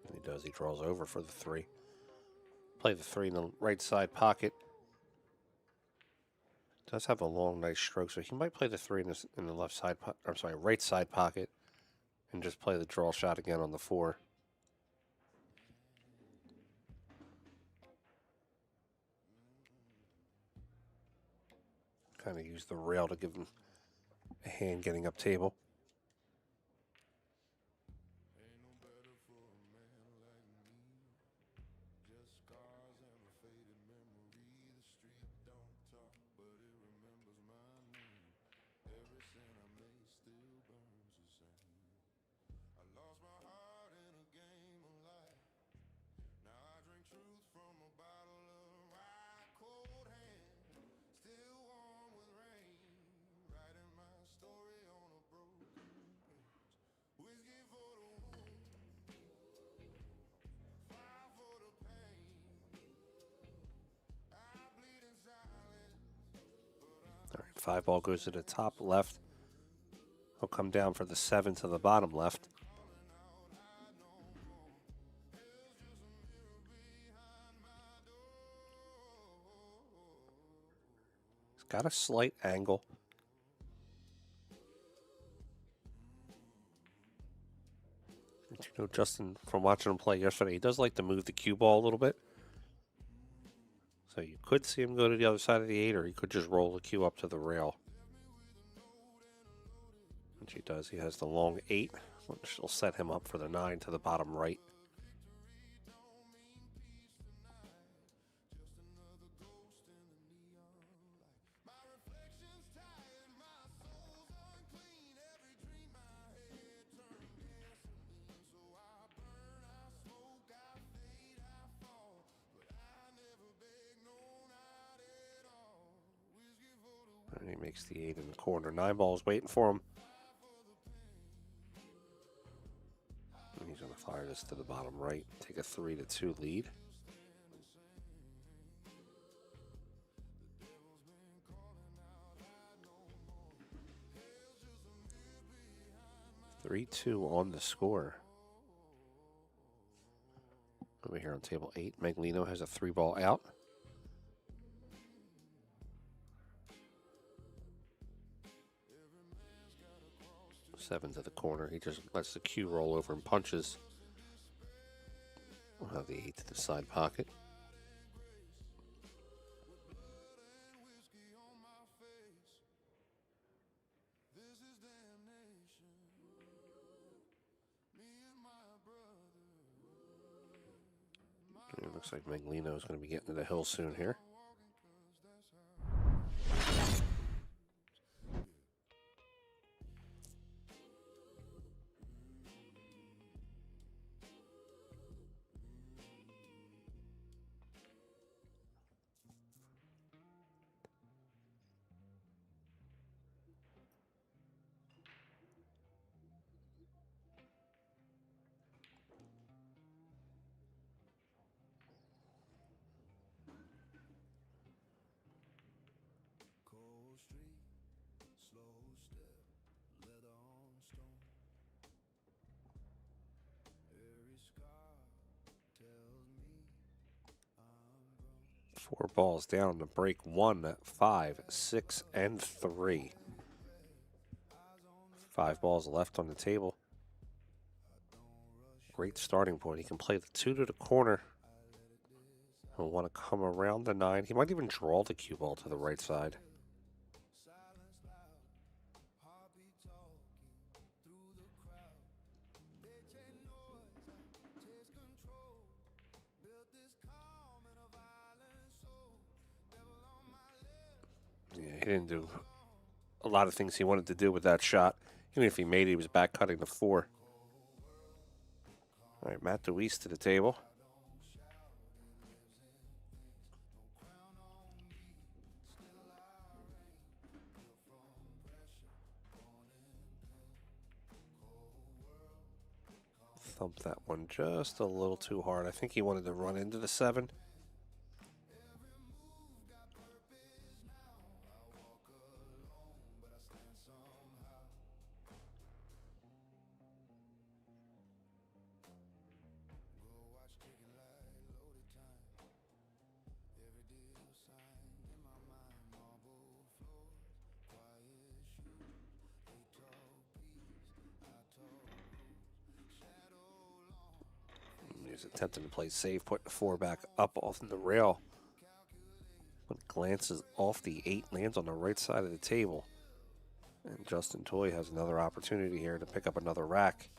And he does. He draws over for the 3. Play the 3 in the right side pocket. Does have a long, nice stroke, so he might play the 3 in the left side. I'm sorry, right side pocket, and just play the draw shot again on the 4. Kind of use the rail to give him a hand getting up table. All right, 5 ball goes to the top left. He'll come down for the 7 to the bottom left. He's got a slight angle. You know, Justin, from watching him play yesterday, he does like to move the cue ball a little bit. So you could see him go to the other side of the 8, or he could just roll the cue up to the rail. Which he does. He has the long 8, which will set him up for the 9 to the bottom right. He makes the 8 in the corner. 9 balls waiting for him. And he's going to fire this to the bottom right. Take a 3-2 lead. Three-two on the score. Over here on table 8, Magalino has a 3-ball out. Seven to the corner. He just lets the cue roll over and punches. We'll have the 8 to the side pocket. It looks like Magalino is going to be getting to the hill soon here. Four balls down to break. 1, 5, 6, and 3. 5 balls left on the table. Great starting point. He can play the 2 to the corner. He'll want to come around the 9. He might even draw the cue ball to the right side. Yeah, he didn't do a lot of things he wanted to do with that shot. Even if he made it, he was back cutting the 4. All right, Matt Dwise to the table. Thumped that one just a little too hard. I think he wanted to run into the 7. He's attempting to play safe, putting the 4 back up off the rail. But glances off the 8, lands on the right side of the table. And Justin Toy has another opportunity here to pick up another rack.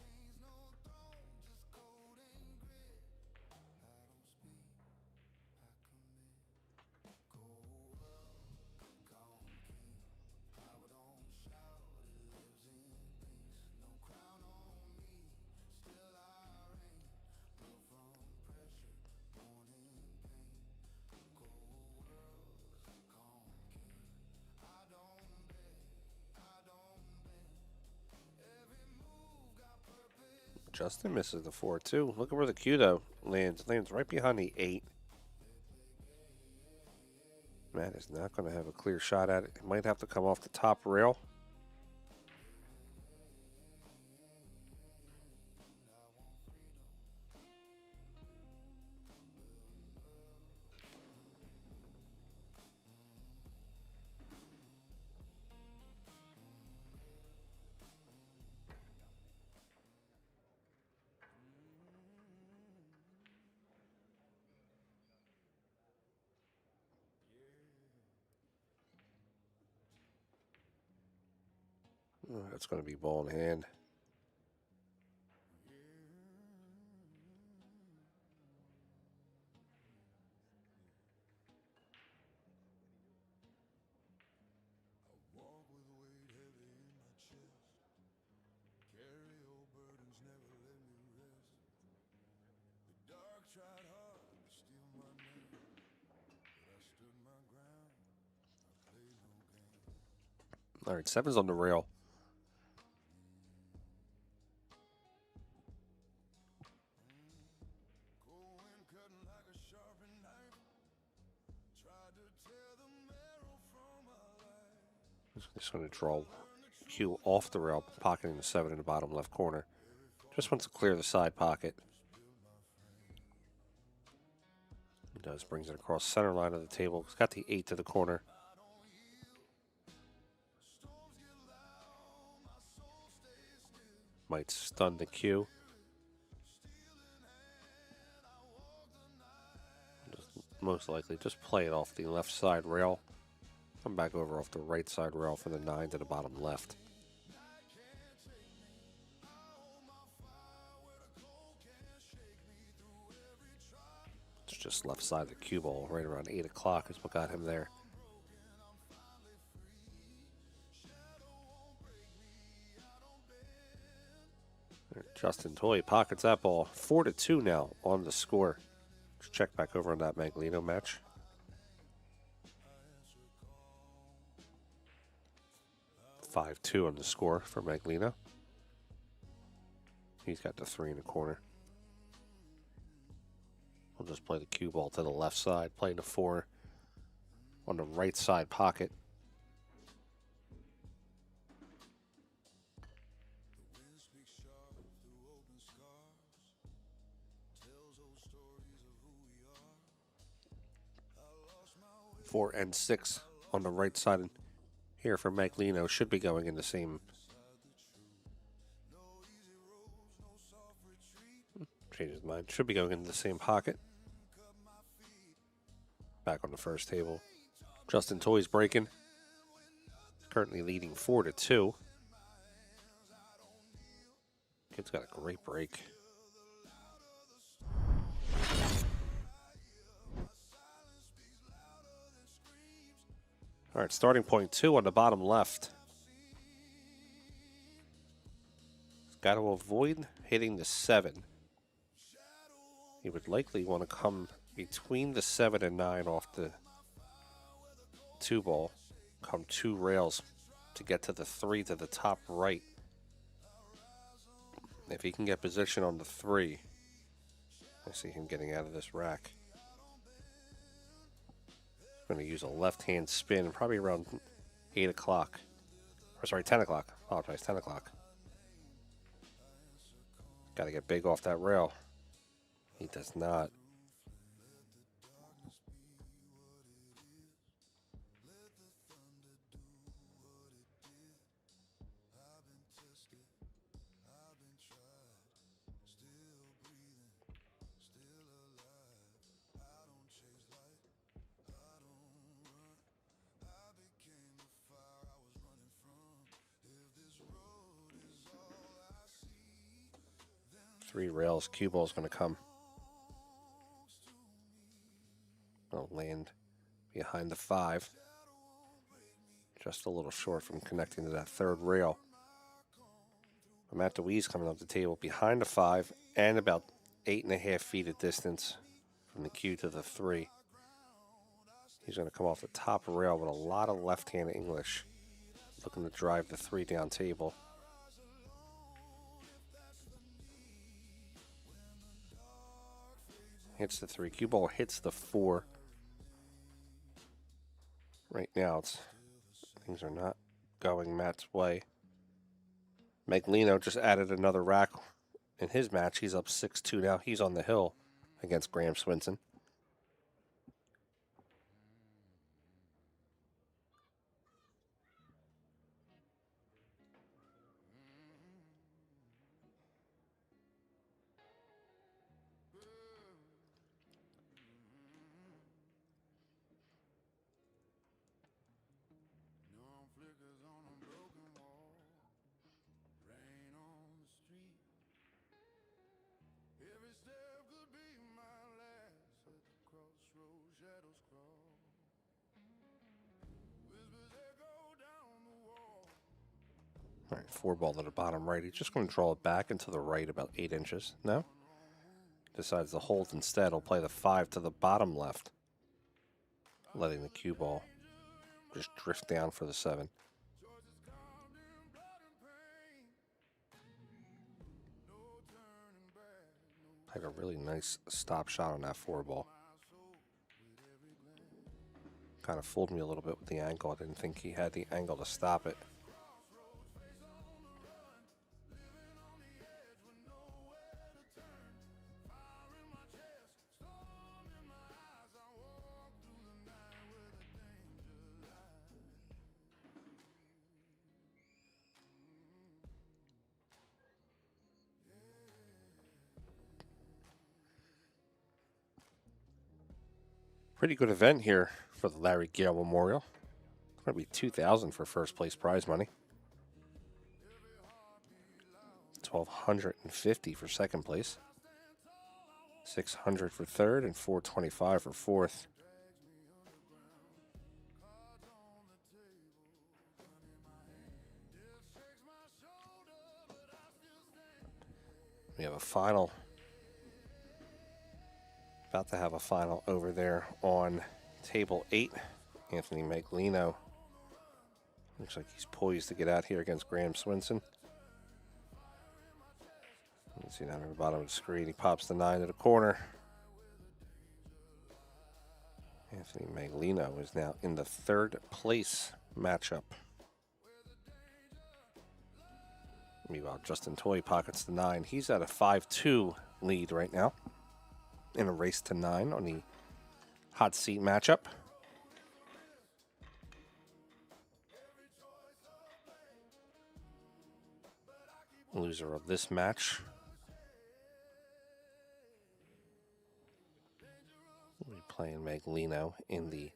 Justin misses the 4 too. Look at where the cue though lands. Lands right behind the 8. Matt is not going to have a clear shot at it. He might have to come off the top rail. That's going to be ball in hand. All right, 7's on the rail. Just going to draw cue off the rail, pocketing the 7 in the bottom left corner. Just wants to clear the side pocket. He does, brings it across center line of the table. He's got the 8 to the corner. Might stun the cue. Most likely just play it off the left side rail. Come back over off the right side rail for the 9 to the bottom left. It's just left side of the cue ball, right around 8 o'clock is what got him there. Justin Toy pockets that ball. 4-2 now on the score. Let's check back over on that Magalino match. $5-2 on the score for Magalino. He's got the 3 in the corner. We'll just play the cue ball to the left side, playing the 4 on the right side pocket. Four and 6 on the right side here for Magalino. Should be going in the same. Change his mind. Should be going into the same pocket. Back on the first table. Justin Toy's breaking. Currently leading 4-2. Kid's got a great break. All right, starting point 2 on the bottom left. He's got to avoid hitting the 7. He would likely want to come between the 7 and 9 off the 2 ball. Come 2 rails to get to the 3 to the top right. If he can get position on the 3, I see him getting out of this rack. Going to use a left-hand spin, probably around 8 o'clock. Or sorry, 10 o'clock. Apologize, 10 o'clock. Got to get big off that rail. He does not. Three rails, cue ball's going to come. I'll land behind the 5. Just a little short from connecting to that 3rd rail. Matt Dwise coming up the table behind the 5 and about 8.5 feet of distance from the cue to the 3. He's going to come off the top rail with a lot of left-hand English. Looking to drive the 3 down table. Hits the 3. Cue ball hits the 4. Right now, things are not going Matt's way. Magalino just added another rack in his match. He's up 6-2 now. He's on the hill against Graham Swinson. All right, 4 ball to the bottom right. He's just going to draw it back into the right about 8 inches. No? Decides to hold instead. He'll play the 5 to the bottom left. Letting the cue ball just drift down for the 7. Played a really nice stop shot on that 4 ball. Kind of fooled me a little bit with the angle. I didn't think he had the angle to stop it. Pretty good event here for the Larry Gayle Memorial. It's going to be $2,000 for first place prize money. $1,250 for second place. $600 for third and $425 for fourth. We have a final. About to have a final over there on table 8. Anthony Magalino. Looks like he's poised to get out here against Graham Swinson. You can see down at the bottom of the screen, he pops the 9 to the corner. Anthony Magalino is now in the third place matchup. Meanwhile, Justin Toy pockets the 9. He's at a 5-2 lead right now in a race to 9 on the hot seat matchup. Loser of this match will be playing Magalino in the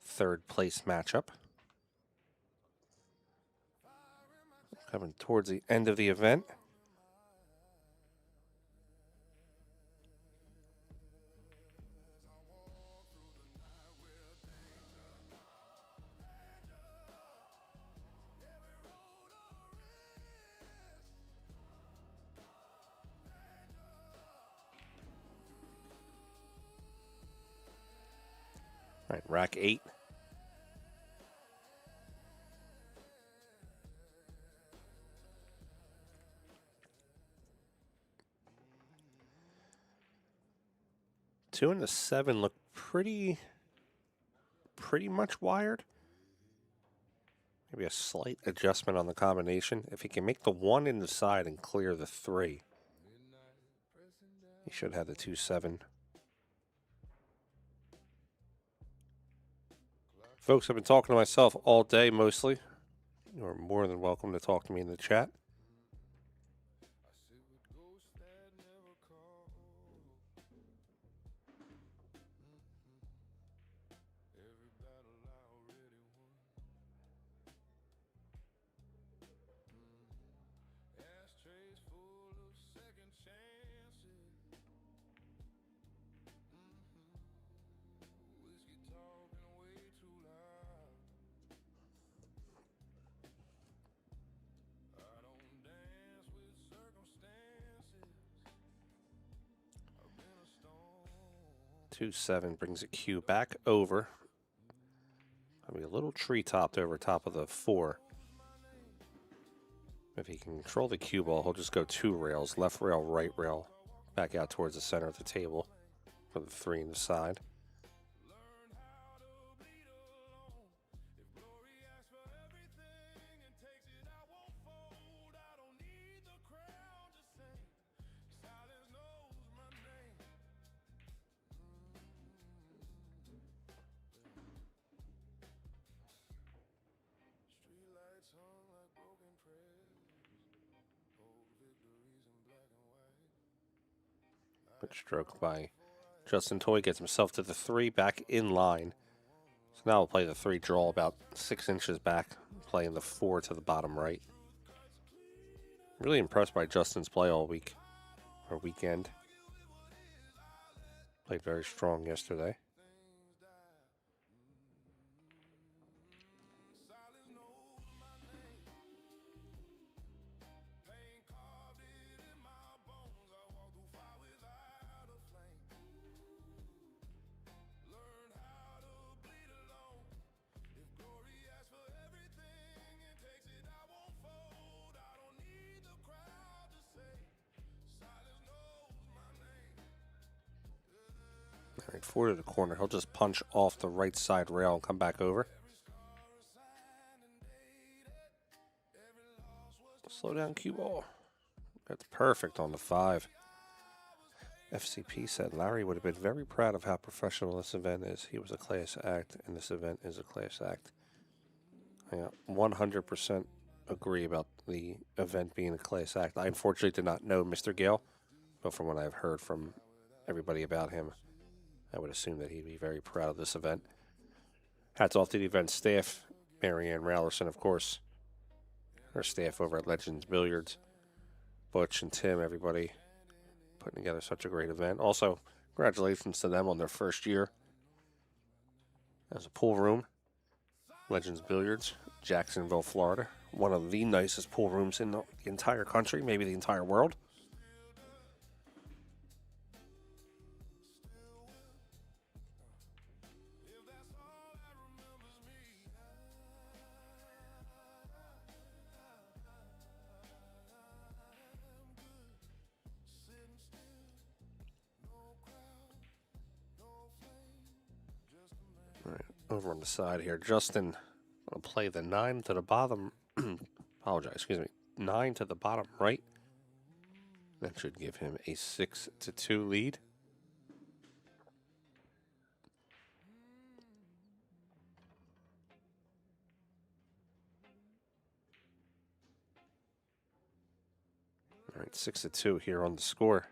third place matchup. Coming towards the end of the event. All right, rack 8. Two and the 7 look pretty much wired. Maybe a slight adjustment on the combination. If he can make the 1 in the side and clear the 3, he should have the 2-7. Folks, I've been talking to myself all day mostly. You're more than welcome to talk to me in the chat. Two 7 brings a cue back over. I'll be a little tree topped over top of the 4. If he can control the cue ball, he'll just go 2 rails, left rail, right rail, back out towards the center of the table for the 3 in the side. Good stroke by Justin Toy, gets himself to the 3, back in line. So now we'll play the 3 draw about 6 inches back, playing the 4 to the bottom right. Really impressed by Justin's play all week, or weekend. Played very strong yesterday. Right, 4 to the corner. He'll just punch off the right side rail and come back over. Slow down, cue ball. That's perfect on the 5. FCP said Larry would have been very proud of how professional this event is. He was a class act, and this event is a class act. I 100% agree about the event being a class act. I unfortunately did not know Mr. Gayle, but from what I've heard from everybody about him, I would assume that he'd be very proud of this event. Hats off to the event staff, Marianne Rallerson, of course, her staff over at Legends Billiards, Butch and Tim, everybody putting together such a great event. Also, congratulations to them on their first year as a pool room. Legends Billiards, Jacksonville, Florida. One of the nicest pool rooms in the entire country, maybe the entire world. All right, over on the side here, Justin will play the 9 to the bottom. Apologize, excuse me. 9 to the bottom right. That should give him a 6-2 lead. All right, 6-2 here on the score.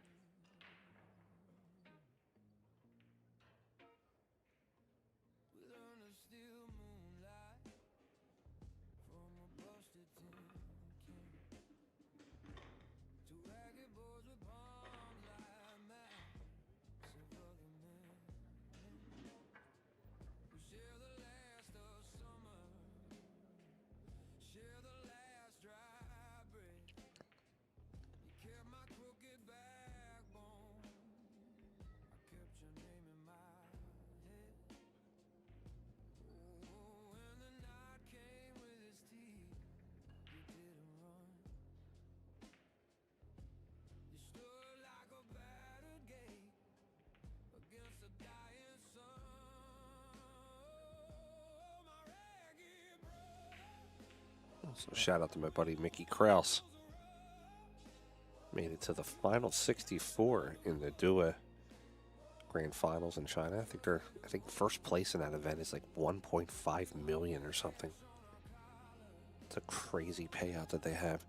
So shout out to my buddy Mickey Kraus. Made it to the final 64 in the DUA Grand Finals in China. I think first place in that event is like 1.5 million or something. It's a crazy payout that they have.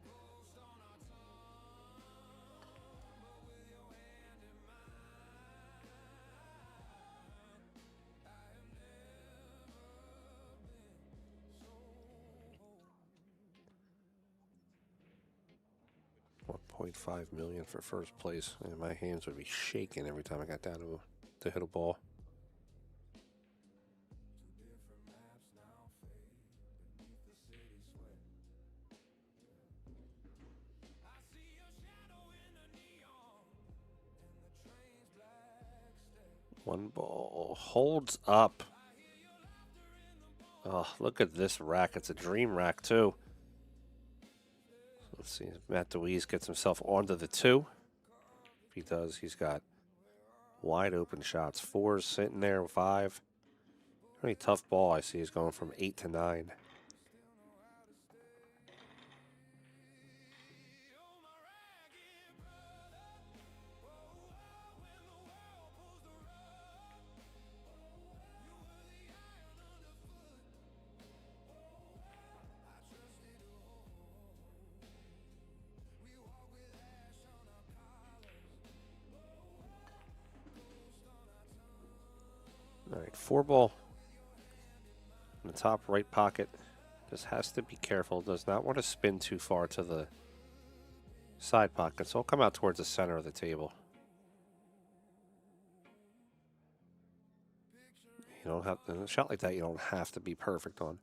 $1.5 million for first place, and my hands would be shaking every time I got down to hit a ball. One ball holds up. Oh, look at this rack. It's a dream rack, too. Let's see if Matt Dwise gets himself onto the 2. If he does, he's got wide open shots. 4's sitting there, 5. Pretty tough ball I see is going from 8 to 9. All right, 4 ball in the top right pocket. Just has to be careful. Does not want to spin too far to the side pocket, so I'll come out towards the center of the table. You don't have a shot like that. You don't have to be perfect on.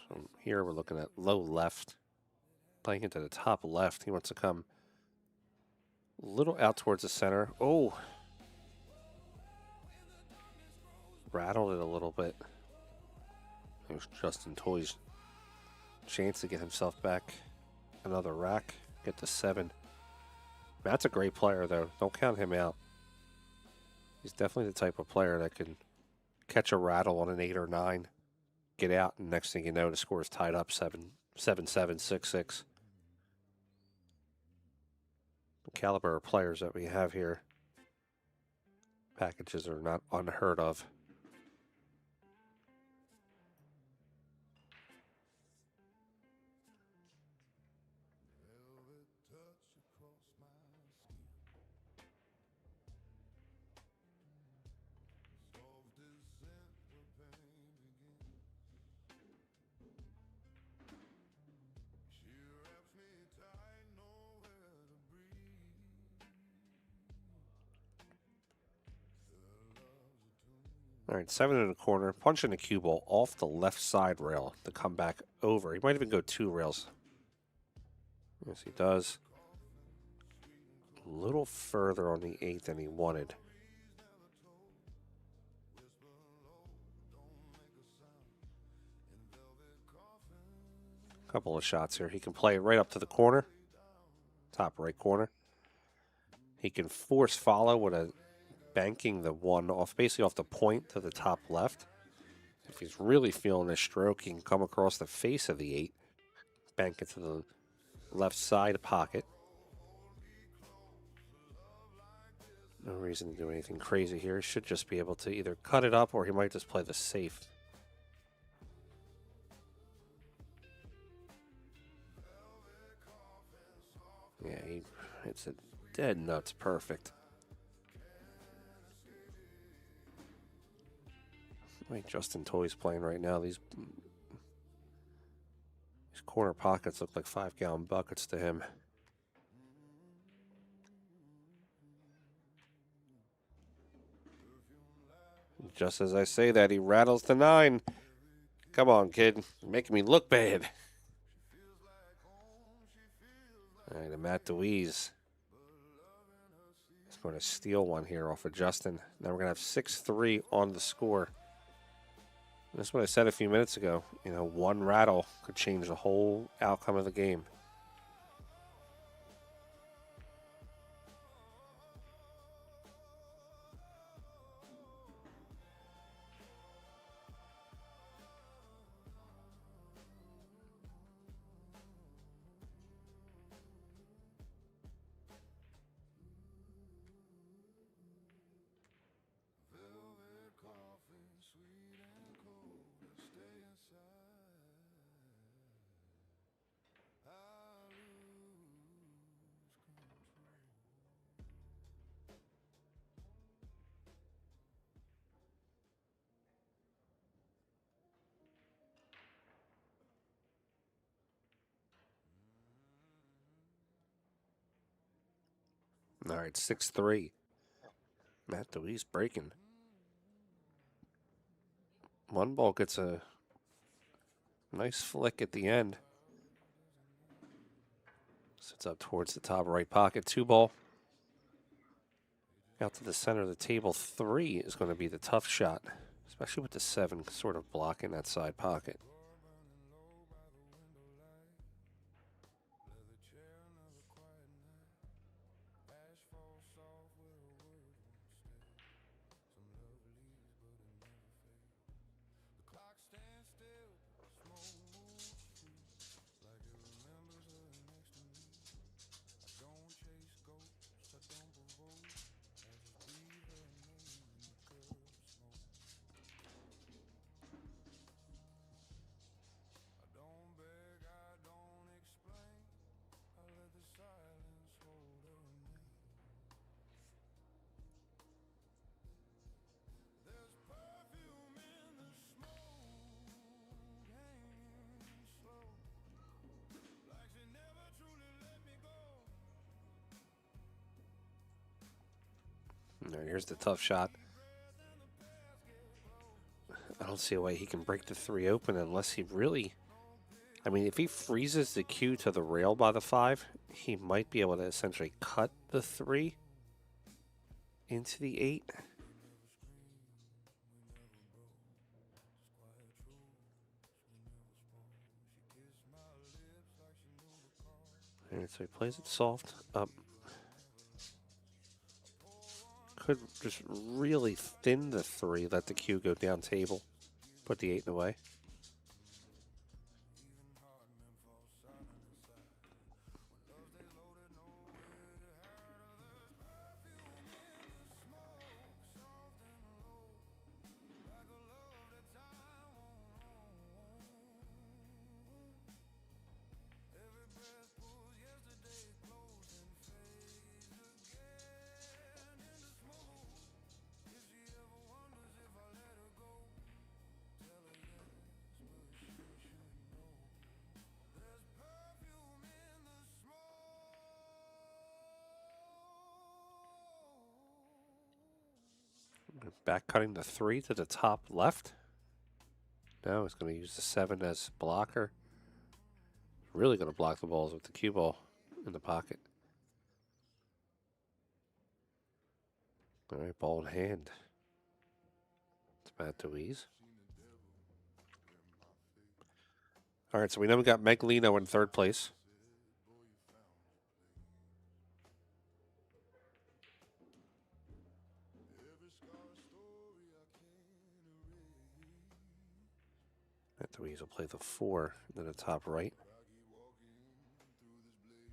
So here we're looking at low left, playing into the top left. He wants to come a little out towards the center. Oh. Rattled it a little bit. There's Justin Toy's chance to get himself back another rack, get to 7. Matt's a great player, though. Don't count him out. He's definitely the type of player that can catch a rattle on an 8 or 9, get out, and next thing you know, the score is tied up 7-7, 6-6. The caliber of players that we have here, packages are not unheard of. All right, 7 in the corner, punching the cue ball off the left side rail to come back over. He might even go 2 rails. Yes, he does. A little further on the 8th than he wanted. Couple of shots here. He can play it right up to the corner, top right corner. He can force follow with a banking the 1 off, basically off the point to the top left. If he's really feeling his stroke, he can come across the face of the 8, bank it to the left side pocket. No reason to do anything crazy here. He should just be able to either cut it up or he might just play the safe. Yeah, he hits it dead nuts perfect. The way Justin Toy's playing right now, these corner pockets look like 5-gallon buckets to him. Just as I say that, he rattles the 9. Come on, kid. You're making me look bad. All right, and Matt Dwise is going to steal one here off of Justin. Now we're going to have 6-3 on the score. That's what I said a few minutes ago. You know, 1 rattle could change the whole outcome of the game. All right, 6-3. Matt Dwise breaking. 1 ball gets a nice flick at the end. Sits up towards the top right pocket. 2 ball. Out to the center of the table. 3 is going to be the tough shot, especially with the 7 sort of blocking that side pocket. Here's the tough shot. I don't see a way he can break the 3 open unless he really... I mean, if he freezes the cue to the rail by the 5, he might be able to essentially cut the 3 into the 8. And so he plays it soft up Could just really thin the 3, let the cue go down table, put the 8 away. Back cutting the 3 to the top left. Now he's going to use the 7 as blocker. Really going to block the balls with the cue ball in the pocket. All right, ball in hand. It's Matt Dwise. All right, so we know we got Magalino in 3rd place. Matt Dwise will play the 4 in the top right.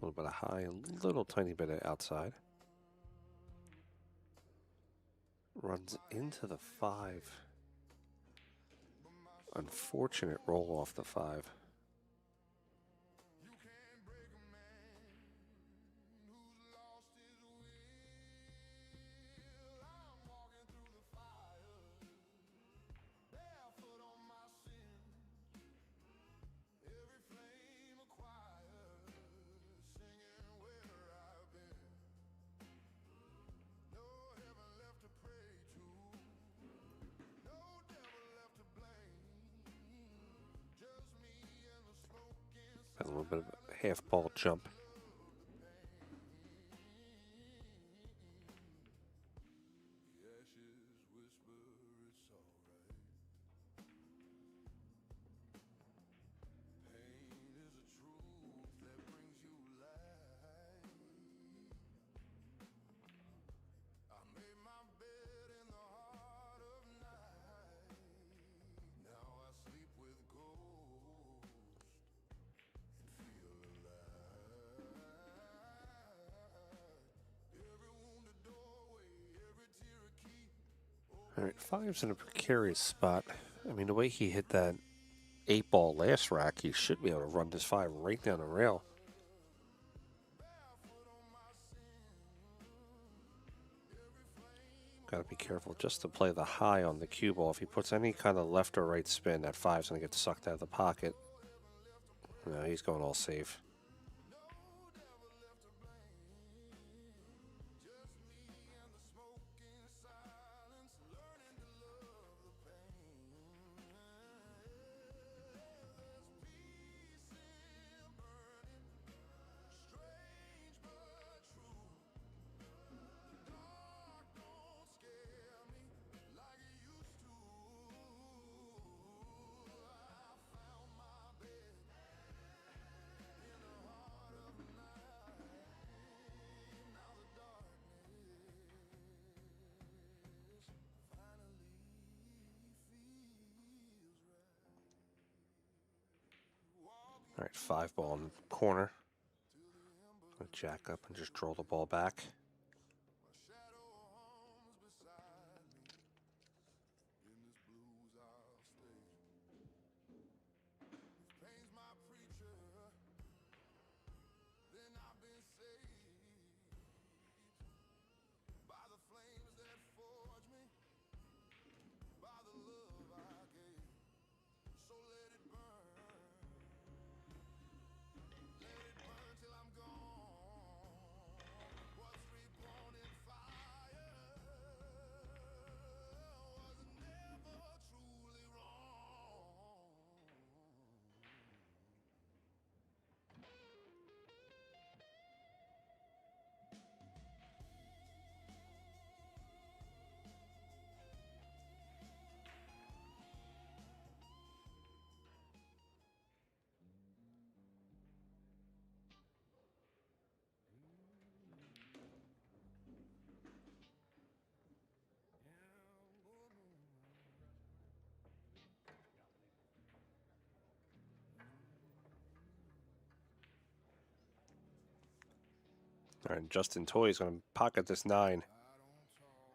A little bit of high, a little tiny bit of outside. Runs into the 5. Unfortunate roll off the 5. A little bit of a half ball jump. All right, 5's in a precarious spot. I mean, the way he hit that 8 ball last rack, he should be able to run this 5 right down the rail. Got to be careful just to play the high on the cue ball. If he puts any kind of left or right spin, that 5's going to get sucked out of the pocket. No, he's going all safe. All right, 5 ball in the corner. Gonna jack up and just draw the ball back. All right, Justin Toy is going to pocket this 9.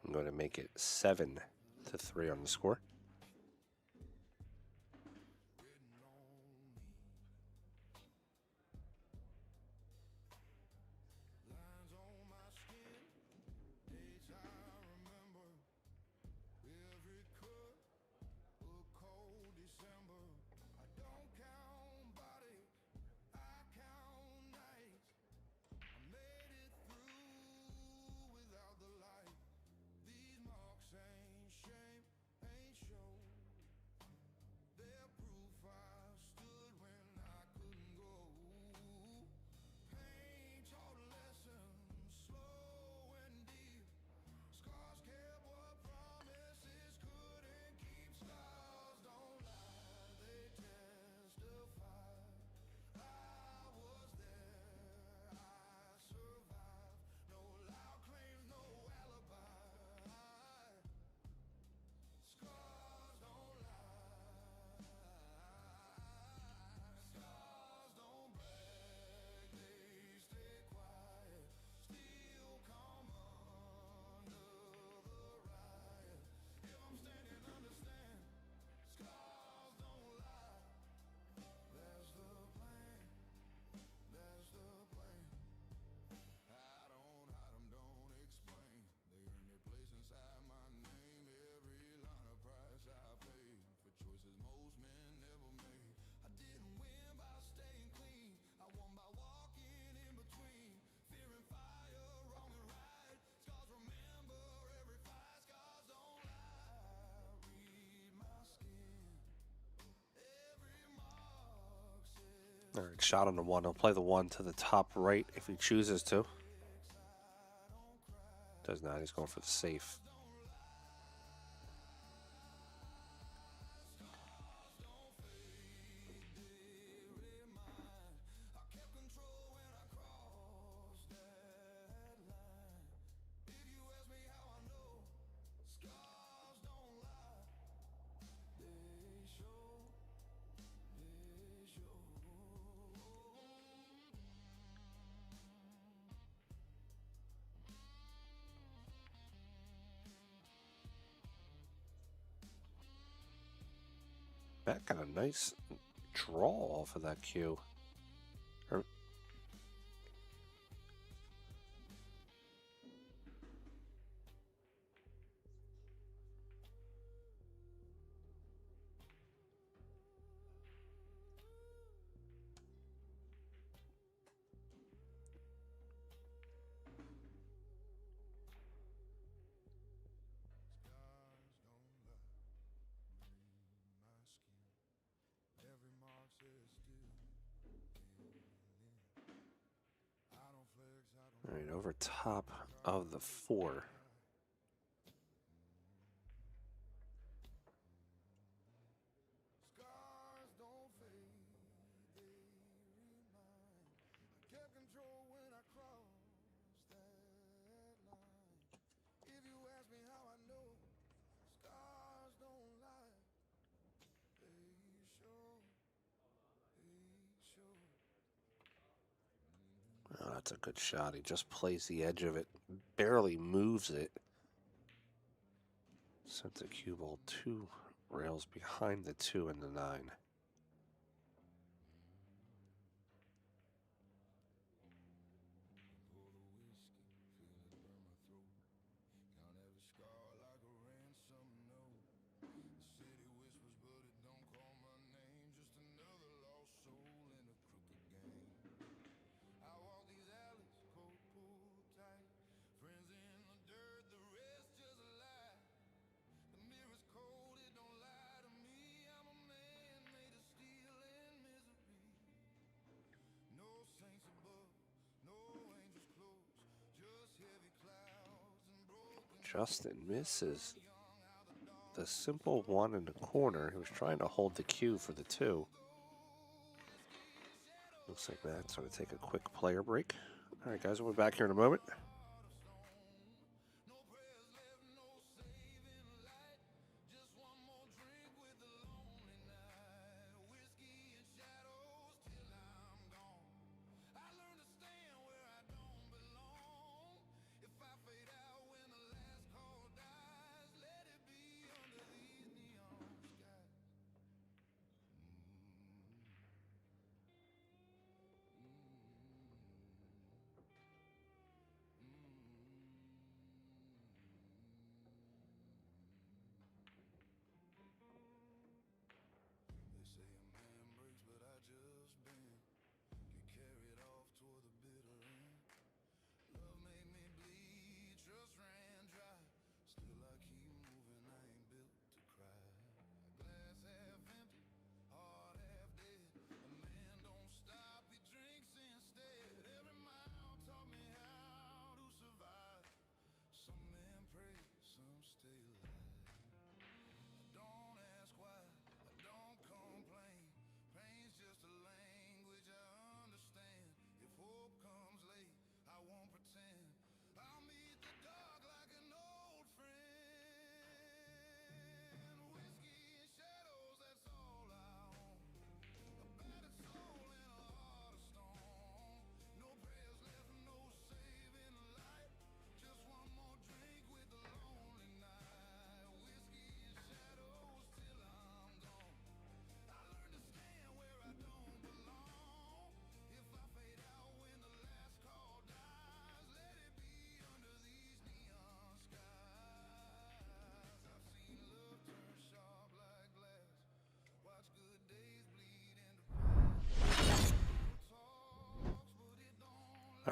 I'm going to make it 7-3 on the score. All right, shot on the 1. He'll play the 1 to the top right if he chooses to. Does not. He's going for the safe. That got a nice draw off of that cue. All right, over top of the 4. Oh, that's a good shot. He just plays the edge of it, barely moves it. Sends a cue ball 2 rails behind the 2 and the 9. Justin misses the simple 1 in the corner. He was trying to hold the cue for the 2. Looks like Matt's going to take a quick player break. All right, guys, we'll be back here in a moment.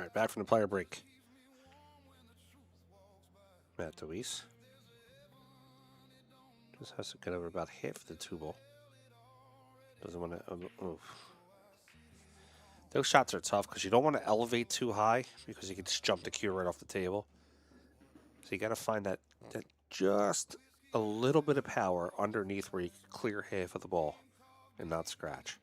right, back from the player break. Matt Dwise just has to get over about half of the 2-ball. Doesn't want to. Those shots are tough because you don't want to elevate too high because you can just jump the cue right off the table. So you got to find that just a little bit of power underneath where you can clear half of the ball and not scratch.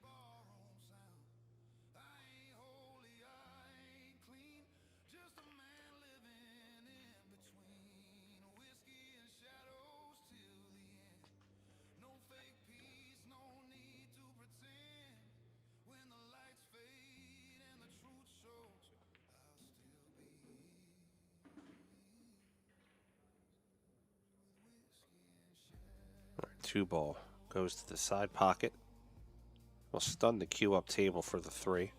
All right, 2-ball goes to the side pocket. We'll stun the cue up table for the 3.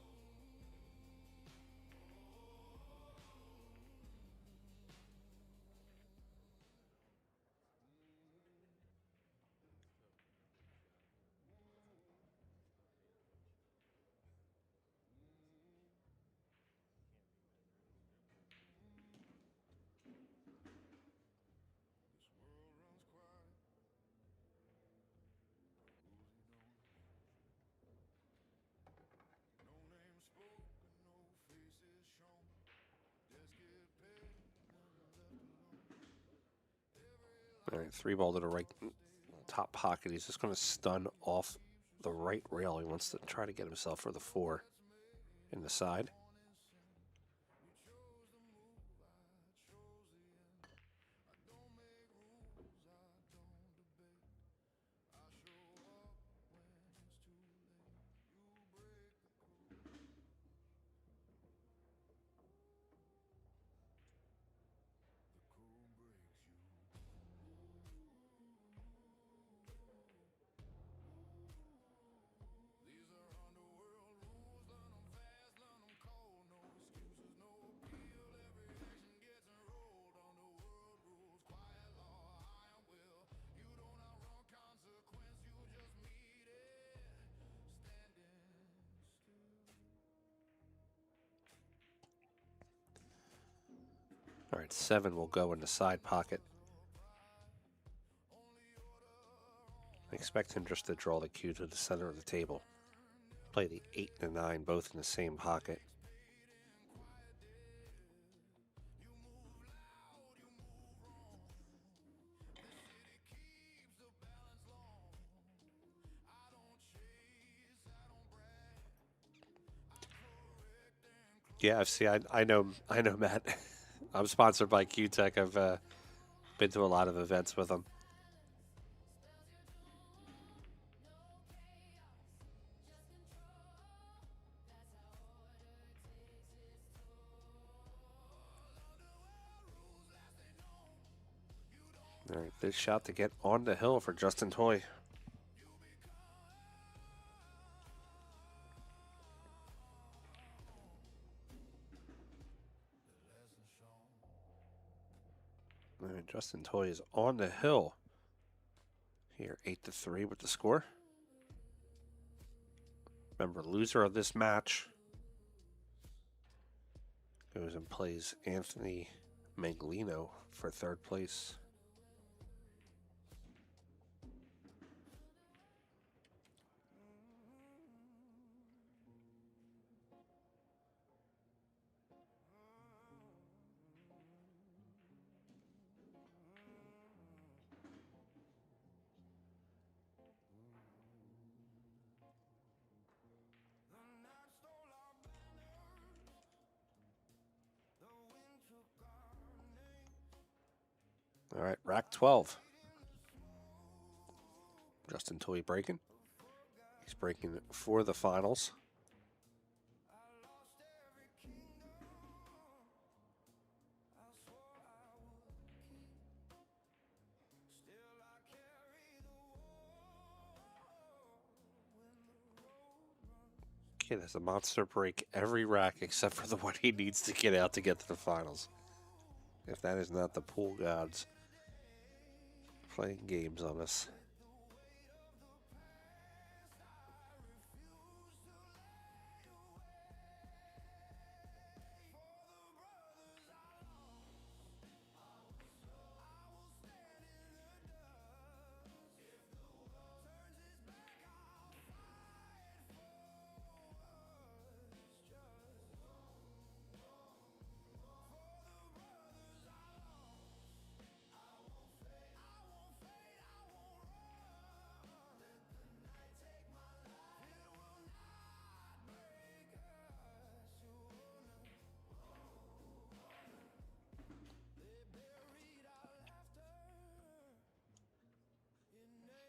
All right, 3-ball to the right top pocket. He's just going to stun off the right rail. He wants to try to get himself for the 4 in the side. All right, 7 will go in the side pocket. I expect him just to draw the cue to the center of the table. Play the 8 and the 9, both in the same pocket. Yeah, see, I know, Matt. I'm sponsored by Q-Tech. I've been to a lot of events with them. All right, this shot to get on the hill for Justin Toy. All right, Justin Toy is on the hill here, 8-3 with the score. Remember, loser of this match goes and plays Anthony Magalino for 3rd place. All right, rack 12. Justin Toy breaking. He's breaking for the finals. Kid has a monster break every rack except for the one he needs to get out to get to the finals. If that is not the pool gods playing games on us.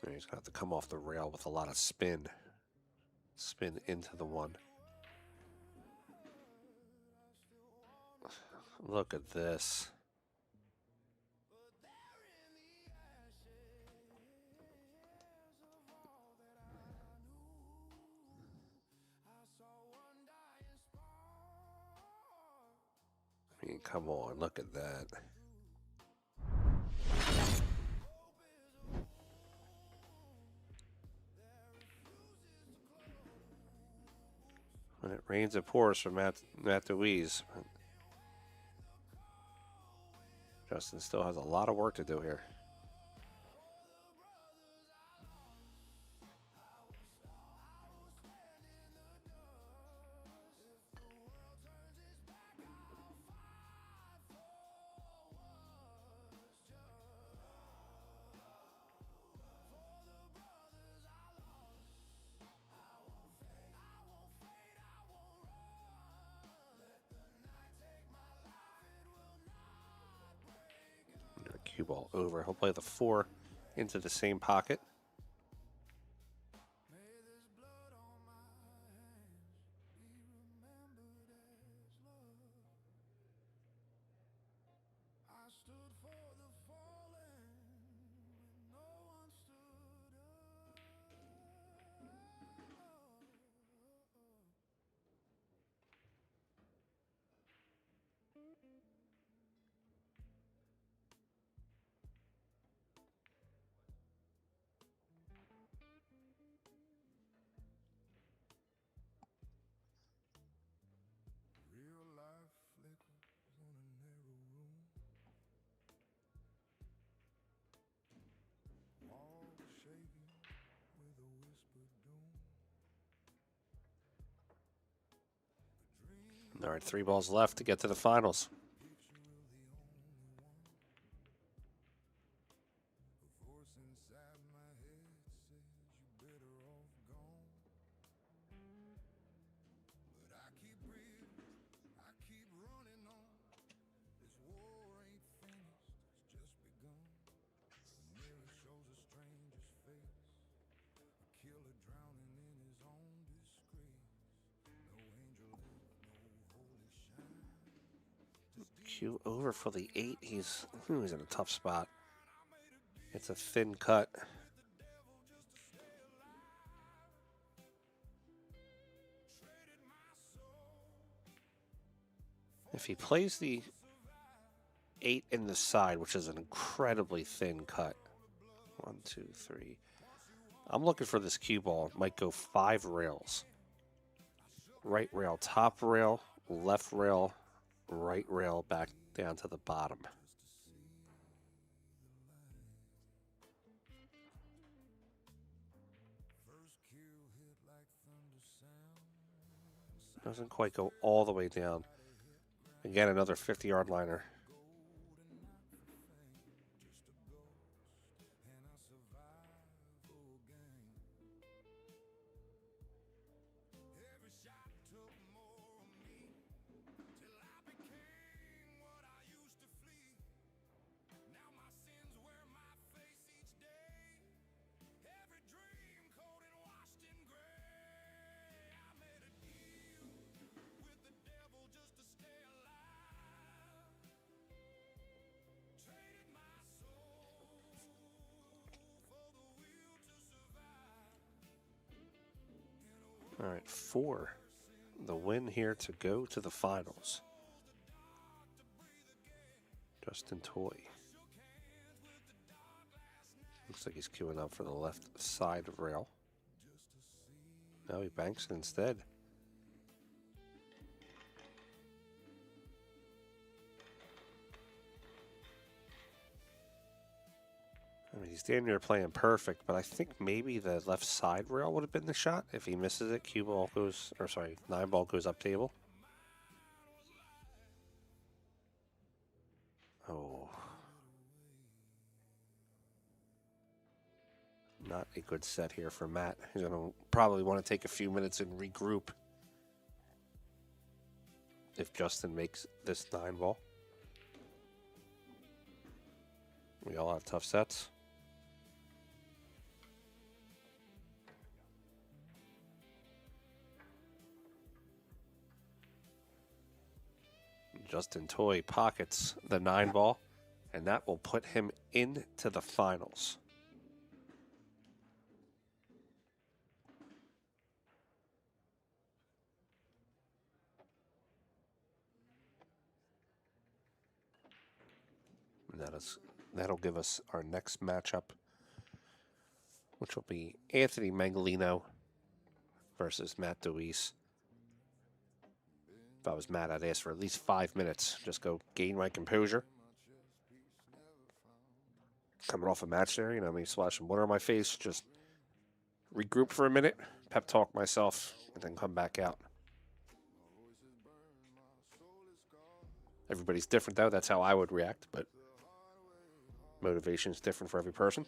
And he's got to come off the rail with a lot of spin. Spin into the one. Look at this. I mean, come on, look at that. When it rains, it pours for Matt Dwise. Justin still has a lot of work to do here. Cue ball over. He'll play the 4 into the same pocket. Real life flickers on a narrow room. Walls shaking with a whispered doom. All right, 3 balls left to get to the finals. Picture of the only one. A voice inside my head says you better off gone. But I keep breathing, I keep running on. This war ain't finished, it's just begun. The mirror shows a stranger's face, a killer drowning in his own disgrace. No angel left, no holy shine. Cue over for the 8. He's in a tough spot. It's a thin cut. If he plays the 8 in the side, which is an incredibly thin cut. 1, 2, 3. I'm looking for this cue ball. It might go 5 rails. Right rail, top rail, left rail, right rail, back down to the bottom. Doesn't quite go all the way down. Again, another 50-yard liner. All right, 4. The win here to go to the finals. Justin Toy. Looks like he's queuing up for the left side rail. Now he banks it instead. I mean, he's damn near playing perfect, but I think maybe the left side rail would have been the shot. If he misses it, 9 ball goes up table. Oh. Not a good set here for Matt. He's going to probably want to take a few minutes and regroup if Justin makes this 9 ball. We all have tough sets. Justin Toy pockets the 9-ball, and that will put him into the finals. And that'll give us our next matchup, which will be Anthony Magalino versus Matt Dwise. If I was Matt, I'd ask for at least 5 minutes. Just go gain my composure. Coming off a match there, me splashing water on my face. Just regroup for a minute, pep talk myself, and then come back out. Everybody's different, though. That's how I would react, but motivation is different for every person.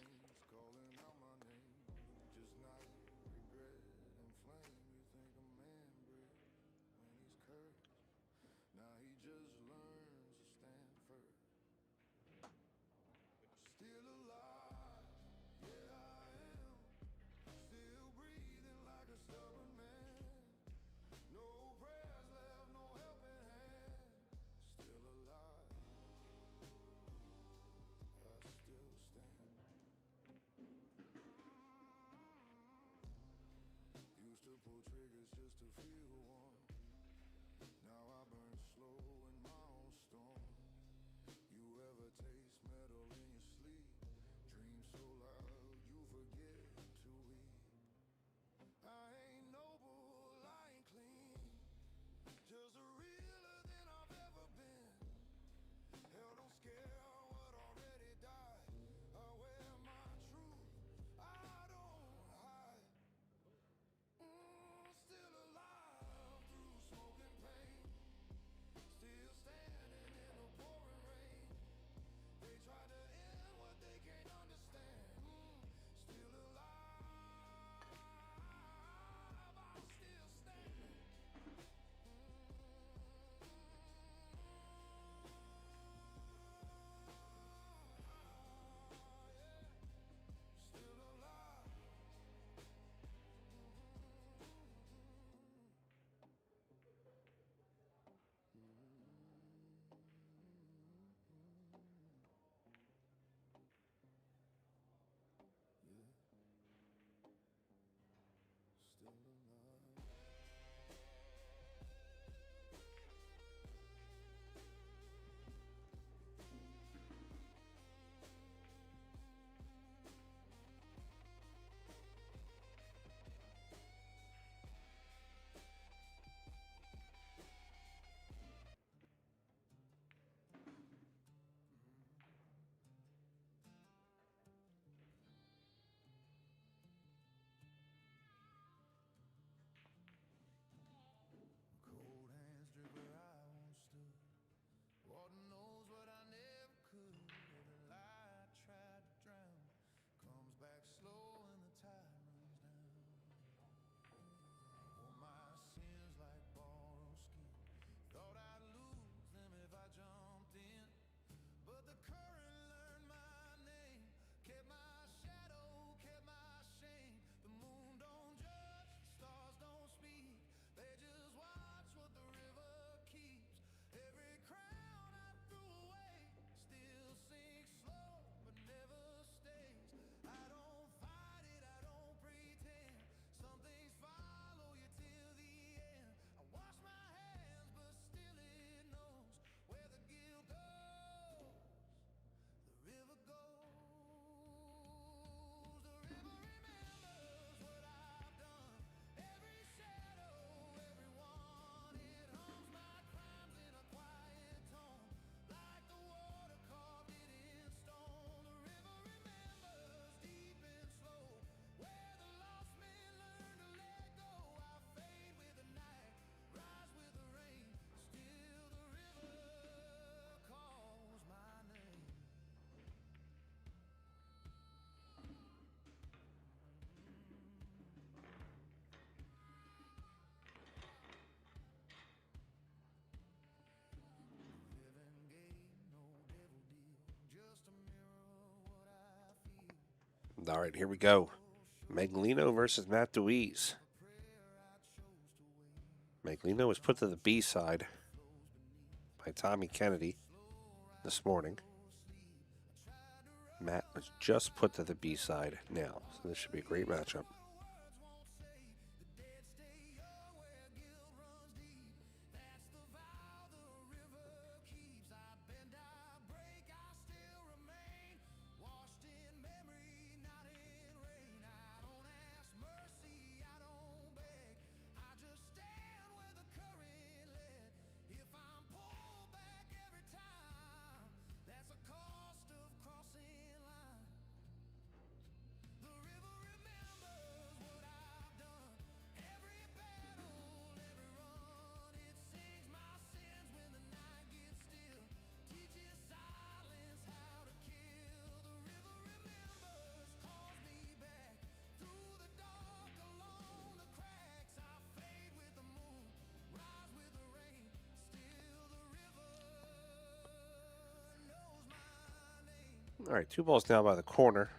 All right, here we go. Magalino versus Matt Dwise. Magalino was put to the B side by by Tommy Kennedy this morning. Matt was just put to the B side now, so this should be a great matchup. All right, 2 balls down by the corner.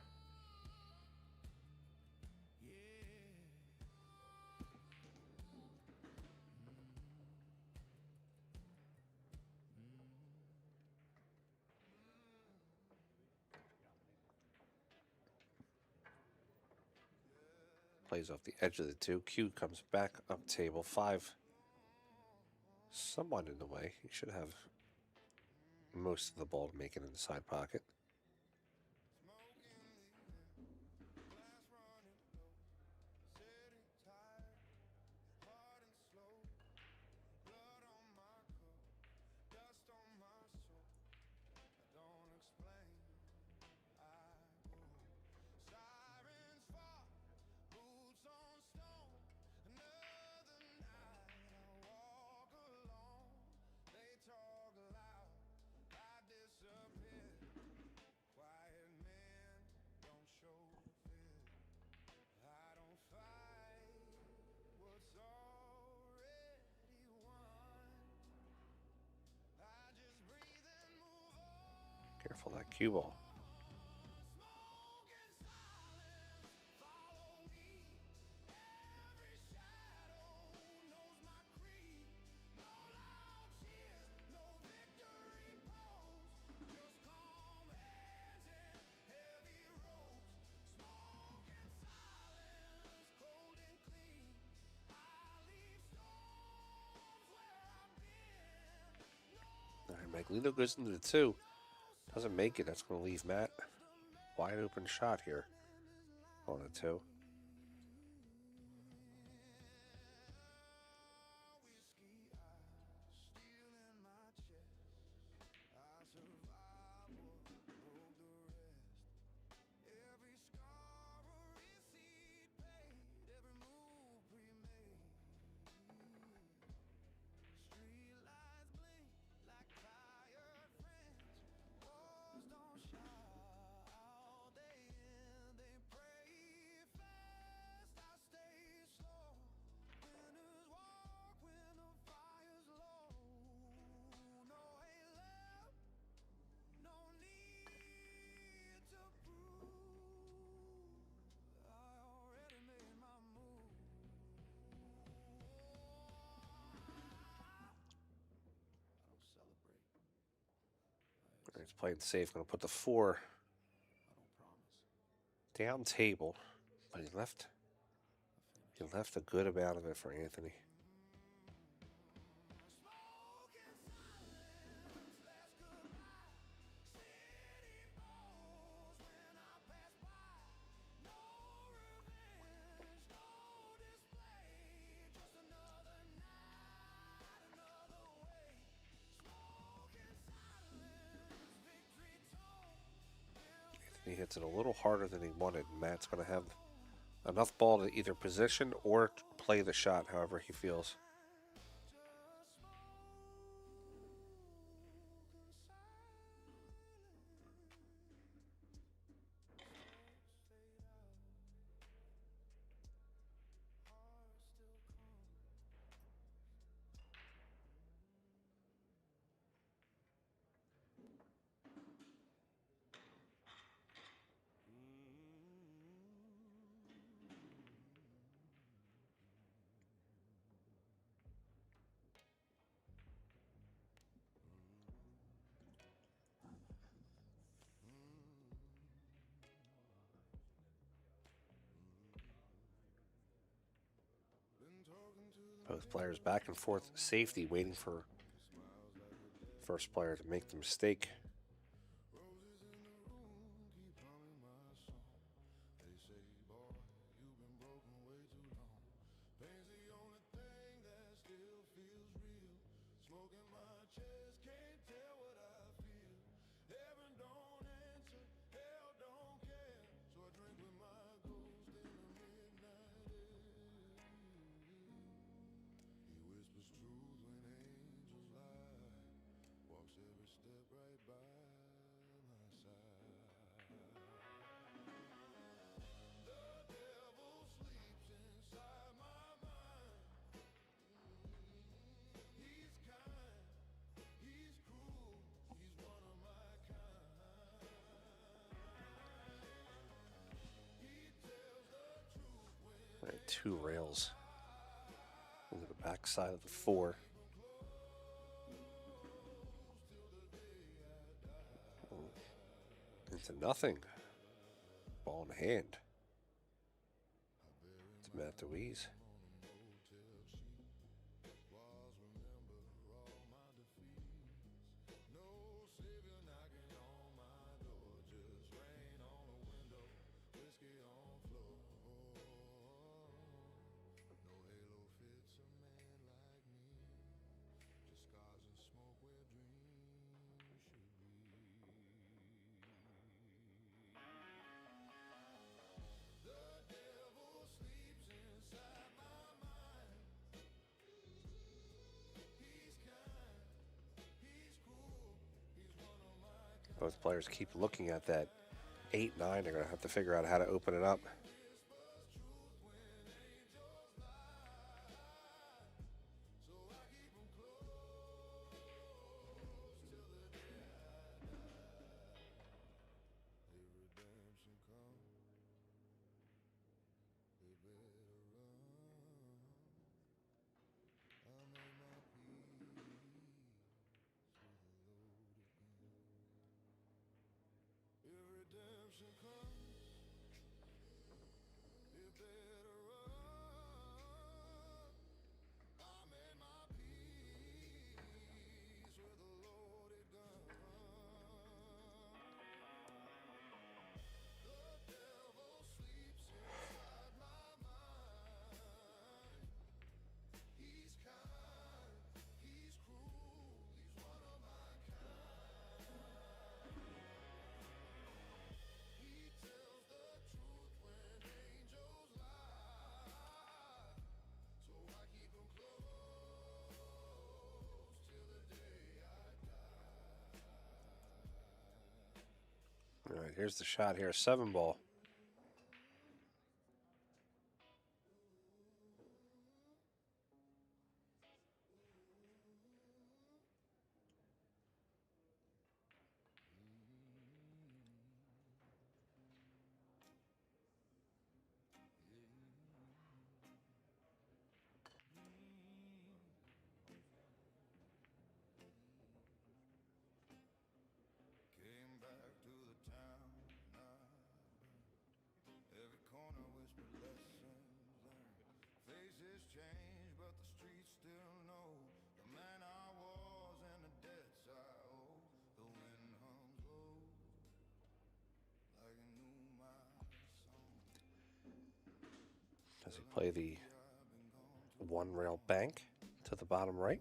Plays off the edge of the 2. Q comes back up table. 5 somewhat in the way. He should have most of the ball to make it in the side pocket. Careful that cue ball. All right, Magalino goes into the 2. Doesn't make it. That's going to leave Matt wide open shot here on a 2. He's playing safe. Going to put the 4 down table, but he left a good amount of it for Anthony. He hits it a little harder than he wanted. Matt's going to have enough ball to either position or play the shot however he feels. Both players back and forth safety, waiting for first player to make the mistake. Right, 2 rails into the back side of the 4. Into nothing. Ball in hand. It's Matt Dwise. Both players keep looking at that 8-9. They're going to have to figure out how to open it up. All right, here's the shot here, 7 ball. Does he play the 1 rail bank to the bottom right?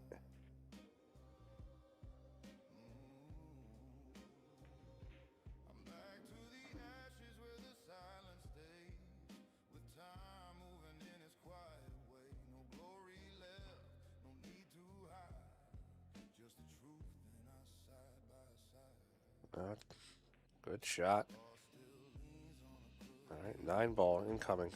Good shot. All right, 9 ball incoming.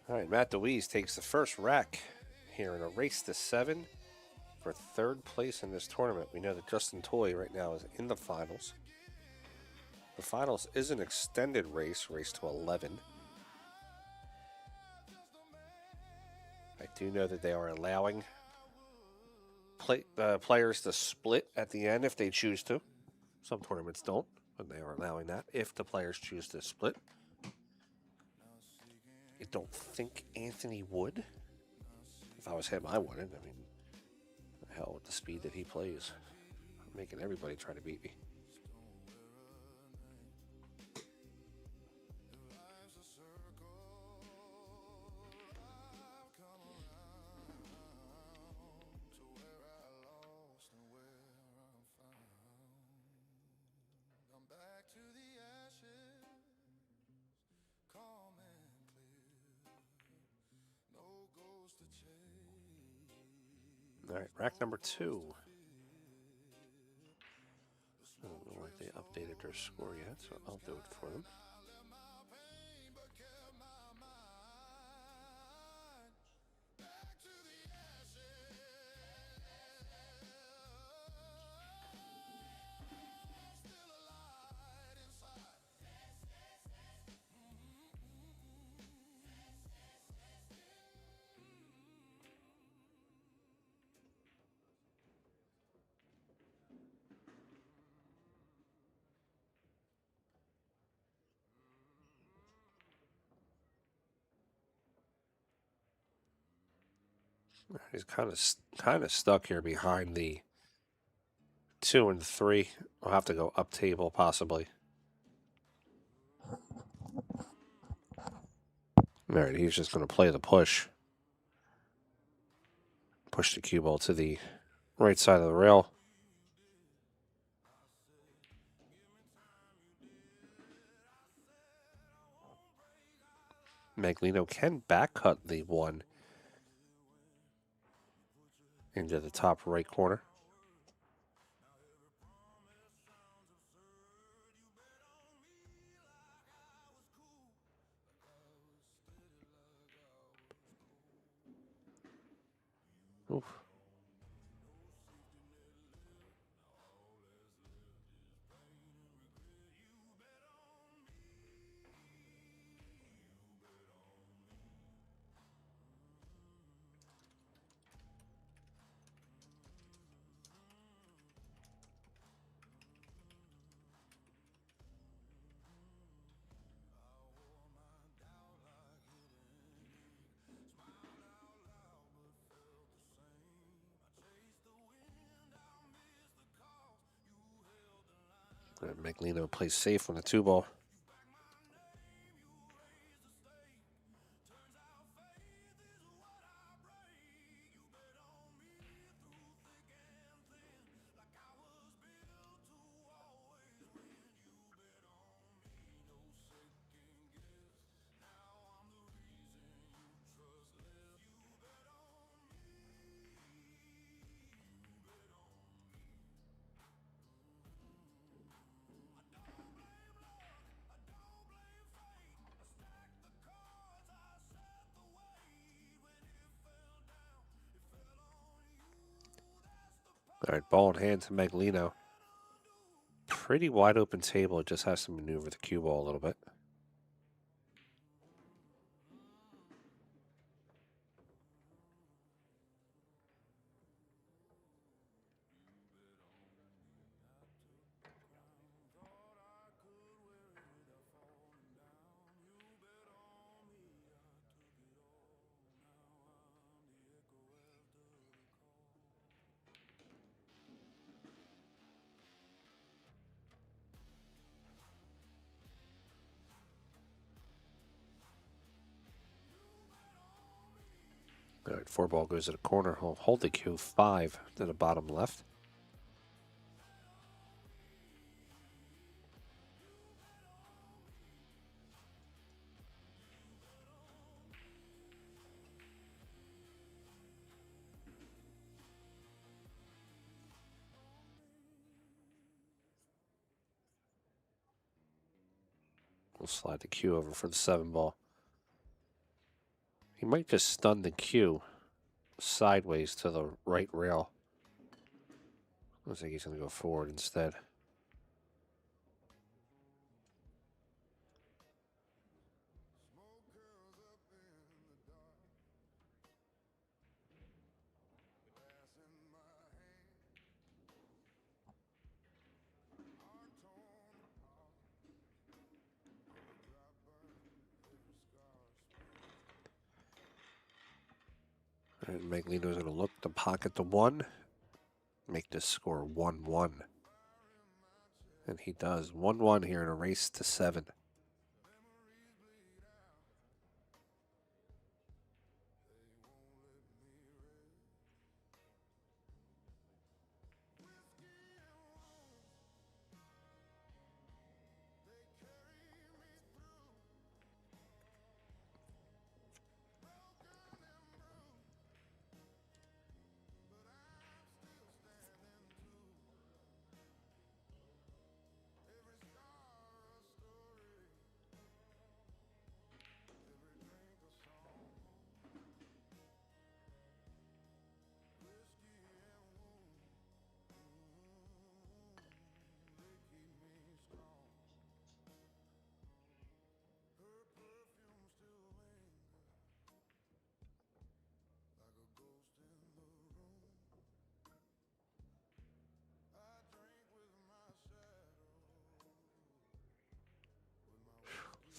All right, Matt Dwise takes the first rack here in a race to 7 for 3rd place in this tournament. We know that Justin Toy right now is in the finals. The finals is an extended race, race to 11. I do know that they are allowing players to split at the end if they choose to. Some tournaments don't, but they are allowing that if the players choose to split. I don't think Anthony would. If I was him, I wouldn't. I mean, the hell with the speed that he plays. I'm making everybody try to beat me. All right, rack number 2. I don't know why they updated their score yet, so I'll do it for them. He's kind of stuck here behind the 2 and 3. I'll have to go up table possibly. All right, he's just going to play the push. Push the cue ball to the right side of the rail. Magalino can back cut the 1 into the top right corner. Oof. Magalino plays safe on the 2 ball. All right, ball in hand to Magalino. Pretty wide open table. It just has to maneuver the cue ball a little bit. All right, 4 ball goes to the corner. He'll hold the cue 5 to the bottom left. We'll slide the cue over for the 7 ball. He might just stun the cue sideways to the right rail. Looks like he's going to go forward instead. And Magalino's going to look to pocket the 1. Make this score 1-1. And he does. 1-1 here in a race to 7.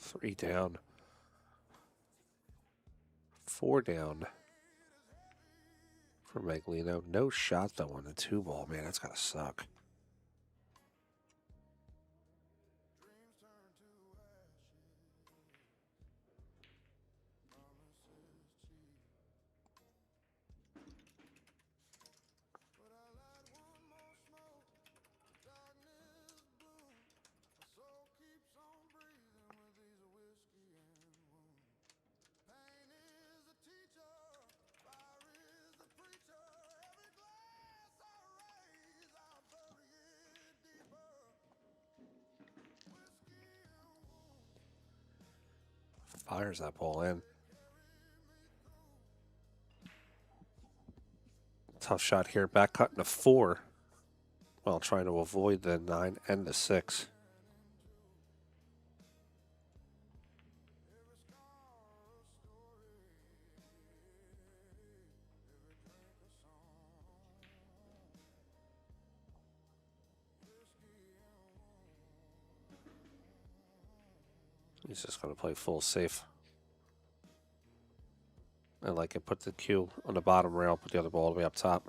Three down. 4 down for Magalino. No shot, though, on the 2-ball. Man, that's got to suck. Fires that ball in. Tough shot here. Back cutting to 4. While trying to avoid the 9 and the 6. He's just going to play full safe. I like it. Put the cue on the bottom rail. Put the other ball all the way up top.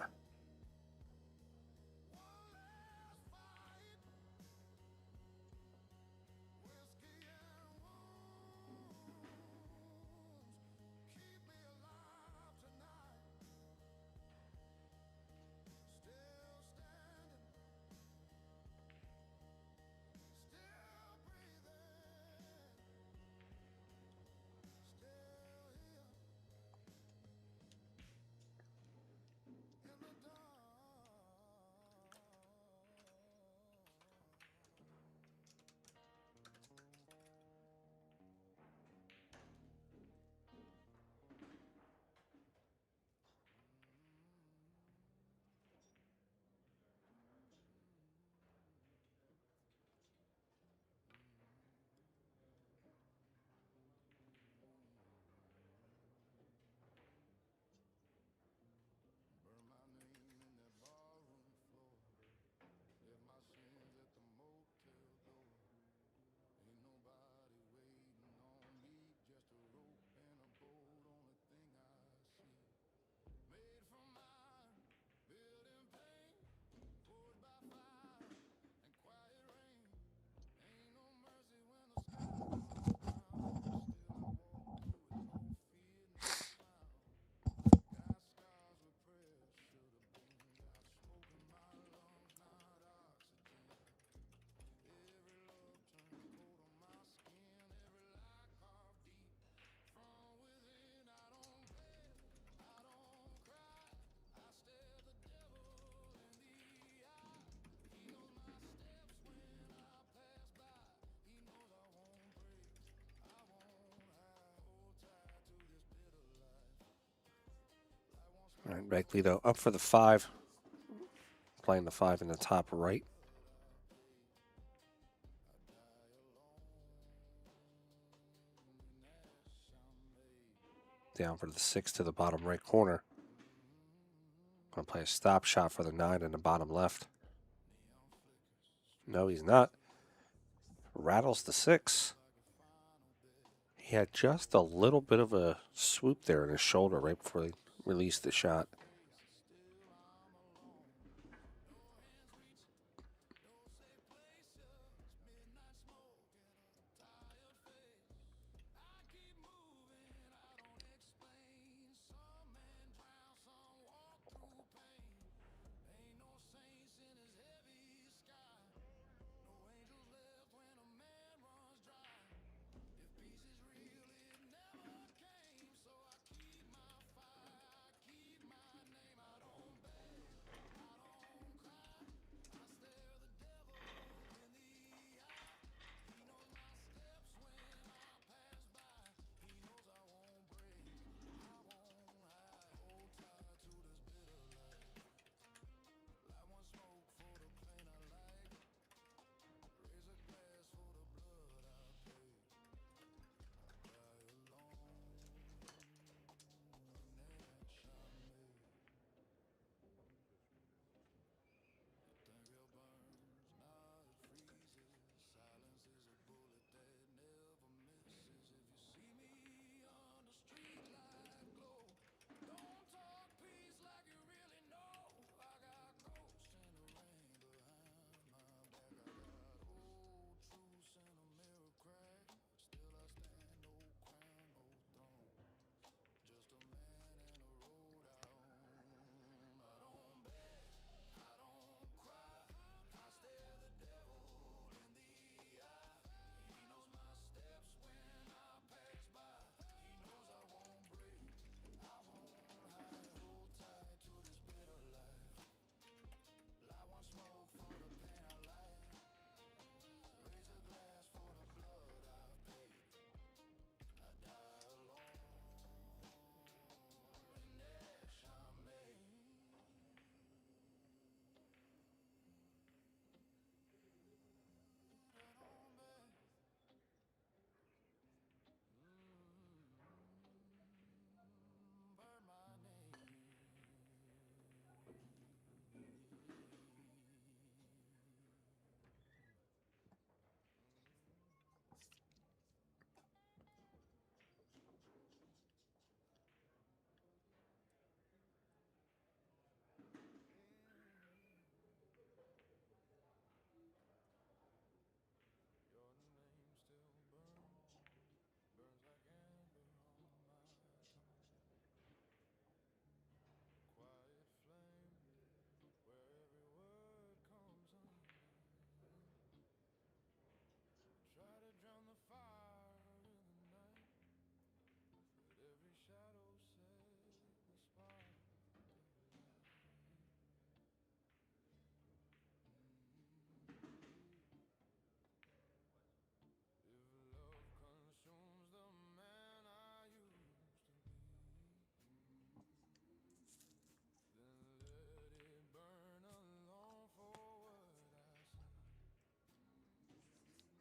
All right, Magalino up for the 5. Playing the 5 in the top right. Down for the 6 to the bottom right corner. Going to play a stop shot for the 9 in the bottom left. No, he's not. Rattles the 6. He had just a little bit of a swoop there in his shoulder right before he release the shot.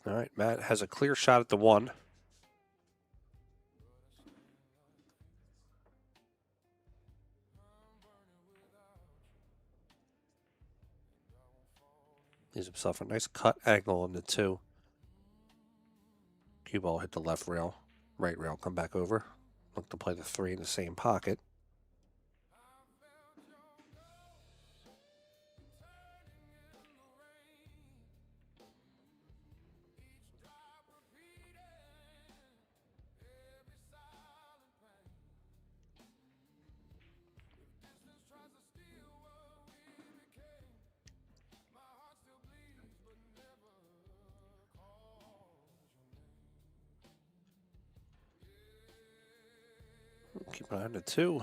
All right, Matt has a clear shot at the 1. Gives himself a nice cut angle on the 2. Cue ball hit the left rail, right rail, come back over. Look to play the 3 in the same pocket. Keep an eye on the 2.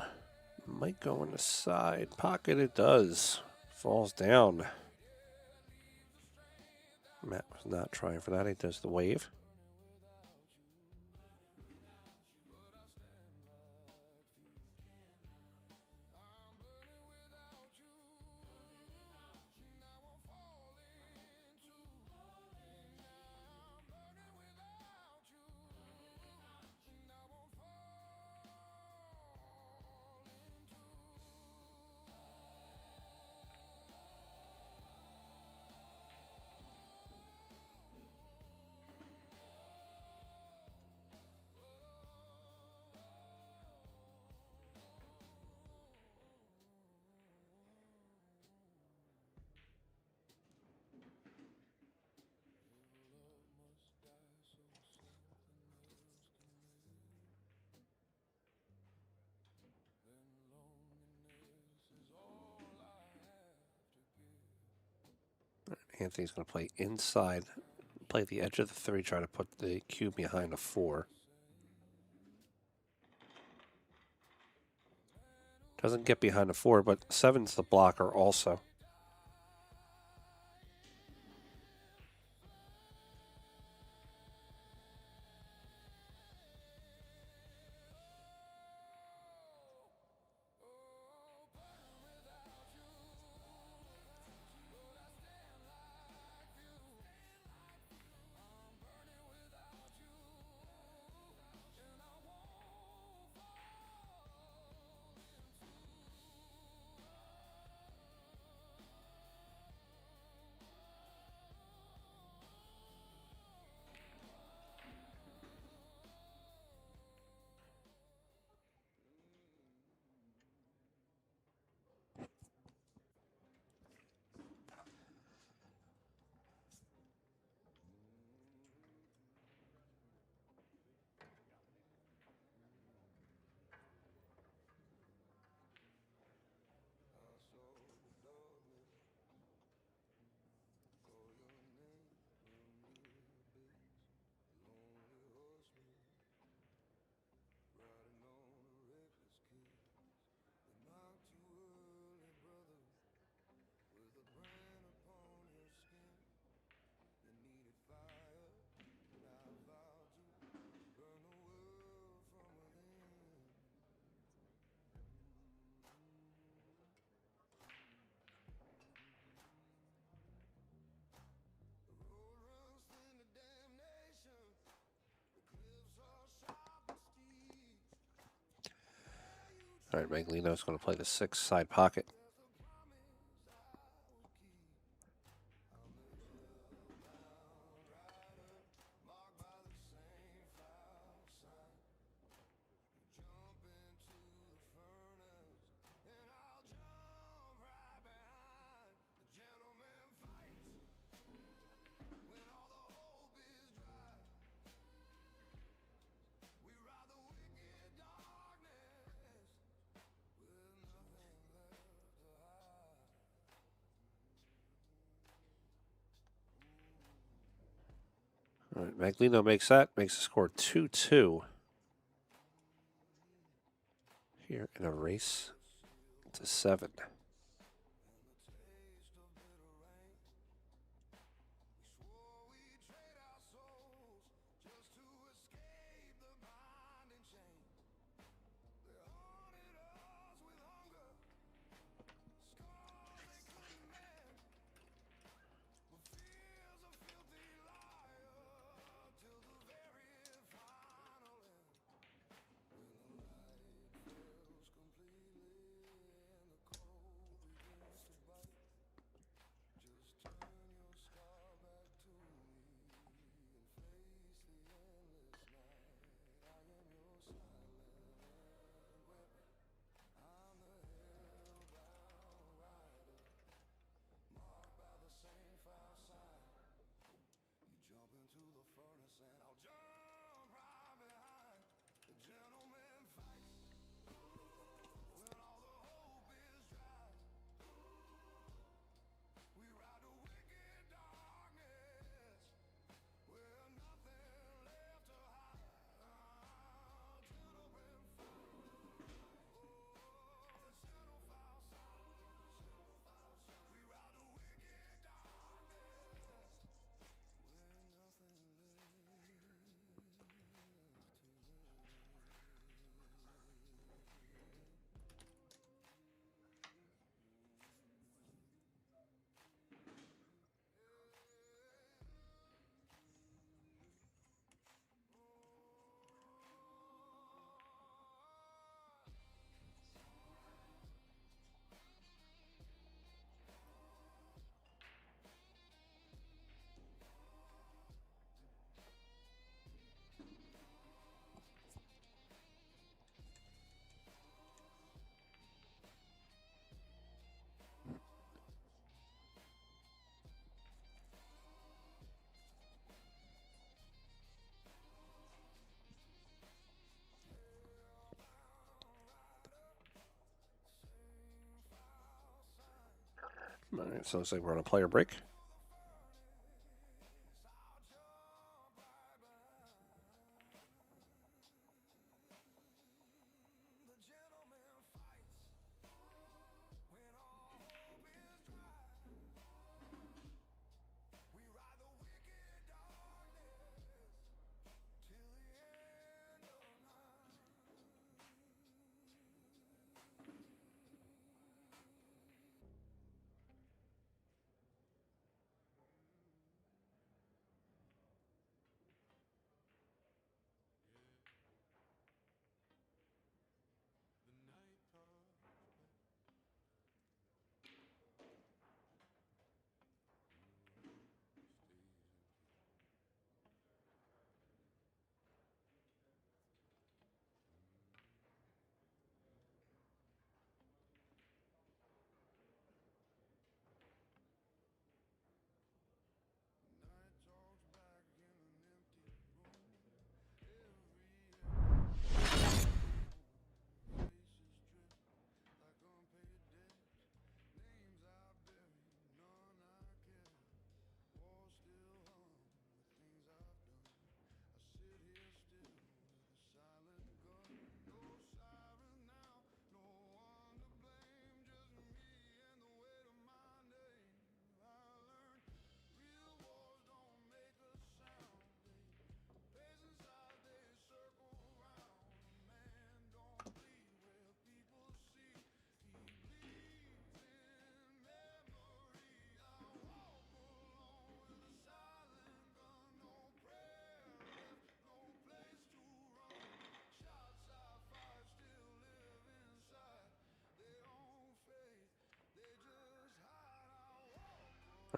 Might go in the side pocket. It does. Falls down. Matt was not trying for that. He does the wave. Anthony's going to play inside, play the edge of the 3, try to put the cue behind a 4. Doesn't get behind a 4, but 7's the blocker also. All right, Magalino's going to play the 6 side pocket. All right, Magalino makes that, makes the score 2-2 here in a race to 7. All right, so it looks like we're on a player break.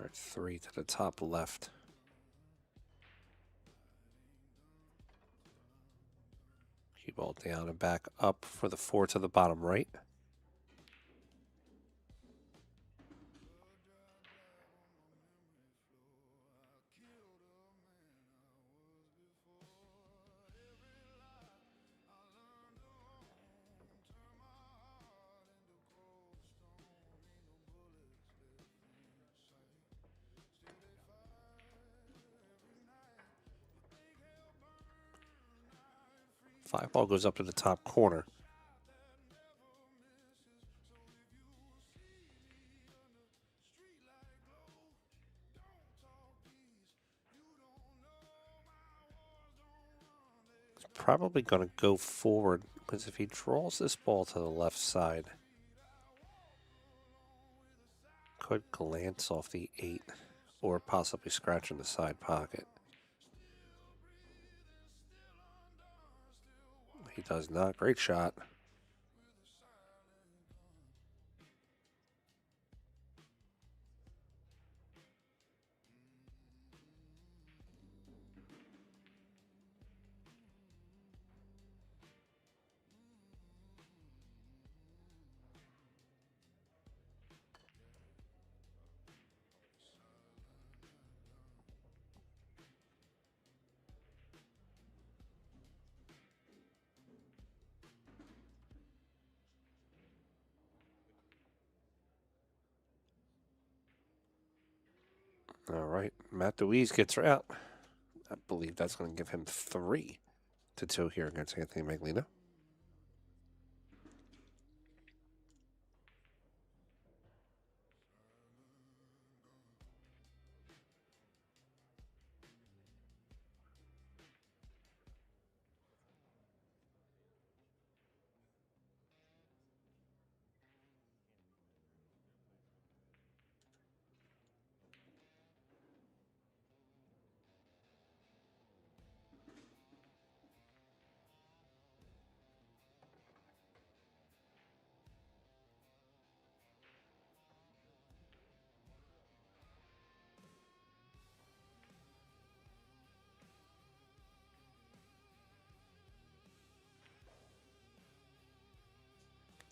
Or 3 to the top left. Cue ball down and back up for the 4 to the bottom right. Five ball goes up to the top corner. He's probably going to go forward because if he draws this ball to the left side, could glance off the 8 or possibly scratch in the side pocket. He does not. Great shot. All right, Matt Dwise gets her out. I believe that's going to give him 3-2 here against Anthony Magalino.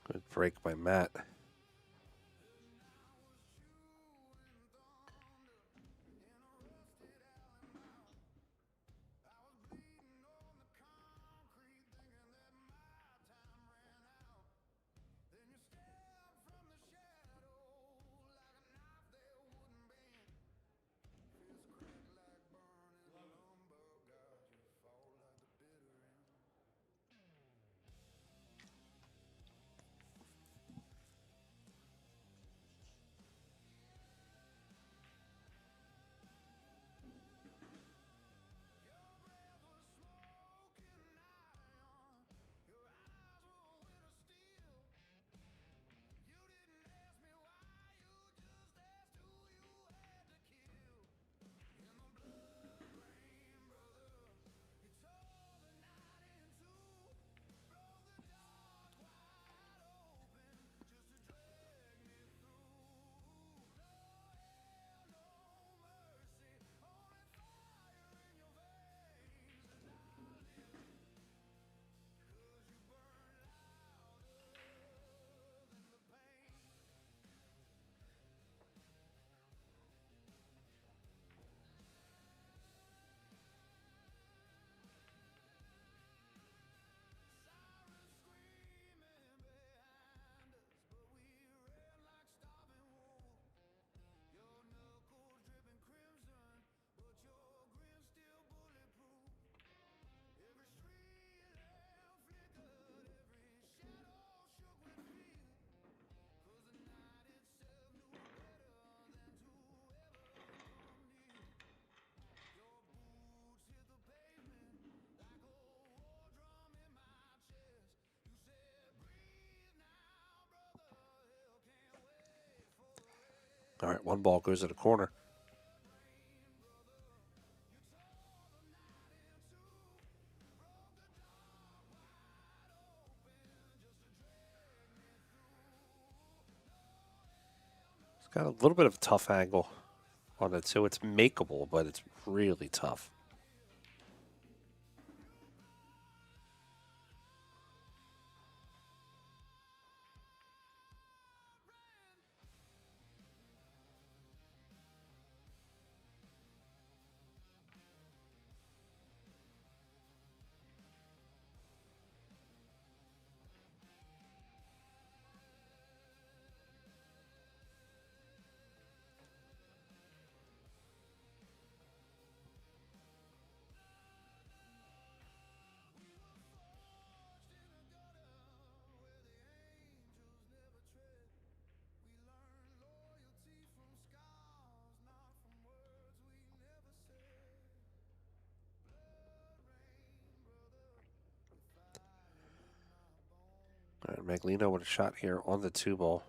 Good break by Matt. All right, one ball goes to the corner. It's got a little bit of a tough angle. on the 2. It's makeable, but it's really tough. All right, Magalino with a shot here on the 2 ball.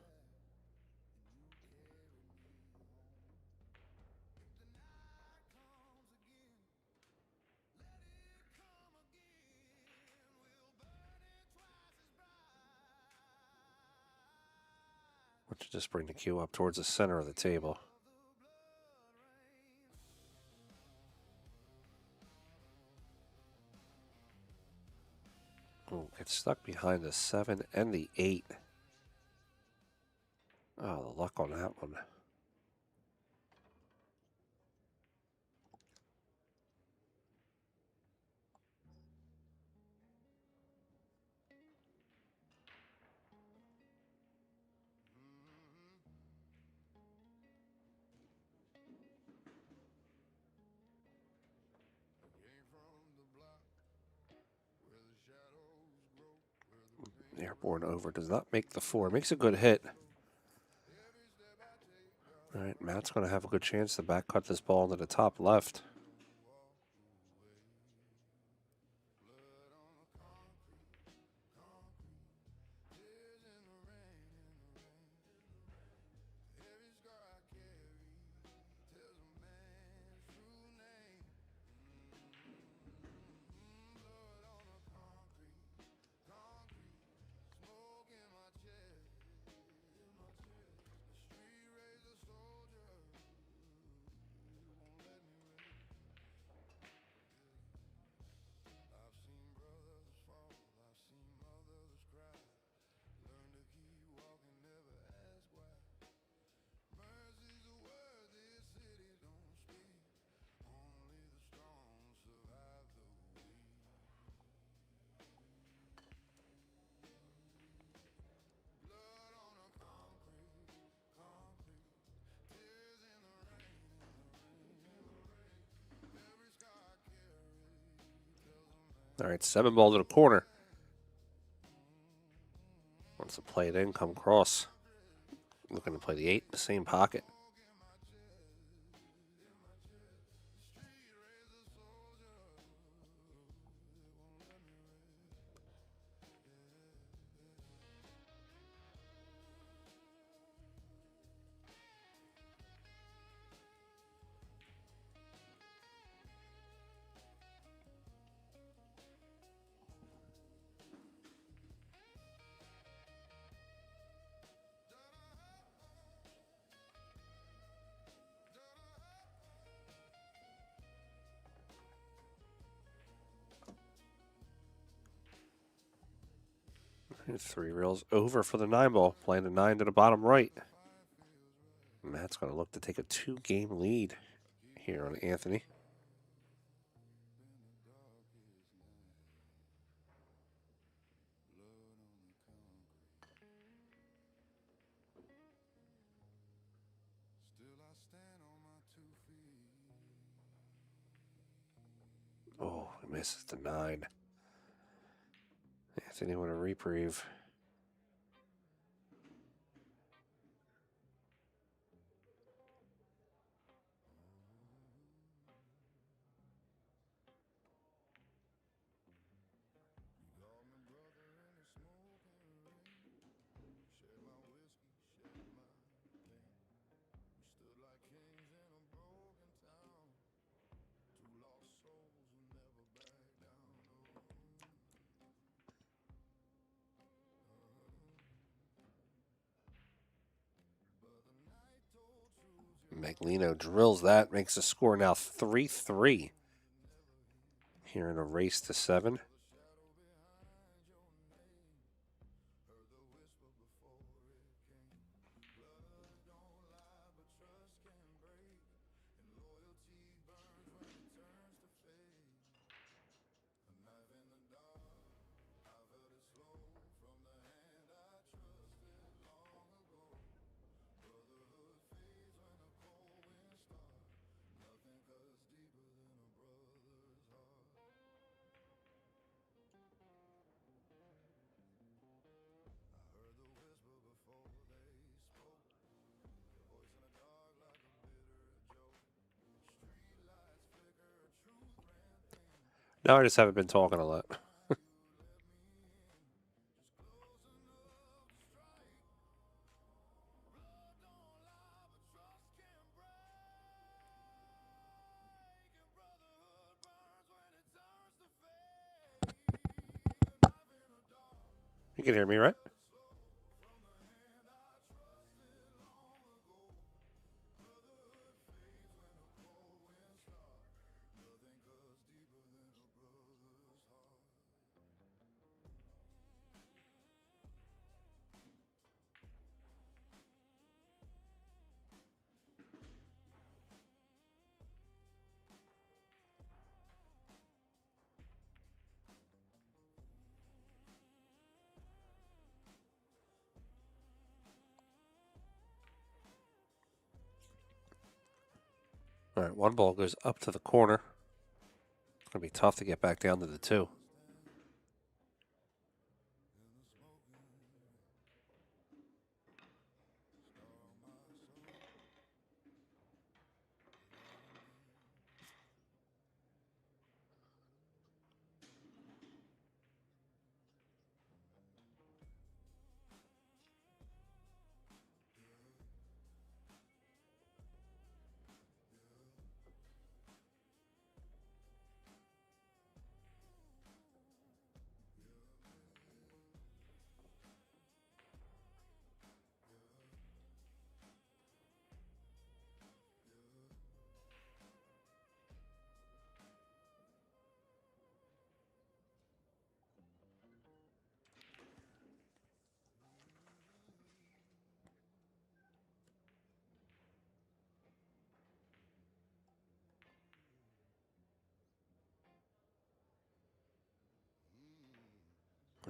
Which just bring the cue up towards the center of the table. Oh, it's stuck behind the 7 and the 8. Oh, the luck on that one. Airborne over does not make the 4. Makes a good hit. All right, Matt's going to have a good chance to back cut this ball into the top left. All right, 7 ball to the corner. Wants to play it in, come cross. Looking to play the 8 in the same pocket. Here's 3 reels over for the 9 ball, playing the 9 to the bottom right. Matt's going to look to take a 2-game lead here on Anthony. Oh, he misses the 9. Anthony with a reprieve. Magalino drills that, makes the score now 3-3. Here in a race to 7. No, I just haven't been talking a lot. You can hear me, right? All right, one ball goes up to the corner. It's going to be tough to get back down to the 2.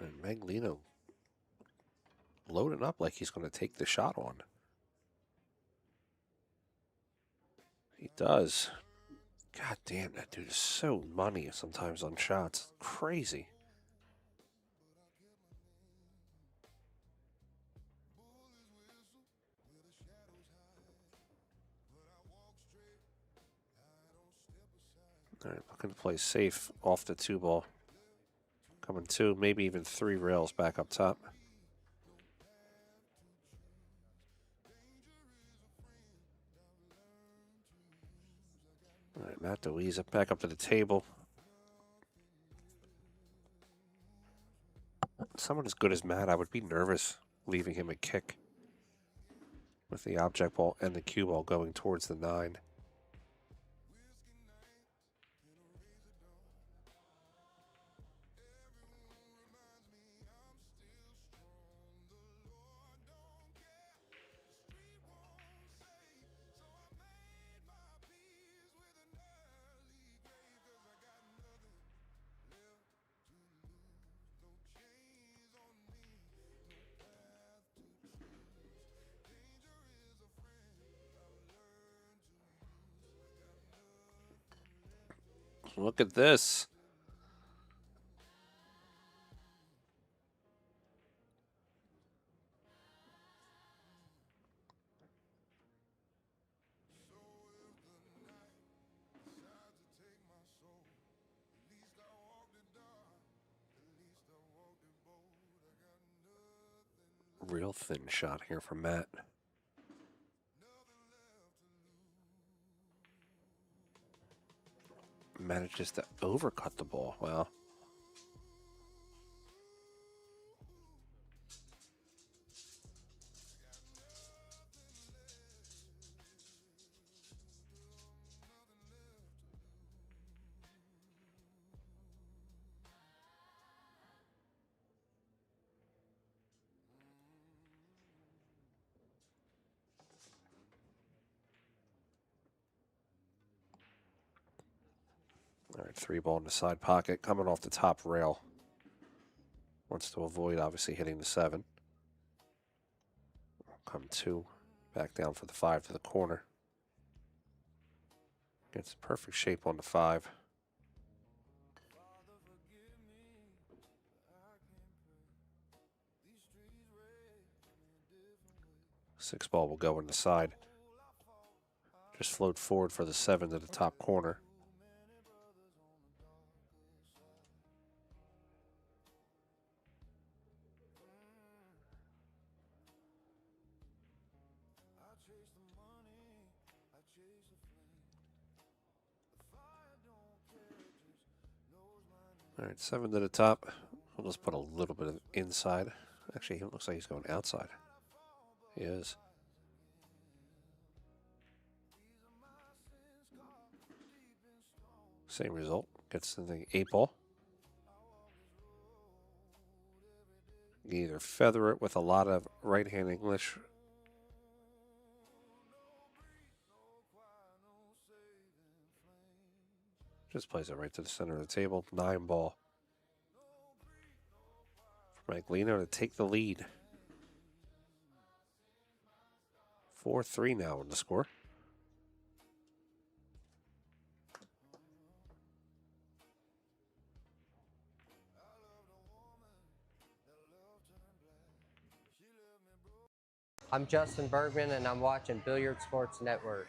And Magalino loading up like he's going to take the shot on. He does. God damn, that dude is so money sometimes on shots. Crazy. All right, looking to play safe off the 2 ball. Coming 2, maybe even 3 rails back up top. All right, Matt Dwise back up to the table. Someone as good as Matt, I would be nervous leaving him a kick with the object ball and the cue ball going towards the 9. Look at this. Real thin shot here from Matt. Manages to overcut the ball. Wow. All right, 3-ball in the side pocket, coming off the top rail. Wants to avoid, obviously, hitting the 7. Come 2, back down for the 5 to the corner. Gets perfect shape on the 5. 6-ball will go in the side. Just float forward for the 7 to the top corner. All right, 7 to the top. We'll just put a little bit of inside. Actually, it looks like he's going outside. He is. Same result. Gets in the 8-ball. You either feather it with a lot of right-hand English. Just plays it right to the center of the table. 9-ball. For Magalino to take the lead. 4-3 now in the score. I'm Justin Bergman, and I'm watching Billiard Sports Network.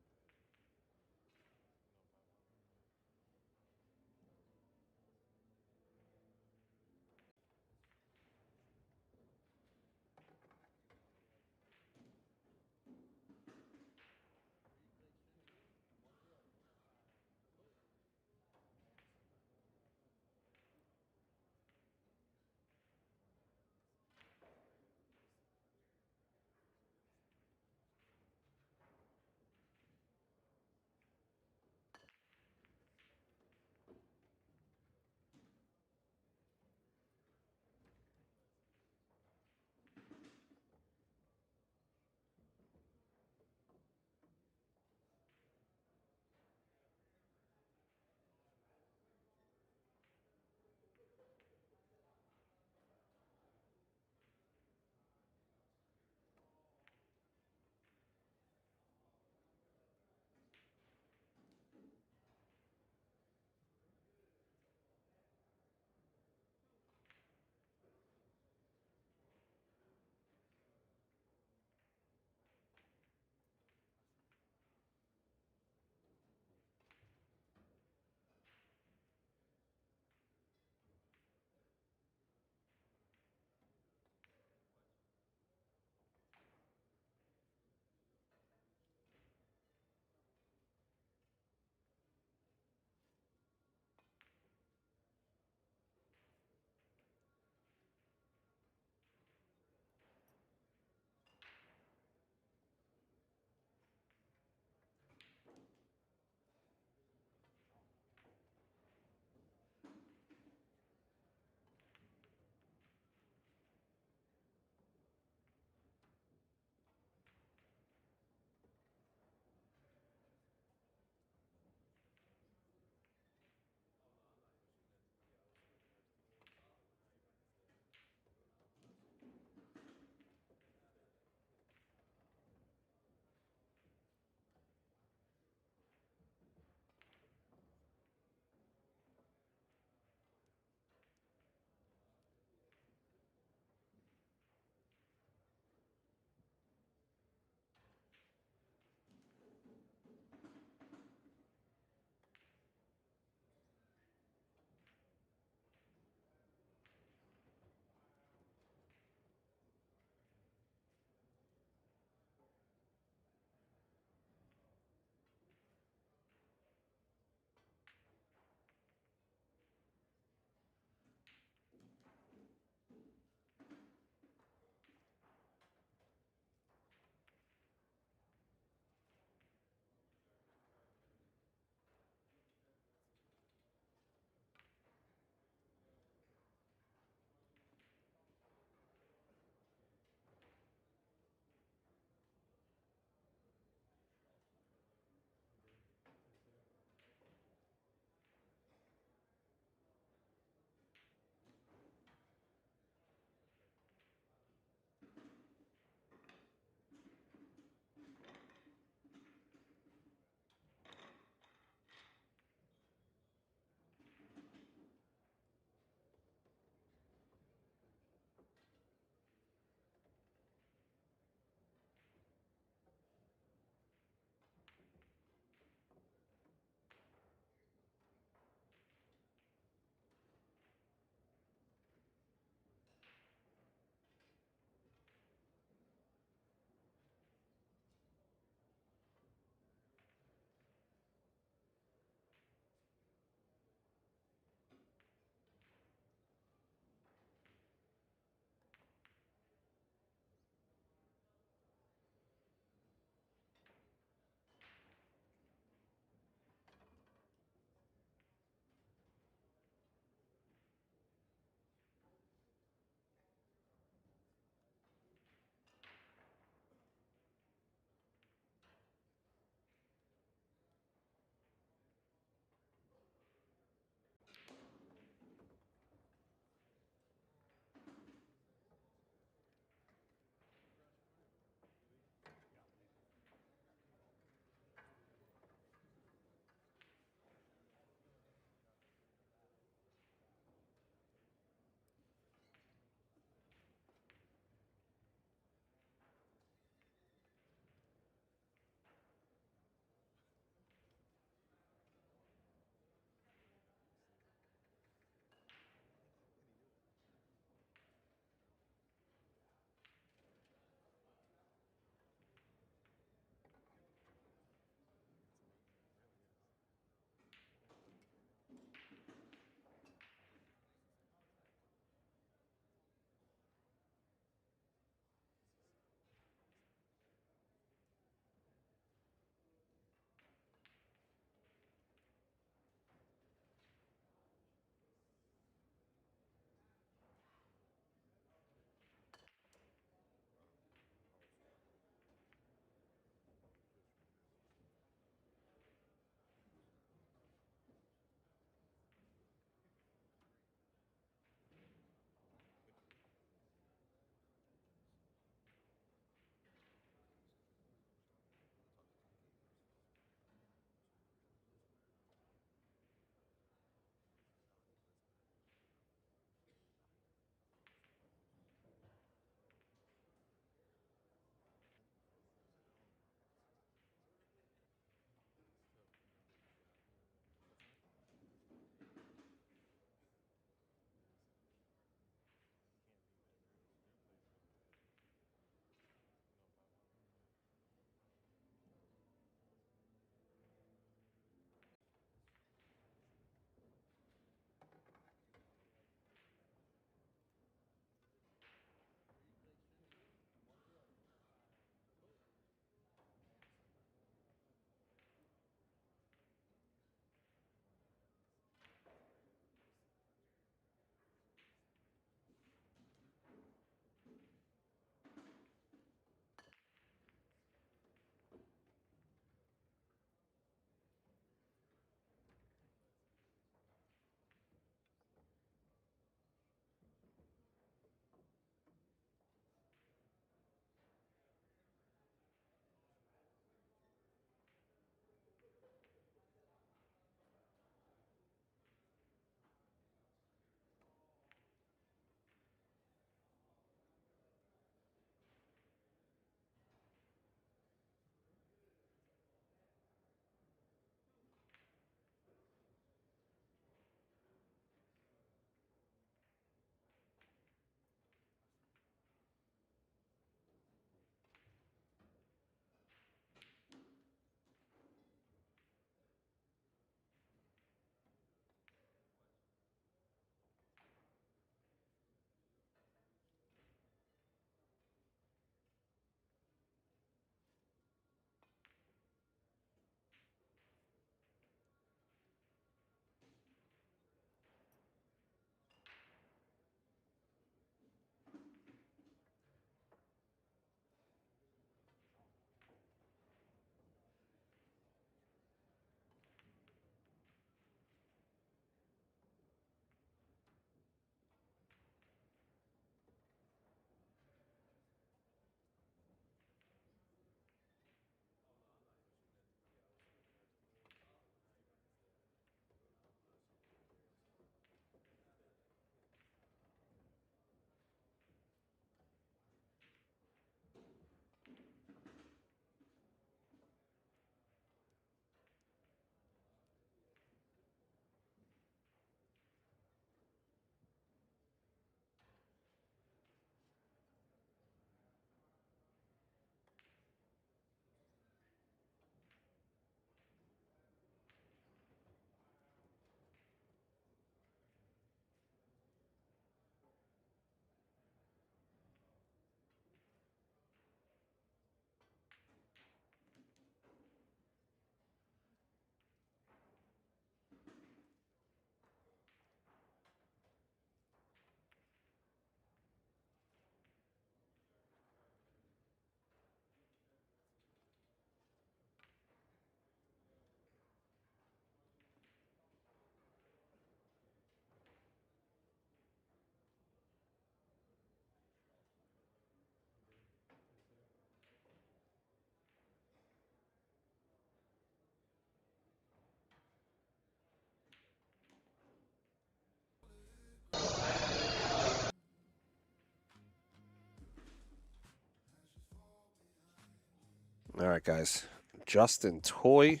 right, guys. Justin Toy,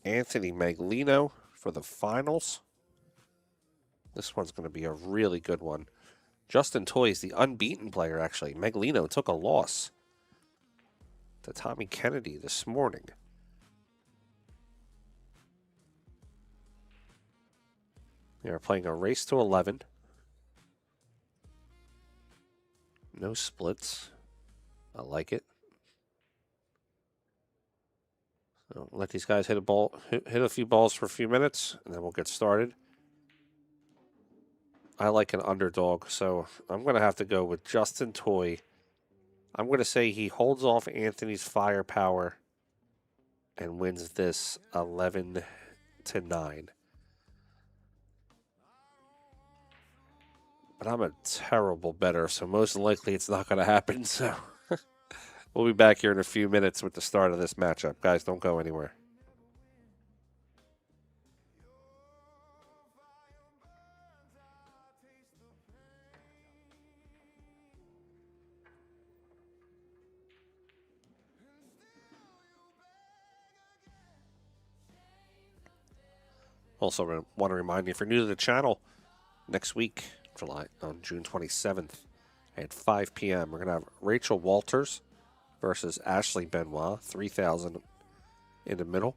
Anthony Magalino for the finals. This one's going to be a really good one. Justin Toy is the unbeaten player, actually. Magalino took a loss to Tommy Kennedy this morning. They are playing a race to 11. No splits. I like it. So let these guys hit a few balls for a few minutes, and then we'll get started. I like an underdog, so I'm going to have to go with Justin Toy. I'm going to say he holds off Anthony's firepower and wins this 11-9. But I'm a terrible bettor, so most likely it's not going to happen. So we'll be back here in a few minutes with the start of this matchup. Guys, don't go anywhere. Also, want to remind you, if you're new to the channel, next week, on June 27th at 5 p.m., we're going to have Rachel Walters versus Ashley Benoit, 3,000 in the middle,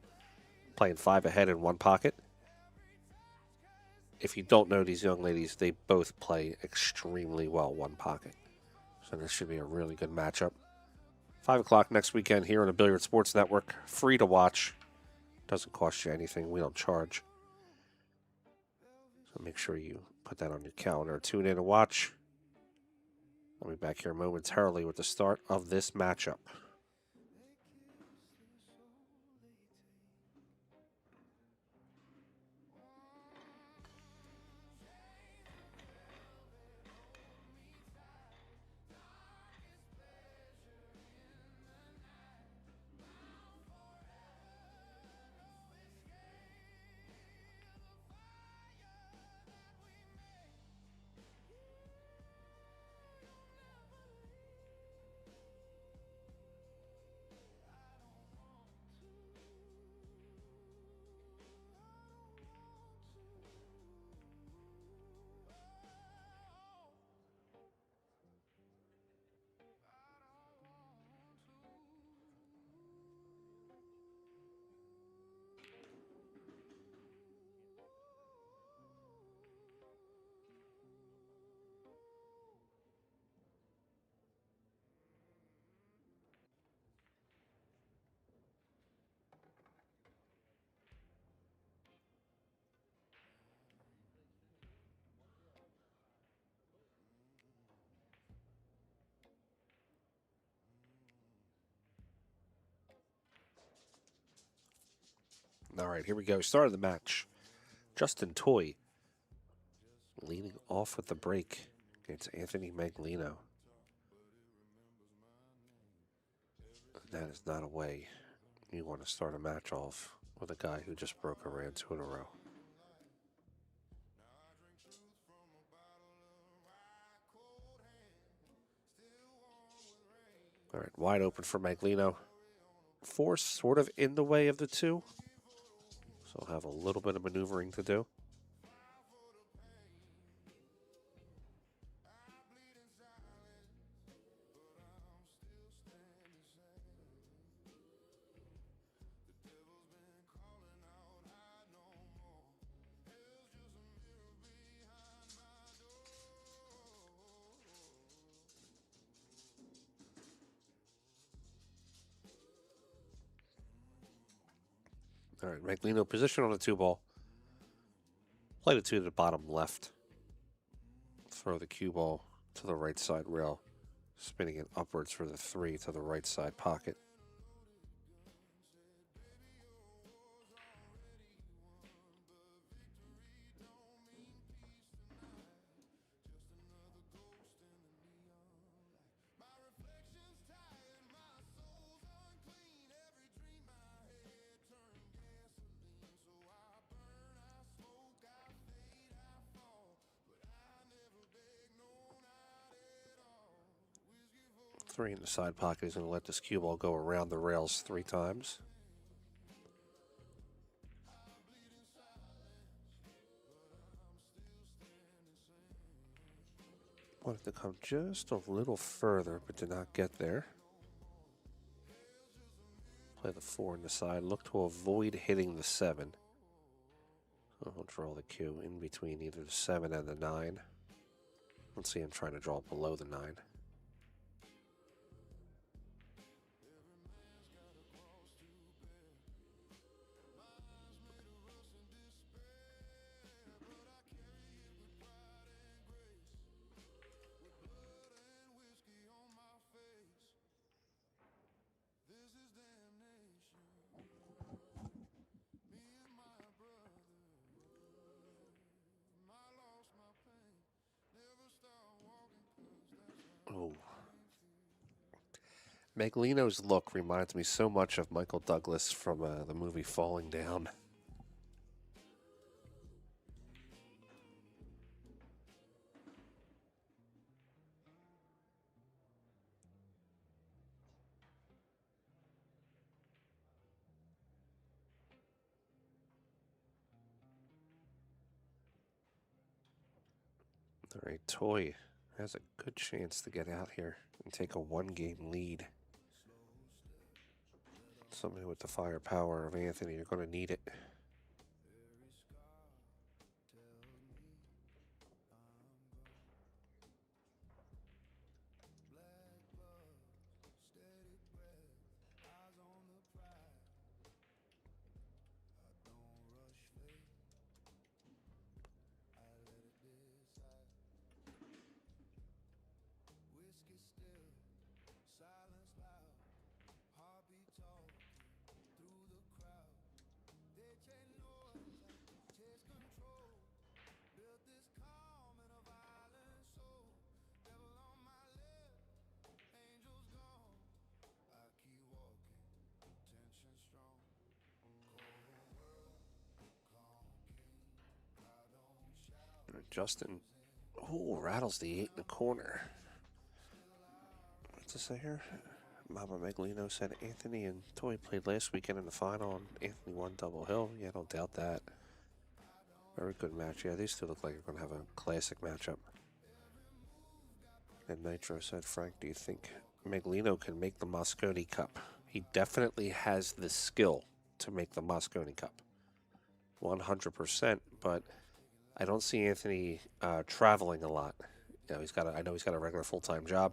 playing 5 ahead in one pocket. If you don't know these young ladies, they both play extremely well one pocket. So this should be a really good matchup. 5 o'clock next weekend here on the Billiard Sports Network. Free to watch. Doesn't cost you anything. We don't charge. So make sure you put that on your calendar. Tune in and watch. I'll be back here momentarily with the start of this matchup. All right, here we go. Start of the match. Justin Toy leading off with the break against Anthony Magalino. That is not a way you want to start a match off with a guy who just broke a round 2 in a row. All right, wide open for Magalino. Force sort of in the way of the 2. So I'll have a little bit of maneuvering to do. All right, Magalino position on the 2 ball. Play the 2 to the bottom left. Throw the cue ball to the right side rail. Spinning it upwards for the 3 to the right side pocket. 3 in the side pocket. He's going to let this cue ball go around the rails 3 times. Wanted to come just a little further, but did not get there. Play the 4 in the side. Look to avoid hitting the 7. So he'll draw the cue in between either the 7 and the 9. Let's see him trying to draw below the 9. Oh. Magalino's look reminds me so much of Michael Douglas from the movie Falling Down. All right, Toy has a good chance to get out here and take a 1-game lead. Somebody with the firepower of Anthony, you're going to need it. Justin, oh, rattles the 8 in the corner. What's it say here? Mama Magalino said Anthony and Toy played last weekend in the final, and Anthony won double hill. Yeah, don't doubt that. Very good match. Yeah, these two look like they're going to have a classic matchup. And Nitro said, Frank, do you think Magalino can make the Mosconi Cup? He definitely has the skill to make the Mosconi Cup. 100%, but I don't see Anthony traveling a lot. You know, I know he's got a regular full-time job,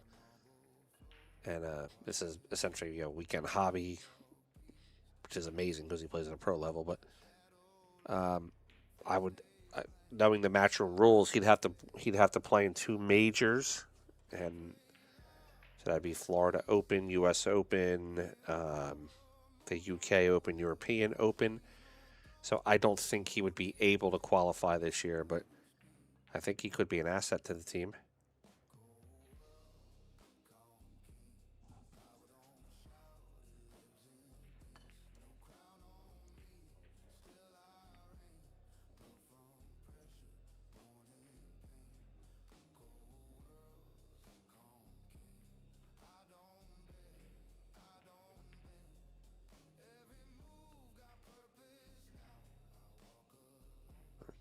and this is essentially a weekend hobby, which is amazing because he plays at a pro level. But knowing the Matchroom rules, he'd have to play in 2 majors, and so that'd be Florida Open, U.S. Open, the UK Open, European Open. So I don't think he would be able to qualify this year, but I think he could be an asset to the team.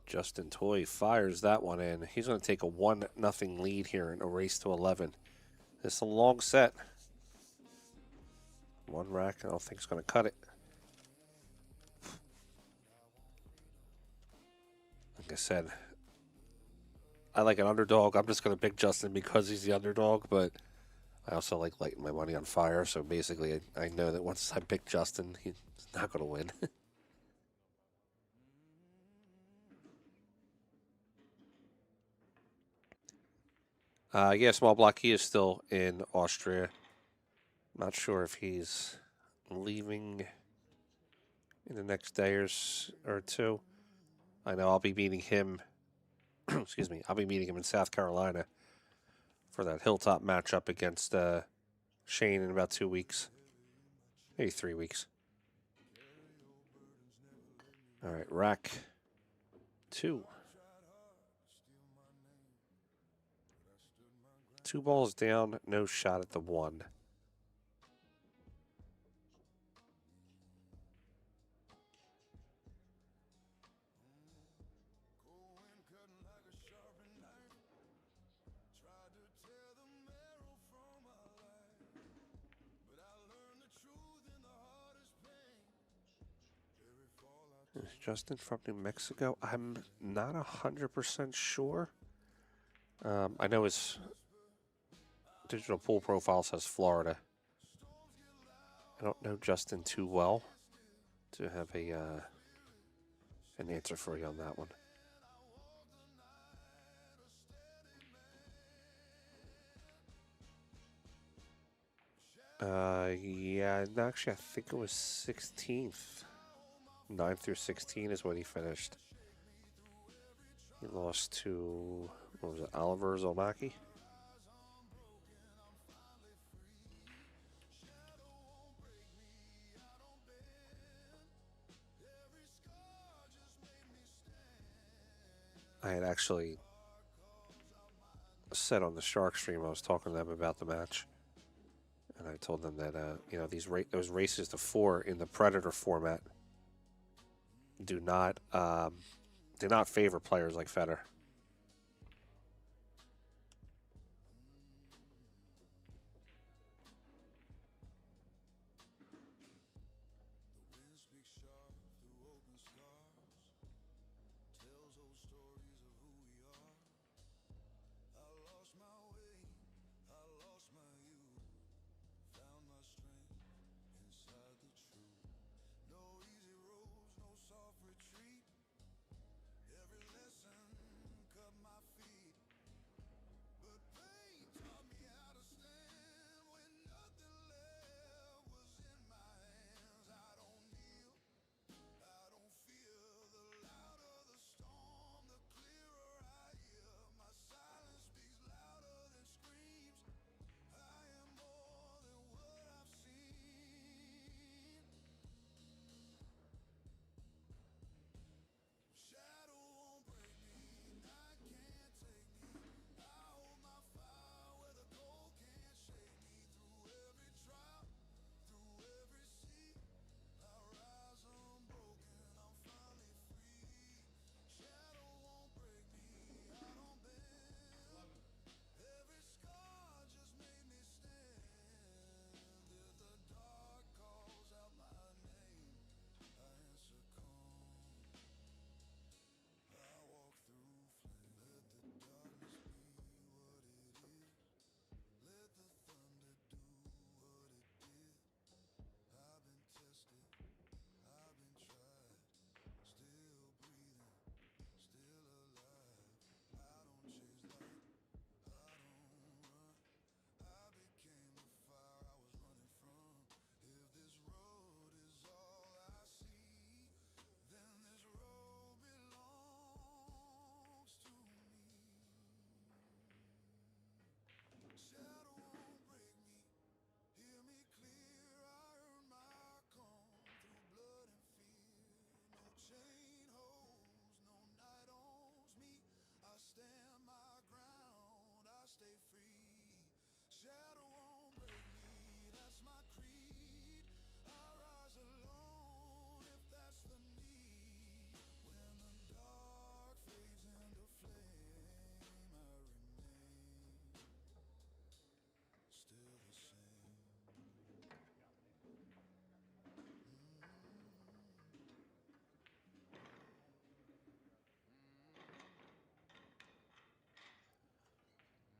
Justin Toy fires that one in. He's going to take a 1-0 lead here in a race to 11. It's a long set. 1 rack, I don't think it's going to cut it. Like I said, I like an underdog. I'm just going to pick Justin because he's the underdog, but I also like lighting my money on fire. So basically, I know that once I pick Justin, he's not going to win. Yeah, small block. He is still in Austria. Not sure if he's leaving in the next day or 2. I know I'll be meeting him. Excuse me. I'll be meeting him in South Carolina for that Hilltop matchup against Shane in about 2 weeks, maybe 3 weeks. All right, rack 2. 2 balls down, no shot at the 1. Is Justin from New Mexico? I'm not 100% sure. I know his digital pool profile says Florida. I don't know Justin too well to have an answer for you on that one. Yeah, no, actually, I think it was 16th. 9 through 16 is what he finished. He lost to, what was it, Oliver Zolnacki? I had actually said on the Shark stream, I was talking to them about the match. And I told them that, you know, those races to 4 in the Predator format do not favor players like Federer.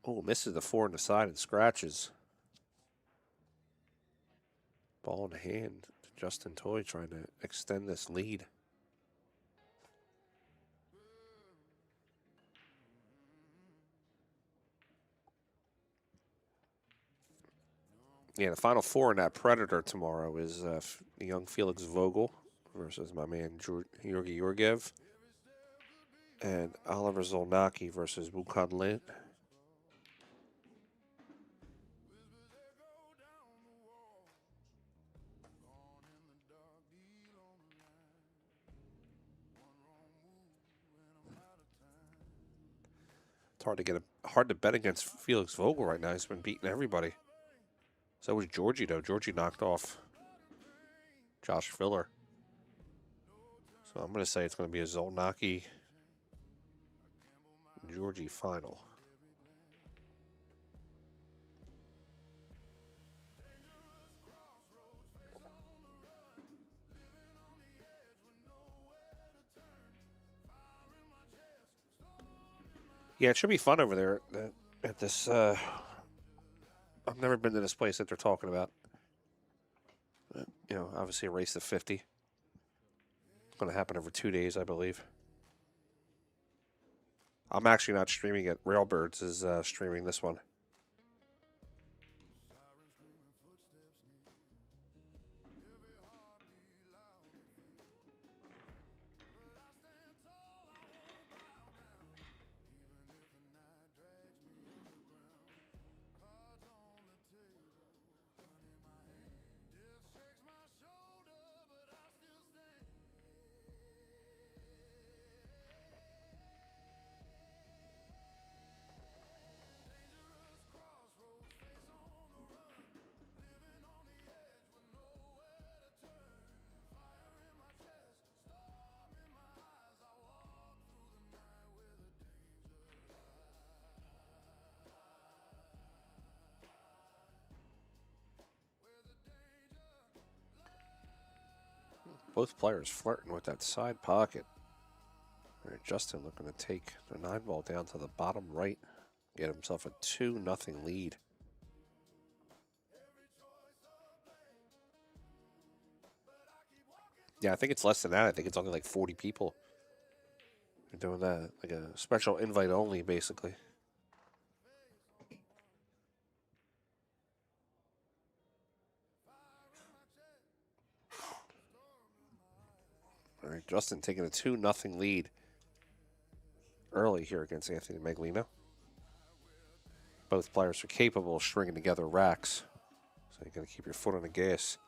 Oh, misses the 4 on the side and scratches. Ball in the hand. Justin Toy trying to extend this lead. Yeah, the final 4 in that Predator tomorrow is young Felix Vogel versus my man Georgi Georgiev. And Oliver Zolnacki versus Wukan Lin. hard to bet against Felix Vogel right now. He's been beating everybody. So was Georgie though. Georgie knocked off Josh Filler. So I'm going to say it's going to be a Zolnacki Georgie final. Yeah, it should be fun over there at this. I've never been to this place that they're talking about. You know, obviously a race to 50. It's going to happen over 2 days, I believe. I'm actually not streaming it. Railbirds is streaming this one. Both players flirting with that side pocket. All right, Justin looking to take the 9-ball down to the bottom right. Get himself a 2-0 lead. Yeah, I think it's less than that. I think it's only like 40 people. They're doing that, like a special invite only, basically. All right, Justin taking a 2-0 lead early here against Anthony Magalino. Both players are capable of stringing together racks, so you got to keep your foot on the gas.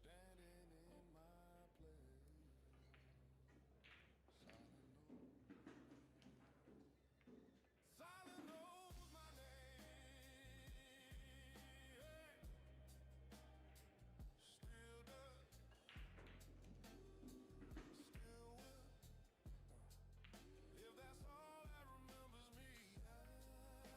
standing in my place. Silent knows my name. Still does. Still will. If that's all that remembers me, I'm good.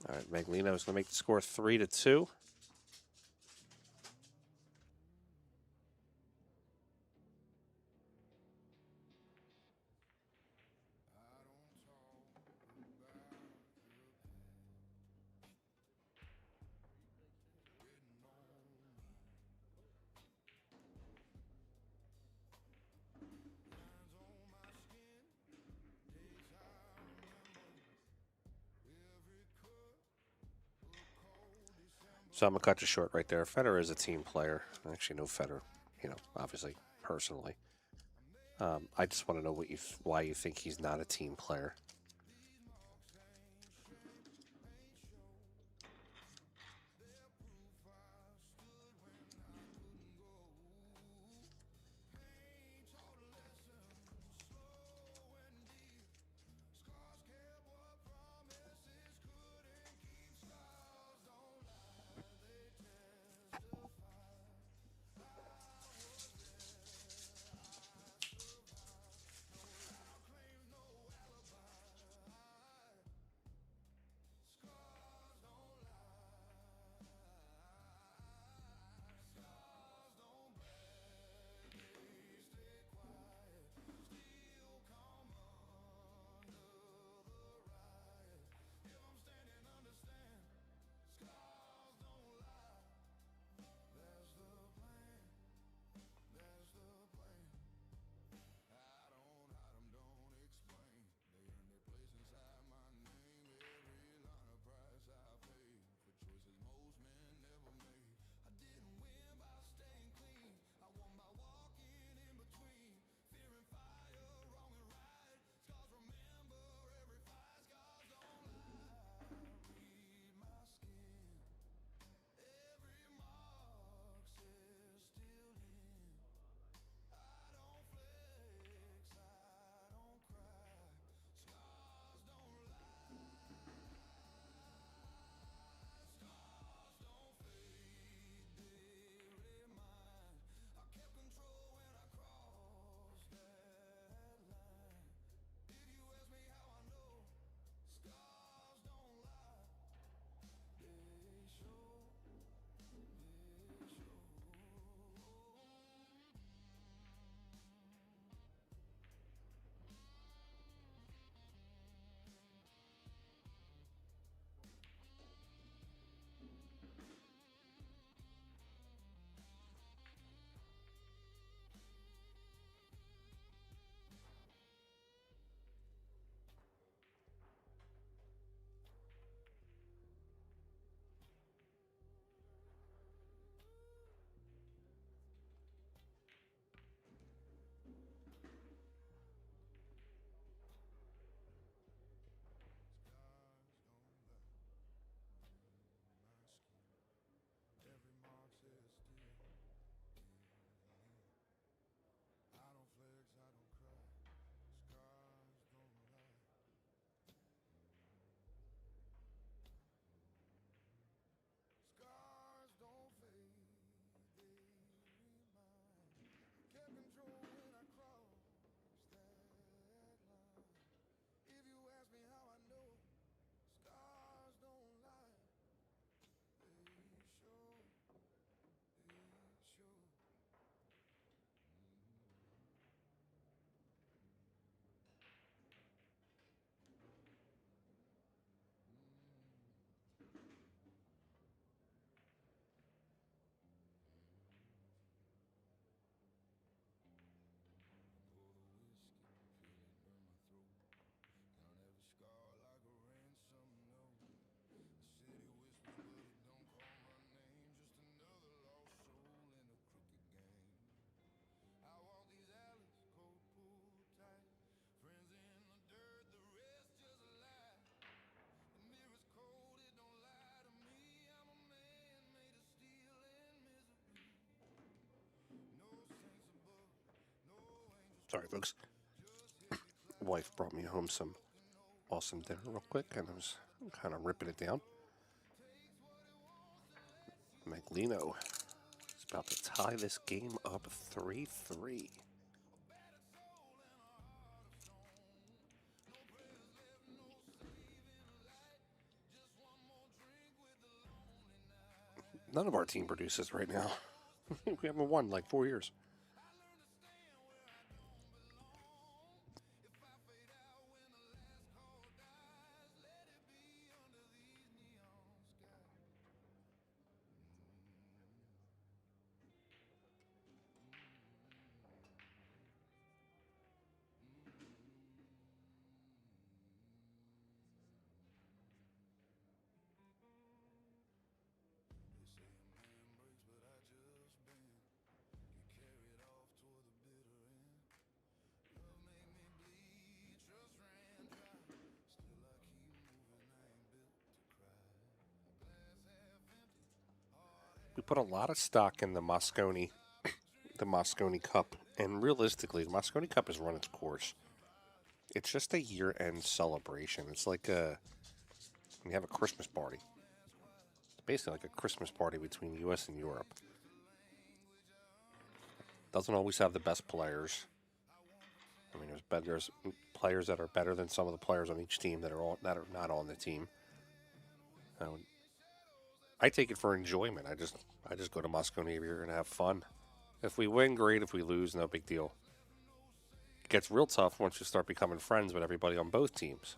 All right, Magalino is going to make the score 3-2. So I'm going to cut you short right there. Federer is a team player. I actually know Federer, obviously, personally. I just want to know why you think he's not a team player. Sorry, folks. Wife brought me home some awesome dinner real quick, and I was kind of ripping it down. Magalino is about to tie this game up 3-3. None of our team produces right now. We haven't won in like 4 years. We put a lot of stock in the Moscone Cup, and realistically, the Moscone Cup has run its course. It's just a year-end celebration. It's like when you have a Christmas party. It's basically like a Christmas party between the U.S. and Europe. Doesn't always have the best players. I mean, there's players that are better than some of the players on each team that are not on the team. I take it for enjoyment. I just go to Moscone every year and have fun. If we win, great. If we lose, no big deal. It gets real tough once you start becoming friends with everybody on both teams.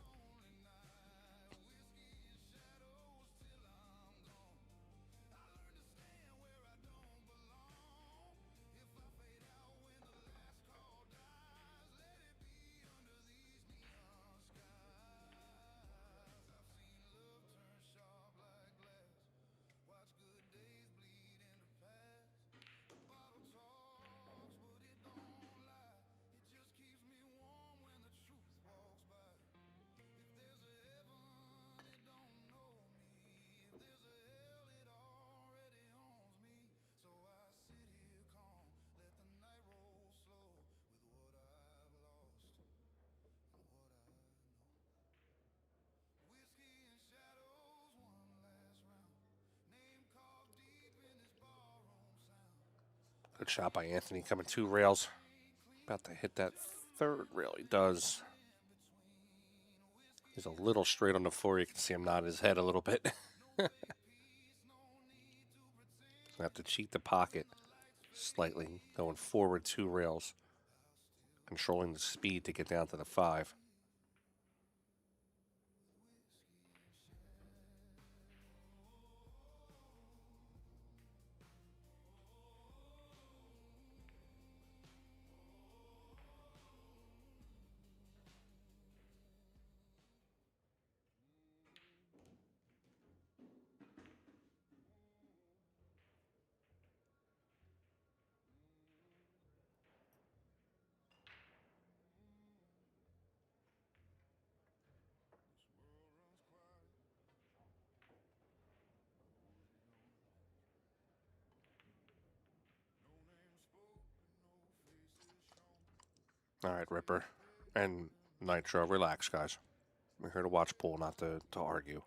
Good shot by Anthony, coming 2 rails. About to hit that 3rd rail. He does. He's a little straight on the floor. You can see him nod his head a little bit. Gonna have to cheat the pocket slightly, going forward 2 rails, controlling the speed to get down to the 5. All right, Ripper and Nitro, relax, guys. We're here to watch pool, not to argue.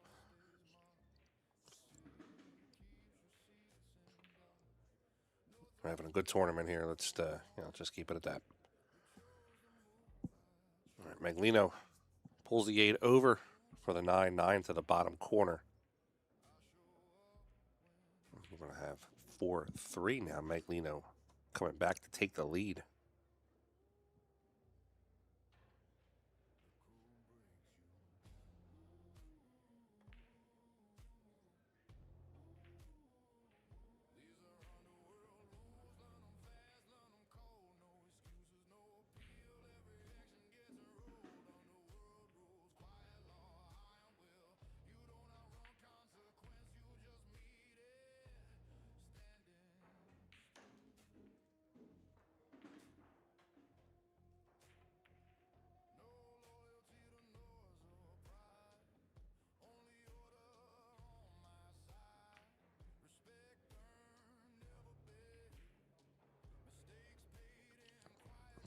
We're having a good tournament here. Let's just keep it at that. All right, Magalino pulls the 8 over for the 9-9 to the bottom corner. We're going to have 4-3 now. Magalino coming back to take the lead.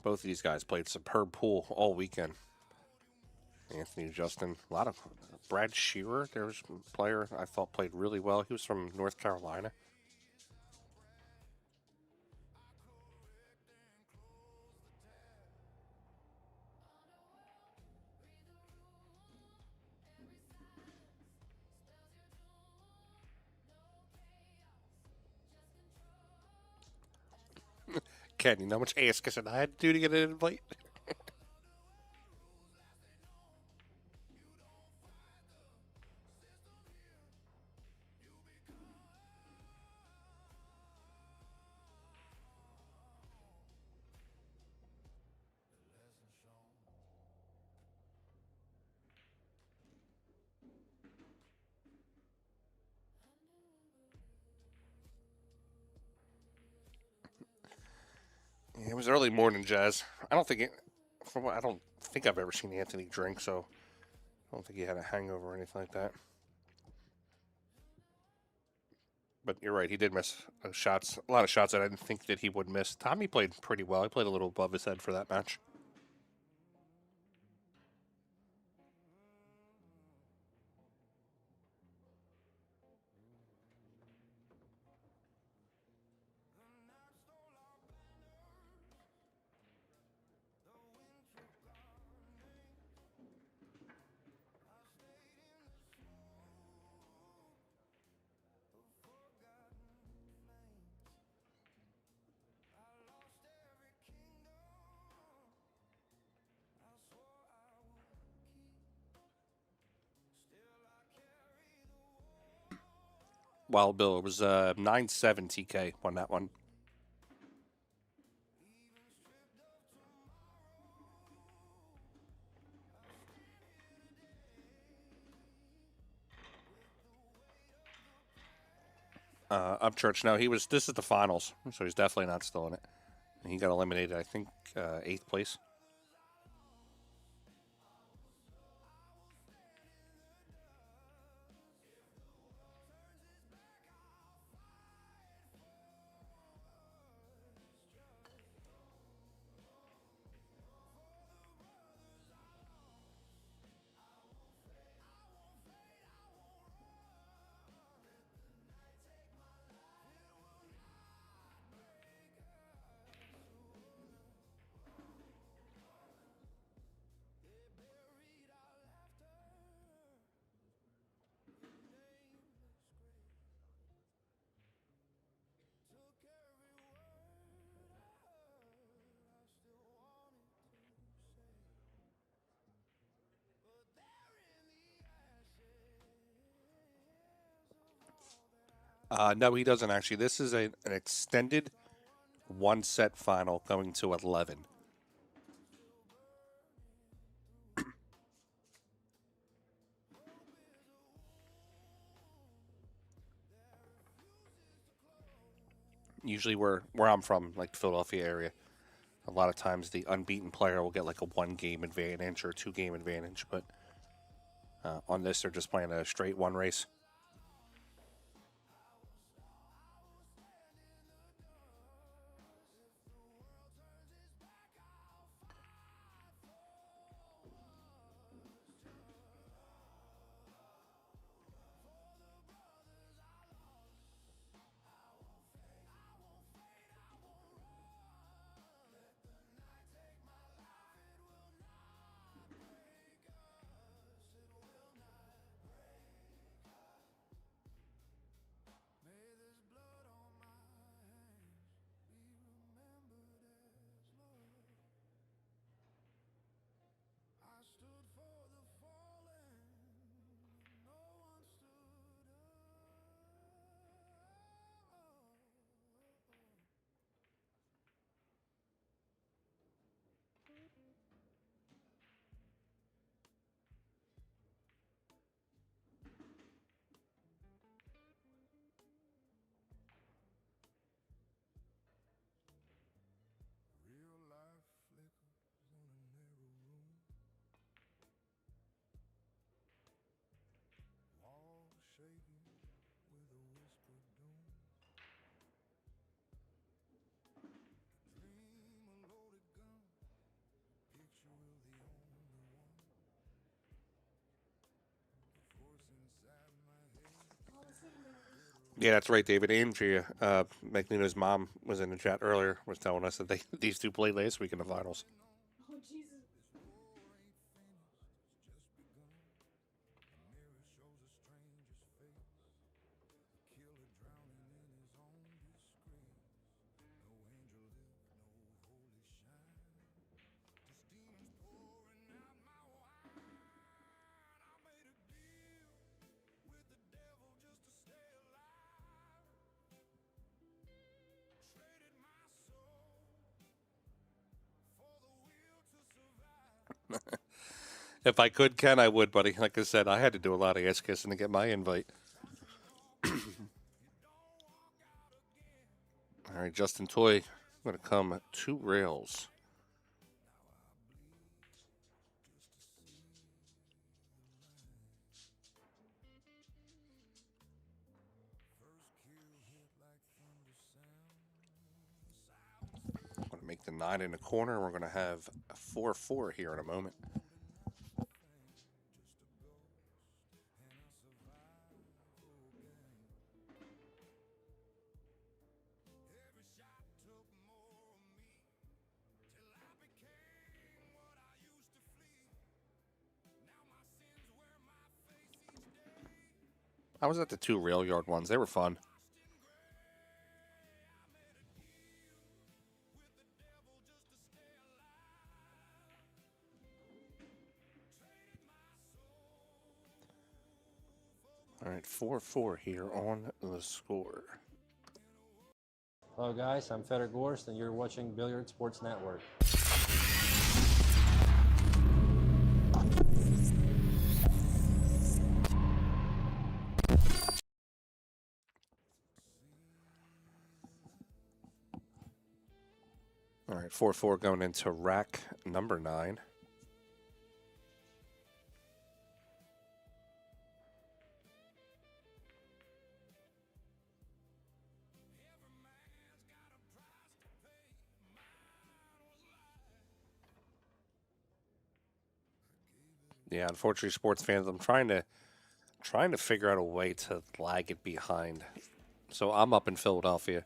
Both of these guys played superb pool all weekend. Anthony, Justin, a lot of Brad Shearer. There's a player I thought played really well. He was from North Carolina. Ken, you know how much ass kissing I had to do to get an invite? Yeah, it was early morning, Jazz. I don't think I don't think I've ever seen Anthony drink, so I don't think he had a hangover or anything like that. But you're right, he did miss a lot of shots that I didn't think that he would miss. Tommy played pretty well. He played a little above his head for that match. Wild Bill, it was 9-7 TK won that one. Upchurch, no, this is the finals, so he's definitely not still in it. And he got eliminated, I think, 8th place. No, he doesn't actually. This is an extended one-set final going to 11. Usually where I'm from, like the Philadelphia area, a lot of times the unbeaten player will get like a 1-game advantage or 2-game advantage, but on this they're just playing a straight one race. Yeah, that's right, David. Andrea, Magalino's mom was in the chat earlier, was telling us that these two played last week in the finals. If I could, Ken, I would, buddy. Like I said, I had to do a lot of ass kissing to get my invite. All right, Justin Toy going to come 2 rails. Going to make the 9 in the corner. We're going to have a 4-4 here in a moment. I was at the 2 rail yard ones. They were fun. All right, 4-4 here on the score. Hello guys, I'm Feder Gorst and you're watching Billiard Sports Network. All right, 4-4 going into rack number 9. Yeah, unfortunately, sports fans, I'm trying to figure out a way to lag it behind. So I'm up in Philadelphia.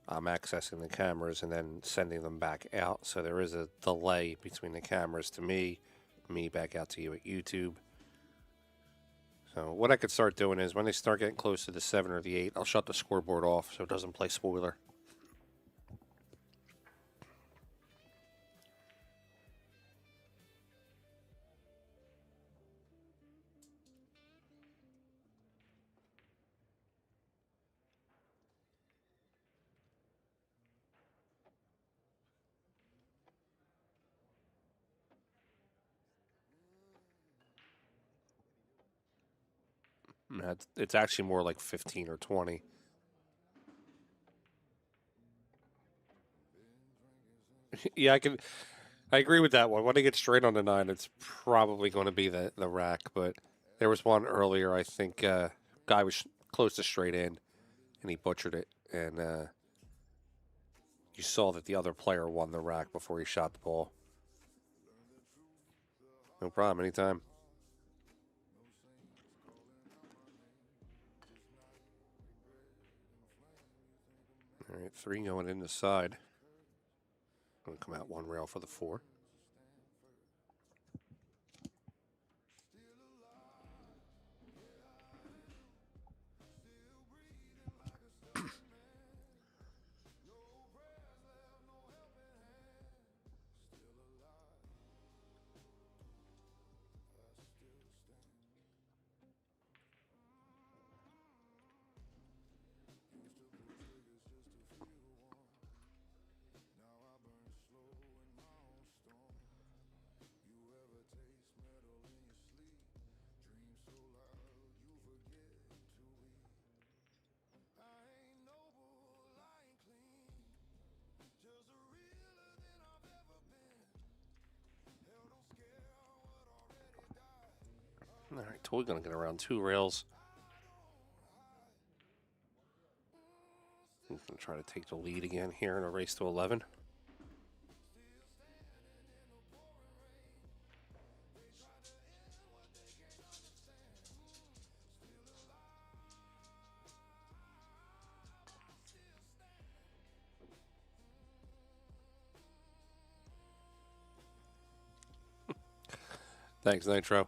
I'm accessing the cameras and then sending them back out. So there is a delay between the cameras to me back out to you at YouTube. So what I could start doing is when they start getting close to the 7 or the 8, I'll shut the scoreboard off so it doesn't play spoiler. It's actually more like 15 or 20. Yeah, I agree with that one. When they get straight on the 9, it's probably going to be the rack. But there was one earlier, I think, guy was close to straight in, and he butchered it. And you saw that the other player won the rack before he shot the ball. No problem, anytime. All right, 3 going in the side. Going to come out 1 rail for the 4. All right, Toy going to get around 2 rails. He's going to try to take the lead again here in a race to 11. Thanks, Nitro.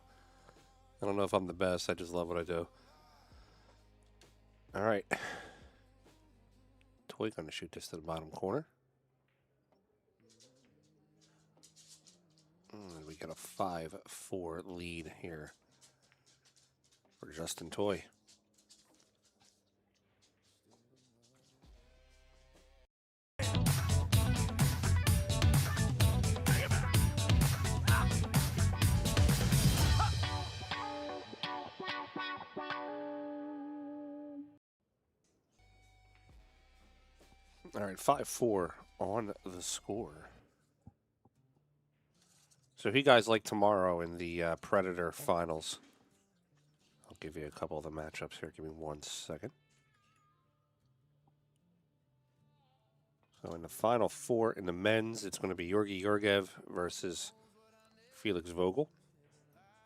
I don't know if I'm the best. I just love what I do. All right. Toy going to shoot this to the bottom corner. And we get a 5-4 lead here for Justin Toy. All right, 5-4 on the score. So who you guys like tomorrow in the Predator Finals? I'll give you a couple of the matchups here. Give me 1 second. So in the Final Four in the men's, it's going to be Georgi Georgiev versus Felix Vogel.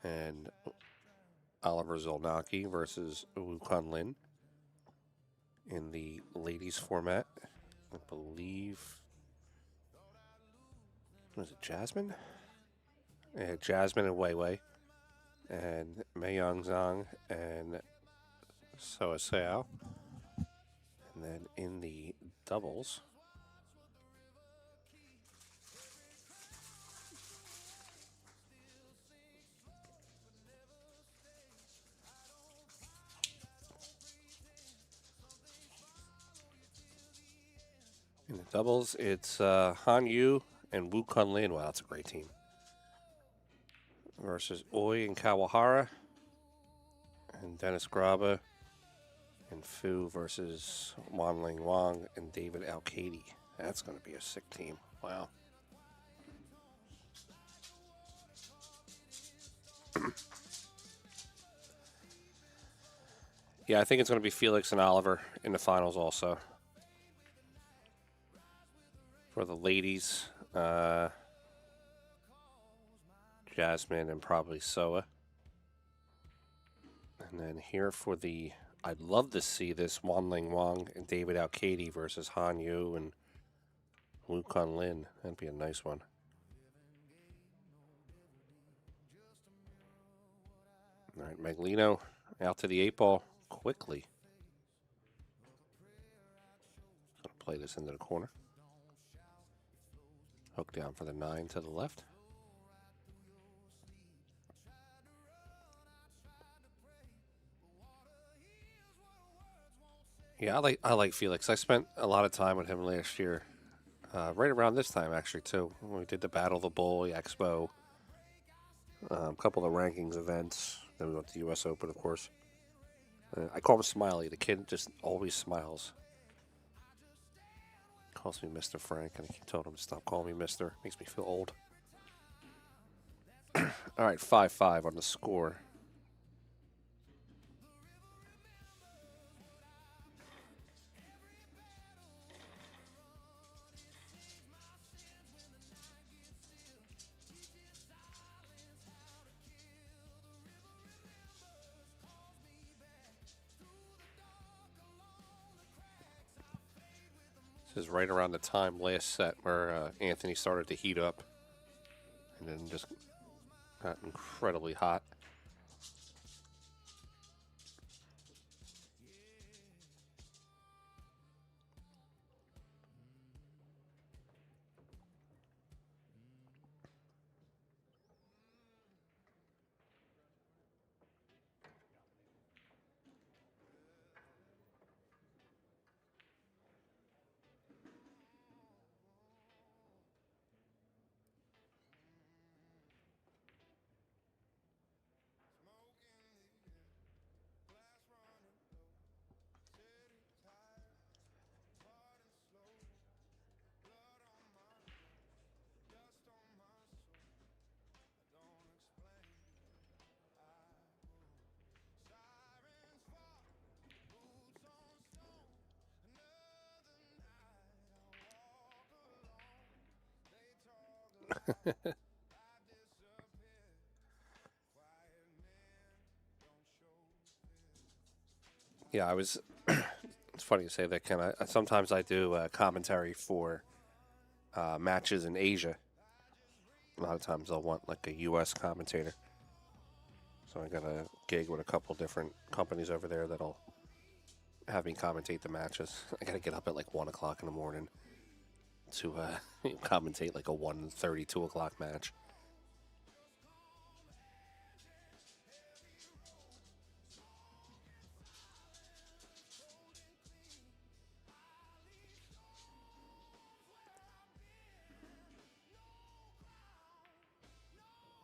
And Oliver Zolnacki versus Wukong Lin. In the ladies format, I believe, was it Jasmine? Yeah, Jasmine and Wei Wei, and Mei Yang Zhang and Soa Sao. And then in the doubles, it's Han Yu and Wukong Lin. Wow, that's a great team. Versus Oi and Kawahara. And Dennis Graba. And Fu versus Wanling Wang and David Alcady. That's going to be a sick team. Wow. Yeah, I think it's going to be Felix and Oliver in the finals also. For the ladies, Jasmine and probably Soa. And then here for the, I'd love to see this Wanling Wang and David Alcady versus Han Yu and Wukong Lin. That'd be a nice one. All right, Magalino out to the 8-ball quickly. Gonna play this into the corner. Hook down for the 9 to the left. Yeah, I like Felix. I spent a lot of time with him last year, right around this time actually too. When we did the Battle of the Bull, the Expo, a couple of rankings events. Then we went to the U.S. Open, of course. I call him Smiley. The kid just always smiles. Calls me Mr. Frank, and I told him to stop calling me Mr. Makes me feel old. All right, 5-5 on the score. This is right around the time last set where Anthony started to heat up and then just got incredibly hot. Yeah, I was. It's funny you say that, Ken. Sometimes I do commentary for matches in Asia. A lot of times I'll want like a U.S. commentator. So I got a gig with a couple different companies over there that'll have me commentate the matches. I got to get up at like 1 o'clock in the morning to commentate like a 1:30, 2 o'clock match.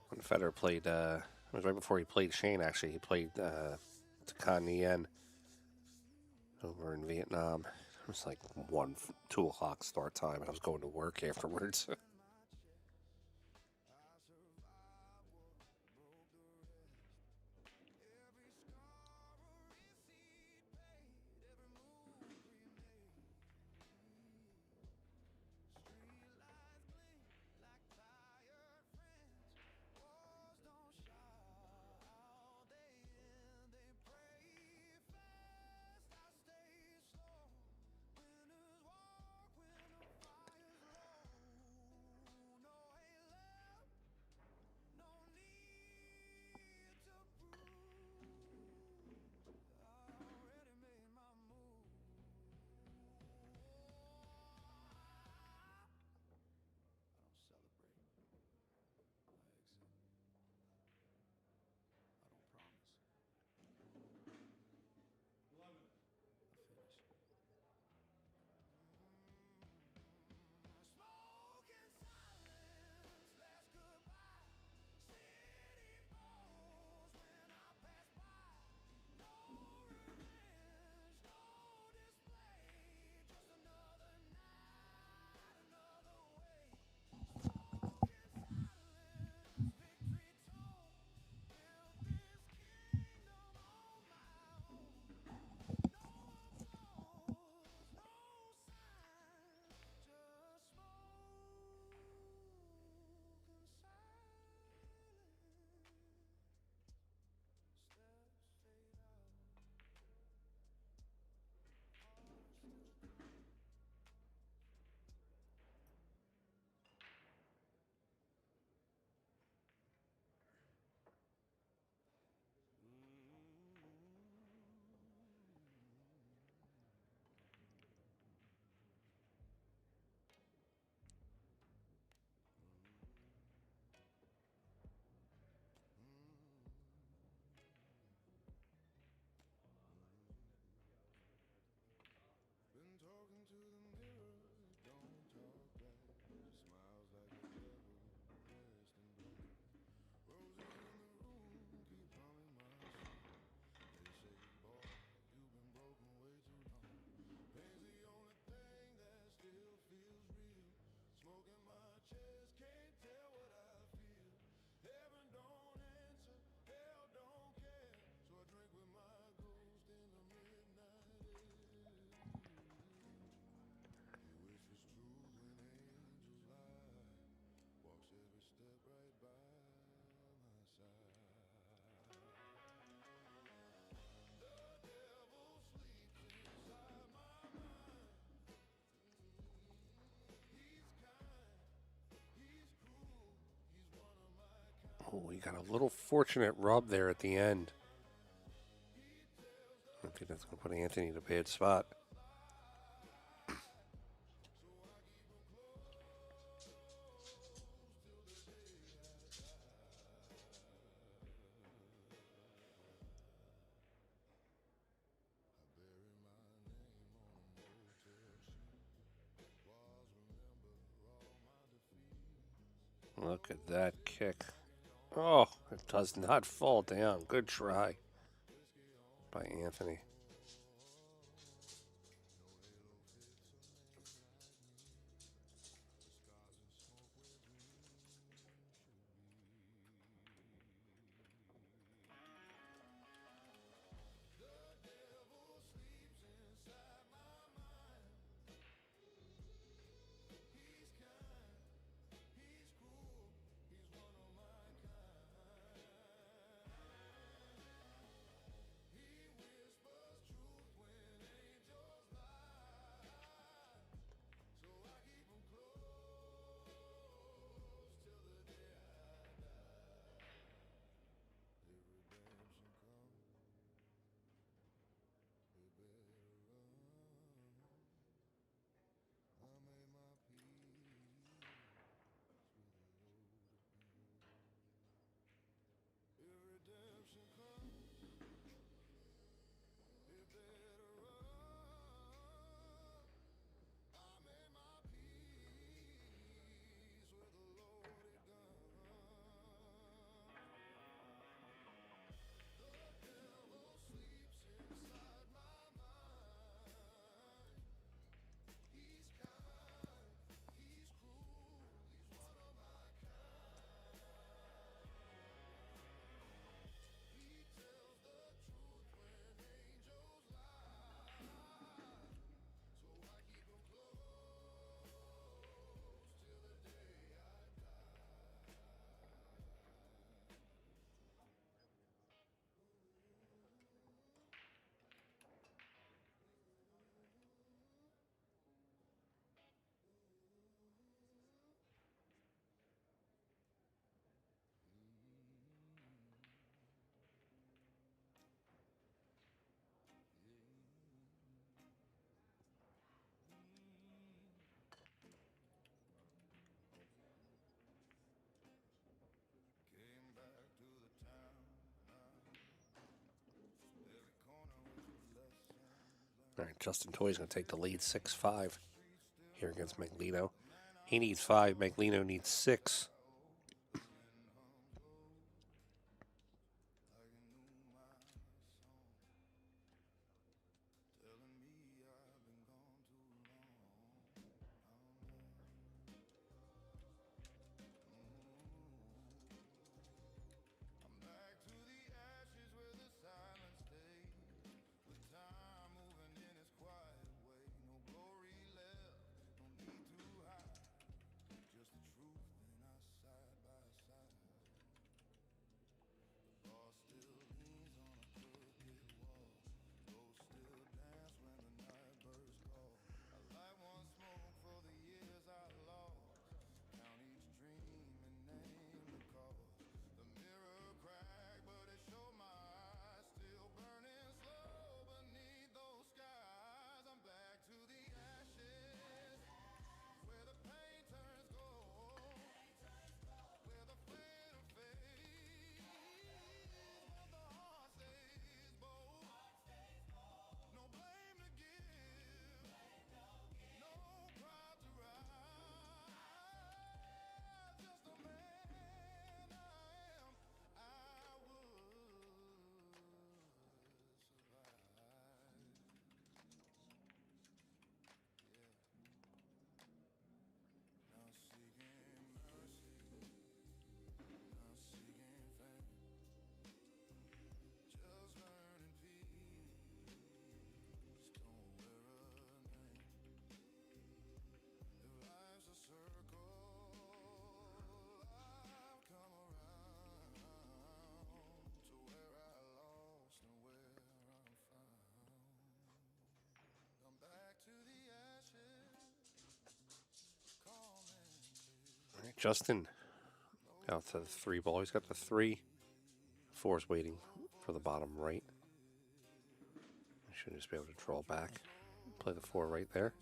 When Federer played, it was right before he played Shane, actually. He played Takan Nguyen over in Vietnam. It was like 1, 2 o'clock start time, and I was going to work afterwards. Oh, we got a little fortunate rub there at the end. I think that's going to put Anthony in a bad spot. Look at that kick. Oh, it does not fall down. Good try by Anthony. All right, Justin Toy's going to take the lead 6-5 here against Magalino. He needs 5. Magalino needs 6. All right, Justin out to the 3 ball. He's got the 3. 4's waiting for the bottom right. Should just be able to draw back. Play the 4 right there.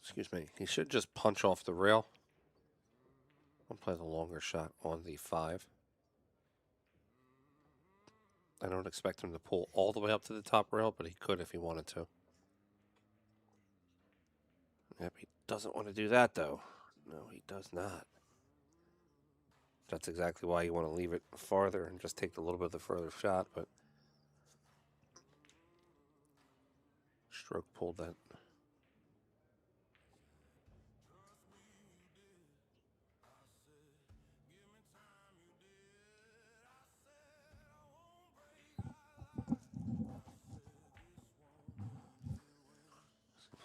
Excuse me. He should just punch off the rail. I'll play the longer shot on the 5. I don't expect him to pull all the way up to the top rail, but he could if he wanted to. Yep, he doesn't want to do that, though. No, he does not. That's exactly why you want to leave it farther and just take a little bit of the further shot, but stroke pulled that.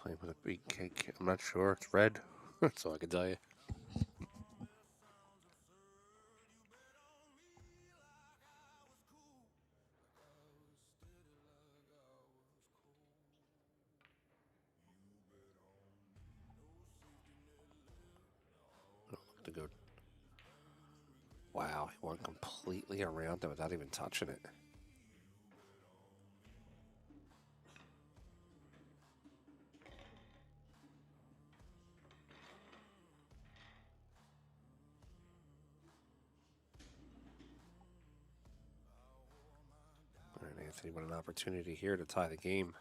Playing with a big cake. I'm not sure. It's red. That's all I can tell you. To go. Wow, he went completely around it without even touching it. All right, Anthony with an opportunity here to tie the game.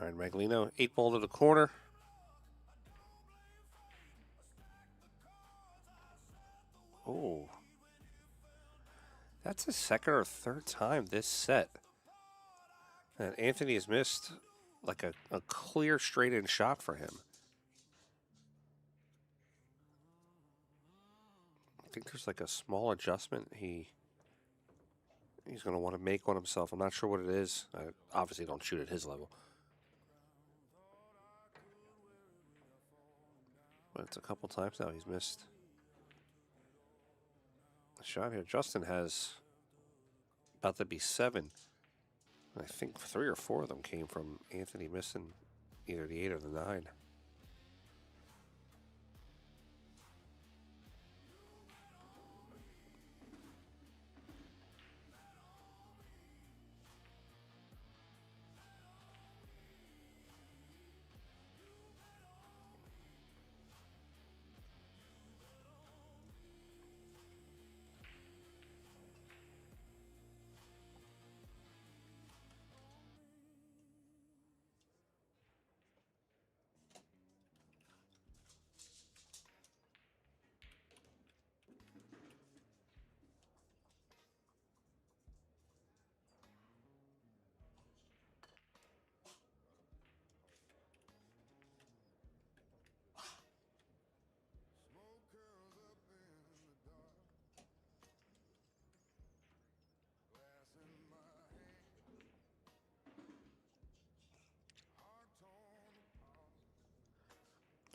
All right, Magalino, 8 ball to the corner. Oh. That's his second or third time this set. And Anthony has missed like a clear straight-in shot for him. I think there's like a small adjustment he's going to want to make on himself. I'm not sure what it is. I obviously don't shoot at his level. But it's a couple times now he's missed a shot here. Justin has about to be 7. I think 3 or 4 of them came from Anthony missing either the 8 or the 9.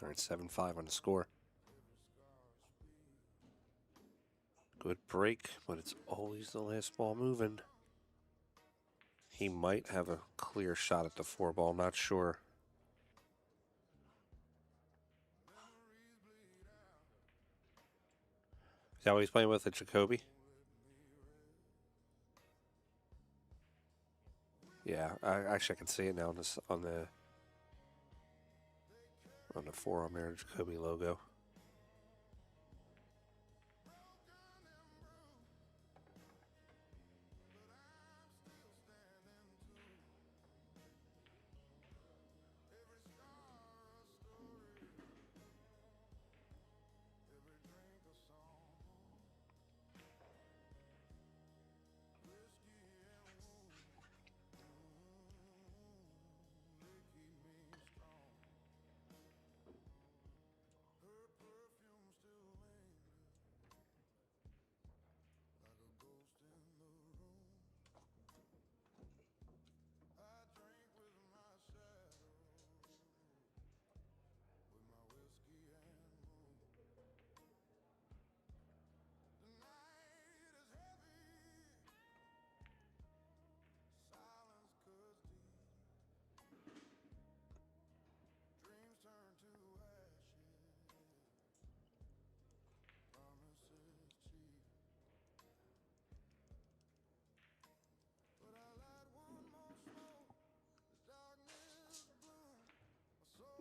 All right, 7-5 on the score. Good break, but it's always the last ball moving. He might have a clear shot at the 4 ball, not sure. Is that what he's playing with, a Jacoby? Yeah, I can see it now on the forearm there, Jacoby logo.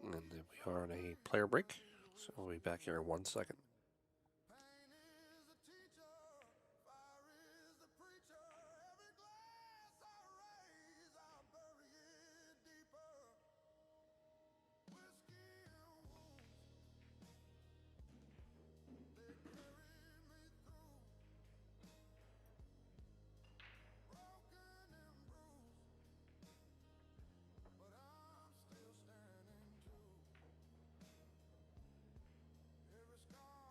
And then we are on a player break, so we'll be back here in 1 second. Every scar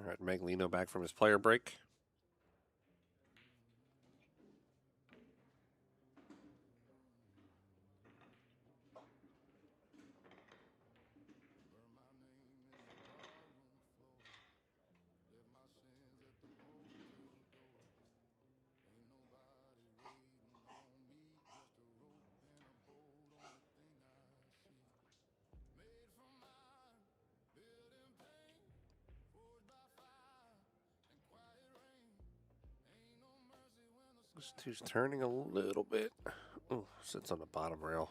All right, Magalino back from his player break. This two's turning a little bit. Ooh, sits on the bottom rail.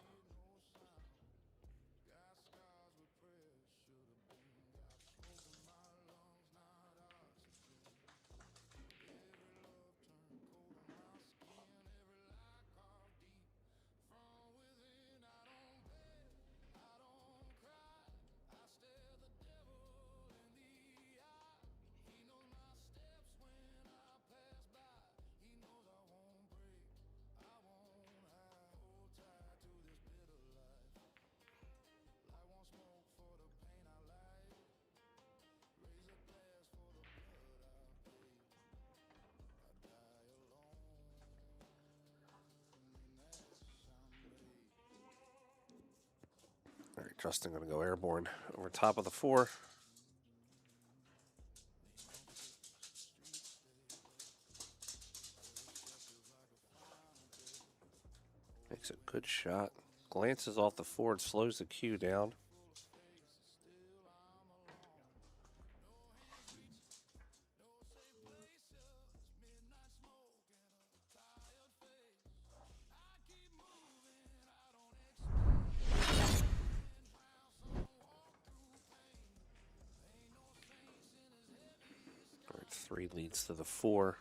All right, Justin going to go airborne over top of the 4. Makes a good shot. Glances off the 4 and slows the cue down. All right, 3 leads to the 4.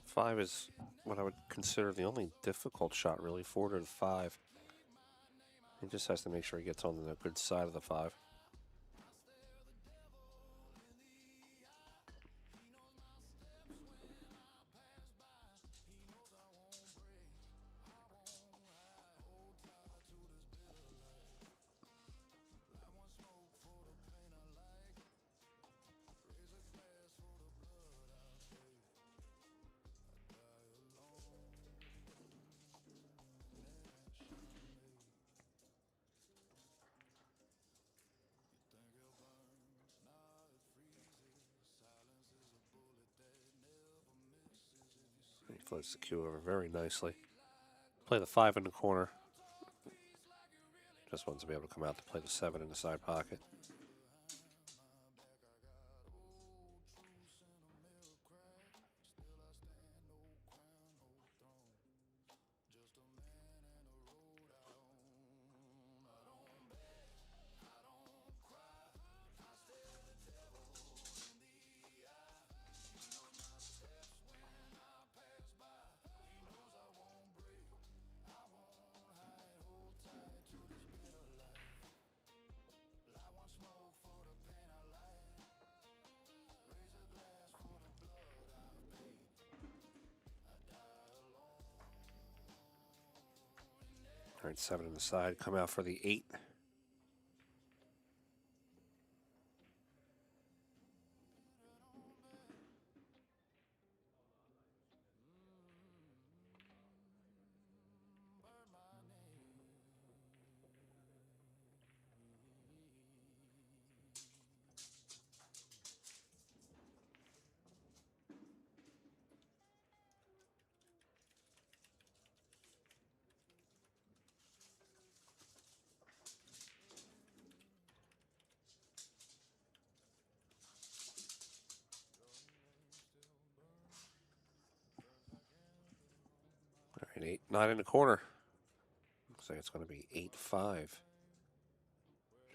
5 is what I would consider the only difficult shot, really. 4 to the 5. He just has to make sure he gets on the good side of the 5. He floats the cue over very nicely. Play the 5 in the corner. Just wants to be able to come out to play the 7 in the side pocket. All right, 7 on the side. Come out for the 8. All right, 8, 9 in the corner. Looks like it's going to be 8-5.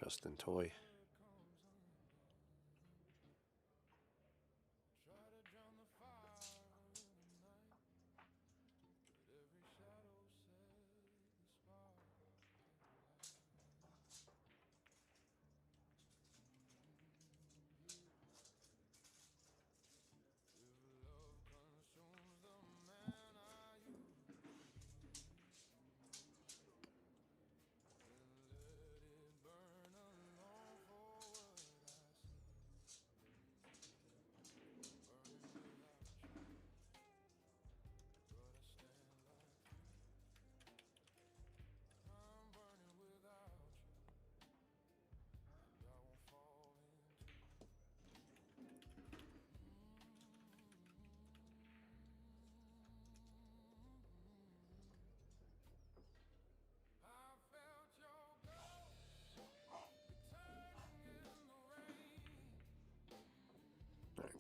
Justin Toy.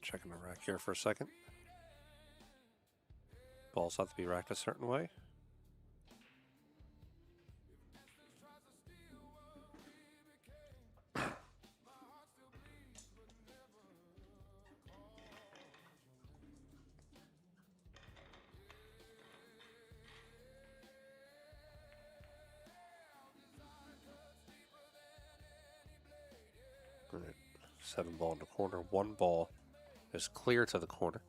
Checking the rack here for a second. Balls have to be racked a certain way. All right. 7 ball in the corner. 1 ball is clear to the corner.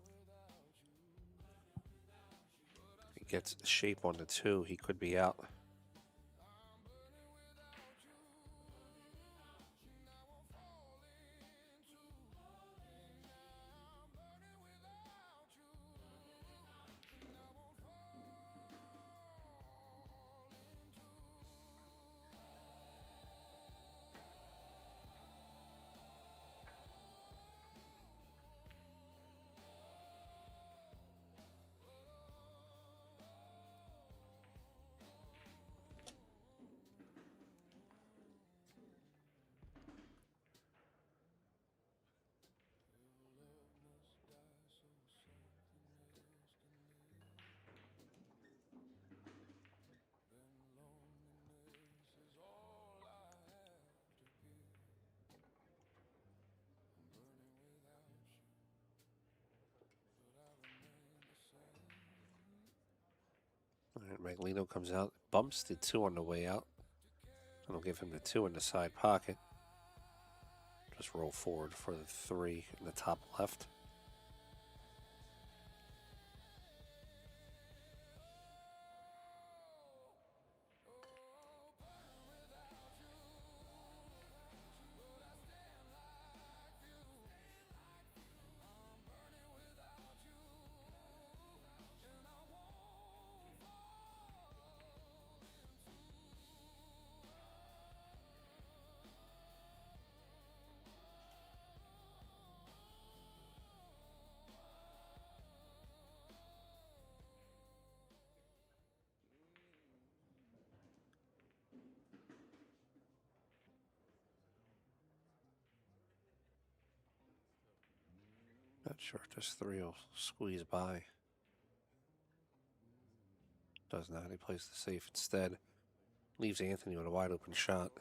He gets shape on the 2. He could be out. All right, Magalino comes out, bumps the 2 on the way out. I'll give him the 2 in the side pocket. Just roll forward for the 3 in the top left. Not sure if this 3 will squeeze by. Does not. He plays the safe instead. Leaves Anthony with a wide open shot.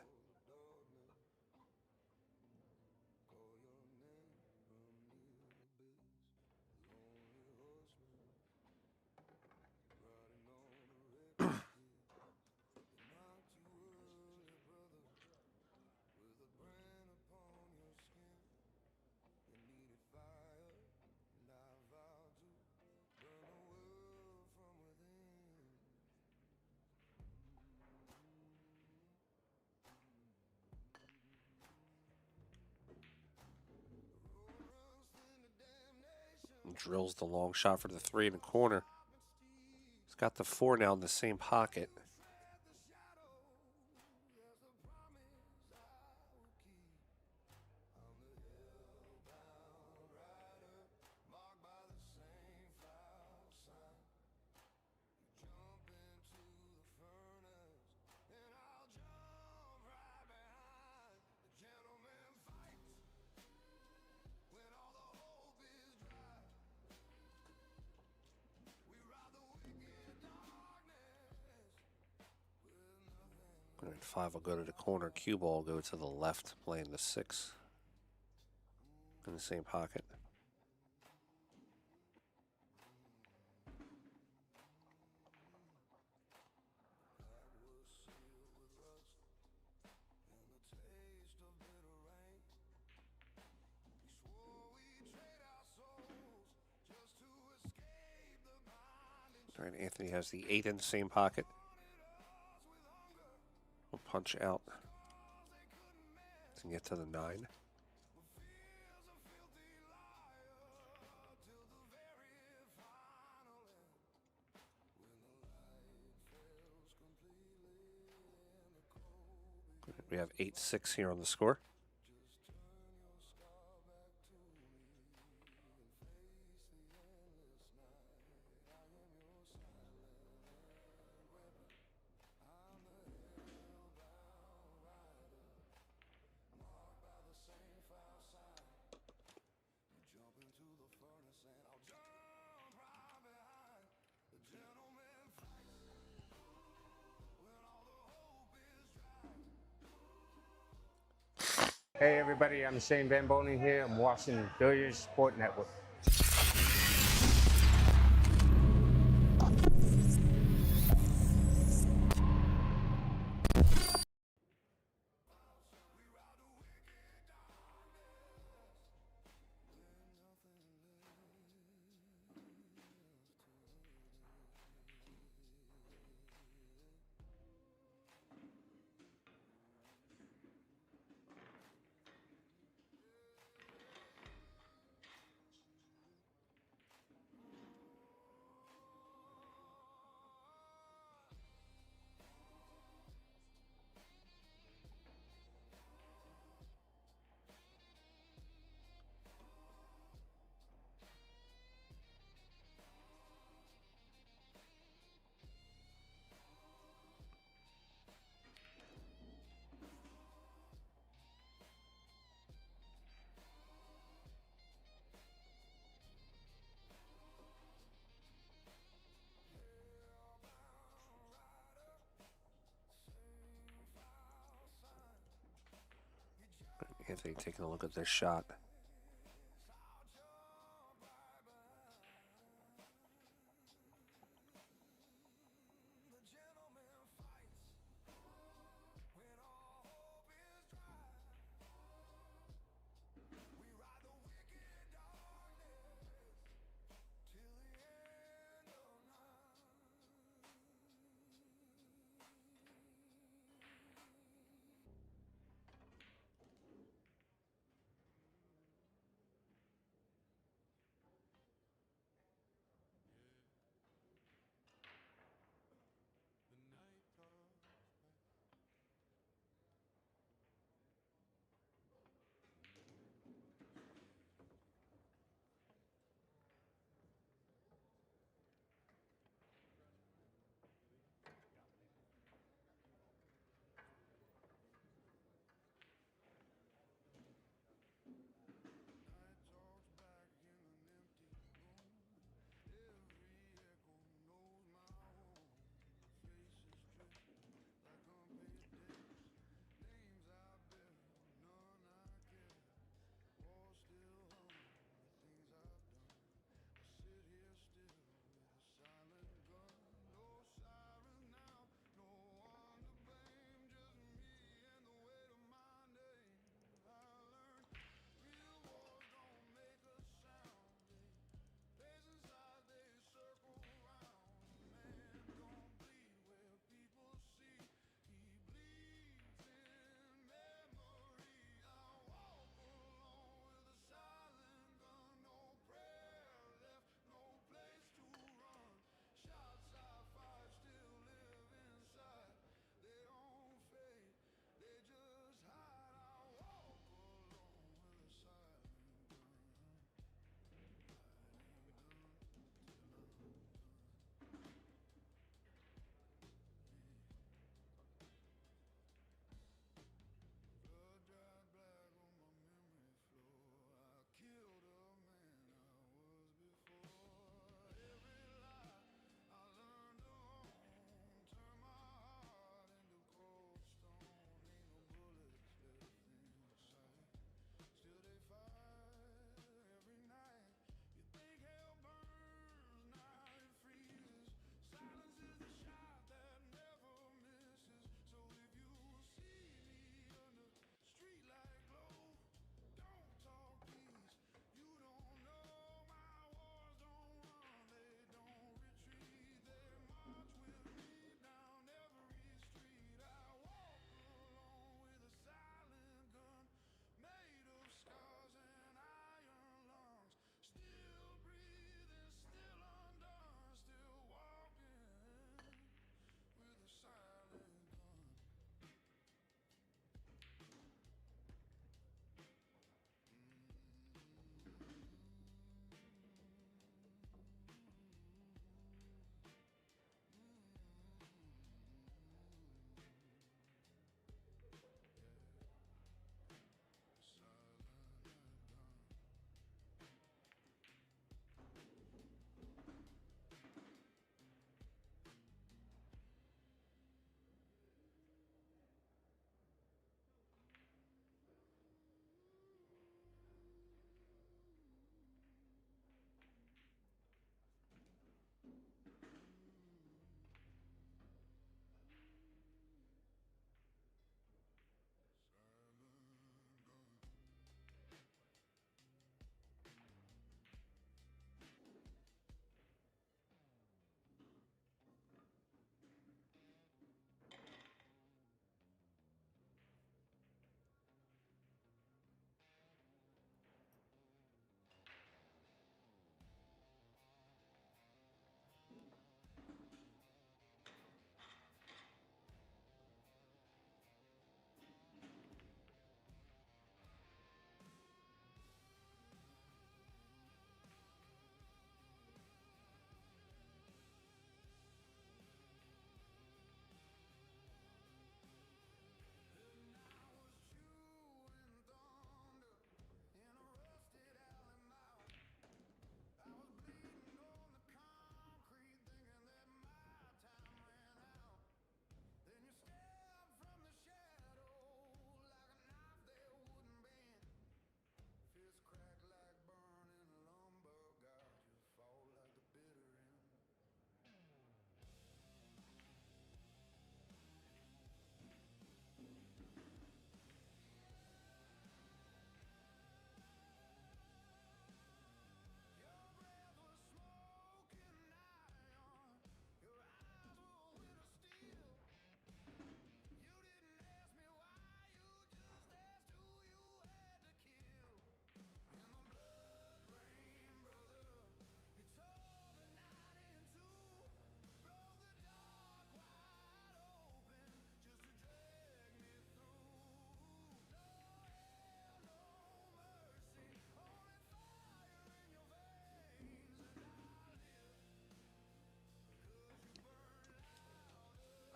Drills the long shot for the 3 in the corner. He's got the 4 now in the same pocket. All right, 5 will go to the corner. Cue ball will go to the left, playing the 6 in the same pocket. All right, Anthony has the 8 in the same pocket. We'll punch out to get to the 9. We have 8-6 here on the score. and I'll jump right behind the gentleman fights when all the hope is dry. Hey everybody, I'm Shane Bamboni here. I'm watching Billiard Sport Network. Anthony taking a look at this shot.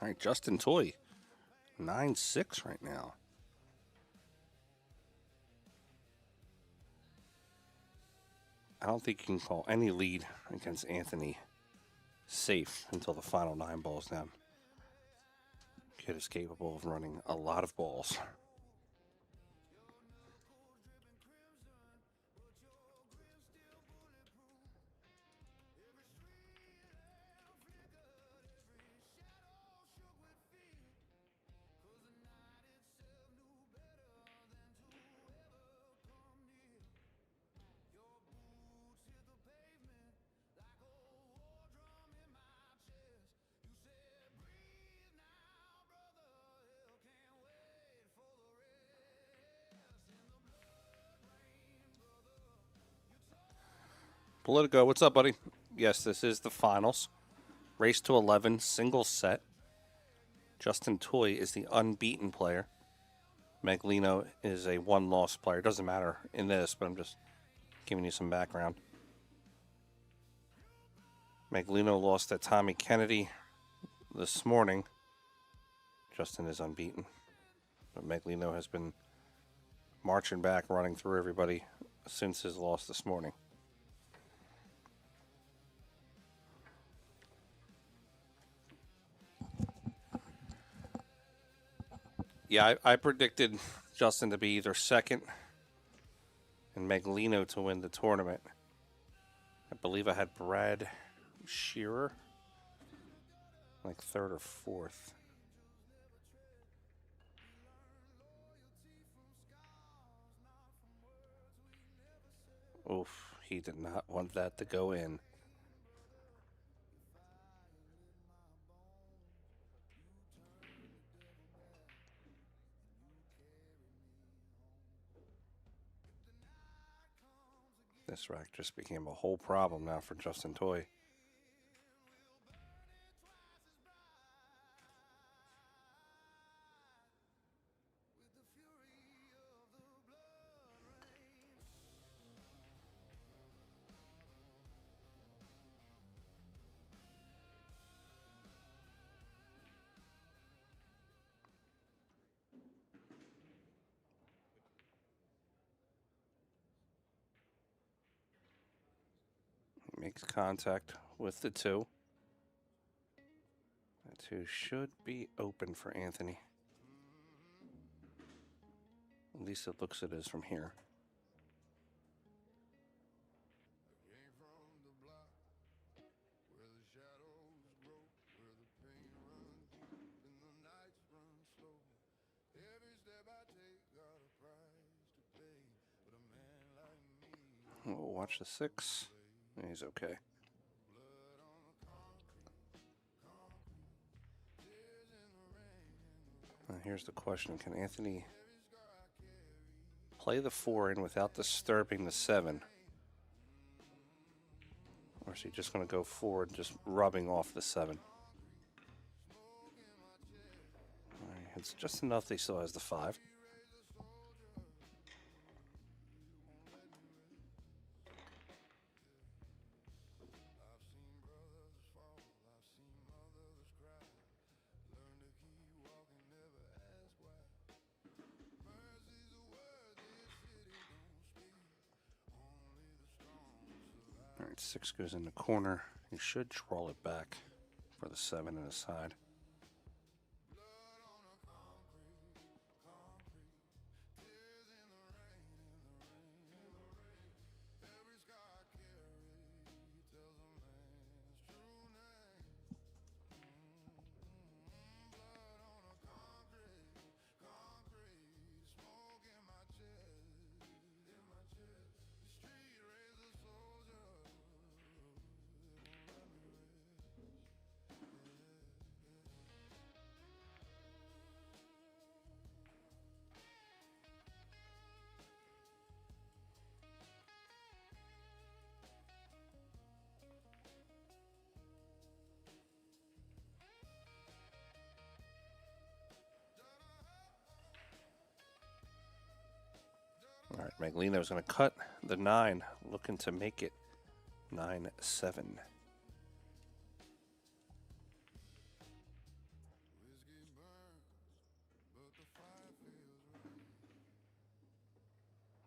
All right, Justin Toy, 9-6 right now. I don't think you can call any lead against Anthony safe until the final 9 balls down. Kid is capable of running a lot of balls. Politico, what's up, buddy? Yes, this is the finals. Race to 11, single set. Justin Toy is the unbeaten player. Magalino is a one-loss player. Doesn't matter in this, but I'm just giving you some background. Magalino lost to Tommy Kennedy this morning. Justin is unbeaten. But Magalino has been marching back, running through everybody since his loss this morning. Yeah, I predicted Justin to be either second and Magalino to win the tournament. I believe I had Brad Shearer like third or fourth. Oof, he did not want that to go in. This rack just became a whole problem now for Justin Toy. Makes contact with the 2. The 2 should be open for Anthony. At least it looks it is from here. We'll watch the 6. He's okay. Now here's the question. Can Anthony play the 4 in without disturbing the 7? Or is he just going to go forward, just rubbing off the 7? All right, it's just enough that he still has the 5. All right, 6 goes in the corner. He should troll it back for the 7 in the side. All right, Magalino's going to cut the 9, looking to make it 9-7.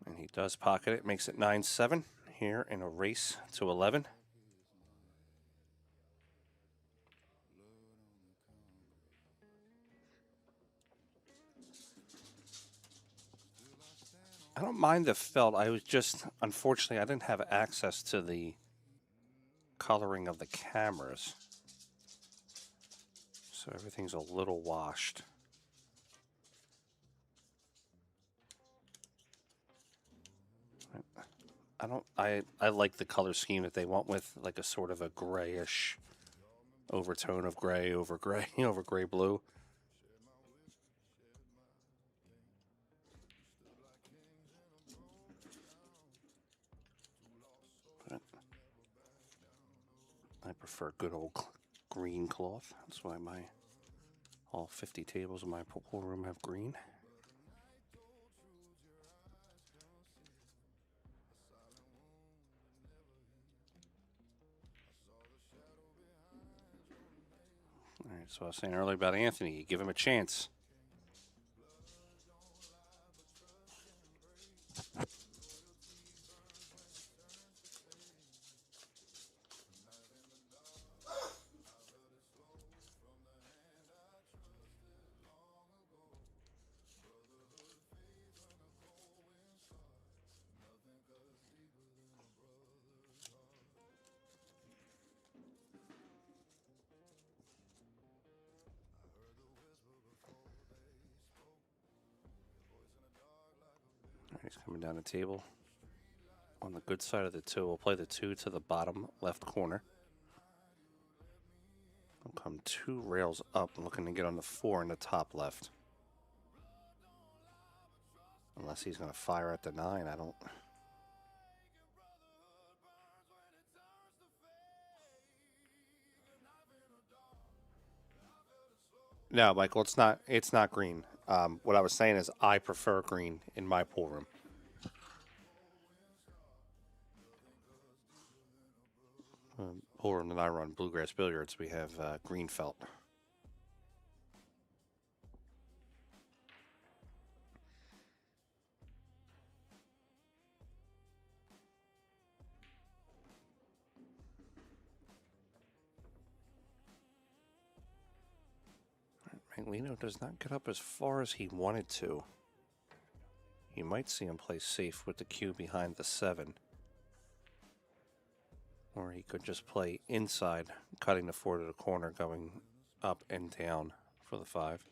And he does pocket it, makes it 9-7 here in a race to 11. I don't mind the felt. I was just, unfortunately, I didn't have access to the coloring of the cameras. So everything's a little washed. I like the color scheme that they went with, like a sort of a grayish overtone of gray over gray over gray blue. But I prefer good old green cloth. That's why all 50 tables in my pool room have green. All right, so I was saying earlier about Anthony, you give him a chance. He's coming down the table on the good side of the 2. We'll play the 2 to the bottom left corner. I'll come 2 rails up, looking to get on the 4 in the top left. Unless he's going to fire at the 9, I don't. No, Michael, it's not green. What I was saying is I prefer green in my pool room. Pool room that I run, Bluegrass Billiards, we have green felt. Magalino does not get up as far as he wanted to. You might see him play safe with the cue behind the 7. Or he could just play inside, cutting the 4 to the corner, going up and down for the 5.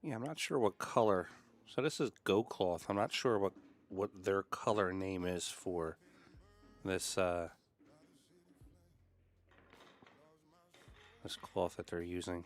Yeah, I'm not sure what color. So this is Go Cloth. I'm not sure what their color name is for this this cloth that they're using.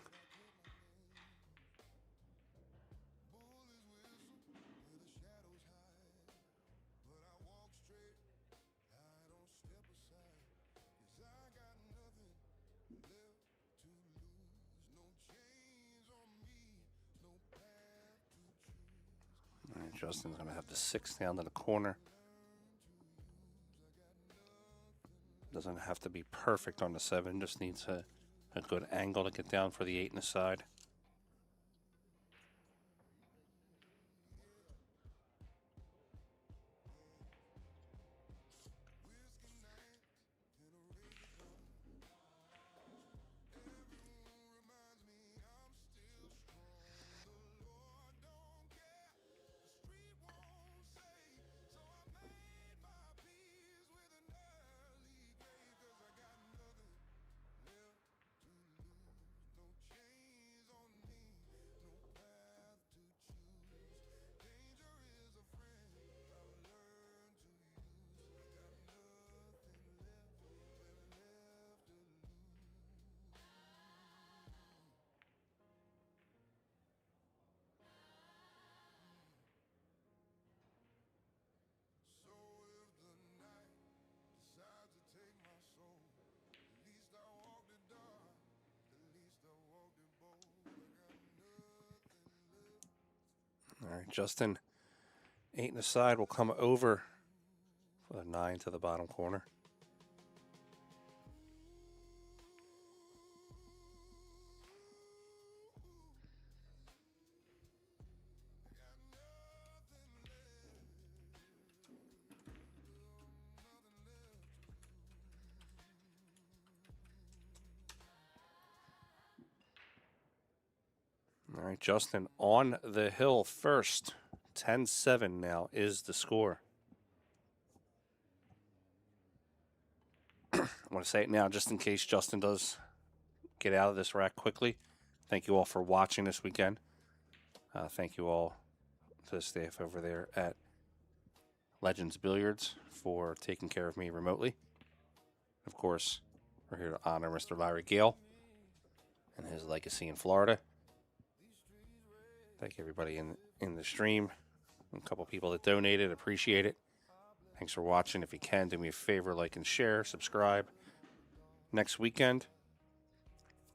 All right, Justin's going to have the 6 down to the corner. Doesn't have to be perfect on the 7, just needs a good angle to get down for the 8 in the side. Justin, 8 and a side, will come over for the 9 to the bottom corner. All right, Justin on the hill first. 10-7 now is the score. I want to say it now just in case Justin does get out of this rack quickly. Thank you all for watching this weekend. Thank you all to the staff over there at Legends Billiards for taking care of me remotely. Of course, we're here to honor Mr. Larry Gayle and his legacy in Florida. Thank everybody in the stream. A couple people that donated, appreciate it. Thanks for watching. If you can, do me a favor, like and share, subscribe. Next weekend,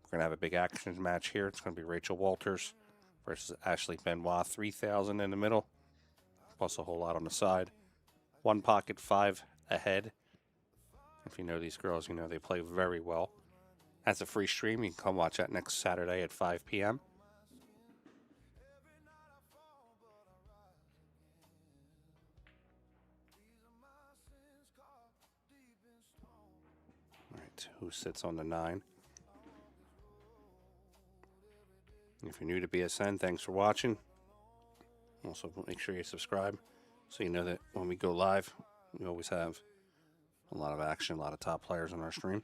we're going to have a big action match here. It's going to be Rachel Walters versus Ashley Benoit, 3,000 in the middle, plus a whole lot on the side. One pocket, 5 ahead. If you know these girls, you know they play very well. That's a free stream. You can come watch that next Saturday at 5 p.m. All right, who sits on the 9? If you're new to BSN, thanks for watching. Also, make sure you subscribe so you know that when we go live, we always have a lot of action, a lot of top players on our stream.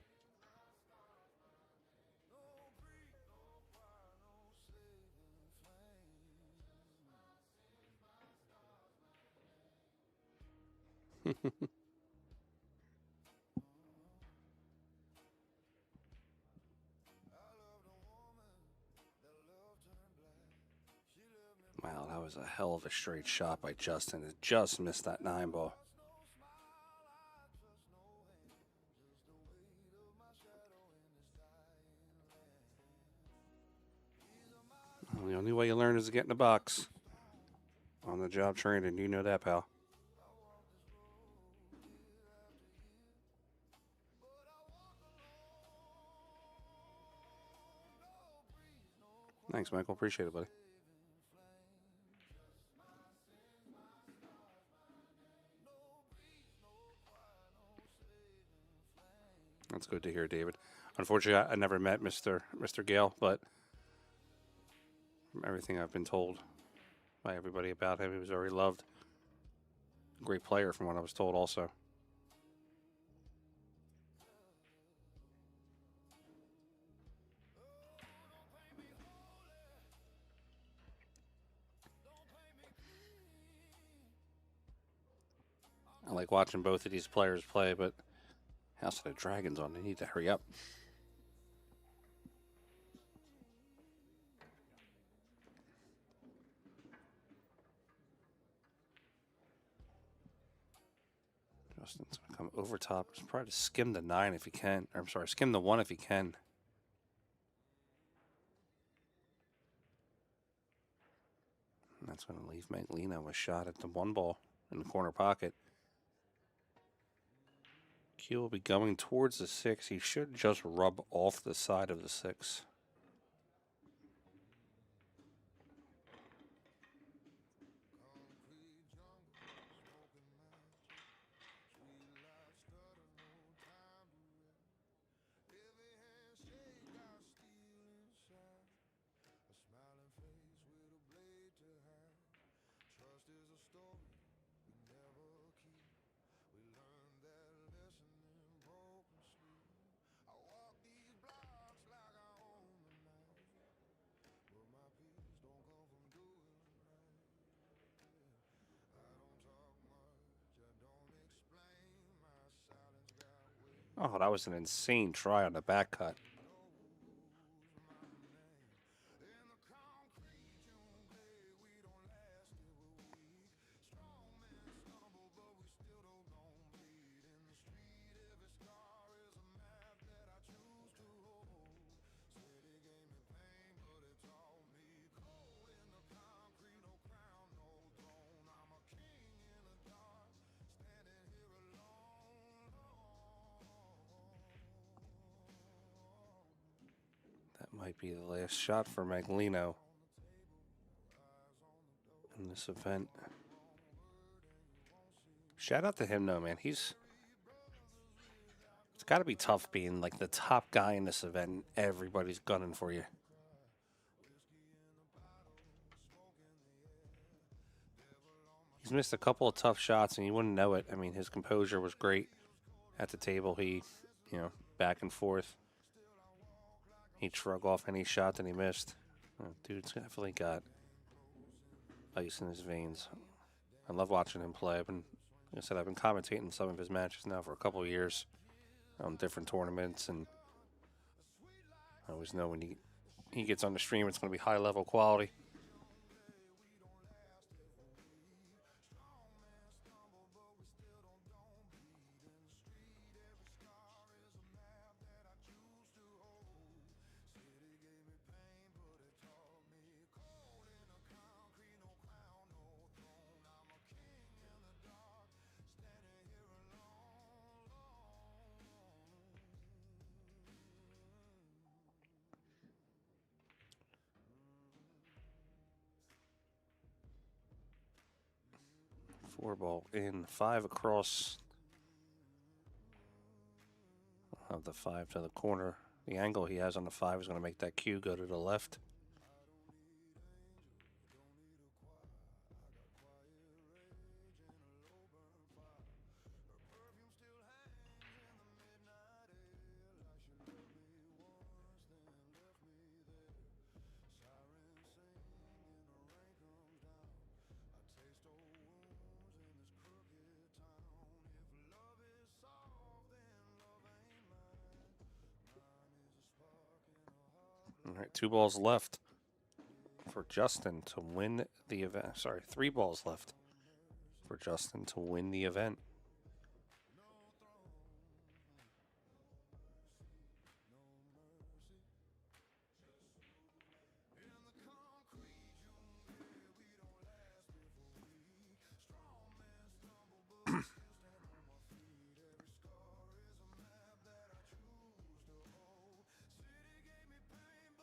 Wow, that was a hell of a straight shot by Justin. It just missed that 9 ball. Well, the only way you learn is to get in the box. On the job training, you know that, pal. Thanks, Michael. Appreciate it, buddy. That's good to hear, David. Unfortunately, I never met Mr. Gayle, but from everything I've been told by everybody about him, he was very loved. Great player, from what I was told, also. I like watching both of these players play, but House of the Dragons on. They need to hurry up. Justin's going to come over top. Just try to skim the 9 if he can. Or, I'm sorry, skim the 1 if he can. And that's going to leave Magalino a shot at the 1 ball in the corner pocket. Q will be going towards the 6. He should just rub off the side of the 6. Oh, that was an insane try on the back cut. might be the last shot for Magalino in this event. Shout out to him, though, man. It's got to be tough being like the top guy in this event and everybody's gunning for you. He's missed a couple of tough shots and you wouldn't know it. I mean, his composure was great at the table. He, back and forth. He'd shrug off any shot that he missed. Dude's definitely got ice in his veins. I love watching him play. Like I said, I've been commentating some of his matches now for a couple of years on different tournaments, and I always know when he gets on the stream, it's going to be high-level quality. Four ball in, 5 across. I'll have the 5 to the corner. The angle he has on the 5 is going to make that cue go to the left. All right, 2 balls left for Justin to win the event. Sorry, 3 balls left for Justin to win the event.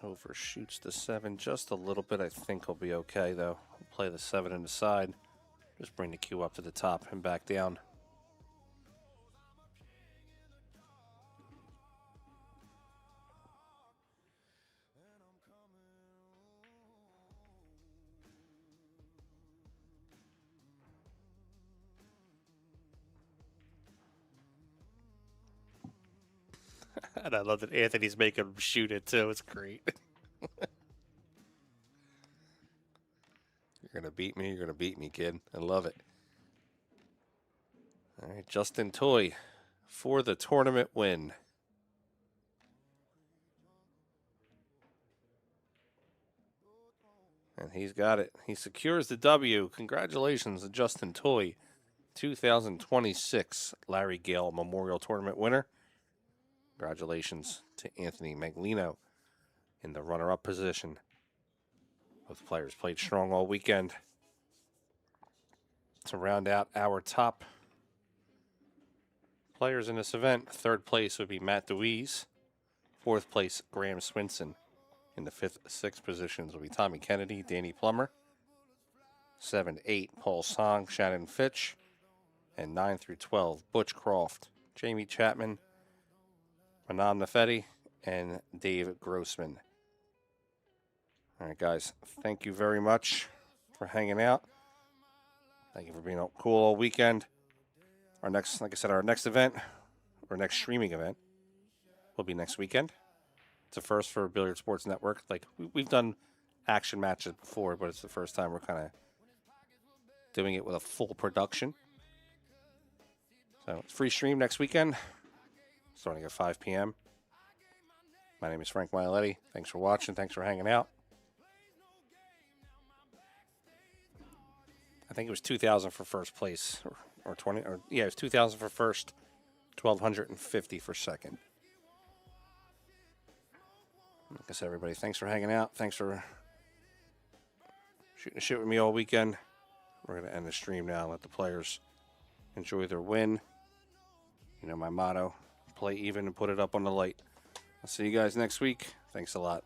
Overshoots the 7 just a little bit. I think he'll be okay, though. Play the 7 in the side. Just bring the cue up to the top and back down. And I love that Anthony's making him shoot it, too. It's great. You're going to beat me. You're going to beat me, kid. I love it. All right, Justin Toy for the tournament win. And he's got it. He secures the W. Congratulations to Justin Toy, 2026 Larry Gayle Memorial Tournament winner. Congratulations to Anthony Magalino in the runner-up position. Both players played strong all weekend. To round out our top players in this event, 3rd place would be Matt Dwise. 4th place, Graham Swinson. In the 5th, 6th positions will be Tommy Kennedy, Danny Plummer. 7, 8, Paul Song, Shannon Fitch. And 9 through 12, Butch Croft, Jamie Chapman, Manam Nafedi, and Dave Grossman. All right, guys, thank you very much for hanging out. Thank you for being cool all weekend. Our next, like I said, our next event, or next streaming event, will be next weekend. It's a first for Billiard Sports Network. Like, we've done action matches before, but it's the first time we're kind of doing it with a full production. So it's free stream next weekend, starting at 5 p.m. My name is Frank Miletti. Thanks for watching. Thanks for hanging out. I think it was $2,000 for first place, or 20, or yeah, it was $2,000 for first, $1,250 for second. Like I said, everybody, thanks for hanging out. Thanks for shooting the shit with me all weekend. We're going to end the stream now and let the players enjoy their win. You know my motto, play even and put it up on the light. I'll see you guys next week. Thanks a lot.